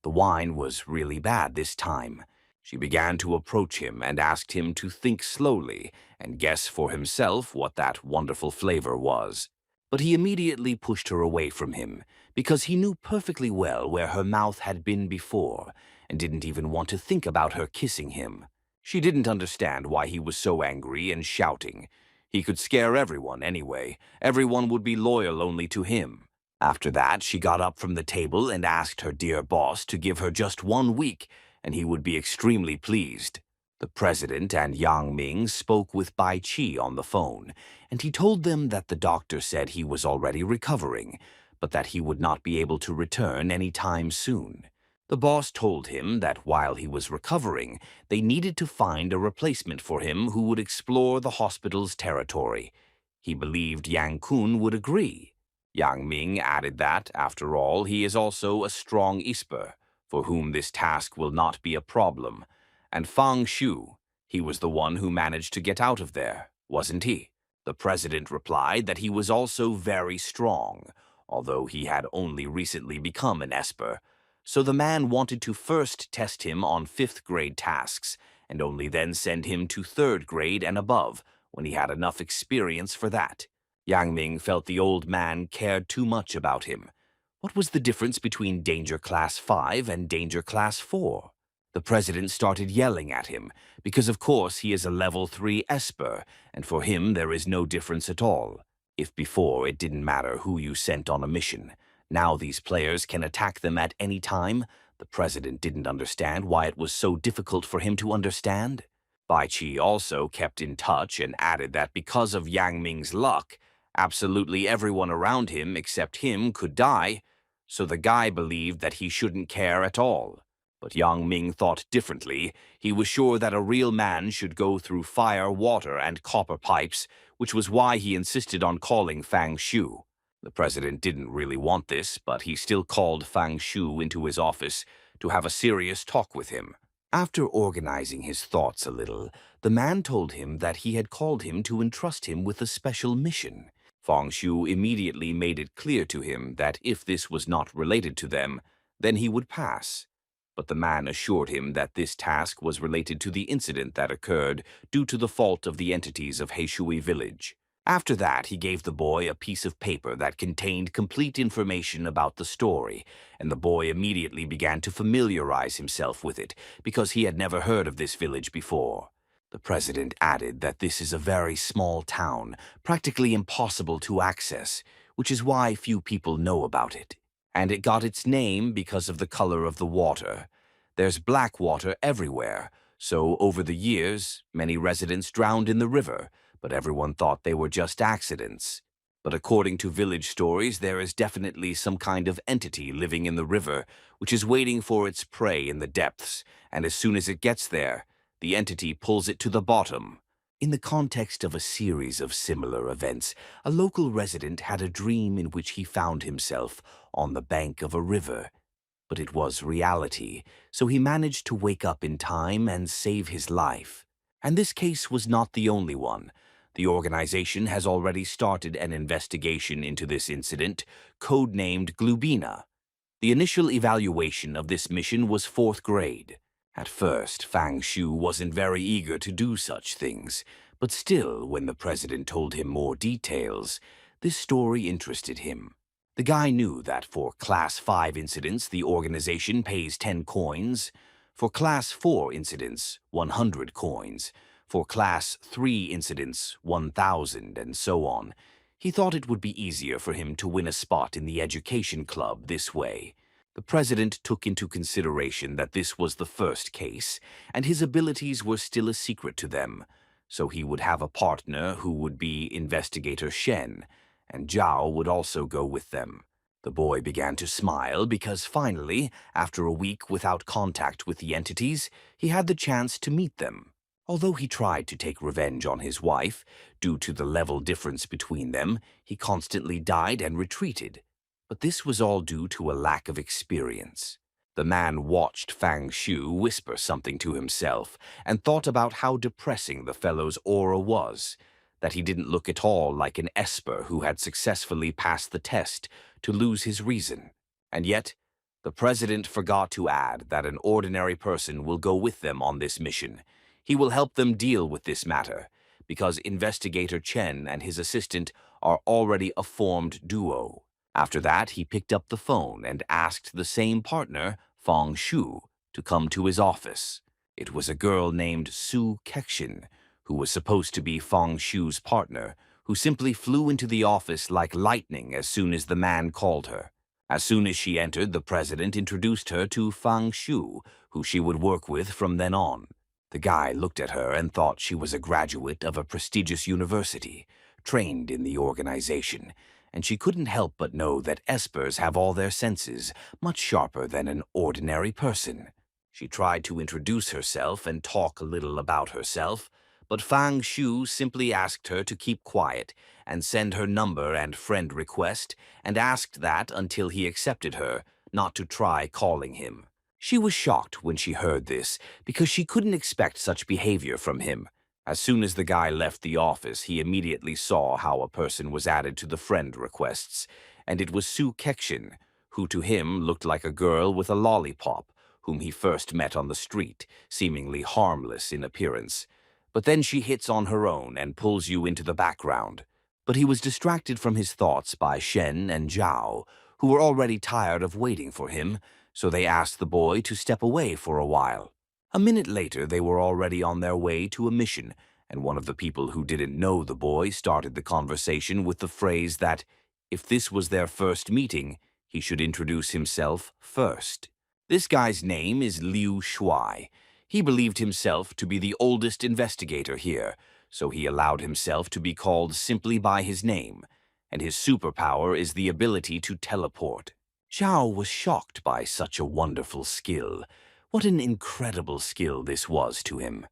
The wine was really bad this time. She began to approach him and asked him to think slowly and guess for himself what that wonderful flavor was. But he immediately pushed her away from him because he knew perfectly well where her mouth had been before and didn't even want to think about her kissing him. She didn't understand why he was so angry and shouting. He could scare everyone anyway. Everyone would be loyal only to him. After that, she got up from the table and asked her dear boss to give her just 1 week, and he would be extremely pleased. The president and Yang Ming spoke with Bai Qi on the phone, and he told them that the doctor said he was already recovering, but that he would not be able to return any time soon. The boss told him that while he was recovering, they needed to find a replacement for him who would explore the hospital's territory. He believed Yang Kun would agree. Yang Ming added that, after all, he is also a strong Isper, for whom this task will not be a problem. And Fang Shu, he was the one who managed to get out of there, wasn't he? The president replied that he was also very strong, although he had only recently become an Esper. So the man wanted to first test him on 5th grade tasks, and only then send him to 3rd grade and above, when he had enough experience for that. Yang Ming felt the old man cared too much about him. What was the difference between Danger Class 5 and Danger Class 4? The president started yelling at him, because of course he is a level 3 Esper, and for him there is no difference at all. If before it didn't matter who you sent on a mission, now these players can attack them at any time, The president didn't understand why it was so difficult for him to understand. Bai Qi also kept in touch and added that because of Yang Ming's luck, absolutely everyone around him except him could die, so the guy believed that he shouldn't care at all. But Yang Ming thought differently. He was sure that a real man should go through fire, water, and copper pipes, which was why he insisted on calling Fang Shu. The president didn't really want this, but he still called Fang Shu into his office to have a serious talk with him. After organizing his thoughts a little, the man told him that he had called him to entrust him with a special mission. Fang Shu immediately made it clear to him that if this was not related to them, then he would pass. But the man assured him that this task was related to the incident that occurred due to the fault of the entities of Heishui village. After that, he gave the boy a piece of paper that contained complete information about the story, and the boy immediately began to familiarize himself with it because he had never heard of this village before. The president added that this is a very small town, practically impossible to access, which is why few people know about it. And it got its name because of the color of the water. There's black water everywhere, so over the years, many residents drowned in the river, but everyone thought they were just accidents. But according to village stories, there is definitely some kind of entity living in the river, which is waiting for its prey in the depths, and as soon as it gets there, the entity pulls it to the bottom. In the context of a series of similar events, a local resident had a dream in which he found himself on the bank of a river. But it was reality, so he managed to wake up in time and save his life. And this case was not the only one. The organization has already started an investigation into this incident, codenamed Glubina. The initial evaluation of this mission was 4th grade. At first, Fang Shu wasn't very eager to do such things, but still, when the president told him more details, this story interested him. The guy knew that for Class 5 incidents, the organization pays 10 coins, for Class 4 incidents, 100 coins, for Class 3 incidents, 1,000, and so on. He thought it would be easier for him to win a spot in the education club this way. The president took into consideration that this was the first case, and his abilities were still a secret to them, so he would have a partner who would be Investigator Shen, and Zhao would also go with them. The boy began to smile because finally, after a week without contact with the entities, he had the chance to meet them. Although he tried to take revenge on his wife, due to the level difference between them, he constantly died and retreated. But this was all due to a lack of experience. The man watched Fang Shu whisper something to himself and thought about how depressing the fellow's aura was, that he didn't look at all like an esper who had successfully passed the test to lose his reason. And yet, the president forgot to add that an ordinary person will go with them on this mission. He will help them deal with this matter, because Investigator Chen and his assistant are already a formed duo. After that, he picked up the phone and asked the same partner, Fang Shu, to come to his office. It was a girl named Su Kexin, who was supposed to be Fang Shu's partner, who simply flew into the office like lightning as soon as the man called her. As soon as she entered, the president introduced her to Fang Shu, who she would work with from then on. The guy looked at her and thought she was a graduate of a prestigious university, trained in the organization, and she couldn't help but know that espers have all their senses, much sharper than an ordinary person. She tried to introduce herself and talk a little about herself, but Fang Shu simply asked her to keep quiet and send her number and friend request, and asked that until he accepted her, not to try calling him. She was shocked when she heard this, because she couldn't expect such behavior from him. As soon as the guy left the office, he immediately saw how a person was added to the friend requests, and it was Su Kexin, who to him looked like a girl with a lollipop, whom he first met on the street, seemingly harmless in appearance. But then she hits on her own and pulls you into the background. But he was distracted from his thoughts by Shen and Zhao, who were already tired of waiting for him, so they asked the boy to step away for a while. A minute later, they were already on their way to a mission, and one of the people who didn't know the boy started the conversation with the phrase that, if this was their first meeting, he should introduce himself first. This guy's name is Liu Shuai. He believed himself to be the oldest investigator here, so he allowed himself to be called simply by his name, and his superpower is the ability to teleport. Zhao was shocked by such a wonderful skill. What an incredible skill this was to him.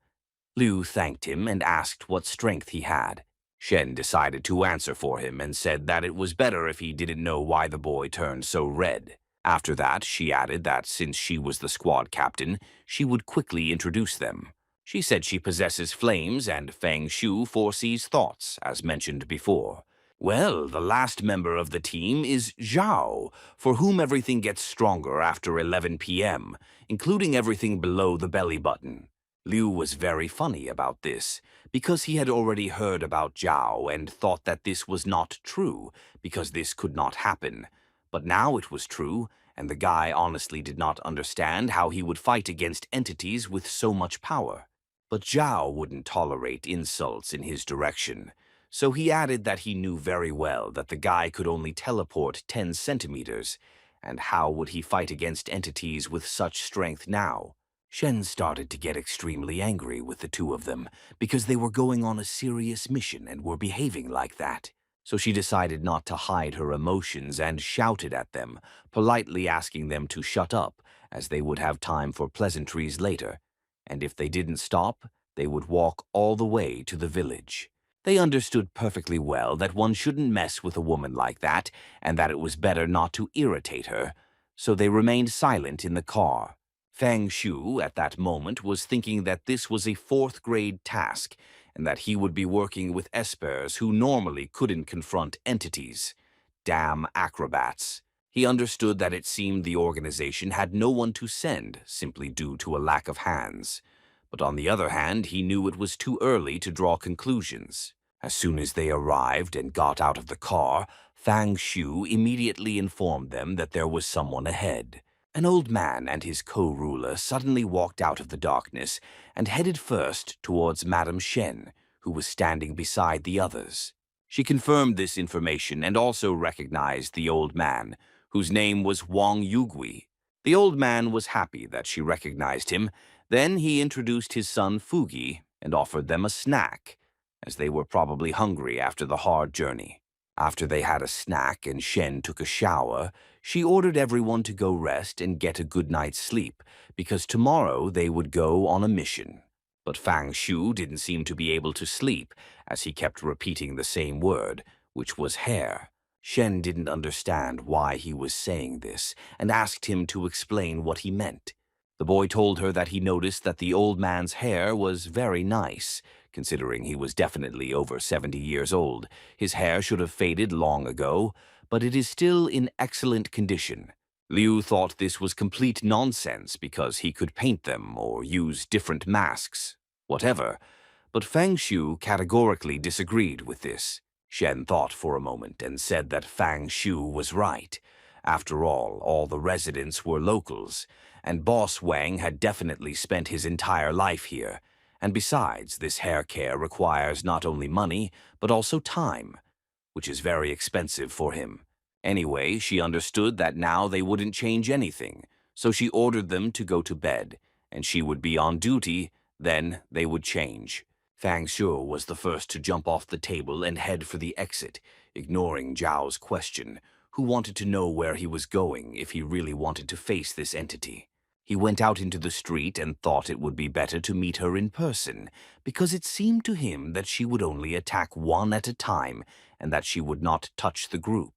Liu thanked him and asked what strength he had. Shen decided to answer for him and said that it was better if he didn't know why the boy turned so red. After that, she added that since she was the squad captain, she would quickly introduce them. She said she possesses flames and Fang Shu foresees thoughts, as mentioned before. Well, the last member of the team is Zhao, for whom everything gets stronger after 11 p.m., including everything below the belly button. Liu was very funny about this, because he had already heard about Zhao and thought that this was not true, because this could not happen. But now it was true, and the guy honestly did not understand how he would fight against entities with so much power. But Zhao wouldn't tolerate insults in his direction, so he added that he knew very well that the guy could only teleport 10 centimeters, and how would he fight against entities with such strength now? Shen started to get extremely angry with the two of them because they were going on a serious mission and were behaving like that. So she decided not to hide her emotions and shouted at them, politely asking them to shut up, as they would have time for pleasantries later. And if they didn't stop, they would walk all the way to the village. They understood perfectly well that one shouldn't mess with a woman like that, and that it was better not to irritate her, so they remained silent in the car. Fang Shu, at that moment, was thinking that this was a fourth-grade task, and that he would be working with espers who normally couldn't confront entities. Damn acrobats. He understood that it seemed the organization had no one to send, simply due to a lack of hands. But on the other hand, he knew it was too early to draw conclusions. As soon as they arrived and got out of the car, Fang Shu immediately informed them that there was someone ahead. An old man and his co-ruler suddenly walked out of the darkness and headed first towards Madame Shen, who was standing beside the others. She confirmed this information and also recognized the old man, whose name was Wang Yugui. The old man was happy that she recognized him. Then he introduced his son Fugi and offered them a snack, as they were probably hungry after the hard journey. After they had a snack and Shen took a shower, she ordered everyone to go rest and get a good night's sleep, because tomorrow they would go on a mission. But Fang Shu didn't seem to be able to sleep, as he kept repeating the same word, which was hair. Shen didn't understand why he was saying this, and asked him to explain what he meant. The boy told her that he noticed that the old man's hair was very nice. Considering he was definitely over 70 years old, his hair should have faded long ago, but it is still in excellent condition. Liu thought this was complete nonsense because he could paint them or use different masks, whatever, but Fang Shu categorically disagreed with this. Shen thought for a moment and said that Fang Shu was right. After all the residents were locals, and Boss Wang had definitely spent his entire life here. And besides, this hair care requires not only money, but also time, which is very expensive for him. Anyway, she understood that now they wouldn't change anything, so she ordered them to go to bed, and she would be on duty, then they would change. Fang Shu was the first to jump off the table and head for the exit, ignoring Zhao's question, who wanted to know where he was going if he really wanted to face this entity. He went out into the street and thought it would be better to meet her in person, because it seemed to him that she would only attack one at a time and that she would not touch the group.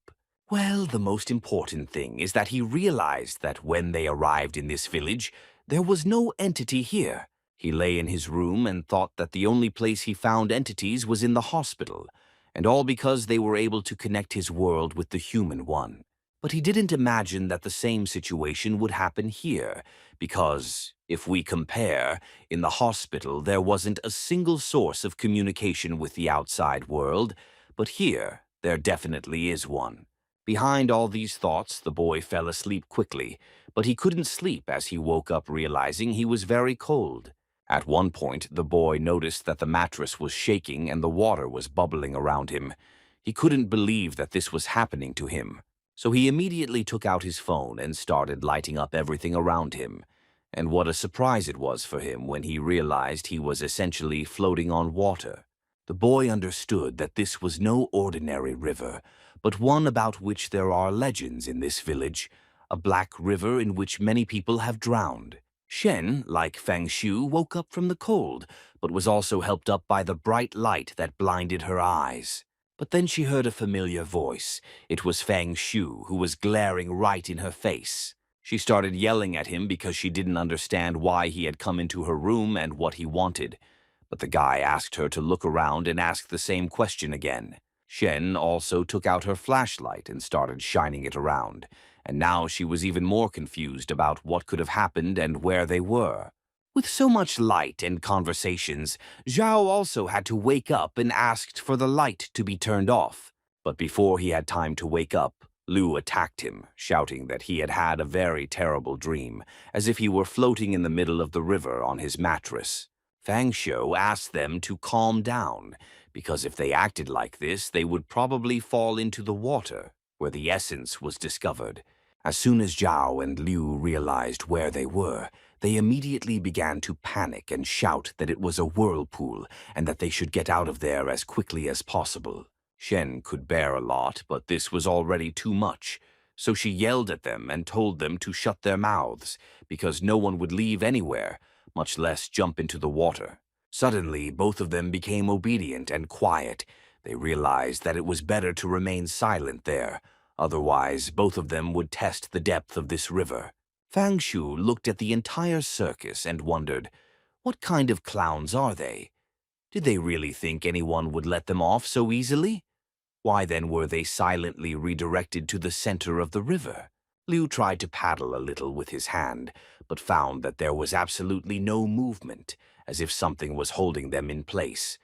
Well, the most important thing is that he realized that when they arrived in this village, there was no entity here. He lay in his room and thought that the only place he found entities was in the hospital, and all because they were able to connect his world with the human one. But he didn't imagine that the same situation would happen here, because, if we compare, in the hospital there wasn't a single source of communication with the outside world, but here there definitely is one. Behind all these thoughts, the boy fell asleep quickly, but he couldn't sleep as he woke up realizing he was very cold. At one point, the boy noticed that the mattress was shaking and the water was bubbling around him. He couldn't believe that this was happening to him. So he immediately took out his phone and started lighting up everything around him. And what a surprise it was for him when he realized he was essentially floating on water. The boy understood that this was no ordinary river, but one about which there are legends in this village, a black river in which many people have drowned. Shen, like Fang Shu, woke up from the cold, but was also helped up by the bright light that blinded her eyes. But then she heard a familiar voice. It was Fang Shu, who was glaring right in her face. She started yelling at him because she didn't understand why he had come into her room and what he wanted. But the guy asked her to look around and ask the same question again. Shen also took out her flashlight and started shining it around, and now she was even more confused about what could have happened and where they were. With so much light and conversations, Zhao also had to wake up and asked for the light to be turned off. But before he had time to wake up, Liu attacked him, shouting that he had had a very terrible dream, as if he were floating in the middle of the river on his mattress. Fang Shou asked them to calm down, because if they acted like this, they would probably fall into the water, where the essence was discovered. As soon as Zhao and Liu realized where they were, they immediately began to panic and shout that it was a whirlpool and that they should get out of there as quickly as possible. Shen could bear a lot, but this was already too much, so she yelled at them and told them to shut their mouths, because no one would leave anywhere, much less jump into the water. Suddenly, both of them became obedient and quiet. They realized that it was better to remain silent there, otherwise both of them would test the depth of this river. Fang Shu looked at the entire circus and wondered, what kind of clowns are they? Did they really think anyone would let them off so easily? Why then were they silently redirected to the center of the river? Liu tried to paddle a little with his hand, but found that there was absolutely no movement, as if something was holding them in place.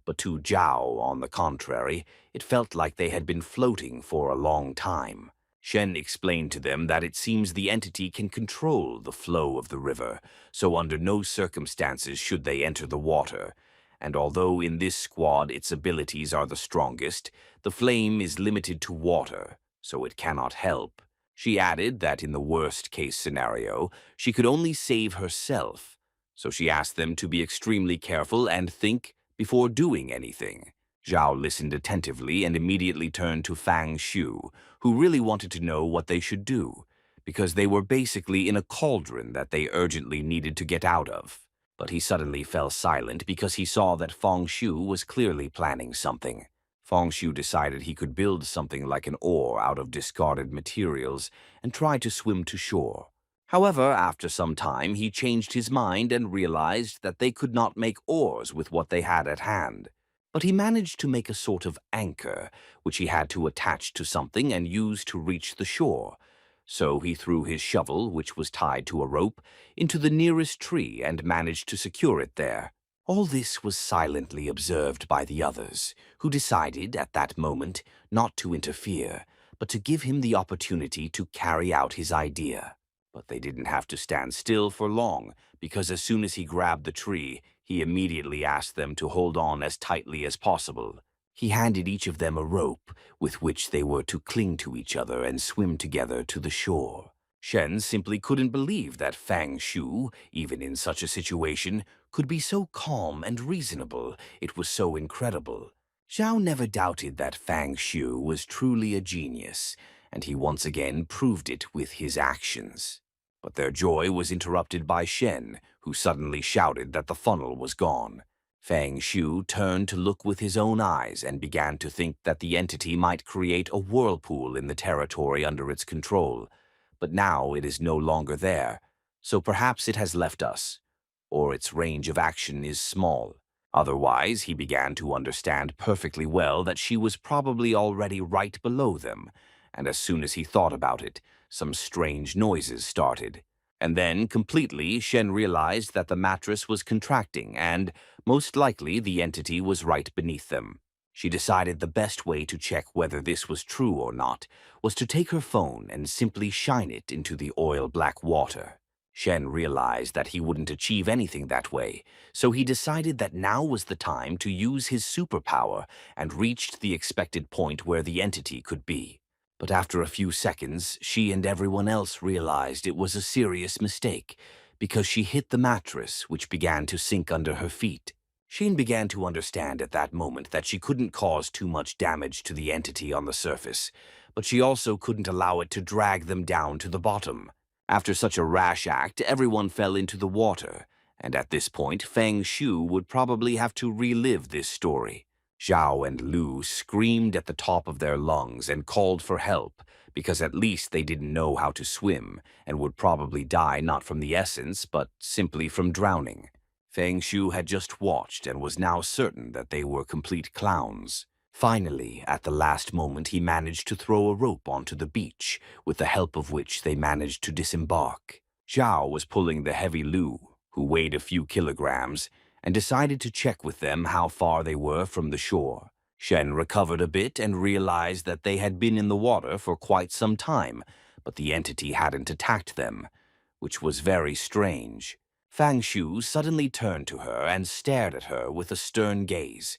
But to Zhao, on the contrary, it felt like they had been floating for a long time. Shen explained to them that it seems the entity can control the flow of the river, so under no circumstances should they enter the water. And although in this squad its abilities are the strongest, the flame is limited to water, so it cannot help. She added that in the worst-case scenario, she could only save herself, so she asked them to be extremely careful and think before doing anything. Zhao listened attentively and immediately turned to Fang Shu, who really wanted to know what they should do, because they were basically in a cauldron that they urgently needed to get out of. But he suddenly fell silent because he saw that Fang Shu was clearly planning something. Fang Shu decided he could build something like an oar out of discarded materials and try to swim to shore. However, after some time, he changed his mind and realized that they could not make oars with what they had at hand. But he managed to make a sort of anchor, which he had to attach to something and use to reach the shore. So he threw his shovel, which was tied to a rope, into the nearest tree and managed to secure it there. All this was silently observed by the others, who decided at that moment not to interfere, but to give him the opportunity to carry out his idea. But they didn't have to stand still for long, because as soon as he grabbed the tree, he immediately asked them to hold on as tightly as possible. He handed each of them a rope with which they were to cling to each other and swim together to the shore. Shen simply couldn't believe that Fang Shu, even in such a situation, could be so calm and reasonable. It was so incredible. Zhao never doubted that Fang Shu was truly a genius, and he once again proved it with his actions. But their joy was interrupted by Shen, who suddenly shouted that the funnel was gone. Fang Shu turned to look with his own eyes and began to think that the entity might create a whirlpool in the territory under its control. But now it is no longer there, so perhaps it has left us, or its range of action is small. Otherwise, he began to understand perfectly well that she was probably already right below them, and as soon as he thought about it, some strange noises started. And then, completely, Shen realized that the mattress was contracting and, most likely, the entity was right beneath them. She decided the best way to check whether this was true or not was to take her phone and simply shine it into the oil-black water. Shen realized that he wouldn't achieve anything that way, so he decided that now was the time to use his superpower and reached the expected point where the entity could be. But after a few seconds, she and everyone else realized it was a serious mistake because she hit the mattress, which began to sink under her feet. Sheen began to understand at that moment that she couldn't cause too much damage to the entity on the surface, but she also couldn't allow it to drag them down to the bottom. After such a rash act, everyone fell into the water, and at this point, Fang Shu would probably have to relive this story. Zhao and Lu screamed at the top of their lungs and called for help, because at least they didn't know how to swim and would probably die not from the essence, but simply from drowning. Feng Shu had just watched and was now certain that they were complete clowns. Finally, at the last moment, he managed to throw a rope onto the beach, with the help of which they managed to disembark. Zhao was pulling the heavy Lu, who weighed a few kilograms, and decided to check with them how far they were from the shore. Shen recovered a bit and realized that they had been in the water for quite some time, but the entity hadn't attacked them, which was very strange. Fang Shu suddenly turned to her and stared at her with a stern gaze,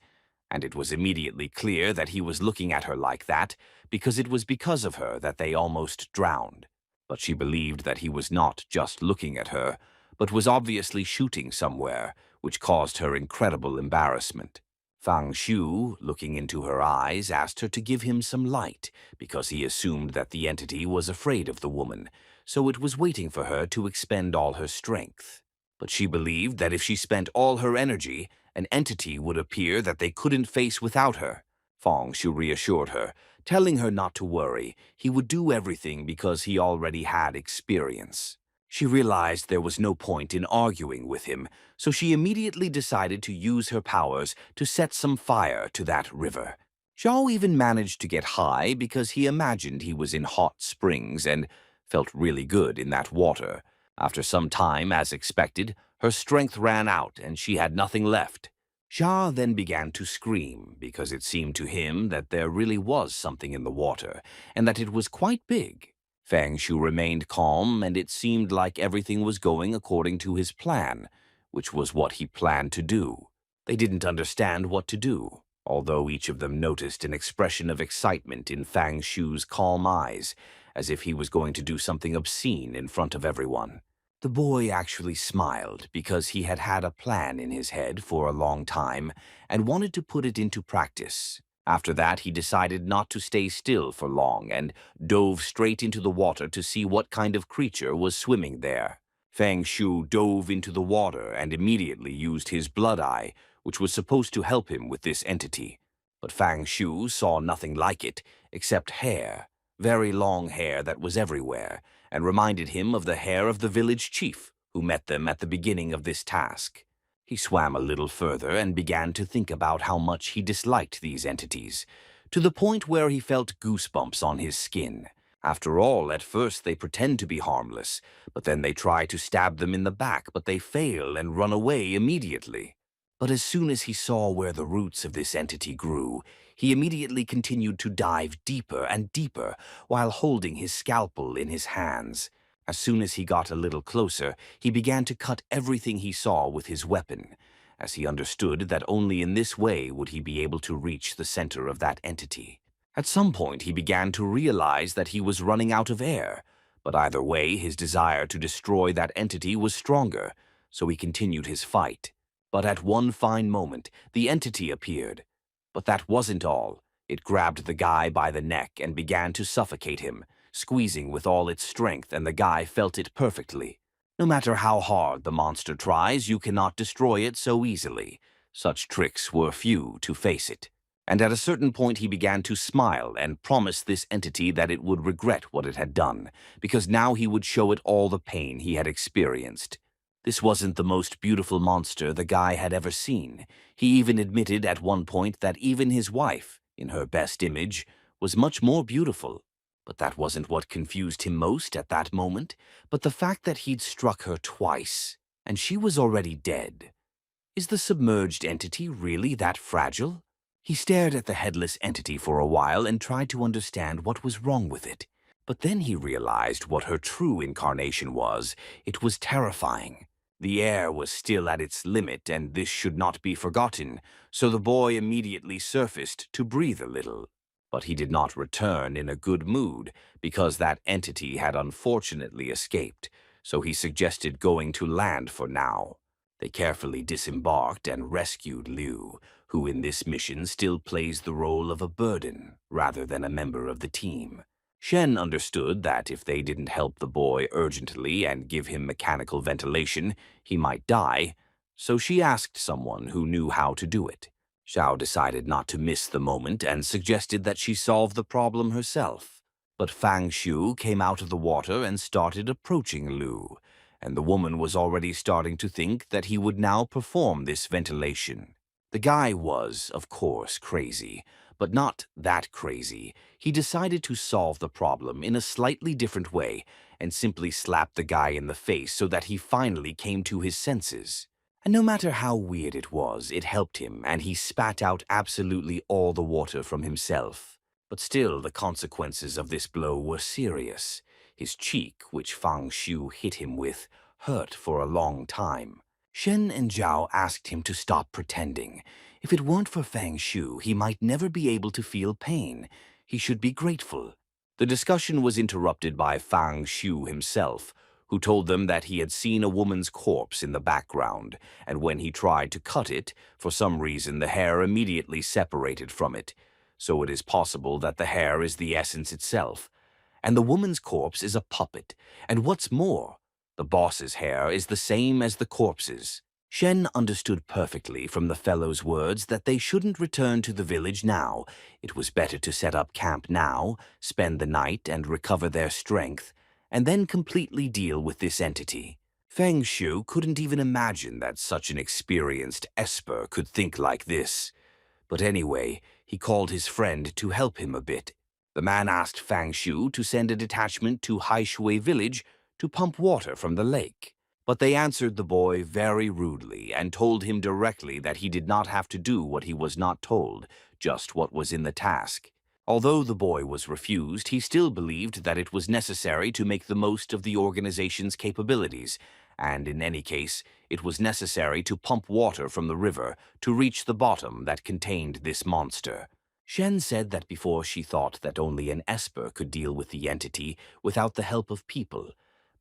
and it was immediately clear that he was looking at her like that because it was because of her that they almost drowned. But she believed that he was not just looking at her, but was obviously shooting somewhere, which caused her incredible embarrassment. Fang Shu, looking into her eyes, asked her to give him some light, because he assumed that the entity was afraid of the woman, so it was waiting for her to expend all her strength. But she believed that if she spent all her energy, an entity would appear that they couldn't face without her. Fang Shu reassured her, telling her not to worry, he would do everything because he already had experience. She realized there was no point in arguing with him, so she immediately decided to use her powers to set some fire to that river. Zhao even managed to get high because he imagined he was in hot springs and felt really good in that water. After some time, as expected, her strength ran out and she had nothing left. Xia then began to scream because it seemed to him that there really was something in the water and that it was quite big. Fang Shu remained calm, and it seemed like everything was going according to his plan, which was what he planned to do. They didn't understand what to do, although each of them noticed an expression of excitement in Fang Shu's calm eyes, as if he was going to do something obscene in front of everyone. The boy actually smiled because he had had a plan in his head for a long time and wanted to put it into practice. After that, he decided not to stay still for long and dove straight into the water to see what kind of creature was swimming there. Fang Shu dove into the water and immediately used his blood eye, which was supposed to help him with this entity. But Fang Shu saw nothing like it, except hair, very long hair that was everywhere, and reminded him of the hair of the village chief who met them at the beginning of this task. He swam a little further and began to think about how much he disliked these entities, to the point where he felt goosebumps on his skin. After all, at first they pretend to be harmless, but then they try to stab them in the back, but they fail and run away immediately. But as soon as he saw where the roots of this entity grew, he immediately continued to dive deeper and deeper while holding his scalpel in his hands. As soon as he got a little closer, he began to cut everything he saw with his weapon, as he understood that only in this way would he be able to reach the center of that entity. At some point, he began to realize that he was running out of air, but either way, his desire to destroy that entity was stronger, so he continued his fight. But at one fine moment, the entity appeared. But that wasn't all. It grabbed the guy by the neck and began to suffocate him, squeezing with all its strength, and the guy felt it perfectly. No matter how hard the monster tries, you cannot destroy it so easily. Such tricks were few to face it. And at a certain point he began to smile and promise this entity that it would regret what it had done, because now he would show it all the pain he had experienced. This wasn't the most beautiful monster the guy had ever seen. He even admitted at one point that even his wife, in her best image, was much more beautiful. But that wasn't what confused him most at that moment, but the fact that he'd struck her twice, and she was already dead. Is the submerged entity really that fragile? He stared at the headless entity for a while and tried to understand what was wrong with it. But then he realized what her true incarnation was. It was terrifying. The air was still at its limit, and this should not be forgotten, so the boy immediately surfaced to breathe a little. But he did not return in a good mood because that entity had unfortunately escaped, so he suggested going to land for now. They carefully disembarked and rescued Liu, who in this mission still plays the role of a burden rather than a member of the team. Shen understood that if they didn't help the boy urgently and give him mechanical ventilation, he might die, so she asked someone who knew how to do it. Xiao decided not to miss the moment and suggested that she solve the problem herself. But Fang Shu came out of the water and started approaching Liu, and the woman was already starting to think that he would now perform this ventilation. The guy was, of course, crazy, but not that crazy. He decided to solve the problem in a slightly different way and simply slapped the guy in the face so that he finally came to his senses. And no matter how weird it was, it helped him, and he spat out absolutely all the water from himself. But still, the consequences of this blow were serious. His cheek, which Fang Shu hit him with, hurt for a long time. Shen and Zhao asked him to stop pretending. If it weren't for Fang Shu, he might never be able to feel pain. He should be grateful. The discussion was interrupted by Fang Shu himself, who told them that he had seen a woman's corpse in the background, and when he tried to cut it, for some reason the hair immediately separated from it. So it is possible that the hair is the essence itself. And the woman's corpse is a puppet, and what's more, the boss's hair is the same as the corpse's. Shen understood perfectly from the fellow's words that they shouldn't return to the village now. It was better to set up camp now, spend the night and recover their strength, and then completely deal with this entity. Feng Shu couldn't even imagine that such an experienced esper could think like this. But anyway, he called his friend to help him a bit. The man asked Fang Shu to send a detachment to Haishui village to pump water from the lake. But they answered the boy very rudely and told him directly that he did not have to do what he was not told, just what was in the task. Although the boy was refused, he still believed that it was necessary to make the most of the organization's capabilities, and in any case, it was necessary to pump water from the river to reach the bottom that contained this monster. Shen said that before she thought that only an esper could deal with the entity without the help of people,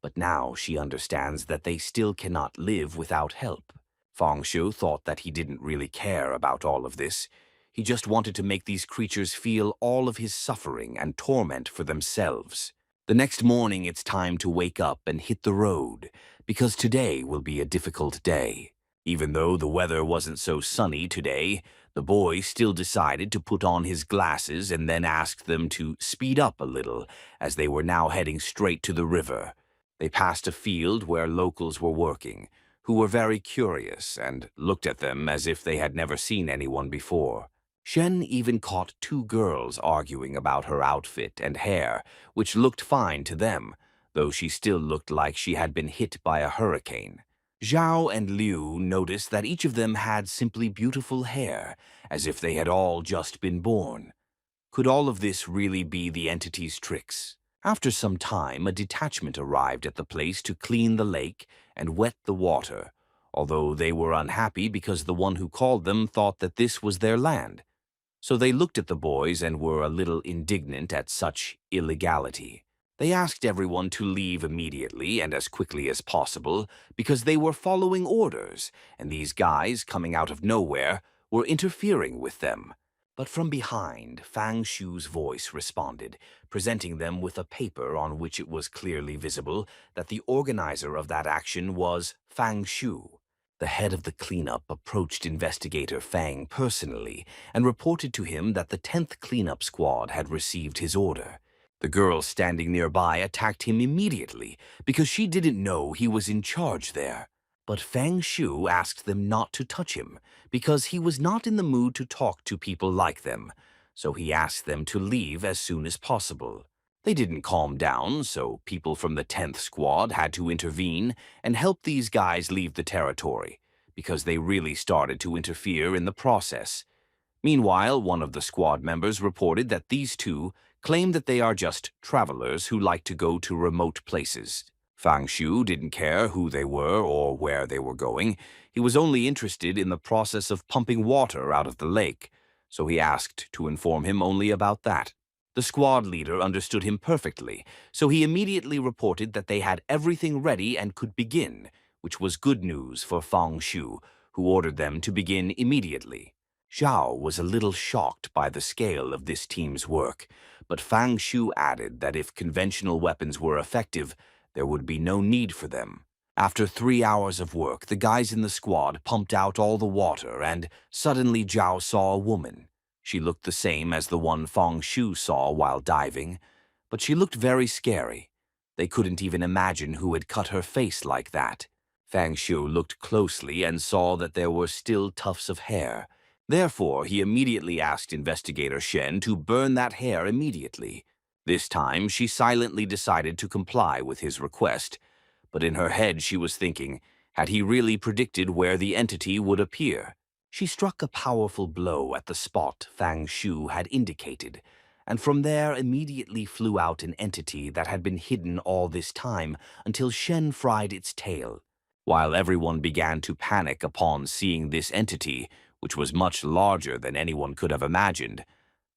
but now she understands that they still cannot live without help. Fang Shu thought that he didn't really care about all of this. He just wanted to make these creatures feel all of his suffering and torment for themselves. The next morning it's time to wake up and hit the road, because today will be a difficult day. Even though the weather wasn't so sunny today, the boy still decided to put on his glasses and then asked them to speed up a little, as they were now heading straight to the river. They passed a field where locals were working, who were very curious and looked at them as if they had never seen anyone before. Shen even caught two girls arguing about her outfit and hair, which looked fine to them, though she still looked like she had been hit by a hurricane. Zhao and Liu noticed that each of them had simply beautiful hair, as if they had all just been born. Could all of this really be the entity's tricks? After some time, a detachment arrived at the place to clean the lake and wet the water, although they were unhappy because the one who called them thought that this was their land. So they looked at the boys and were a little indignant at such illegality. They asked everyone to leave immediately and as quickly as possible because they were following orders, and these guys, coming out of nowhere, were interfering with them. But from behind, Fang Shu's voice responded, presenting them with a paper on which it was clearly visible that the organizer of that action was Fang Shu. The head of the cleanup approached investigator Fang personally and reported to him that the 10th cleanup squad had received his order. The girl standing nearby attacked him immediately because she didn't know he was in charge there. But Fang Shu asked them not to touch him because he was not in the mood to talk to people like them, so he asked them to leave as soon as possible. They didn't calm down, so people from the 10th squad had to intervene and help these guys leave the territory, because they really started to interfere in the process. Meanwhile, one of the squad members reported that these two claimed that they are just travelers who like to go to remote places. Fang Shu didn't care who they were or where they were going. He was only interested in the process of pumping water out of the lake. so he asked to inform him only about that. The squad leader understood him perfectly, so he immediately reported that they had everything ready and could begin, which was good news for Fang Shu, who ordered them to begin immediately. Zhao was a little shocked by the scale of this team's work, but Fang Shu added that if conventional weapons were effective, there would be no need for them. After 3 hours of work, the guys in the squad pumped out all the water, and suddenly Zhao saw a woman. She looked the same as the one Fang Shu saw while diving, but she looked very scary. They couldn't even imagine who had cut her face like that. Fang Shu looked closely and saw that there were still tufts of hair. Therefore, he immediately asked Investigator Shen to burn that hair immediately. This time, she silently decided to comply with his request, but in her head she was thinking, had he really predicted where the entity would appear? She struck a powerful blow at the spot Fang Shu had indicated, and from there immediately flew out an entity that had been hidden all this time until Shen fried its tail. While everyone began to panic upon seeing this entity, which was much larger than anyone could have imagined,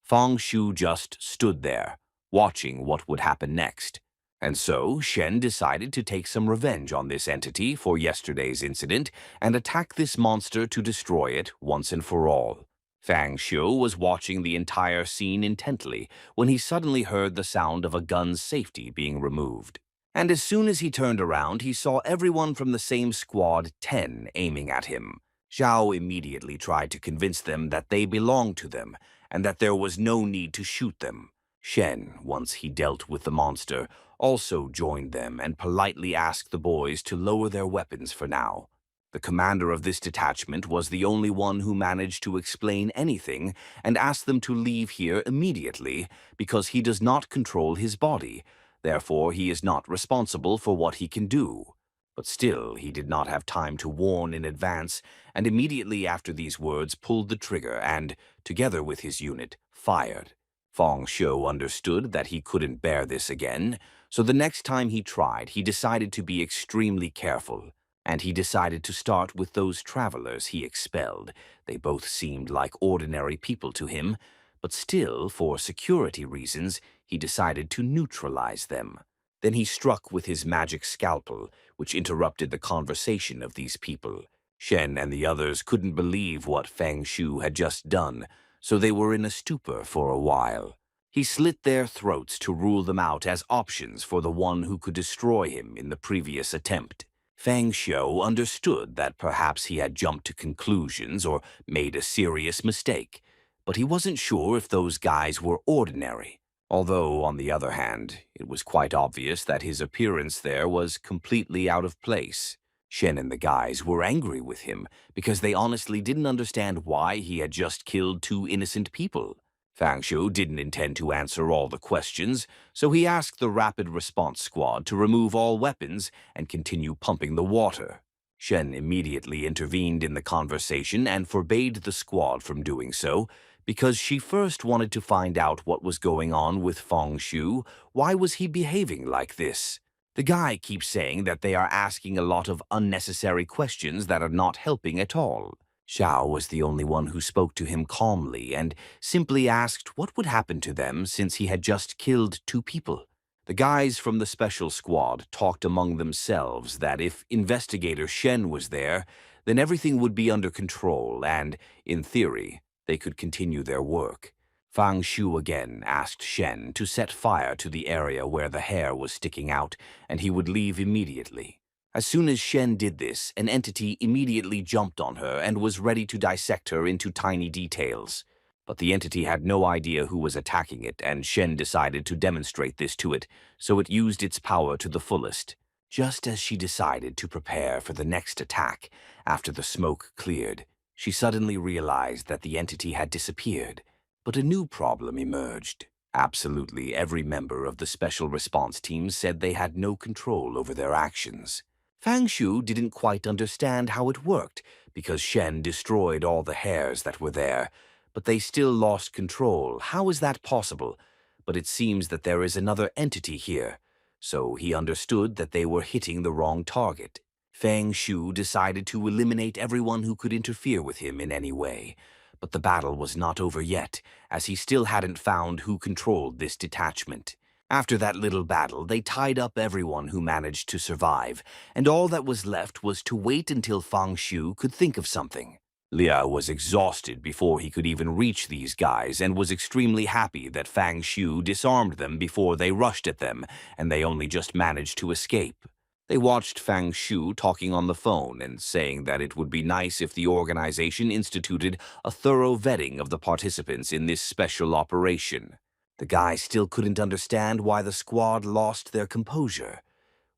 Fang Shu just stood there, watching what would happen next. And so, Shen decided to take some revenge on this entity for yesterday's incident and attack this monster to destroy it once and for all. Fang Shu was watching the entire scene intently when he suddenly heard the sound of a gun's safety being removed. And as soon as he turned around, he saw everyone from the same squad 10 aiming at him. Zhao immediately tried to convince them that they belonged to them and that there was no need to shoot them. Shen, once he dealt with the monster, also joined them and politely asked the boys to lower their weapons for now. The commander of this detachment was the only one who managed to explain anything and asked them to leave here immediately because he does not control his body. Therefore, he is not responsible for what he can do. But still, he did not have time to warn in advance, and immediately after these words pulled the trigger and, together with his unit, fired. Fang Shu understood that he couldn't bear this again, so the next time he tried, he decided to be extremely careful. And he decided to start with those travelers he expelled. They both seemed like ordinary people to him, but still, for security reasons, he decided to neutralize them. Then he struck with his magic scalpel, which interrupted the conversation of these people. Shen and the others couldn't believe what Fang Shu had just done, so they were in a stupor for a while. He slit their throats to rule them out as options for the one who could destroy him in the previous attempt. Fang Shu understood that perhaps he had jumped to conclusions or made a serious mistake, but he wasn't sure if those guys were ordinary. Although, on the other hand, it was quite obvious that his appearance there was completely out of place. Shen and the guys were angry with him because they honestly didn't understand why he had just killed 2 innocent people. Fang Shu didn't intend to answer all the questions, so he asked the Rapid Response Squad to remove all weapons and continue pumping the water. Shen immediately intervened in the conversation and forbade the squad from doing so, because she first wanted to find out what was going on with Fang Shu. Why was he behaving like this? The guy keeps saying that they are asking a lot of unnecessary questions that are not helping at all. Xiao was the only one who spoke to him calmly and simply asked what would happen to them since he had just killed 2 people. The guys from the special squad talked among themselves that if Investigator Shen was there, then everything would be under control and, in theory, they could continue their work. Fang Shu again asked Shen to set fire to the area where the hair was sticking out, and he would leave immediately. As soon as Shen did this, an entity immediately jumped on her and was ready to dissect her into tiny details. But the entity had no idea who was attacking it, and Shen decided to demonstrate this to it, so it used its power to the fullest. Just as she decided to prepare for the next attack, after the smoke cleared, she suddenly realized that the entity had disappeared, but a new problem emerged. Absolutely every member of the special response team said they had no control over their actions. Fang Shu didn't quite understand how it worked, because Shen destroyed all the hairs that were there, but they still lost control. How is that possible? But it seems that there is another entity here, so he understood that they were hitting the wrong target. Fang Shu decided to eliminate everyone who could interfere with him in any way, But the battle was not over yet, as he still hadn't found who controlled this detachment. After that little battle, they tied up everyone who managed to survive, and all that was left was to wait until Fang Xiu could think of something. Lia was exhausted before he could even reach these guys and was extremely happy that Fang Xiu disarmed them before they rushed at them, and they only just managed to escape. They watched Fang Xiu talking on the phone and saying that it would be nice if the organization instituted a thorough vetting of the participants in this special operation. The guy still couldn't understand why the squad lost their composure.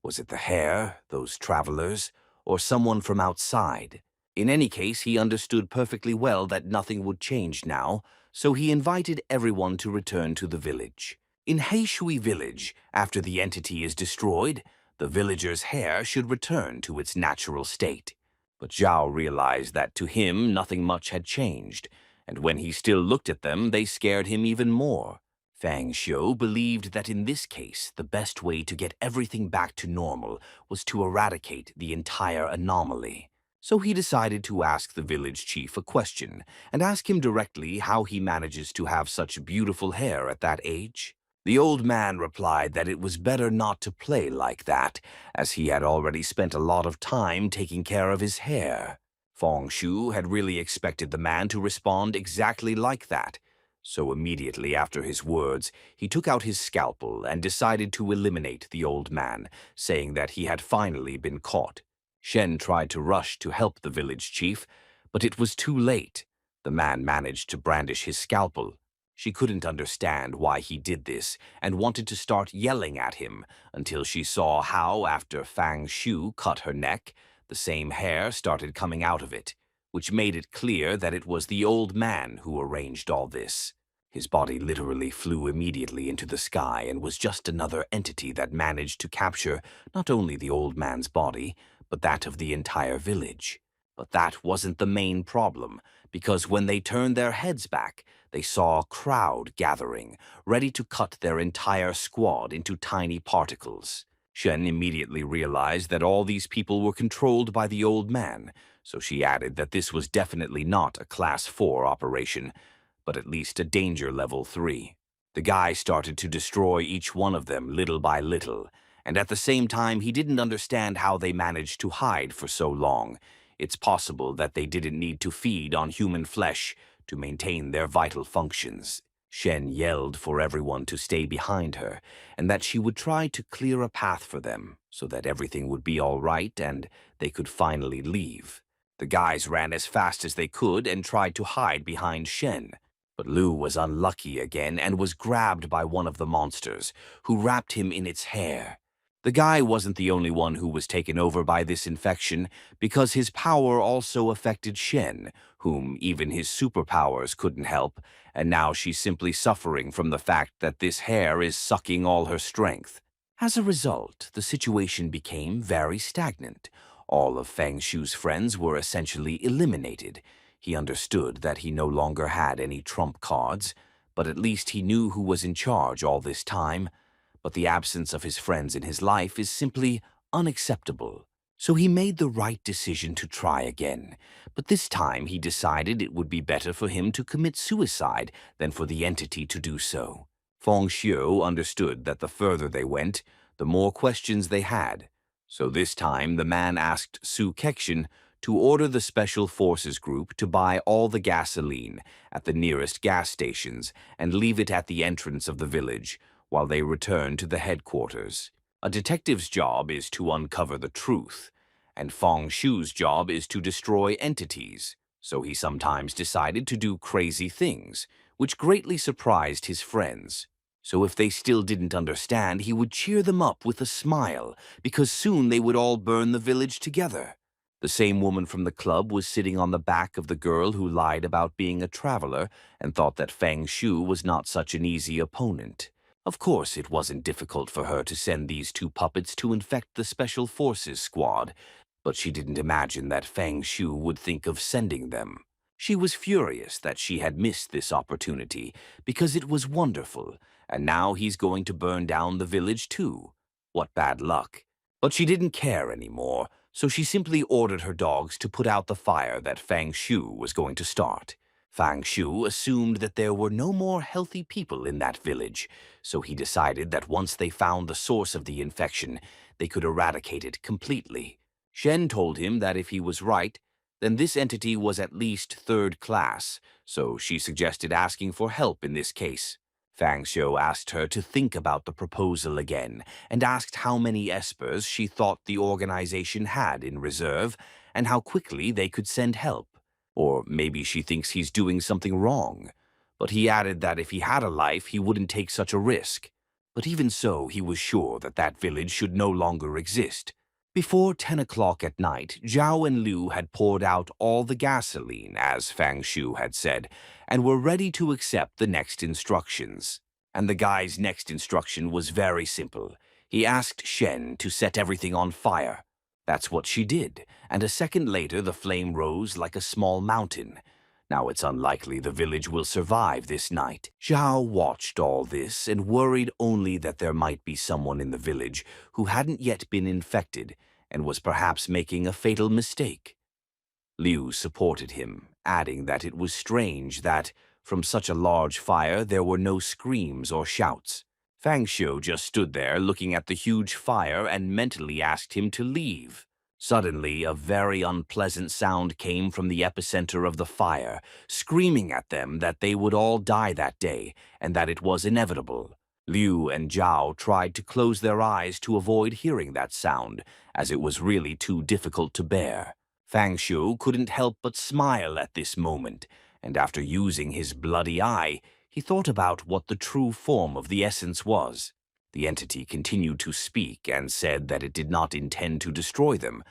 Was it the hair, those travelers, or someone from outside? In any case, he understood perfectly well that nothing would change now, so he invited everyone to return to the village. In Heishui village, after the entity is destroyed, the villagers' hair should return to its natural state. But Zhao realized that to him nothing much had changed, and when he still looked at them, they scared him even more. Fang Xiu believed that in this case, the best way to get everything back to normal was to eradicate the entire anomaly. So he decided to ask the village chief a question and ask him directly how he manages to have such beautiful hair at that age. The old man replied that it was better not to play like that, as he had already spent a lot of time taking care of his hair. Fang Xiu had really expected the man to respond exactly like that. So immediately after his words, he took out his scalpel and decided to eliminate the old man, saying that he had finally been caught. Shen tried to rush to help the village chief, but it was too late. The man managed to brandish his scalpel. She couldn't understand why he did this and wanted to start yelling at him until she saw how, after Fang Xiu cut her neck, the same hair started coming out of it, which made it clear that it was the old man who arranged all this. His body literally flew immediately into the sky and was just another entity that managed to capture not only the old man's body, but that of the entire village. But that wasn't the main problem, because when they turned their heads back, they saw a crowd gathering, ready to cut their entire squad into tiny particles. Shen immediately realized that all these people were controlled by the old man, so she added that this was definitely not a Class 4 operation, but at least a danger level 3. The guy started to destroy each one of them little by little, and at the same time he didn't understand how they managed to hide for so long. It's possible that they didn't need to feed on human flesh to maintain their vital functions. Shen yelled for everyone to stay behind her, and that she would try to clear a path for them so that everything would be all right and they could finally leave. The guys ran as fast as they could and tried to hide behind Shen. But Lu was unlucky again and was grabbed by one of the monsters, who wrapped him in its hair. The guy wasn't the only one who was taken over by this infection, because his power also affected Shen, whom even his superpowers couldn't help, and now she's simply suffering from the fact that this hair is sucking all her strength. As a result, the situation became very stagnant. All of Fang Xiu's friends were essentially eliminated. He understood that he no longer had any trump cards, but at least he knew who was in charge all this time. But the absence of his friends in his life is simply unacceptable. So he made the right decision to try again. But this time he decided it would be better for him to commit suicide than for the entity to do so. Fang Xiu understood that the further they went, the more questions they had. So this time the man asked Su Kekshin to order the Special Forces Group to buy all the gasoline at the nearest gas stations and leave it at the entrance of the village, while they return to the headquarters. A detective's job is to uncover the truth, and Fang Xiu's job is to destroy entities, so he sometimes decided to do crazy things, which greatly surprised his friends. So if they still didn't understand, he would cheer them up with a smile, because soon they would all burn the village together. The same woman from the club was sitting on the back of the girl who lied about being a traveler and thought that Fang Xiu was not such an easy opponent. Of course, it wasn't difficult for her to send these two puppets to infect the Special Forces squad, but she didn't imagine that Fang Xiu would think of sending them. She was furious that she had missed this opportunity, because it was wonderful, and now he's going to burn down the village too. What bad luck. But she didn't care anymore, so she simply ordered her dogs to put out the fire that Fang Xiu was going to start. Fang Shu assumed that there were no more healthy people in that village, so he decided that once they found the source of the infection, they could eradicate it completely. Shen told him that if he was right, then this entity was at least third class, so she suggested asking for help in this case. Fang Shu asked her to think about the proposal again and asked how many espers she thought the organization had in reserve and how quickly they could send help. Or maybe she thinks he's doing something wrong. But he added that if he had a life, he wouldn't take such a risk. But even so, he was sure that that village should no longer exist. Before 10 o'clock at night, Zhao and Liu had poured out all the gasoline, as Fang Shu had said, and were ready to accept the next instructions. And the guy's next instruction was very simple. He asked Shen to set everything on fire. That's what she did, and a second later the flame rose like a small mountain. Now it's unlikely the village will survive this night. Zhao watched all this and worried only that there might be someone in the village who hadn't yet been infected and was perhaps making a fatal mistake. Liu supported him, adding that it was strange that, from such a large fire, there were no screams or shouts. Fang Shu just stood there looking at the huge fire and mentally asked him to leave. Suddenly, a very unpleasant sound came from the epicenter of the fire, screaming at them that they would all die that day and that it was inevitable. Liu and Zhao tried to close their eyes to avoid hearing that sound, as it was really too difficult to bear. Fang Shu couldn't help but smile at this moment, and after using his bloody eye, he thought about what the true form of the essence was. The entity continued to speak and said that it did not intend to destroy them,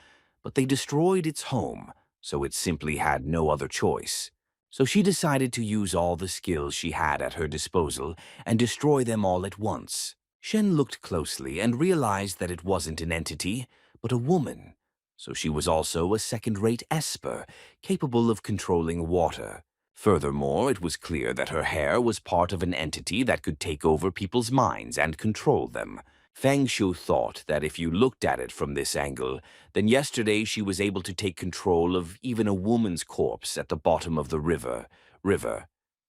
but they destroyed its home, so it simply had no other choice. So she decided to use all the skills she had at her disposal and destroy them all at once. Shen looked closely and realized that it wasn't an entity, but a woman. So she was also a second-rate esper, capable of controlling water. Furthermore, it was clear that her hair was part of an entity that could take over people's minds and control them. Fang Shu thought that if you looked at it from this angle, then yesterday she was able to take control of even a woman's corpse at the bottom of the river,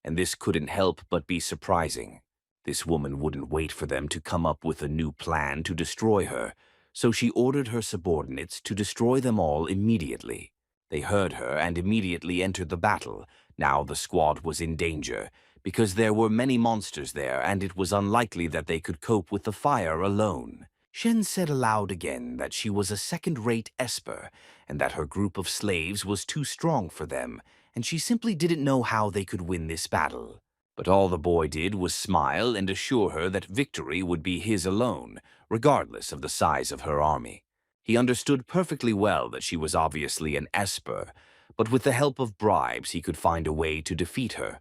and this couldn't help but be surprising. This woman wouldn't wait for them to come up with a new plan to destroy her, so she ordered her subordinates to destroy them all immediately. They heard her and immediately entered the battle. Now the squad was in danger, because there were many monsters there and it was unlikely that they could cope with the fire alone. Shen said aloud again that she was a second-rate esper and that her group of slaves was too strong for them, and she simply didn't know how they could win this battle. But all the boy did was smile and assure her that victory would be his alone, regardless of the size of her army. He understood perfectly well that she was obviously an esper, but with the help of bribes he could find a way to defeat her.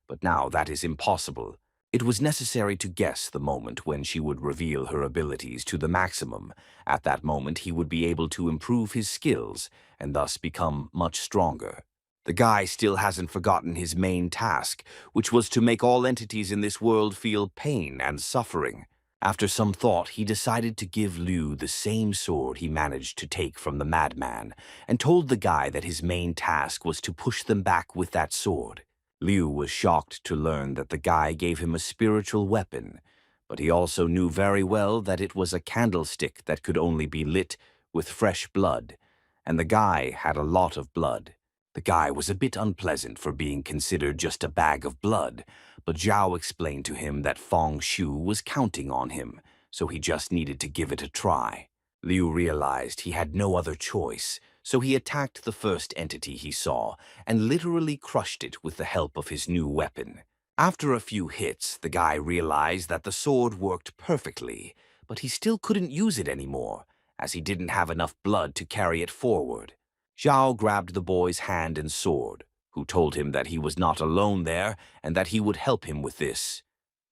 But now that is impossible. It was necessary to guess the moment when she would reveal her abilities to the maximum. At that moment he would be able to improve his skills and thus become much stronger. The guy still hasn't forgotten his main task, which was to make all entities in this world feel pain and suffering. After some thought, he decided to give Liu the same sword he managed to take from the madman, and told the guy that his main task was to push them back with that sword. Liu was shocked to learn that the guy gave him a spiritual weapon, but he also knew very well that it was a candlestick that could only be lit with fresh blood, and the guy had a lot of blood. The guy was a bit unpleasant for being considered just a bag of blood, but Zhao explained to him that Fang Shu was counting on him, so he just needed to give it a try. Liu realized he had no other choice, so he attacked the first entity he saw and literally crushed it with the help of his new weapon. After a few hits, the guy realized that the sword worked perfectly, but he still couldn't use it anymore, as he didn't have enough blood to carry it forward. Zhao grabbed the boy's hand and sword, who told him that he was not alone there and that he would help him with this,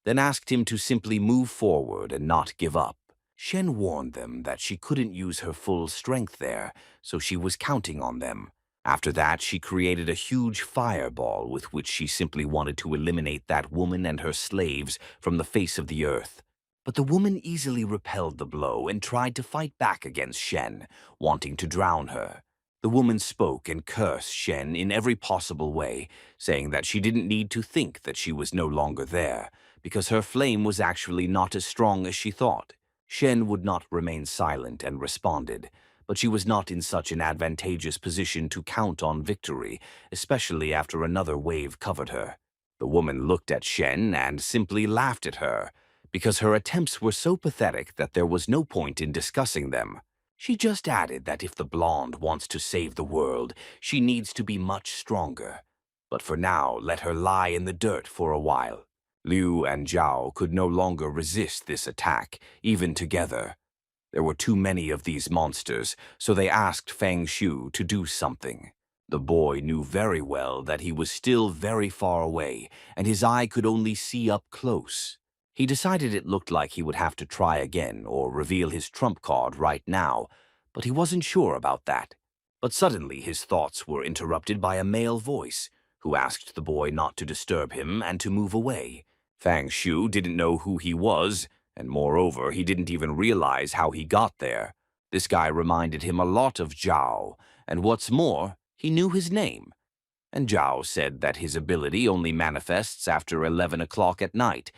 then asked him to simply move forward and not give up. Shen warned them that she couldn't use her full strength there, so she was counting on them. After that, she created a huge fireball with which she simply wanted to eliminate that woman and her slaves from the face of the earth. But the woman easily repelled the blow and tried to fight back against Shen, wanting to drown her. The woman spoke and cursed Shen in every possible way, saying that she didn't need to think that she was no longer there, because her flame was actually not as strong as she thought. Shen would not remain silent and responded, but she was not in such an advantageous position to count on victory, especially after another wave covered her. The woman looked at Shen and simply laughed at her, because her attempts were so pathetic that there was no point in discussing them. She just added that if the blonde wants to save the world, she needs to be much stronger. But for now, let her lie in the dirt for a while. Liu and Zhao could no longer resist this attack, even together. There were too many of these monsters, so they asked Fang Shu to do something. The boy knew very well that he was still very far away, and his eye could only see up close. He decided it looked like he would have to try again or reveal his trump card right now, but he wasn't sure about that. But suddenly his thoughts were interrupted by a male voice, who asked the boy not to disturb him and to move away. Fang Shu didn't know who he was, and moreover, he didn't even realize how he got there. This guy reminded him a lot of Zhao, and what's more, he knew his name. And Zhao said that his ability only manifests after 11 o'clock at night,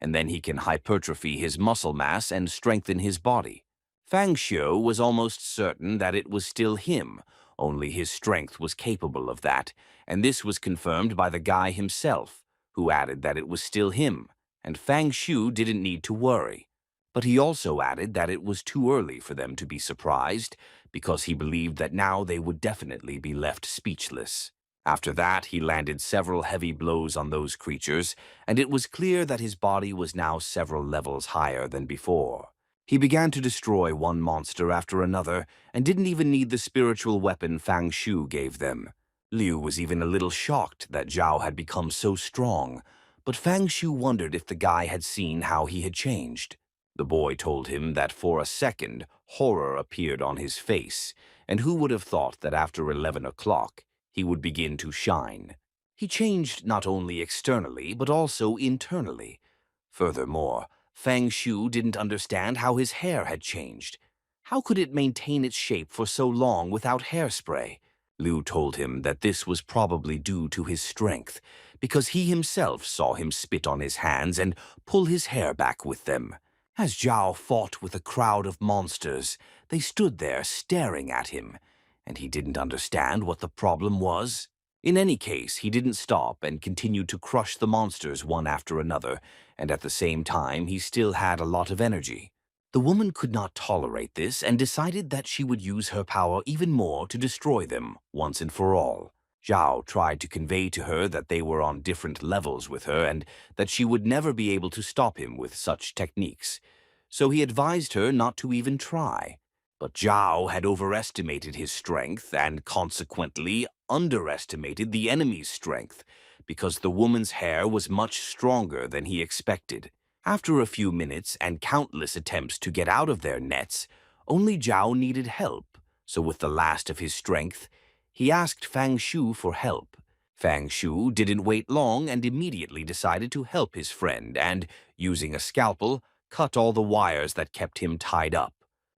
and then he can hypertrophy his muscle mass and strengthen his body. Fang Shu was almost certain that it was still him, only his strength was capable of that, and this was confirmed by the guy himself, who added that it was still him, and Fang Shu didn't need to worry. But he also added that it was too early for them to be surprised, because he believed that now they would definitely be left speechless. After that, he landed several heavy blows on those creatures, and it was clear that his body was now several levels higher than before. He began to destroy one monster after another, and didn't even need the spiritual weapon Fang Shu gave them. Liu was even a little shocked that Zhao had become so strong, but Fang Shu wondered if the guy had seen how he had changed. The boy told him that for a second, horror appeared on his face, and who would have thought that after 11 o'clock, he would begin to shine. He changed not only externally, but also internally. Furthermore, Fang Shu didn't understand how his hair had changed. How could it maintain its shape for so long without hairspray? Liu told him that this was probably due to his strength, because he himself saw him spit on his hands and pull his hair back with them. As Zhao fought with a crowd of monsters, they stood there staring at him, and he didn't understand what the problem was. In any case, he didn't stop and continued to crush the monsters one after another, and at the same time he still had a lot of energy. The woman could not tolerate this and decided that she would use her power even more to destroy them once and for all. Zhao tried to convey to her that they were on different levels with her and that she would never be able to stop him with such techniques, so he advised her not to even try. But Zhao had overestimated his strength and consequently underestimated the enemy's strength, because the woman's hair was much stronger than he expected. After a few minutes and countless attempts to get out of their nets, only Zhao needed help, so with the last of his strength, he asked Fang Shu for help. Fang Shu didn't wait long and immediately decided to help his friend and, using a scalpel, cut all the wires that kept him tied up.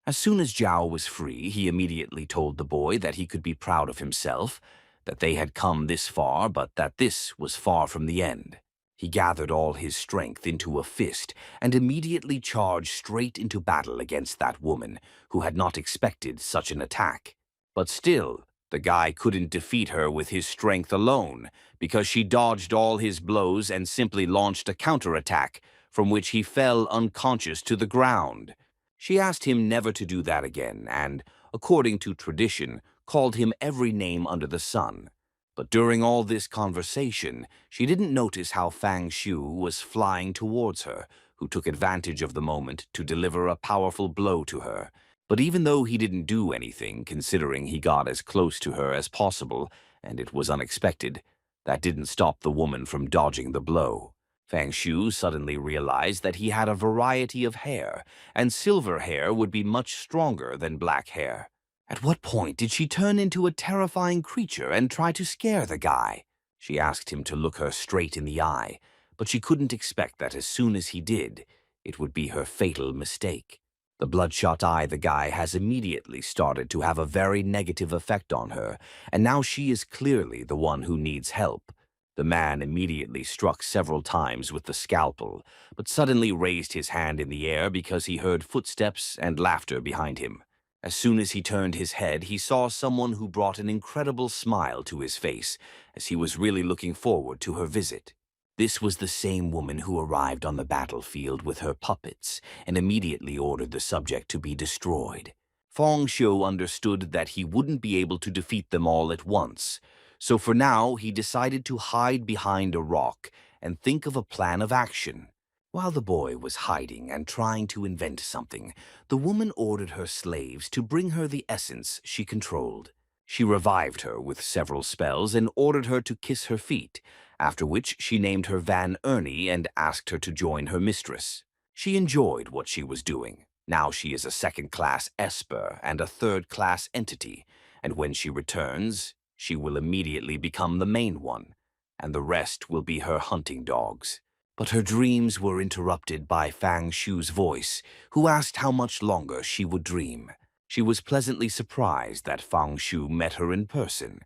As soon as Zhao was free, he immediately told the boy that he could be proud of himself, that they had come this far, but that this was far from the end. He gathered all his strength into a fist and immediately charged straight into battle against that woman, who had not expected such an attack. But still, the guy couldn't defeat her with his strength alone, because she dodged all his blows and simply launched a counterattack, from which he fell unconscious to the ground. She asked him never to do that again and, according to tradition, called him every name under the sun. But during all this conversation, she didn't notice how Fang Shu was flying towards her, who took advantage of the moment to deliver a powerful blow to her. But even though he didn't do anything, considering he got as close to her as possible, and it was unexpected, that didn't stop the woman from dodging the blow. Fang Shu suddenly realized that he had a variety of hair, and silver hair would be much stronger than black hair. At what point did she turn into a terrifying creature and try to scare the guy? She asked him to look her straight in the eye, but she couldn't expect that as soon as he did, it would be her fatal mistake. The bloodshot eye the guy has immediately started to have a very negative effect on her, and now she is clearly the one who needs help. The man immediately struck several times with the scalpel, but suddenly raised his hand in the air because he heard footsteps and laughter behind him. As soon as he turned his head, he saw someone who brought an incredible smile to his face, as he was really looking forward to her visit. This was the same woman who arrived on the battlefield with her puppets and immediately ordered the subject to be destroyed. Fong Xiu understood that he wouldn't be able to defeat them all at once, so for now he decided to hide behind a rock and think of a plan of action. While the boy was hiding and trying to invent something, the woman ordered her slaves to bring her the essence she controlled. She revived her with several spells and ordered her to kiss her feet, after which she named her Van Ernie and asked her to join her mistress. She enjoyed what she was doing. Now she is a second-class Esper and a third-class entity, and when she returns, she will immediately become the main one, and the rest will be her hunting dogs. But her dreams were interrupted by Fang Shu's voice, who asked how much longer she would dream. She was pleasantly surprised that Fang Shu met her in person.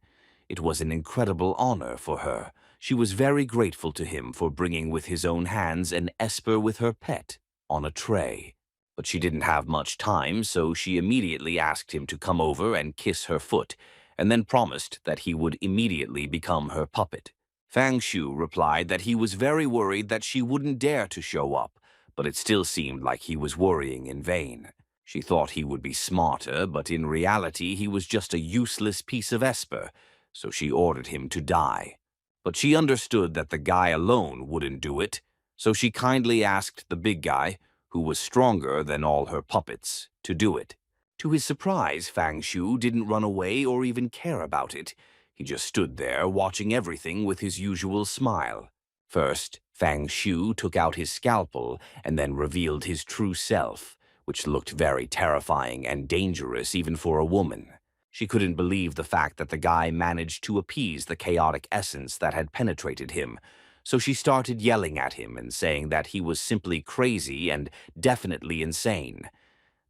It was an incredible honor for her. She was very grateful to him for bringing with his own hands an Esper with her pet on a tray. But she didn't have much time, so she immediately asked him to come over and kiss her foot, and then promised that he would immediately become her puppet. Fang Shu replied that he was very worried that she wouldn't dare to show up, but it still seemed like he was worrying in vain. She thought he would be smarter, but in reality he was just a useless piece of Esper, so she ordered him to die. But she understood that the guy alone wouldn't do it, so she kindly asked the big guy, who was stronger than all her puppets, to do it. To his surprise, Fang Shu didn't run away or even care about it. He just stood there watching everything with his usual smile. First, Fang Shu took out his scalpel and then revealed his true self, which looked very terrifying and dangerous even for a woman. She couldn't believe the fact that the guy managed to appease the chaotic essence that had penetrated him, so she started yelling at him and saying that he was simply crazy and definitely insane.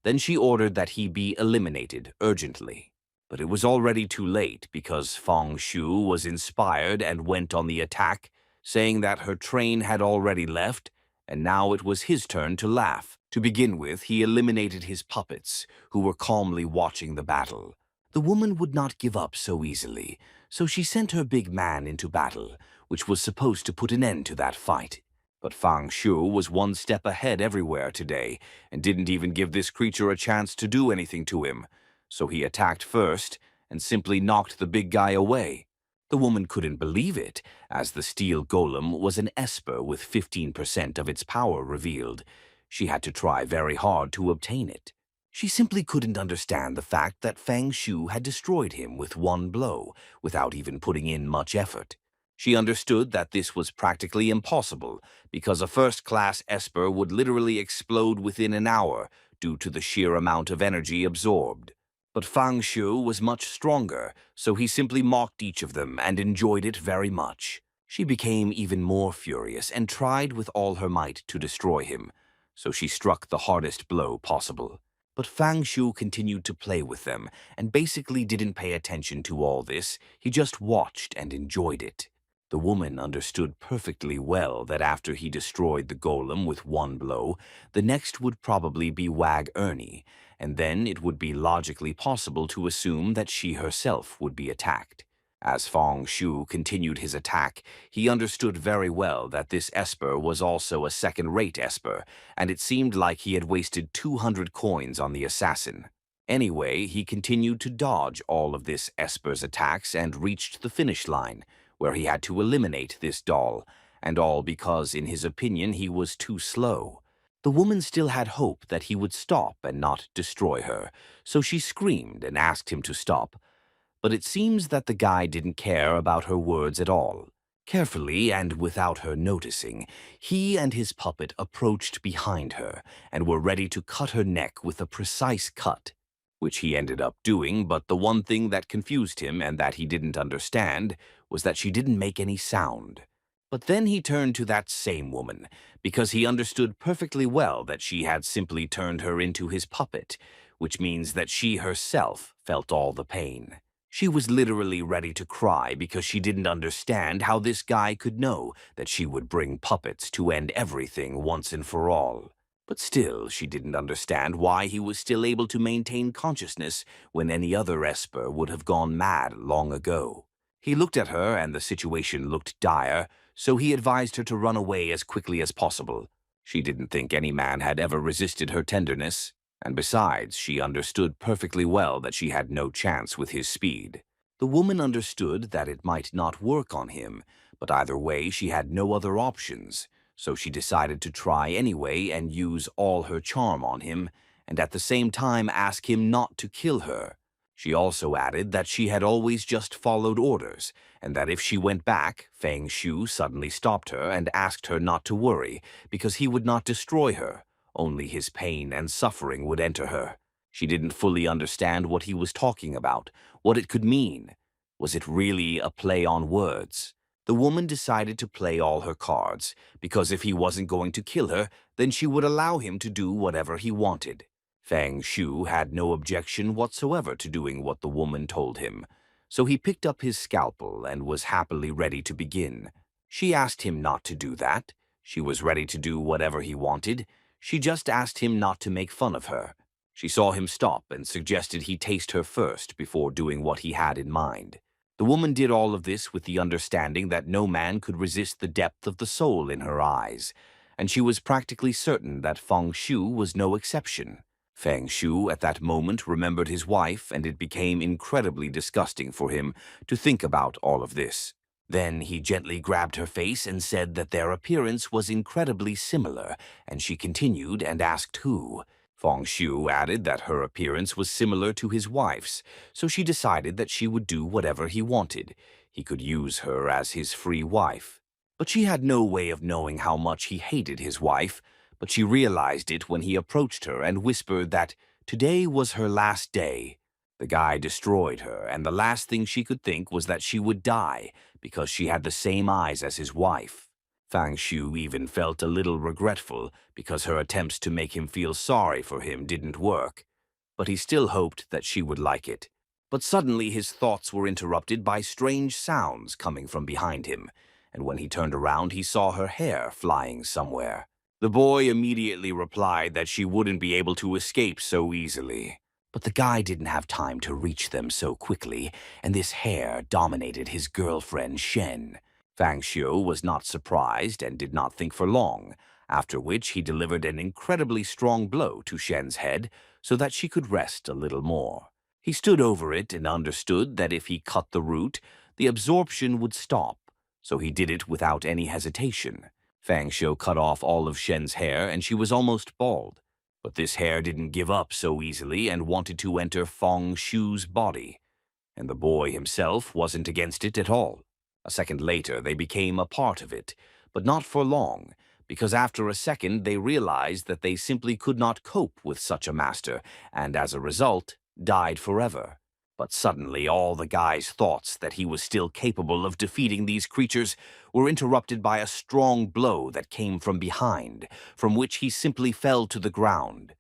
Then she ordered that he be eliminated urgently. But it was already too late because Fang Shu was inspired and went on the attack, saying that her train had already left, and now it was his turn to laugh. To begin with, he eliminated his puppets, who were calmly watching the battle. The woman would not give up so easily, so she sent her big man into battle, which was supposed to put an end to that fight. But Fang Shu was one step ahead everywhere today, and didn't even give this creature a chance to do anything to him. So he attacked first, and simply knocked the big guy away. The woman couldn't believe it, as the steel golem was an Esper with 15% of its power revealed. She had to try very hard to obtain it. She simply couldn't understand the fact that Fang Shu had destroyed him with one blow, without even putting in much effort. She understood that this was practically impossible, because a first-class Esper would literally explode within an hour due to the sheer amount of energy absorbed. But Fang Shu was much stronger, so he simply mocked each of them and enjoyed it very much. She became even more furious and tried with all her might to destroy him, so she struck the hardest blow possible. But Fang Shu continued to play with them and basically didn't pay attention to all this. He just watched and enjoyed it. The woman understood perfectly well that after he destroyed the golem with one blow, the next would probably be Wag Ernie, and then it would be logically possible to assume that she herself would be attacked. As Fang Shu continued his attack, he understood very well that this Esper was also a second-rate Esper, and it seemed like he had wasted 200 coins on the assassin. Anyway, he continued to dodge all of this Esper's attacks and reached the finish line, where he had to eliminate this doll, and all because, in his opinion, he was too slow. The woman still had hope that he would stop and not destroy her, so she screamed and asked him to stop. But it seems that the guy didn't care about her words at all. Carefully and without her noticing, he and his puppet approached behind her and were ready to cut her neck with a precise cut, which he ended up doing, but the one thing that confused him and that he didn't understand was that she didn't make any sound. But then he turned to that same woman, because he understood perfectly well that she had simply turned her into his puppet, which means that she herself felt all the pain. She was literally ready to cry because she didn't understand how this guy could know that she would bring puppets to end everything once and for all. But still, she didn't understand why he was still able to maintain consciousness when any other Esper would have gone mad long ago. He looked at her and the situation looked dire, so he advised her to run away as quickly as possible. She didn't think any man had ever resisted her tenderness, and besides, she understood perfectly well that she had no chance with his speed. The woman understood that it might not work on him, but either way she had no other options, so she decided to try anyway and use all her charm on him, and at the same time ask him not to kill her. She also added that she had always just followed orders, and that if she went back, Fang Shu suddenly stopped her and asked her not to worry, because he would not destroy her. Only his pain and suffering would enter her. She didn't fully understand what he was talking about, what it could mean. Was it really a play on words? The woman decided to play all her cards, because if he wasn't going to kill her, then she would allow him to do whatever he wanted. Fang Shu had no objection whatsoever to doing what the woman told him, so he picked up his scalpel and was happily ready to begin. She asked him not to do that. She was ready to do whatever he wanted. She just asked him not to make fun of her. She saw him stop and suggested he taste her first before doing what he had in mind. The woman did all of this with the understanding that no man could resist the depth of the soul in her eyes, and she was practically certain that Feng Shu was no exception. Feng Shu at that moment remembered his wife, and it became incredibly disgusting for him to think about all of this. Then he gently grabbed her face and said that their appearance was incredibly similar, and she continued and asked who. Feng Shu added that her appearance was similar to his wife's, so she decided that she would do whatever he wanted. He could use her as his free wife. But she had no way of knowing how much he hated his wife, but she realized it when he approached her and whispered that today was her last day. The guy destroyed her, and the last thing she could think was that she would die because she had the same eyes as his wife. Fang Shu even felt a little regretful because her attempts to make him feel sorry for him didn't work, but he still hoped that she would like it. But suddenly his thoughts were interrupted by strange sounds coming from behind him, and when he turned around he saw her hair flying somewhere. The boy immediately replied that she wouldn't be able to escape so easily. But the guy didn't have time to reach them so quickly, and this hair dominated his girlfriend Shen. Fang Shu was not surprised and did not think for long, after which he delivered an incredibly strong blow to Shen's head so that she could rest a little more. He stood over it and understood that if he cut the root, the absorption would stop, so he did it without any hesitation. Fang Shu cut off all of Shen's hair and she was almost bald. But this hair didn't give up so easily and wanted to enter Feng Shu's body. And the boy himself wasn't against it at all. A second later, they became a part of it, but not for long, because after a second they realized that they simply could not cope with such a master, and as a result, died forever. But suddenly all the guy's thoughts that he was still capable of defeating these creatures were interrupted by a strong blow that came from behind, from which he simply fell to the ground.